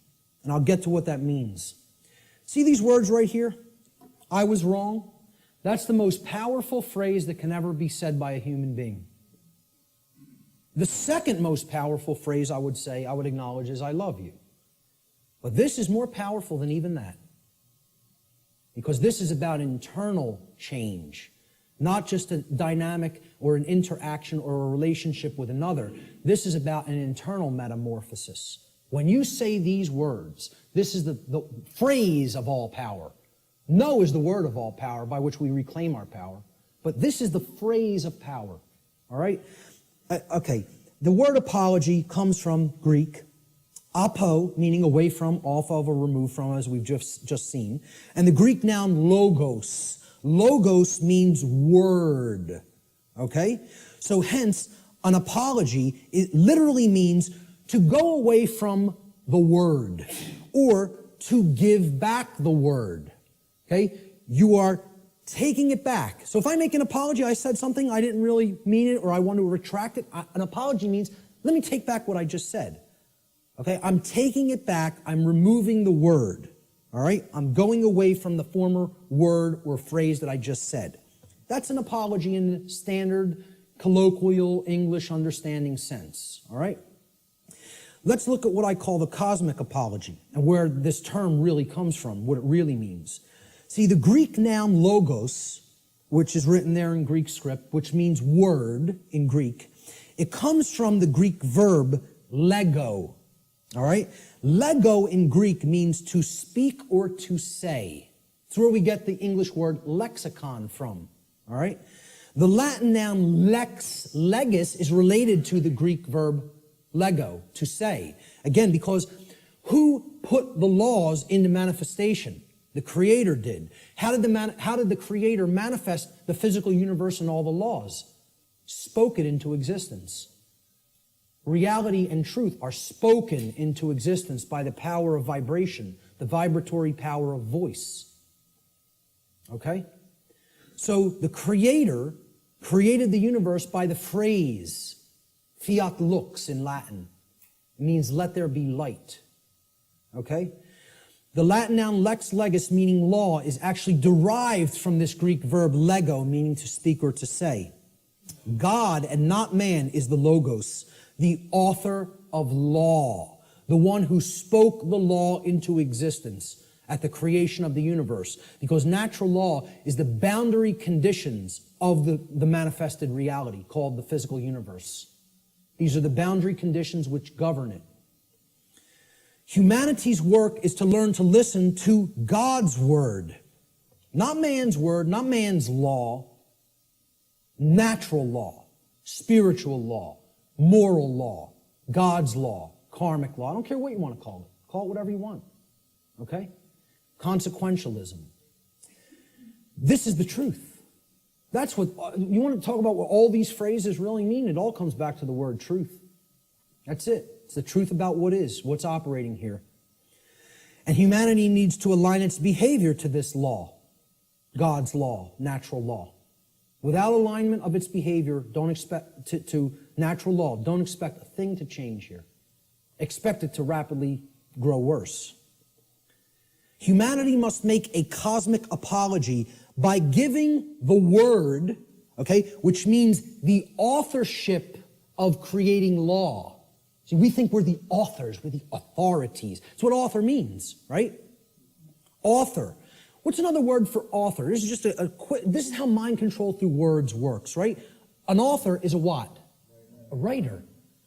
And I'll get to what that means. See these words right here? I was wrong. That's the most powerful phrase that can ever be said by a human being. The second most powerful phrase I would acknowledge is I love you. But this is more powerful than even that. Because this is about internal change. Not just a dynamic or an interaction or a relationship with another. This is about an internal metamorphosis. When you say these words, this is the phrase of all power. No is the word of all power by which we reclaim our power. But this is the phrase of power. All right? Okay. The word apology comes from Greek. Apo, meaning away from, off of, or removed from, as we've just seen. And the Greek noun logos. Logos means word. Okay? So hence, an apology, it literally means to go away from the word, or to give back the word. Okay? You are taking it back. So if I make an apology, I said something, I didn't really mean it, or I want to retract it. An apology means, let me take back what I just said. Okay? I'm taking it back. I'm removing the word. All right? I'm going away from the former word or phrase that I just said. That's an apology in the standard colloquial English understanding sense. All right? Let's look at what I call the cosmic apology and where this term really comes from, what it really means. See, the Greek noun logos, which is written there in Greek script, which means word in Greek, it comes from the Greek verb lego. All right? Lego in Greek means to speak or to say. It's where we get the English word lexicon from. All right? The Latin noun lex legis is related to the Greek verb lego, to say. Again, because who put the laws into manifestation? The Creator did. How did the Creator manifest the physical universe and all the laws? Spoke it into existence. Reality and truth are spoken into existence by the power of vibration, the vibratory power of voice. Okay? So the Creator created the universe by the phrase, fiat lux in Latin. It means let there be light. Okay? The Latin noun lex legis, meaning law, is actually derived from this Greek verb lego, meaning to speak or to say. God and not man is the logos, the author of law, the one who spoke the law into existence at the creation of the universe, because natural law is the boundary conditions of the manifested reality called the physical universe. These are the boundary conditions which govern it. Humanity's work is to learn to listen to God's word. Not man's word, not man's law. Natural law, spiritual law, moral law, God's law, karmic law. I don't care what you want to call it. Call it whatever you want. Okay? Consequentialism. This is the truth. That's what, you want to talk about what all these phrases really mean? It all comes back to the word truth. That's it. It's the truth about what is, what's operating here. And humanity needs to align its behavior to this law, God's law, natural law. Without alignment of its behavior, don't expect to natural law, don't expect a thing to change here. Expect it to rapidly grow worse. Humanity must make a cosmic apology by giving the word, okay, which means the authorship of creating law. See, we think we're the authors, we're the authorities. That's what author means, right? Author. What's another word for author? This is just this is how mind control through words works, right? An author is a what? A writer.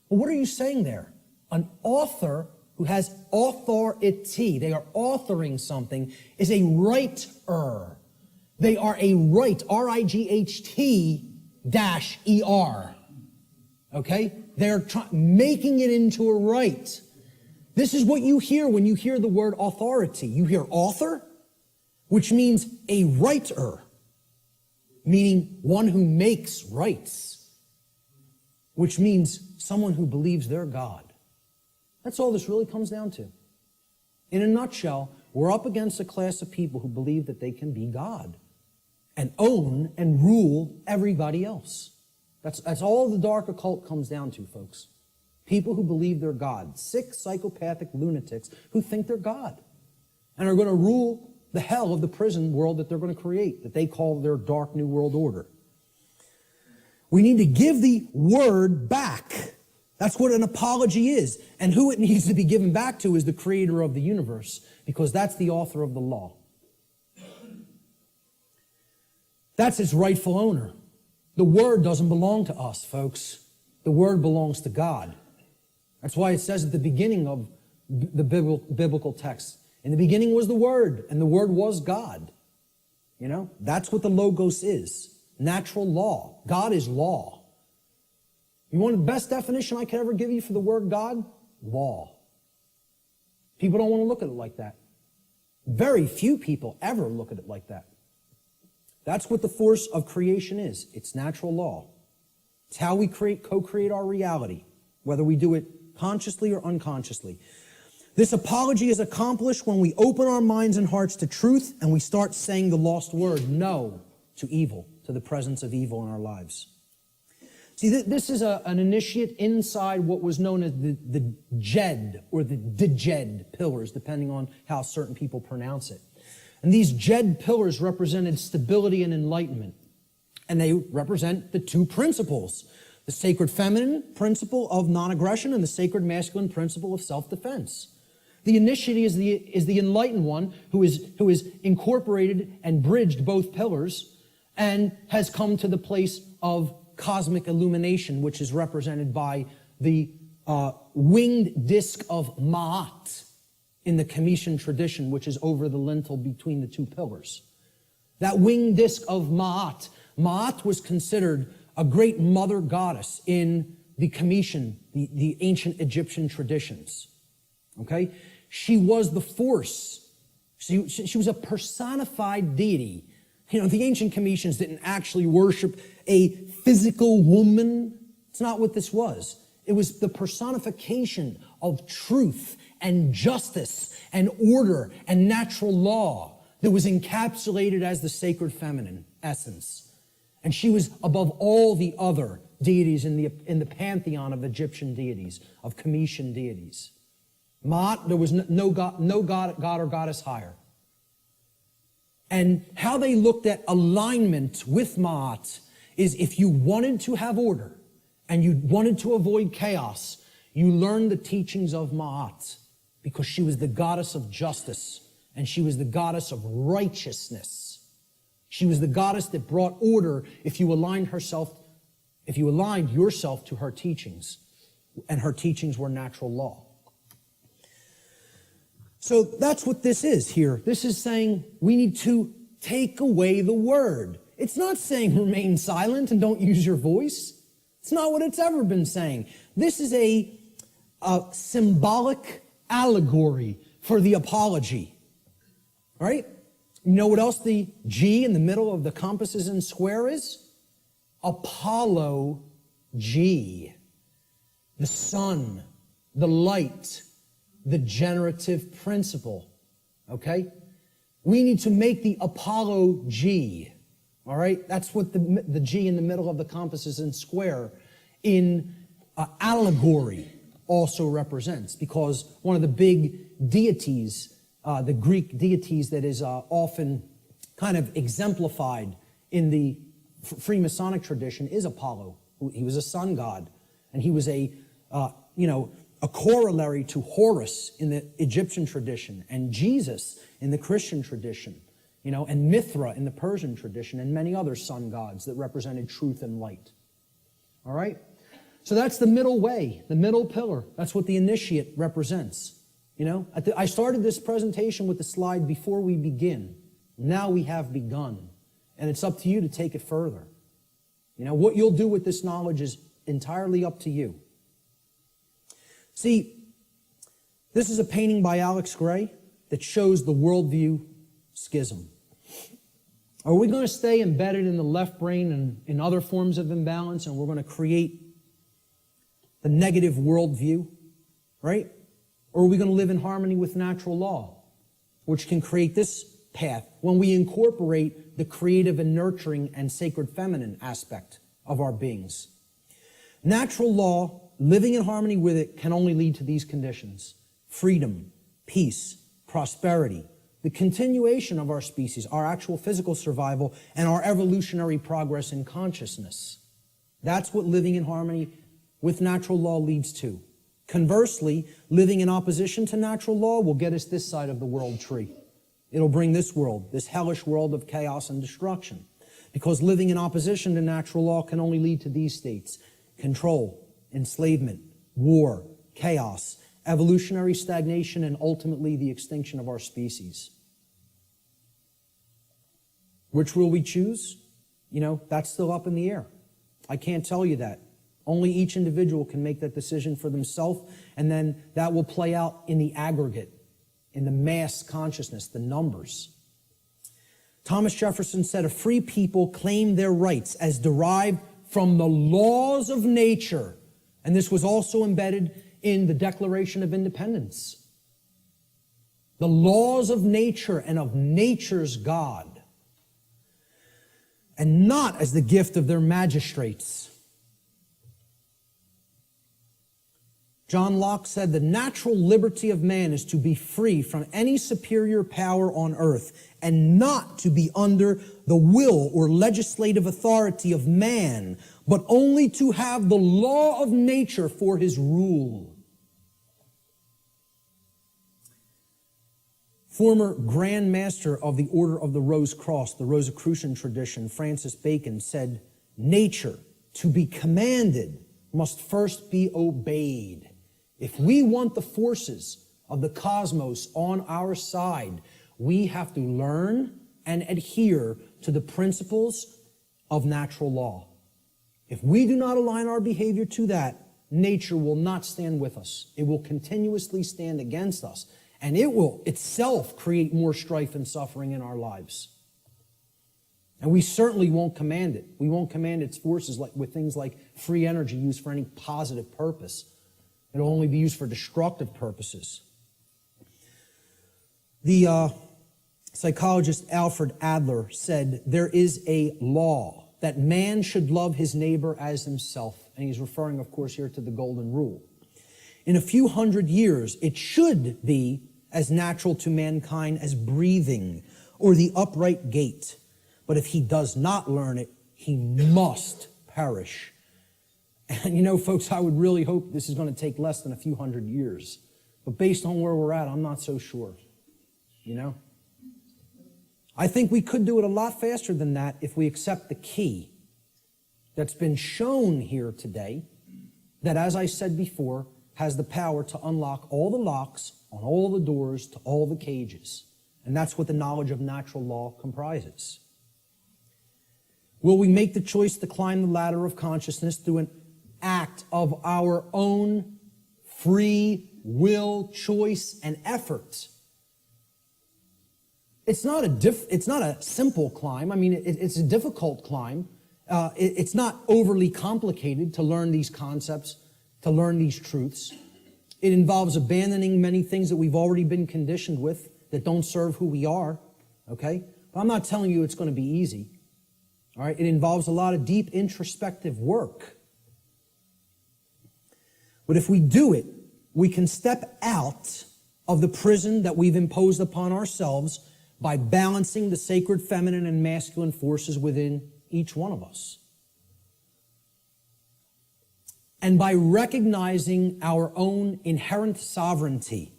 Well, what are you saying there? An author who has authority, they are authoring something, is a writer. They are a right, R-I-G-H-T-E-R. Okay? They're making it into a right. This is what you hear when you hear the word authority. You hear author, which means a writer, meaning one who makes rights, which means someone who believes they're God. That's all this really comes down to. In a nutshell, we're up against a class of people who believe that they can be God and own and rule everybody else. That's all the dark occult comes down to, folks. People who believe they're God. Sick, psychopathic lunatics who think they're God and are going to rule the hell of the prison world that they're going to create, that they call their dark new world order. We need to give the word back. That's what an apology is. And who it needs to be given back to is the creator of the universe, because that's the author of the law. That's its rightful owner. The word doesn't belong to us, folks. The word belongs to God. That's why it says at the beginning of the biblical text, in the beginning was the Word, and the Word was God. You know, that's what the Logos is. Natural law. God is law. You want the best definition I could ever give you for the word God? Law. People don't want to look at it like that. Very few people ever look at it like that. That's what the force of creation is. It's natural law. It's how we co-create our reality, whether we do it consciously or unconsciously. This apology is accomplished when we open our minds and hearts to truth and we start saying the lost word, no, to evil, to the presence of evil in our lives. See, this is an initiate inside what was known as the Jed or the Djed pillars, depending on how certain people pronounce it. And these Jed pillars represented stability and enlightenment. And they represent the two principles, the sacred feminine principle of non-aggression and the sacred masculine principle of self-defense. The initiate is the enlightened one who is incorporated and bridged both pillars and has come to the place of cosmic illumination, which is represented by the winged disc of Ma'at in the Comitian tradition, which is over the lintel between the two pillars. That winged disc of Ma'at. Ma'at was considered a great mother goddess in the Comitian, the ancient Egyptian traditions. Okay? She was the force. She was a personified deity. You know, the ancient Comitians didn't actually worship a physical woman. It's not what this was. It was the personification of truth and justice and order and natural law that was encapsulated as the sacred feminine essence. And she was above all the other deities in the pantheon of Egyptian deities, of Comitian deities. Ma'at, there was no god or goddess higher. And how they looked at alignment with Ma'at is if you wanted to have order and you wanted to avoid chaos, you learned the teachings of Ma'at because she was the goddess of justice and she was the goddess of righteousness. She was the goddess that brought order if you aligned yourself to her teachings, and her teachings were natural law. So that's what this is here. This is saying we need to take away the word. It's not saying remain silent and don't use your voice. It's not what it's ever been saying. This is a symbolic allegory for the apology. All right? You know what else the G in the middle of the compasses and square is? Apollo G. The sun, the light, the generative principle. Okay? We need to make the Apollo G. All right? That's what the G in the middle of the compasses and square in allegory also represents, because one of the big deities, the Greek deities that is often kind of exemplified in the Freemasonic tradition is Apollo. He was a sun god, and he was a corollary to Horus in the Egyptian tradition, and Jesus in the Christian tradition, and Mithra in the Persian tradition, and many other sun gods that represented truth and light. All right? So that's the middle way, the middle pillar. That's what the initiate represents. I started this presentation with the slide before we begin. Now we have begun. And it's up to you to take it further. You know, what you'll do with this knowledge is entirely up to you. See, this is a painting by Alex Gray that shows the worldview schism. Are we going to stay embedded in the left brain and in other forms of imbalance, and we're going to create the negative worldview, right? Or are we going to live in harmony with natural law, which can create this path when we incorporate the creative and nurturing and sacred feminine aspect of our beings? Natural law, living in harmony with it, can only lead to these conditions: freedom, peace, prosperity, the continuation of our species, our actual physical survival, and our evolutionary progress in consciousness. That's what living in harmony with natural law leads to. Conversely, living in opposition to natural law will get us this side of the world tree. It'll bring this world, this hellish world of chaos and destruction. Because living in opposition to natural law can only lead to these states: control, enslavement, war, chaos, evolutionary stagnation, and ultimately the extinction of our species. Which will we choose? You know, that's still up in the air. I can't tell you that. Only each individual can make that decision for themselves, and then that will play out in the aggregate, in the mass consciousness, the numbers. Thomas Jefferson said, "A free people claim their rights as derived from the laws of nature." And this was also embedded in the Declaration of Independence. The laws of nature and of nature's God, and not as the gift of their magistrates. John Locke said, "The natural liberty of man is to be free from any superior power on earth, and not to be under the will or legislative authority of man, but only to have the law of nature for his rule." Former Grand Master of the Order of the Rose Cross, the Rosicrucian tradition, Francis Bacon, said, "Nature, to be commanded, must first be obeyed." If we want the forces of the cosmos on our side, we have to learn and adhere to the principles of natural law. If we do not align our behavior to that, nature will not stand with us. It will continuously stand against us, and it will itself create more strife and suffering in our lives. And we certainly won't command it. We won't command its forces with things like free energy used for any positive purpose. It'll only be used for destructive purposes. The psychologist Alfred Adler said, "There is a law that man should love his neighbor as himself." And he's referring, of course, here to the Golden Rule. "In a few hundred years, it should be as natural to mankind as breathing or the upright gait. But if he does not learn it, he must perish." And you know, folks, I would really hope this is going to take less than a few hundred years. But based on where we're at, I'm not so sure. You know? I think we could do it a lot faster than that if we accept the key that's been shown here today, that, as I said before, has the power to unlock all the locks on all the doors to all the cages. And that's what the knowledge of natural law comprises. Will we make the choice to climb the ladder of consciousness through an act of our own free will, choice, and effort? It's not a simple climb. I mean, it's a difficult climb. It's not overly complicated to learn these concepts, to learn these truths. It involves abandoning many things that we've already been conditioned with that don't serve who we are, okay? But I'm not telling you it's going to be easy, all right? It involves a lot of deep introspective work. But if we do it, we can step out of the prison that we've imposed upon ourselves by balancing the sacred feminine and masculine forces within each one of us. And by recognizing our own inherent sovereignty,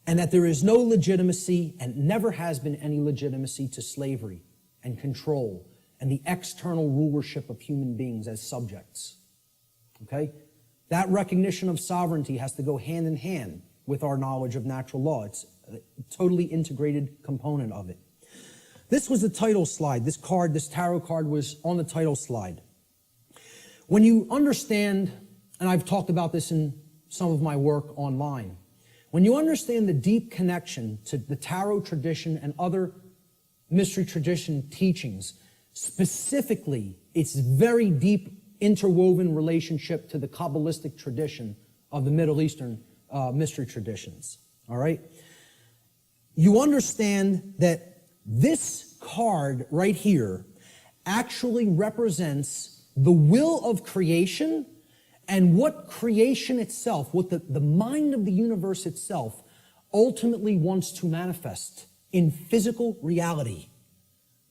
and that there is no legitimacy and never has been any legitimacy to slavery and control and the external rulership of human beings as subjects. Okay? That recognition of sovereignty has to go hand in hand with our knowledge of natural law. It's a totally integrated component of it. This was the title slide. This tarot card was on the title slide. When you understand, and I've talked about this in some of my work online, when you understand the deep connection to the tarot tradition and other mystery tradition teachings, specifically its very deep interwoven relationship to the Kabbalistic tradition of the Middle Eastern mystery traditions, all right? You understand that this card right here actually represents the will of creation and what creation itself, what the mind of the universe itself ultimately wants to manifest in physical reality.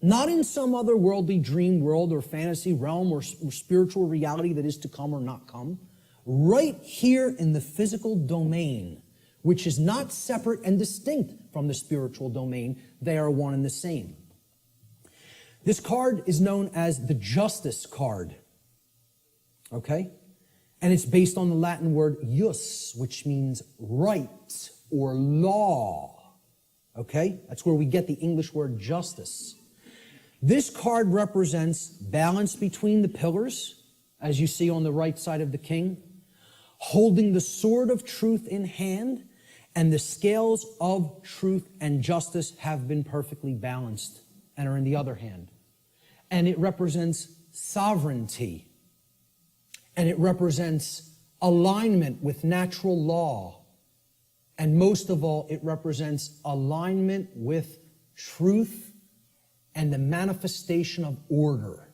Not in some other worldly dream world or fantasy realm or spiritual reality that is to come or not come. Right here in the physical domain, which is not separate and distinct from the spiritual domain. They are one and the same. This card is known as the Justice card. Okay? And it's based on the Latin word jus, which means right or law. Okay? That's where we get the English word justice. This card represents balance between the pillars, as you see on the right side of the king, holding the sword of truth in hand, and the scales of truth and justice have been perfectly balanced and are in the other hand. And it represents sovereignty. And it represents alignment with natural law. And most of all, it represents alignment with truth and the manifestation of order.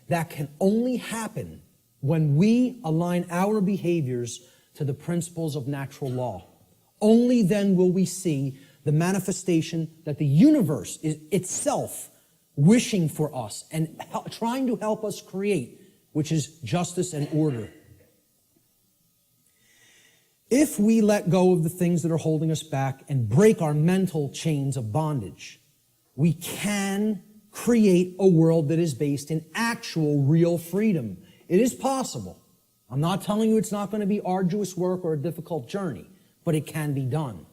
That can only happen when we align our behaviors to the principles of natural law. Only then will we see the manifestation that the universe is itself wishing for us and trying to help us create, which is justice and order. If we let go of the things that are holding us back and break our mental chains of bondage, we can create a world that is based in actual, real freedom. It is possible. I'm not telling you it's not going to be arduous work or a difficult journey, but it can be done.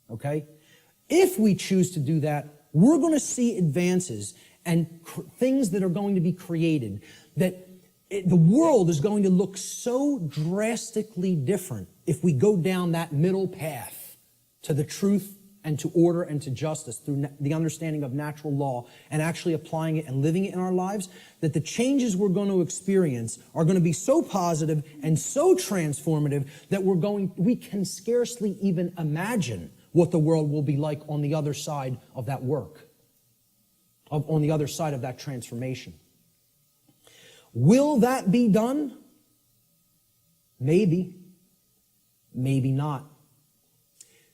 Okay? If we choose to do that, we're going to see advances and things that are going to be created that the world is going to look so drastically different if we go down that middle path to the truth and to order and to justice through the understanding of natural law and actually applying it and living it in our lives, that the changes we're going to experience are going to be so positive and so transformative that we can scarcely even imagine what the world will be like on the other side of that work, on the other side of that transformation. Will that be done? Maybe. Maybe not.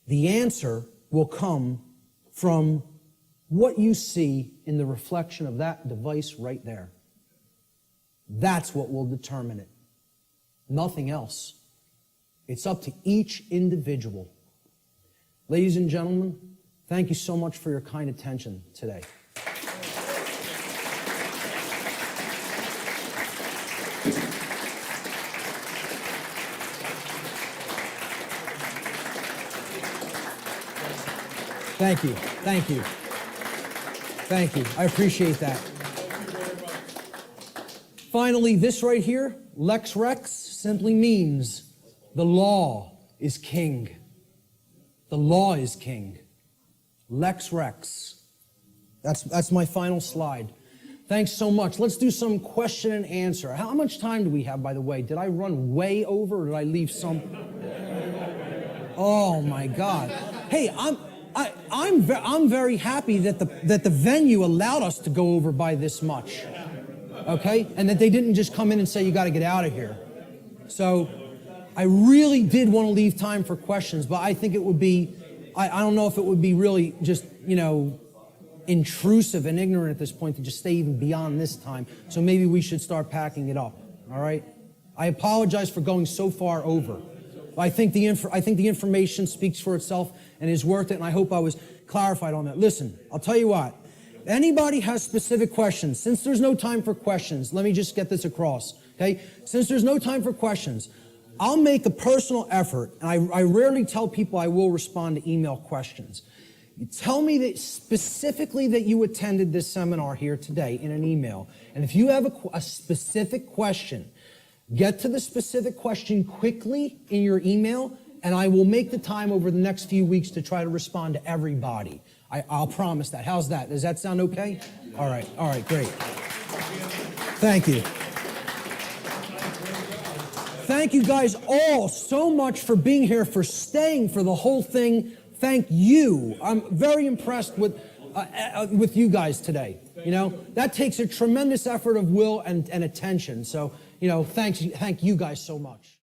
The answer will come from what you see in the reflection of that device right there. That's what will determine it. Nothing else. It's up to each individual. Ladies and gentlemen, thank you so much for your kind attention today. Thank you. Thank you. Thank you. I appreciate that. Finally, this right here, Lex Rex, simply means the law is king. The law is king. Lex Rex. That's my final slide. Thanks so much. Let's do some question and answer. How much time do we have, by the way? Did I run way over or did I leave some? Oh my God. Hey, I'm very happy that the venue allowed us to go over by this much, okay? And that they didn't just come in and say, you got to get out of here. So I really did want to leave time for questions, but I think it would be, I don't know if it would be really just, intrusive and ignorant at this point to just stay even beyond this time. So maybe we should start packing it up, all right? I apologize for going so far over. I think the information speaks for itself and is worth it, and I hope I was clarified on that. Listen, I'll tell you what. If anybody has specific questions, since there's no time for questions, let me just get this across, okay? Since there's no time for questions, I'll make a personal effort, and I rarely tell people I will respond to email questions. You tell me that specifically that you attended this seminar here today in an email. And if you have a specific question, get to the specific question quickly in your email, and I will make the time over the next few weeks to try to respond to everybody. I'll promise that. How's that? Does that sound okay? All right, great. Thank you. Thank you guys all so much for being here, for staying for the whole thing. Thank you. I'm very impressed with you guys today. You know, that takes a tremendous effort of will and attention. So, you know, thank you guys so much.